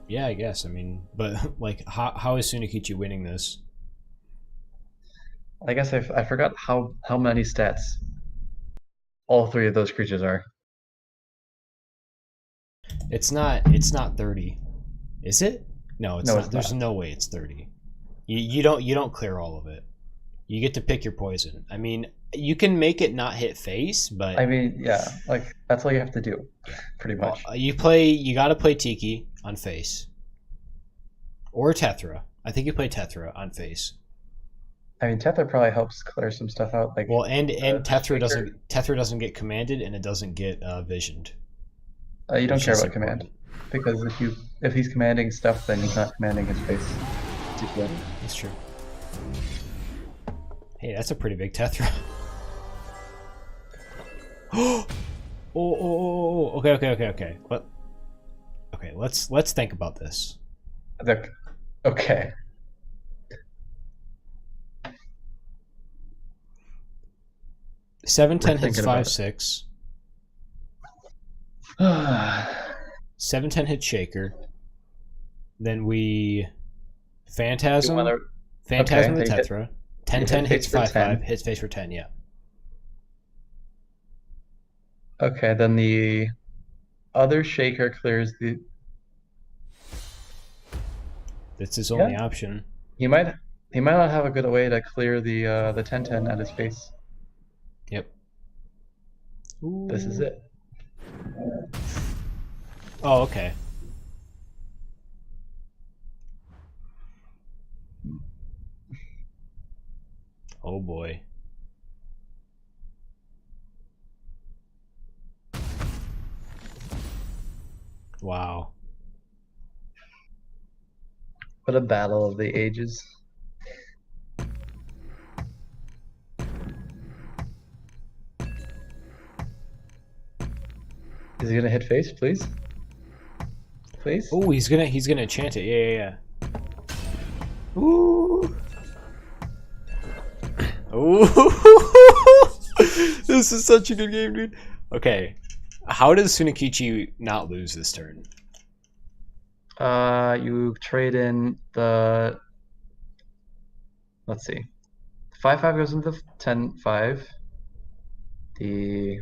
Yeah, I guess. I mean, but like, how is Sunekichi winning this? I guess I forgot how many stats all three of those creatures are. It's not 30, is it? No, it's No, not. it's There's not. no way it's 30. You don't clear all of it. You get to pick your poison. I mean, you can make it not hit face, but I mean, yeah, like that's all you have to do, pretty much. you got to play Tiki on face, or Tetra. I think you play Tetra on face. I mean, Tether probably helps clear some stuff out. Like, Well, and Tetra Shaker- doesn't get commanded, and it doesn't get visioned. you don't which care is about command important. because if he's commanding stuff, then he's not commanding his face. That's true. Hey, that's a pretty big Tetra. Oh. Okay. Let's think about this. Okay. Seven ten We're hits thinking about 5/6. Okay. 7/10 hits Shaker. Then we Phantasm. Phantasm the take it. Tetra. 10/10 hit hits face for 5/5. 10. Hits face for 10. Yeah. Okay, then the other shaker clears the. That's his only Yeah. option. He might not have a good way to clear the 10/10 at his face. Yep. This is it. Oh, okay. Oh boy. Wow. What a battle of the ages. Is he gonna hit face, please? Please? Oh, he's gonna enchant it. Yeah. Ooh. Ooh. This is such a good game, dude. Okay, how does Sunekichi not lose this turn? You trade in the. Let's see. 5/5 goes into the 10/5. The.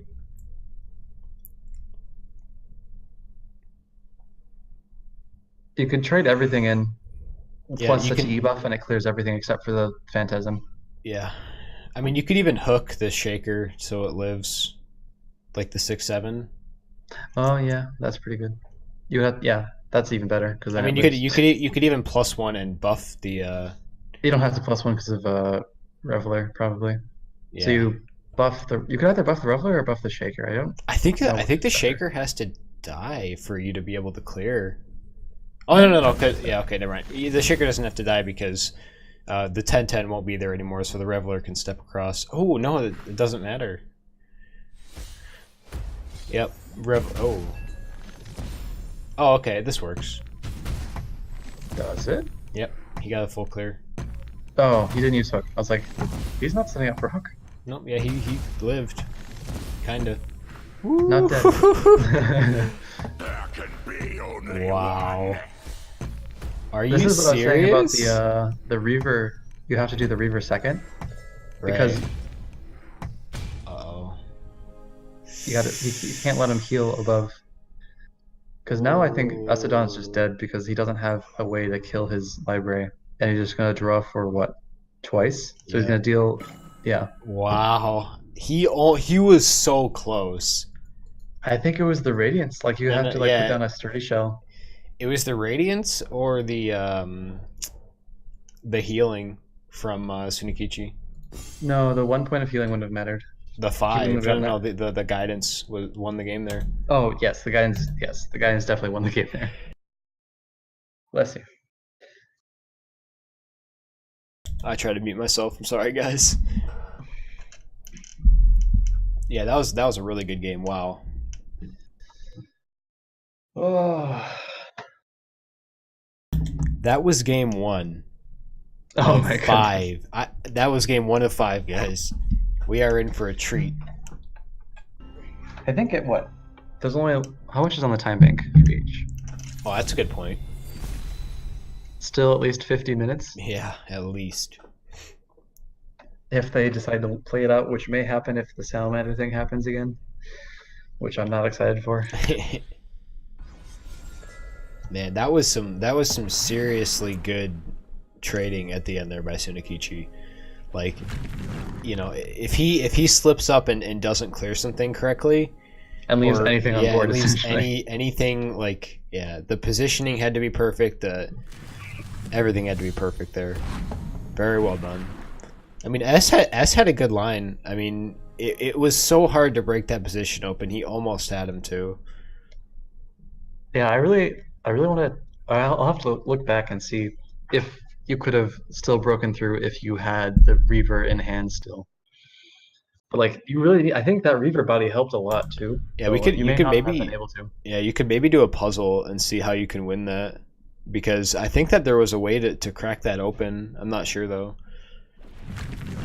You can trade everything in. Yeah, Plus you such can- E buff, and it clears everything except for the Phantasm. Yeah, I mean, you could even hook the shaker so it lives, like the 6/7. Oh yeah, that's pretty good. You have that's even better because I mean, you could even +1 and buff the. You don't have to +1 because of Reveler probably. Yeah. So you buff the. You could either buff the Reveler or buff the Shaker. I think No, the it's shaker has to die for you to be able to clear. Oh no. Yeah, okay, never mind. The shaker doesn't have to die because the 10/10 won't be there anymore, so the Reveler can step across. Oh no, it doesn't matter. Yep, Oh, okay, this works. Does it? Yep, he got a full clear. Oh, he didn't use hook. I was like, he's not setting up for hook. Nope, yeah, he lived, kinda. Not dead. There can be only Wow. one. Are This you is what I was saying serious? about the Reaver. You have to do the Reaver second because Uh-oh. you can't let him heal above. Because now I think ESofDawn is just dead because he doesn't have a way to kill his library, and he's just gonna draw for what, twice? So he's Yeah. gonna deal. Yeah, Wow. He was so close. I think it was the Radiance. Like you No, have no, to like yeah. put down a sturdy shell. It was the Radiance or the healing from Sunekichi. No, the 1 point of healing wouldn't have mattered. The 5. wouldn't have No, gotten the guidance won the game there. Oh yes, the guidance. Yes, the guidance definitely won the game there. Bless you. I tried to mute myself. I'm sorry, guys. Yeah, that was a really good game. Wow. Oh, That was game 1 oh of my god. 5. That was game 1 of 5, guys. We are in for a treat. I think it what? There's only how much is on the time bank for each? Oh, that's a good point. Still at least 50 minutes Yeah, at least. if they decide to play it out, which may happen if the salamander thing happens again, which I'm not excited for. Man, that was some seriously good trading at the end there by Sunekichi. Like, you know, if he slips up and doesn't clear something correctly, And leaves or- anything on yeah, board. leaves Essentially. anything, like, yeah, the positioning had to be perfect. Everything had to be perfect there. Very well done. I mean, S had a good line. I mean, it was so hard to break that position open. He almost had him too. Yeah, I really want to. I'll have to look back and see if you could have still broken through if you had the Reaver in hand still. But like, you really, I think that Reaver body helped a lot too. Yeah, So, we could- You you may could not have maybe- been able to. Yeah, you could maybe do a puzzle and see how you can win that. Because I think that there was a way to crack that open. I'm not sure though.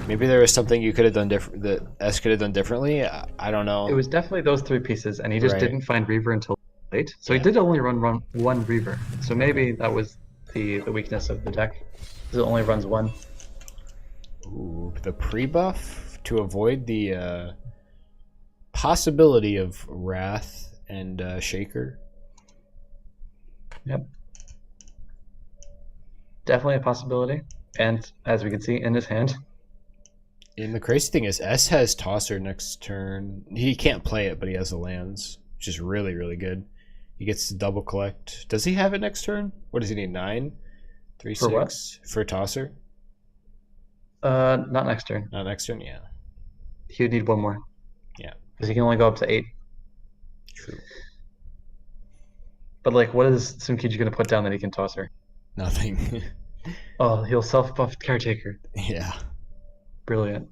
Maybe there was something you could have done different that S could have done differently. I don't know. It was definitely those 3 pieces, and he just Right. didn't find Reaver until late. So Yeah. he did only run one Reaver. So maybe that was the weakness of the deck. 'Cause it only runs one. Ooh, the pre-buff to avoid the possibility of Wrath and Shaker. Yep. Definitely a possibility. And as we can see in his hand, And the crazy thing is S has Tosser next turn. He can't play it, but he has the lands, which is really, really good. He gets to double collect. Does he have it next turn? What does he need? 9? 3, For 6? For Tosser? not next turn. Not next turn? Yeah. He would need one more. Yeah. Because he can only go up to 8. True. But like, what is Sunekichi going to put down that he can toss her? Nothing. Oh, he'll self-buff Caretaker. Yeah. Brilliant.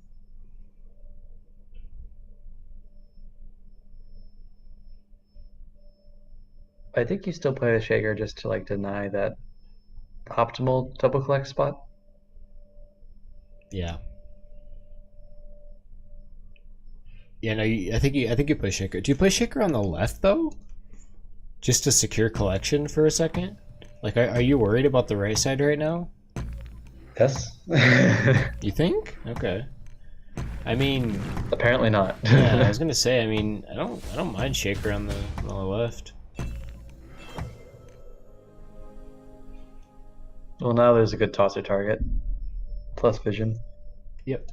I think you still play the Shaker just to like deny that optimal double collect spot. Yeah. Yeah, no, I think you play Shaker. Do you play Shaker on the left though? Just to secure collection for a second? Like, are you worried about the right side right now? Yes. You think? Okay. I mean, Apparently not. yeah, I was gonna say. I mean, I don't mind Shaker on the left. Well, now there's a good tosser target. Plus vision. Yep.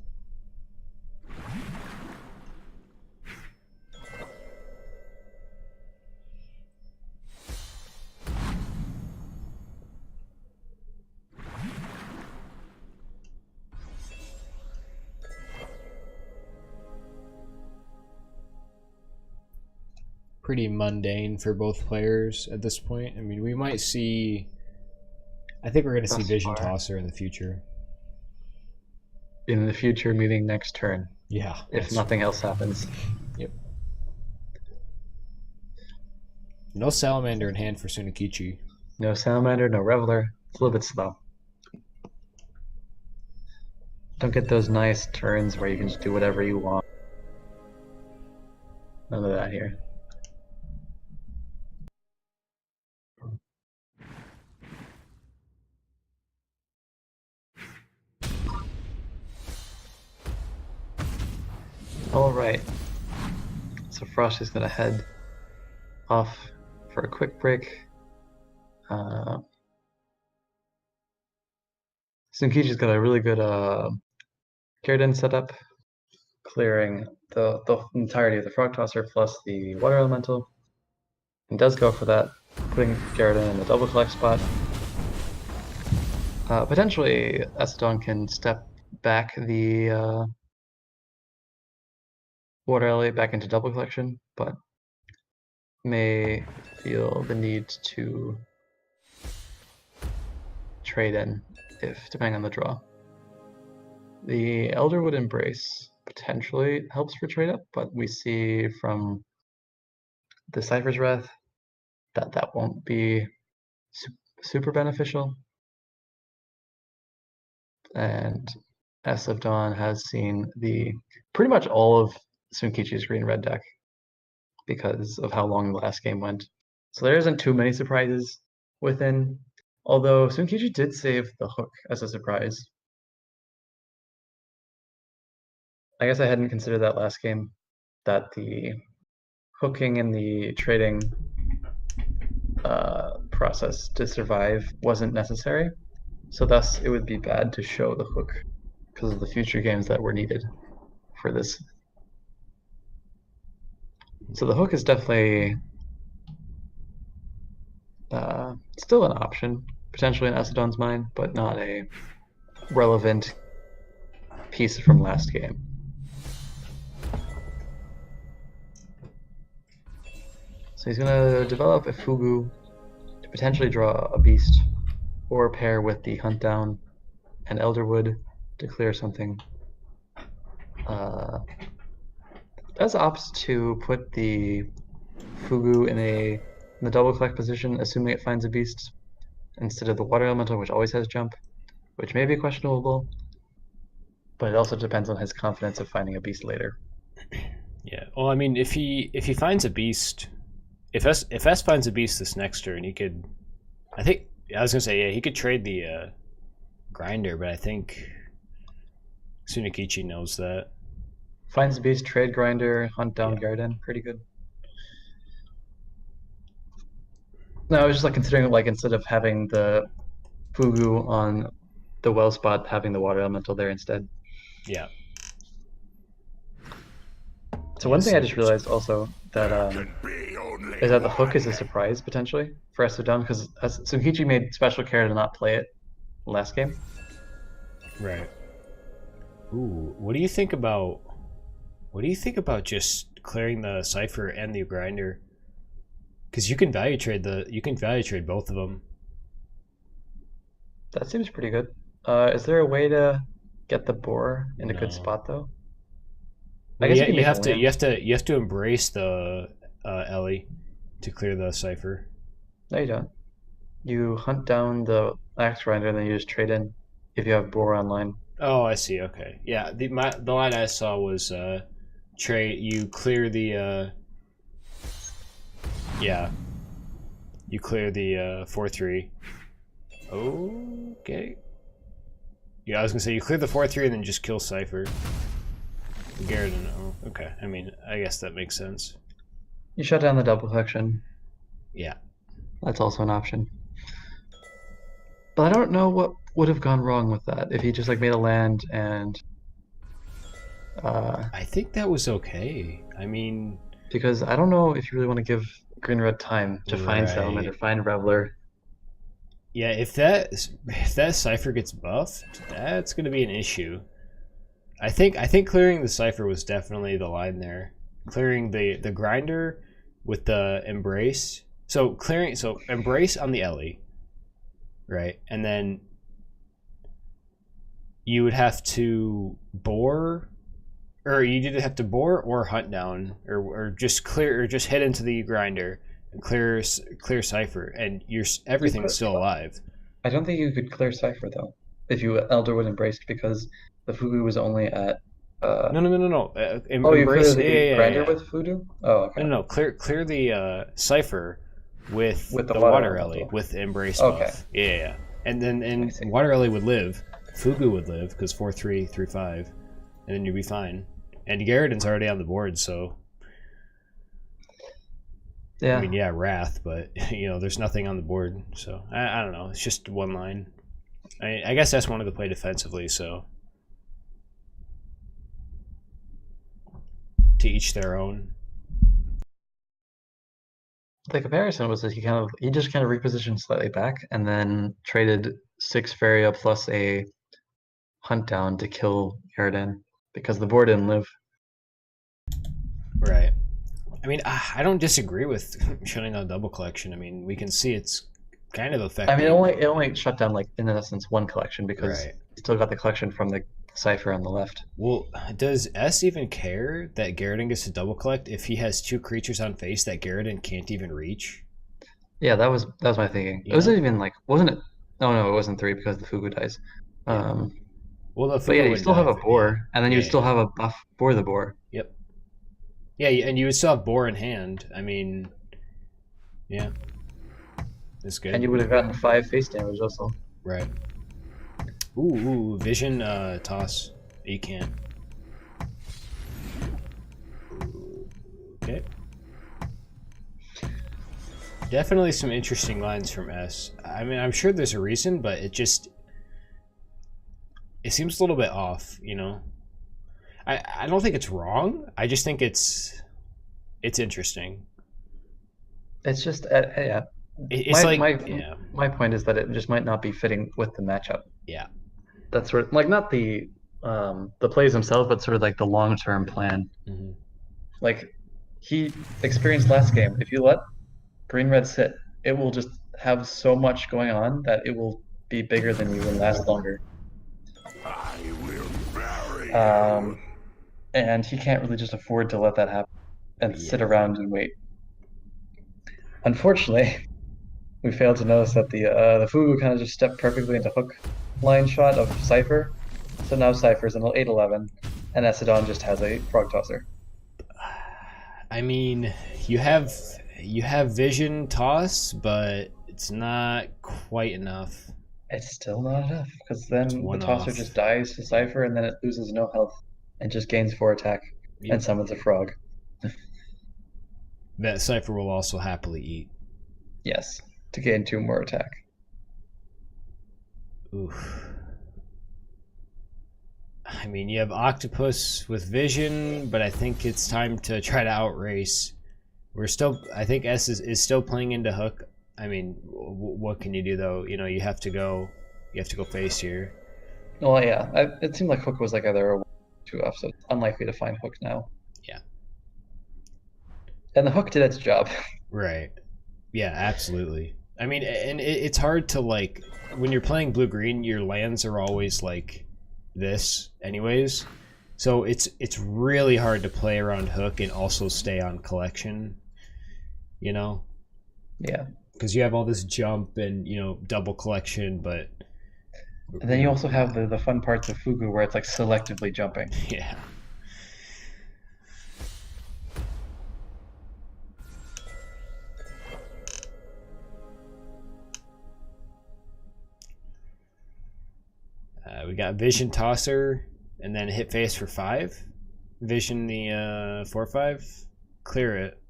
Pretty mundane for both players at this point. I mean, we might see. I think we're going to see Thus Vision far. Tosser in the future. In the future, meeting next turn. Yeah. If nothing else happens. Yep. No Salamander in hand for Sunekichi. No Salamander, no Reveler. It's a little bit slow. Don't get those nice turns where you can just do whatever you want. None of that here. Alright. So Frost is gonna head off for a quick break. Sunekichi's got a really good Keratin setup, clearing the entirety of the Frog Tosser plus the Water Elemental. And does go for that, putting Keratin in the double collect spot. Potentially, ESofDawn can step back the Water Alley back into double collection, but may feel the need to trade in, if depending on the draw. The Elderwood Embrace potentially helps for trade up, but we see from the Cypher's Wrath that that won't be super beneficial. And ESofDawn has seen pretty much all of Sunekichi's green-red deck because of how long the last game went. So there isn't too many surprises within, although Sunekichi did save the hook as a surprise. I guess I hadn't considered that last game, that the hooking and the trading process to survive wasn't necessary. So thus it would be bad to show the hook because of the future games that were needed for this. So the hook is definitely still an option, potentially in ESofDawn's mind, but not a relevant piece from last game. So he's going to develop a Fugu to potentially draw a beast, or pair with the Hunt Down and Elderwood to clear something. Does opts to put the Fugu in the double collect position, assuming it finds a beast, instead of the Water Elemental, which always has jump, which may be questionable, but it also depends on his confidence of finding a beast later. Yeah. Well, I mean, if he finds a beast, if S finds a beast this next turn, he could. I was gonna say, yeah, he could trade the grinder, but I think Sunekichi knows that. Finds the beast, trade grinder, hunt down Yeah. garden, pretty good. No, I was just like considering like instead of having the Fugu on the well spot, having the water elemental there instead. Yeah. So one thing I just realized also that is that the hook is a surprise potentially for ESofDawn because Sunekichi made special care to not play it last game. Right. Ooh, what do you think about just clearing the cipher and the grinder? Because you can value trade both of them. That seems pretty good. Is there a way to get the boar in a No. good spot though? Well, I guess yeah, you can you make a have to embrace the Ellie to clear the cipher. No, you don't. You hunt down the axe grinder and then you just trade in if you have boar online. Oh, I see. Okay, yeah. The line I saw was trade. You clear the. Yeah. You clear the 4-3. Okay. Yeah, I was gonna say you clear the 4-3 and then just kill Cypher. Garrison. Oh, okay. I mean, I guess that makes sense. You shut down the double collection. Yeah. That's also an option. But I don't know what would have gone wrong with that if he just like made a land and. I think that was okay. I mean, Because I don't know if you really want to give green red time to find settlement or find Reveler. yeah, if that Cypher gets buffed, that's gonna be an issue. I think clearing the Cypher was definitely the line there. Clearing the grinder with the embrace. So embrace on the Ellie, right? And then you would have to bore, or you either have to bore or hunt down, or just clear, or just head into the grinder and clear Cypher, and everything's still alive. I don't think you could clear Cypher though, if you Elderwood embraced, because the Fugu was only at. No. You Embrace clear the grinder yeah. with Fudu? Oh, okay. No. Clear the Cypher with the water water Ellie with embrace buff. Yeah. And then water Ellie would live. Fugu would live because 4-3, 3-5, and then you'd be fine. And Garriden's already on the board, so Yeah. I mean, yeah, Wrath, but there's nothing on the board, so I don't know. It's just one line. I guess that's one of the play defensively, so to each their own. The comparison was that he just kind of repositioned slightly back and then traded 6 Faeria plus a hunt down to kill Garden because the board didn't live. Right. I mean, I don't disagree with shutting down double collection. I mean, we can see it's kind of effective. I mean, it only shut down like in essence one collection because you still got the collection from the Cypher on the left. Well, does S even care that Garridan gets to double collect if he has 2 creatures on face that Garridan can't even reach? Yeah, that was my thinking. It wasn't even like, wasn't it? No, it wasn't 3 because the Fugu dies. Well, the Fugu but yeah, you would still have a die, boar, and then you would still have a buff for the boar. Yep. Yeah, and you would still have boar in hand. I mean, yeah, that's good. And you would have gotten 5 face damage also. Right. Ooh, vision toss. You can't. Okay. Definitely some interesting lines from S. I mean, I'm sure there's a reason, but it seems a little bit off, I don't think it's wrong. I just think it's interesting. It's just yeah. My point is that it just might not be fitting with the matchup. Yeah. That's sort of like not the plays themselves, but sort of like the long-term plan. Mm-hmm. Like he experienced last game. If you let green red sit, it will just have so much going on that it will be bigger than you and last longer. I will bury you. And he can't really just afford to let that happen and sit around and wait. Unfortunately, we failed to notice that the Fugu kind of just stepped perfectly into hook line shot of Cypher. So now Cypher's an 8-11, and ESofDawn just has a frog tosser. I mean, you have vision toss, but it's not quite enough. It's still not enough, because then the tosser just dies to Cypher, and then it loses no health, and just gains 4 attack, and summons a frog. That Cypher will also happily eat. Yes, to gain 2 more attack. Oof. I mean, you have Octopus with vision, but I think it's time to try to outrace. I think S is still playing into hook. I mean, what can you do though? You have to go face here. Well, yeah, it seemed like hook was like either a 2 off, so it's unlikely to find hook now. Yeah. And the hook did its job. Right. Yeah, absolutely. I mean, and it's hard to like when you're playing blue-green, your lands are always like this anyways. So it's really hard to play around hook and also stay on collection, Yeah. Because you have all this jump and, double collection, but... And then you also have the fun parts of Fugu where it's like selectively jumping. Yeah. We got Vision Tosser, and then hit face for 5. Vision the 4/5, clear it,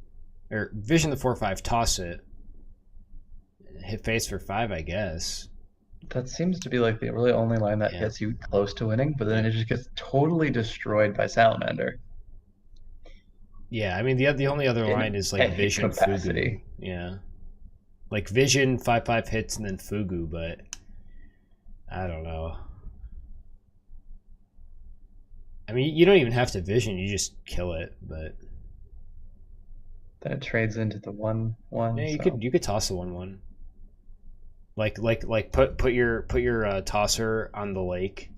or Vision the 4/5, toss it, hit face for 5, I guess. That seems to be like the really only line that gets you close to winning, but then it just gets totally destroyed by Salamander. Yeah, I mean the only other line is like any Vision capacity. Fugu. Yeah, like Vision 5/5 hits and then Fugu, but I don't know. I mean, you don't even have to Vision; you just kill it. But then it trades into the 1/1. yeah, so. you could toss the 1/1. Like put your tosser on the lake.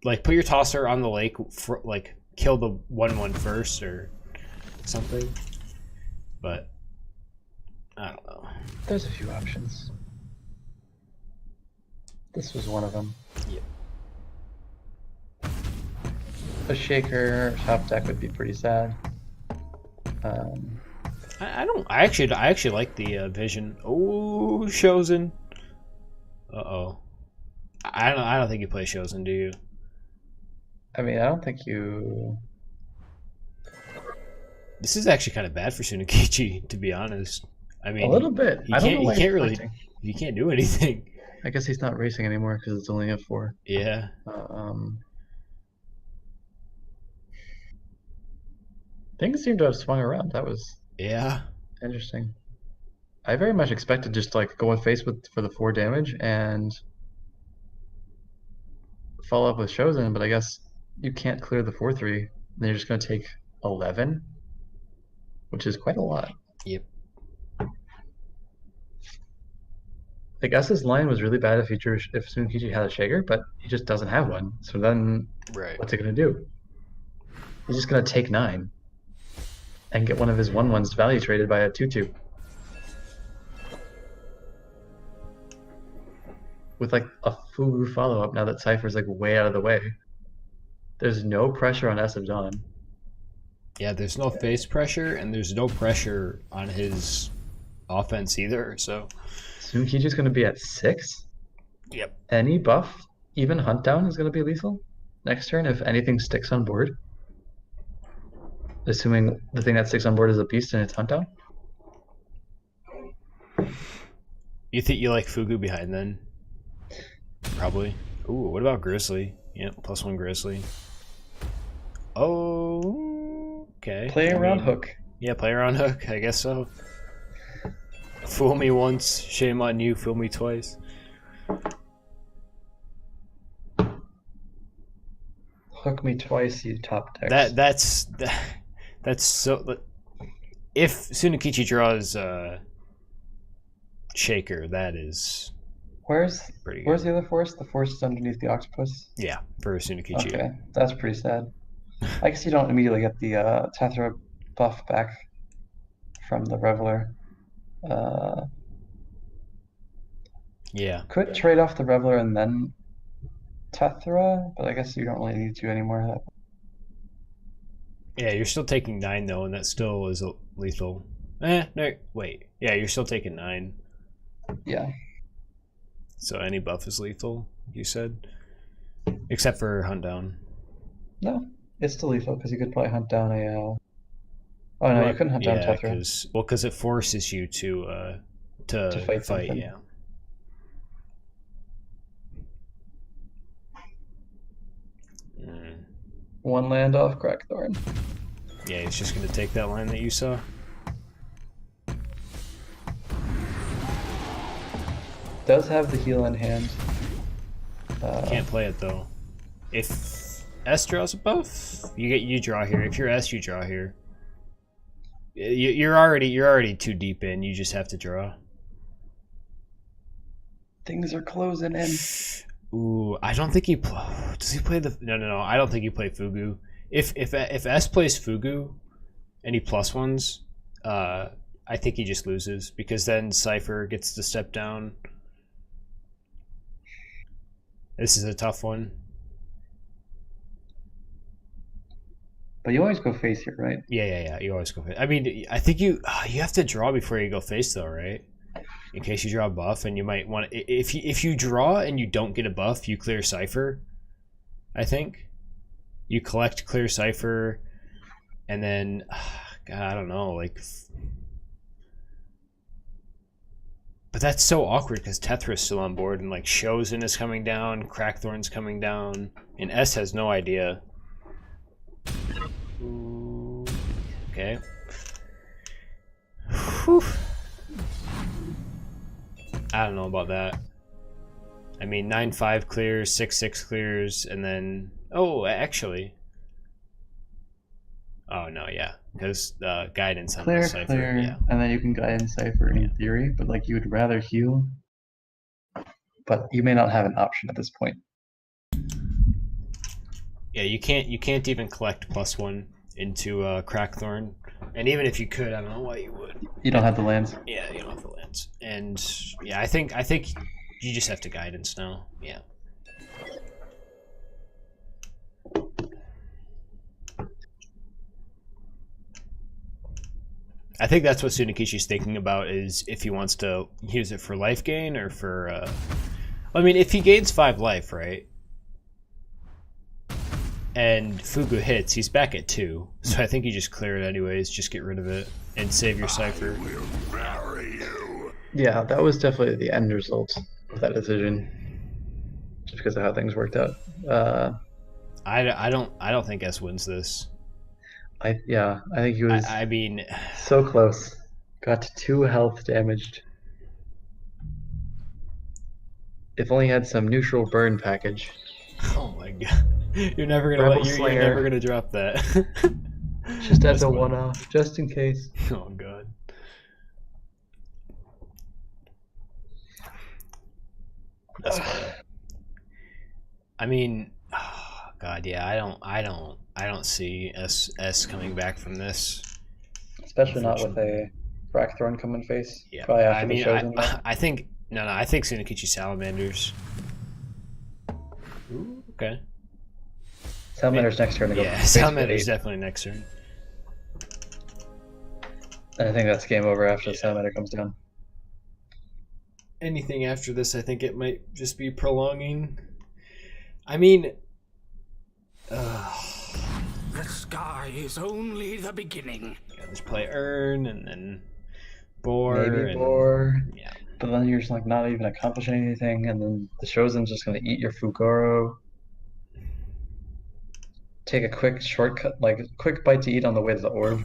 Like put your tosser on the lake. Like kill the 1/1 first or something. But I don't know. There's a few options. This was one of them. Yep. A shaker top deck would be pretty sad. I actually like the Vision. Oh, Shozen. Uh-oh. I don't think you play Shozen, do you? I mean, I don't think you... This is actually kind of bad for Sunekichi, to be honest. I mean, A little bit. He I don't know can't, why he can't he's really. fighting. He can't do anything. I guess he's not racing anymore because it's only F4. Yeah. Things seem to have swung around. That was Yeah. interesting. I very much expected just like going face for the 4 damage and follow up with Shozen, but I guess you can't clear the 4/3. Then you're just going to take 11, which is quite a lot. Yep. I guess his line was really bad if Sunekichi had a shaker, but he just doesn't have one. So then, Right. what's he going to do? He's just going to take 9 and get one of his 1/1s value traded by a 2/2. With like a Fugu follow-up now that Cypher's like way out of the way. There's no pressure on ESofDawn. Yeah, there's no face pressure, and there's no pressure on his offense either, so... Sunekichi's going to be at 6. Yep. Any buff, even Hunt Down, is going to be lethal next turn if anything sticks on board. Assuming the thing that sticks on board is a beast and it's Hunt Down. You think you like Fugu behind then? Probably. Ooh, what about Grizzly? Yep, +1 Grizzly. Oh, okay. Play around hook. Yeah, play around hook, I guess so. Fool me once, shame on you, fool me twice. Hook me twice, you top decks. That's so... If Sunekichi draws Shaker, that is Where's pretty the good. other force? The force is underneath the octopus. Yeah, for Sunekichi. Okay, that's pretty sad. I guess you don't immediately get the Tethra buff back from the Reveler. Yeah. Could trade off the Reveler and then Tethra, but I guess you don't really need to anymore. Yeah, you're still taking 9 though, and that still is lethal. No, wait. Yeah, you're still taking 9. Yeah. So any buff is lethal, you said? Except for Hunt Down. No, it's still lethal because you could probably hunt down a. Oh no, you couldn't hunt down Tethra. Because it forces you to fight. Something. Yeah. One land off Crackthorn. Yeah, he's just gonna take that line that you saw. Does have the heal in hand. Can't play it though. If S draws a buff, you draw here. If you're S, you draw here. You're already too deep in. You just have to draw. Things are closing in. Ooh, I don't think does he play the no. I don't think he play Fugu. If S plays Fugu, and he +1s, I think he just loses because then Cypher gets to step down. This is a tough one. But you always go face here, right? Yeah. You always go face. I mean, I think you have to draw before you go face, though, right? in case you draw a buff, and you might want to, if you draw and you don't get a buff, you clear Cipher. I think you collect, clear Cipher, and then God, I don't know, like. But that's so awkward because Tetra's still on board, and like Shozen is coming down, Crackthorn's coming down, and S has no idea. Ooh, okay. Whew. I don't know about that. I mean, 9-5 clears, 6-6 clears, and then actually. Oh no, yeah, because guidance on the Cipher. Clear, yeah. and then you can guidance Cipher in theory, but like you would rather heal. But you may not have an option at this point. Yeah, you can't even collect +1 into Crackthorn, and even if you could, I don't know why you would. You don't have the lands. Yeah, you don't have the lands, and yeah, I think you just have to guidance now. Yeah. I think that's what Sunekichi's thinking about, is if he wants to use it for life gain or for. I mean, if he gains 5 life, right? And Fugu hits, he's back at 2. So I think you just clear it anyways. Just get rid of it and save your Cipher. Yeah, that was definitely the end result of that decision, just because of how things worked out. I don't think S wins this. I think he was. I mean, so close. Got 2 health damaged. If only he had some neutral burn package. oh my god, you're never gonna you're never gonna drop that. Just as a one-off, just in case. Oh god. That's bad. I mean, oh god, yeah, I don't see S coming back from this. Especially not with a Crackthorn coming face. Yeah, Probably after I mean, the Shozen. I think I think Sunekichi Salamanders. Ooh, okay. Salamander's next turn to go. Yeah, Salamander's definitely next turn. And I think that's game over after the Salamander comes down. Anything after this, I think it might just be prolonging. I mean, The sky is only the beginning. yeah, just play Earn and then Boar. Maybe and, Boar. Yeah. But then you're just like not even accomplishing anything, and then the Shozen's just gonna eat your Fugoro. Take a quick shortcut, like a quick bite to eat on the way to the orb.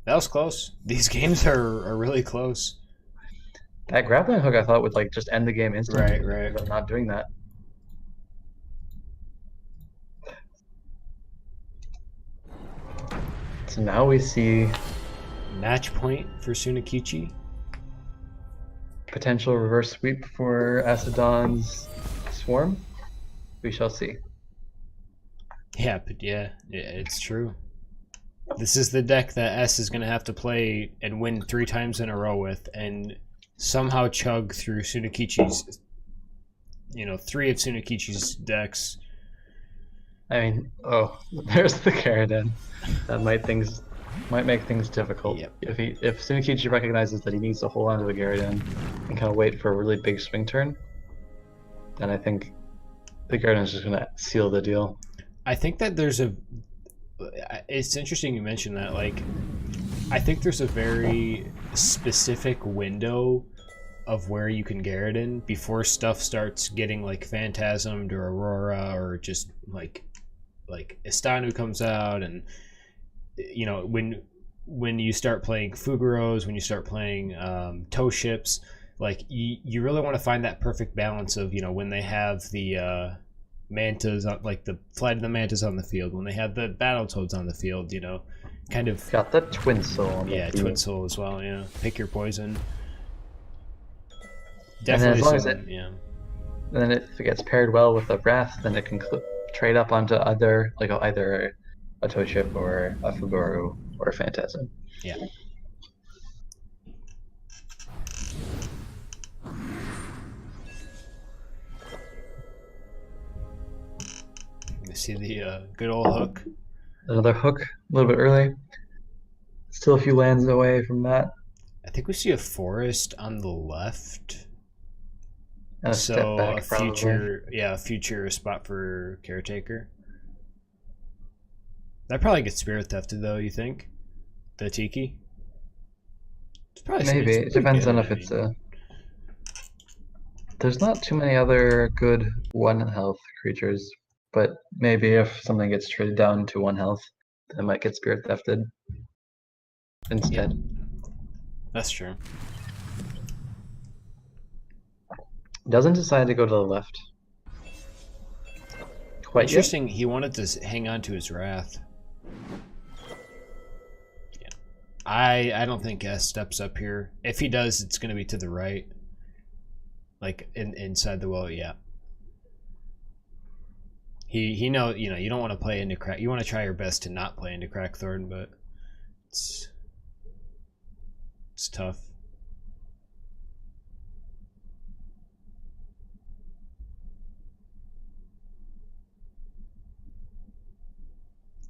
That was close. These games are really close. That grappling hook I thought would like just end the game instantly. Right. But not doing that. So now we see Match point for Sunekichi. potential reverse sweep for ESofDawn's Swarm. We shall see. Yeah, but yeah, it's true. This is the deck that S is going to have to play and win 3 times in a row with, and somehow chug through Sunekichi's, 3 of Sunekichi's decks. I mean, there's the Karaden. That might make things difficult. Yep. If Sunekichi recognizes that he needs to hold on to the Karaden and kind of wait for a really big swing turn, then I think the Karaden is just going to seal the deal. I think that it's interesting you mentioned that. Like, I think there's a very specific window of where you can Garroten before stuff starts getting like phantasmed or Aurora or just like Istanu comes out, and when you start playing Fuguros, when you start playing tow ships, like you really want to find that perfect balance of when they have the mantas, like the Flight of the Mantas on the field, when they have the Battletoads on the field, kind of Got the Twin Soul on the field. Twin Soul as well. Pick your poison. And then as long as Definitely, and then if it gets paired well with the Wrath, then it can trade up onto either a tow ship or a Fuguru or a Phantasm. yeah. You see the good old hook. Another hook a little bit early. Still a few lands away from that. I think we see a forest on the left. And a So step back, a probably. future spot for caretaker. That probably gets spirit thefted though. You think? The tiki. It's probably Maybe. it's It pretty depends good, on if I it's mean. a... There's not too many other good 1 health creatures, but maybe if something gets traded down to 1 health, it might get spirit thefted instead. That's true. Doesn't decide to go to the left. Quite yet. Interesting. He wanted to hang on to his wrath. Yeah. I don't think S steps up here. If he does, it's going to be to the right. Like inside the well, yeah. He know, you know, you don't want to play into crack. You want to try your best to not play into Crackthorn, but it's tough.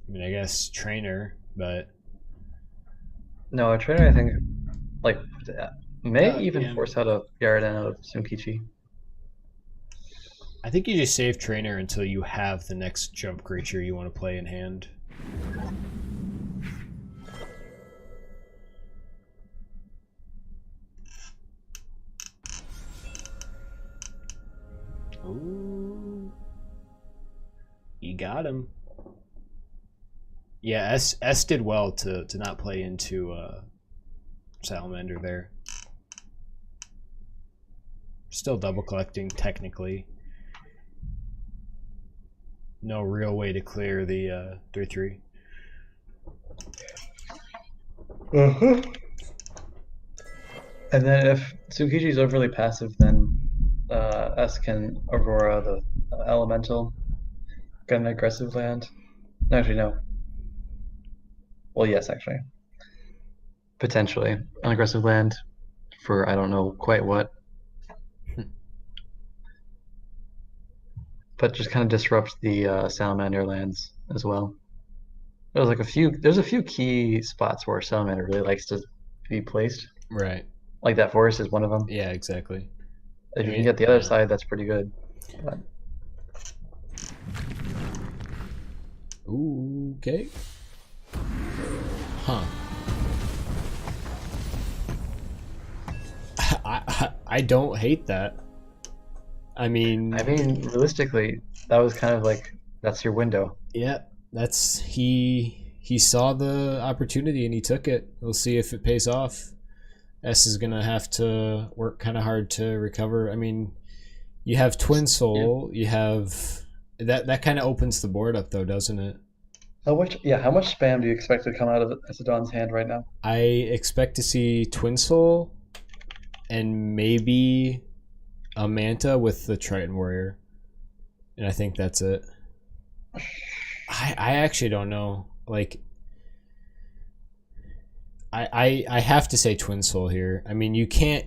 I mean, I guess trainer, but No, a trainer, I think, like, may even yeah. force out a Yaradin out of Sunekichi. I think you just save trainer until you have the next jump creature you want to play in hand. Ooh. You got him. Yeah, S did well to not play into Salamander there. Still double collecting technically. No real way to clear the 3/3. And then if Sunekichi is overly passive, then S can Aurora the elemental, get an aggressive land. No, actually, no. Well, yes, actually. Potentially. An aggressive land for I don't know quite what. But just kind of disrupt the Salamander lands as well. There's a few key spots where Salamander really likes to be placed. Right. Like that forest is one of them. Yeah, exactly. If you can get the other side, that's pretty good. But... Ooh, okay. Huh. I don't hate that. I mean, realistically, that was kind of like, that's your window. yeah, that's he saw the opportunity and he took it. We'll see if it pays off. S is gonna have to work kind of hard to recover. I mean, you have Twin Soul, you have that kind of opens the board up though, doesn't it? How much spam do you expect to come out of ESofDawn's hand right now? I expect to see Twin Soul and maybe a Manta with the Triton Warrior. And I think that's it. I actually don't know. Like, I have to say Twin Soul here. I mean, you can't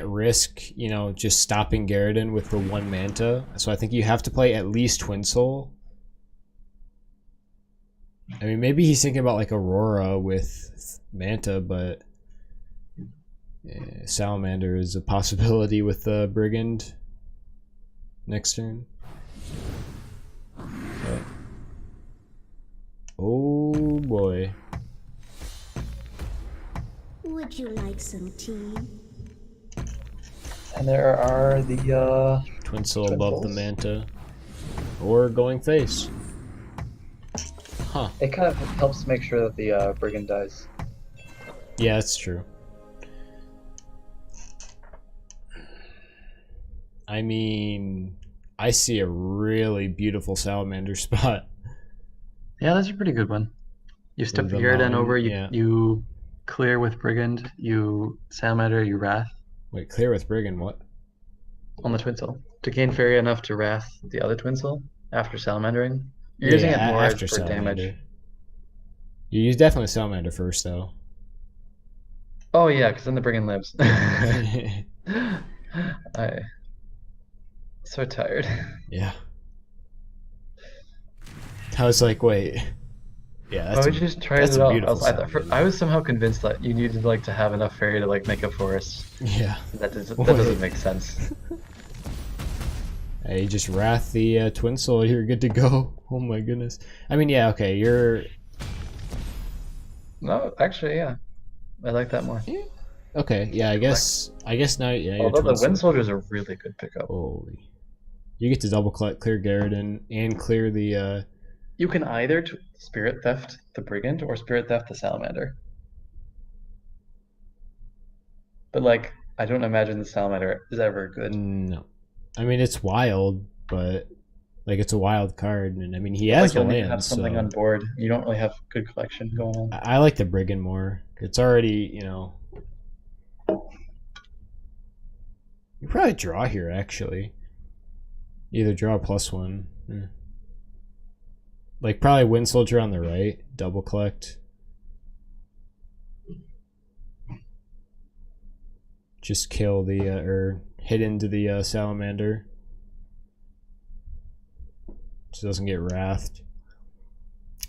risk, you know, just stopping Garridan with the 1 Manta. So I think you have to play at least Twin Soul. I mean, maybe he's thinking about like Aurora with Manta, but Salamander is a possibility with the Brigand next turn. But, oh boy. Would you like some tea? And there are the Twin Soul Twin above the Souls. Manta. Or going face. Huh. It kind of helps make sure that the Brigand dies. Yeah, that's true. I mean, I see a really beautiful Salamander spot. Yeah, that's a pretty good one. You step The Garridan mountain, over, yeah. you clear with Brigand, you Salamander, you Wrath Wait, clear with Brigand, what? on the Twin Soul. To gain Faeria enough to Wrath the other Twin Soul after Salamandering. You're using it more after for Salamander. damage. You use definitely Salamander first, though. Oh yeah, because then the Brigand lives. So tired. Yeah. I was like, wait. Yeah, Oh, we just tried that's it a out. beautiful I was somehow convinced that you needed like to have enough fairy to like make a forest. Yeah. That doesn't make sense. Hey, just wrath the twin soul, you're good to go. Oh my goodness. I mean, yeah, okay, you're... No, actually, yeah. I like that more. Yeah. Okay, yeah, I guess now, yeah, you're Although twin the Wind soul. Soldier's a really good pickup. Holy. You get to double clear Garridan and clear the, You can either Spirit Theft the Brigand or Spirit Theft the Salamander. But like, I don't imagine the Salamander is ever good. No. I mean, it's wild, but like it's a wild card, and I mean he has Like, the you'll need to have land, something so on board. You don't really have good collection going on. I like the Brigand more. It's already, you know. You probably draw here actually. Either draw a +1. Like probably Wind Soldier on the right, double collect. Just kill the or hit into the Salamander. So it doesn't get wrathed.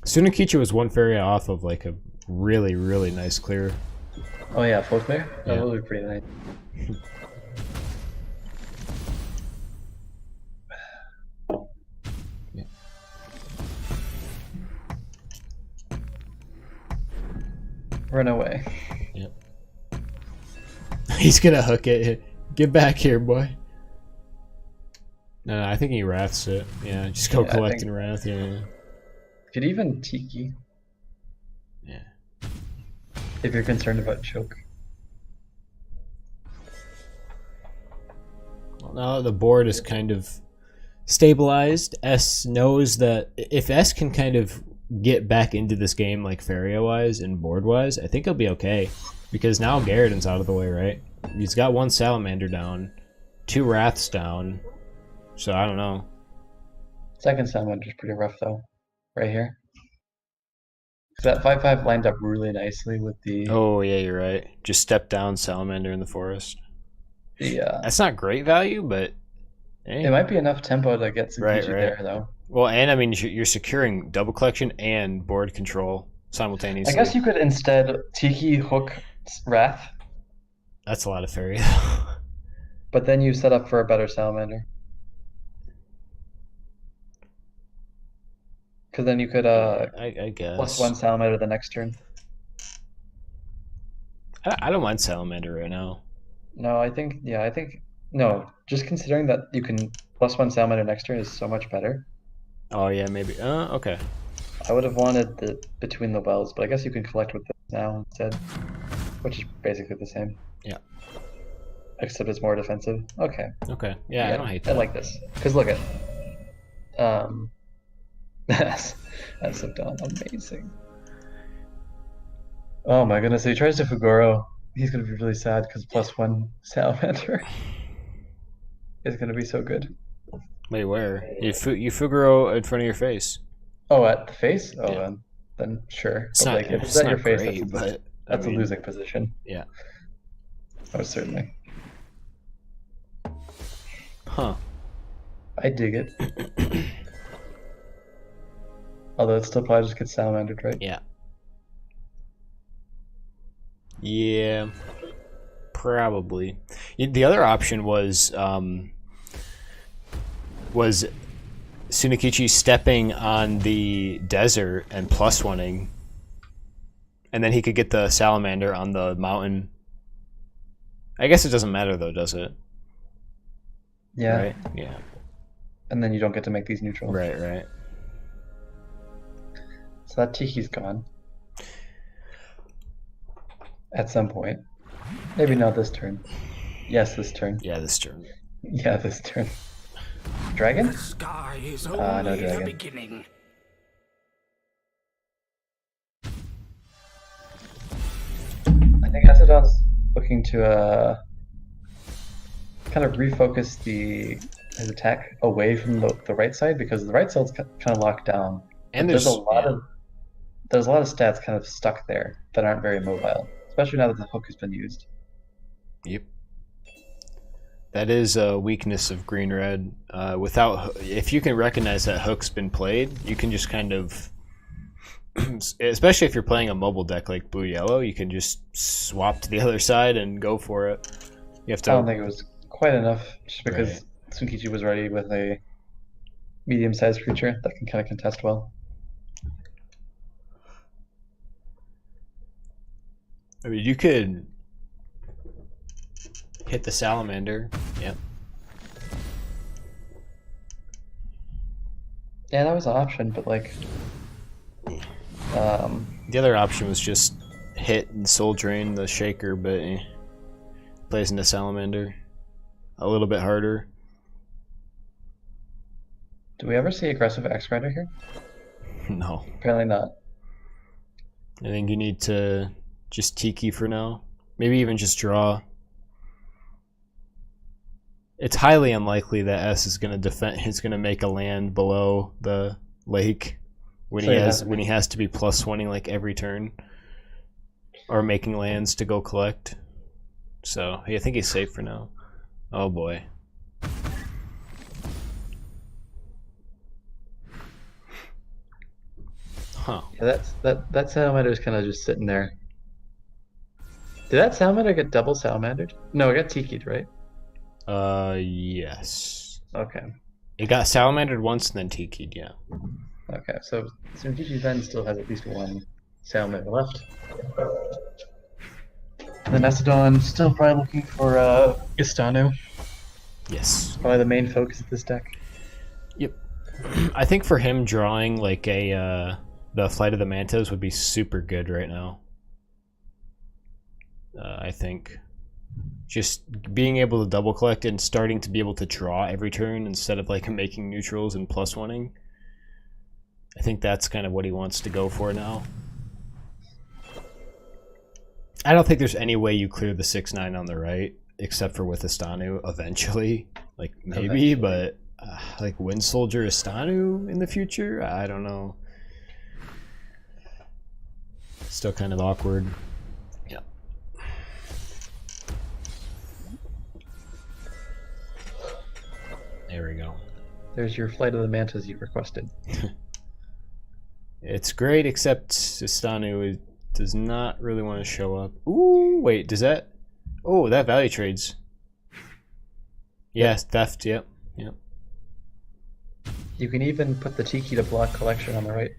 Sunekichi was one fairy off of like a really, really nice clear. Oh yeah, full clear? Yeah. That would be pretty nice. Yeah. Run away. Yep. He's gonna hook it. Get back here, boy. No, I think he wraths it. Yeah, just go Yeah, I collect think- and wrath. Yeah. Could even Tiki Yeah. if you're concerned about choke. Well, now the board is kind of stabilized. S knows that if S can kind of get back into this game like Faeria wise and board wise, I think he'll be okay. Because now Garridan's out of the way, right? He's got one Salamander down, 2 Wraths down. So I don't know. Second Salamander's pretty rough though, right here. 'Cause that 5/5 lined up really nicely with the Oh yeah, you're right. Just step down Salamander in the forest. the. That's not great value, but hey. It might be enough tempo to get some Right, Kichi right. there though. Well, and I mean you're securing double collection and board control simultaneously. I guess you could instead Tiki hook Wrath, That's a lot of fairy. but then you set up for a better Salamander. Because then you could I guess. +1 Salamander the next turn. I don't mind Salamander right now. No, I think no. Just considering that you can +1 Salamander next turn is so much better. Oh yeah, maybe. Okay. I would have wanted the Between the Wells, but I guess you can collect with this now instead, which is basically the same. Yeah. Except it's more defensive. Okay. Okay. Yeah, I don't hate that. I like this because look at, ESofDawn, amazing. Oh my goodness, if he tries to Fugoro, he's gonna be really sad because +1 Salamander is gonna be so good. Wait, where? You Fugaro in front of your face. Oh, at the face? Oh, Yeah. then sure. It's But, not, like, if it's at not your face, great, but that's I mean, a losing position. Yeah. Oh, certainly. Huh. I dig it. Although it still probably just gets salamandered, right? Yeah. Yeah. Probably. The other option was Sunekichi stepping on the desert and +1ing, and then he could get the salamander on the mountain. I guess it doesn't matter though, does it? Yeah. Right? Yeah. And then you don't get to make these neutral. Right, right. So that Tiki's gone. At some point. Maybe not this turn. Yes, this turn. Yeah, this turn. Yeah, this turn. Dragon? The sky is no only the dragon. beginning. I think ESofDawn's looking to kind of refocus his attack away from the right side because the right side's kind of locked down. And But there's a lot yeah. of there's a lot of stats kind of stuck there that aren't very mobile, especially now that the hook has been used. Yep. That is a weakness of green red. If you can recognize that hook's been played, you can just kind of especially if you're playing a mobile deck like blue-yellow, you can just swap to the other side and go for it. You have to. I don't think it was quite enough, just because Sunekichi was ready with a medium-sized creature that can kind of contest well. I mean, you could hit the salamander. Yep. Yeah, that was an option, but like, the other option was just hit and soul drain the shaker, but plays into salamander a little bit harder. do we ever see aggressive X Grinder here? No, Apparently not. I think you need to just tiki for now. Maybe even just draw. It's highly unlikely that S is going to defend. He's going to make a land below the lake when he has to be +1ing like every turn, or making lands to go collect. So yeah, I think he's safe for now. Oh boy. Huh. Yeah, that salamander is kind of just sitting there. Did that salamander get double salamandered? No, it got tiki'd, right? Yes. Okay. It got salamandered once and then tiki'd, yeah. Okay, so Sunekichi then still has at least one salamander left. And then ESofDawn still probably looking for Istanu. Yes. Probably the main focus of this deck. Yep. I think for him drawing like a the Flight of the Mantas would be super good right now. I think just being able to double collect and starting to be able to draw every turn instead of like making neutrals and +1ing. I think that's kind of what he wants to go for now. I don't think there's any way you clear the 6/9 on the right except for with Istanu eventually. Like maybe, but like Wind Soldier Istanu in the future? I don't know. Still kind of awkward. Yeah. There we go. There's your Flight of the Mantas you requested. It's great, except Istanu does not really want to show up. Ooh, wait, does that... Oh, that value trades. Yes, theft, yep. Yep. You can even put the Tiki to block collection on the right.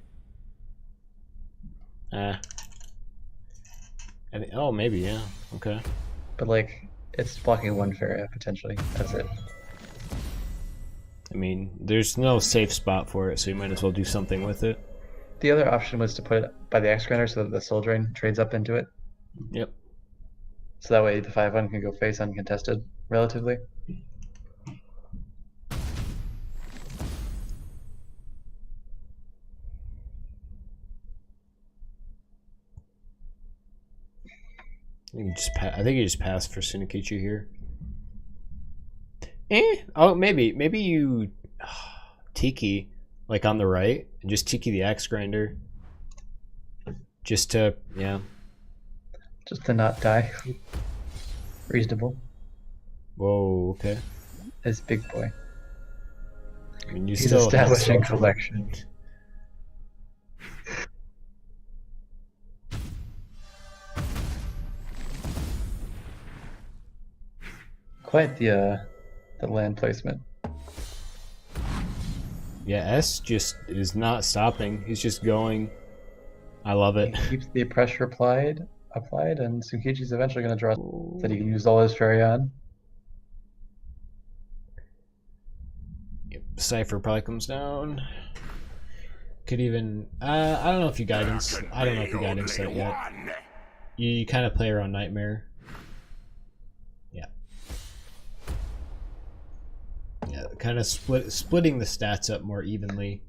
Oh, maybe, yeah. Okay. But like, it's blocking one Faeria potentially. That's it. I mean, there's no safe spot for it, so you might as well do something with it. The other option was to put it by the X Grinder so that the Soul Drain trades up into it. Yep. So that way the 5/1 can go face uncontested, relatively. I think you just passed for Sunekichi here. Oh, maybe you Tiki like on the right and just Tiki the Axe Grinder. Just to Just to not die. Reasonable. Whoa, okay. This big boy. I mean, you He's still have establishing some- collection. Quite the land placement. Yeah, S just is not stopping. He's just going. I love it. He keeps the pressure applied, and Sunekichi's eventually going to draw that he can use all his Faeria on. Yep, Cypher probably comes down. Could even I don't know if you guidance. I don't know if you guidance that yet. You kind of play around Nightmare. Yeah. Yeah, kind of splitting the stats up more evenly.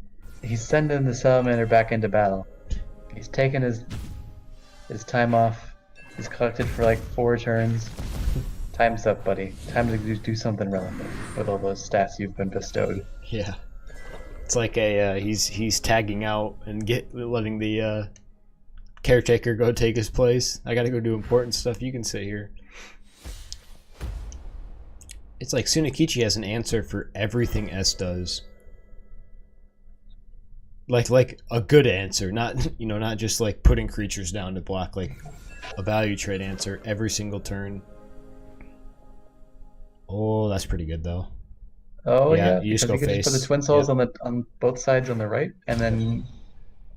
He's sending the Salamander back into battle. He's taken his time off. He's collected for like 4 turns. Time's up, buddy. Time to do something relevant with all those stats you've been bestowed. Yeah. It's like a he's tagging out and letting the caretaker go take his place. I gotta go do important stuff. You can sit here. It's like Sunekichi has an answer for everything S does. like a good answer, not not just like putting creatures down to block, like a value trade answer every single turn. Oh, that's pretty good though. Oh Yeah, yeah, you just because go he could just put the face. twin souls Yep. on both sides on the right, and then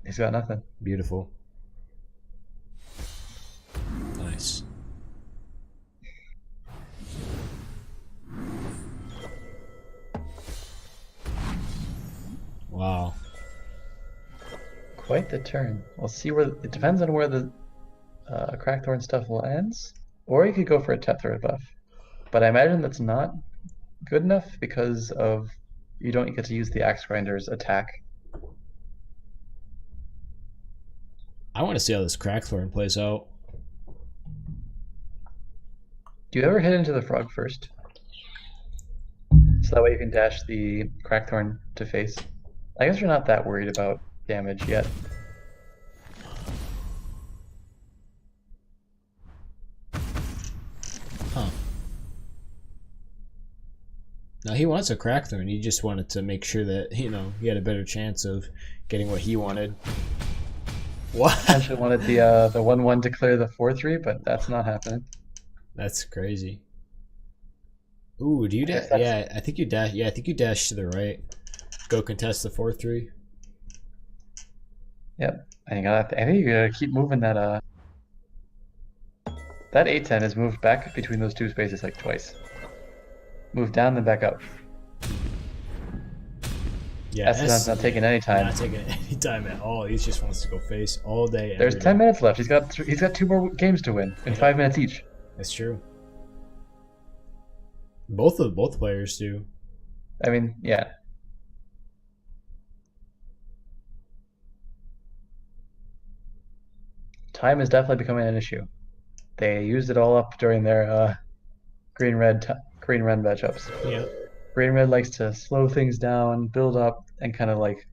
he's got nothing. Beautiful. Nice. Wow. Quite the turn. We'll see where it depends on where the Crackthorn stuff lands, or you could go for a Tethra buff. But I imagine that's not good enough because of you don't get to use the Axe Grinder's attack. I want to see how this Crackthorn plays out. Do you ever hit into the frog first? So that way you can dash the Crackthorn to face. I guess you're not that worried about damage yet. Huh. No, he wants a Crackthorn. He just wanted to make sure that, he had a better chance of getting what he wanted. What? Potentially wanted the 1/1 to clear the 4/3, but that's not happening. That's crazy. Ooh, do you dash? That's- Yeah, I think you dash. Yeah, I think you dash to the right. Go contest the 4/3. Yep. I think you gotta keep moving that that 8/10 has moved back between those two spaces like twice. Move down then back up. Yeah, That's not taking any time. Not taking any time at all. He just wants to go face all day. There's every 10 day. minutes left. He's got 2 more games to win in 5 minutes each. That's true. Both players do. I mean, yeah. Time is definitely becoming an issue. They used it all up during their green-red matchups. Yeah. Green-red likes to slow things down, build up, and kind of like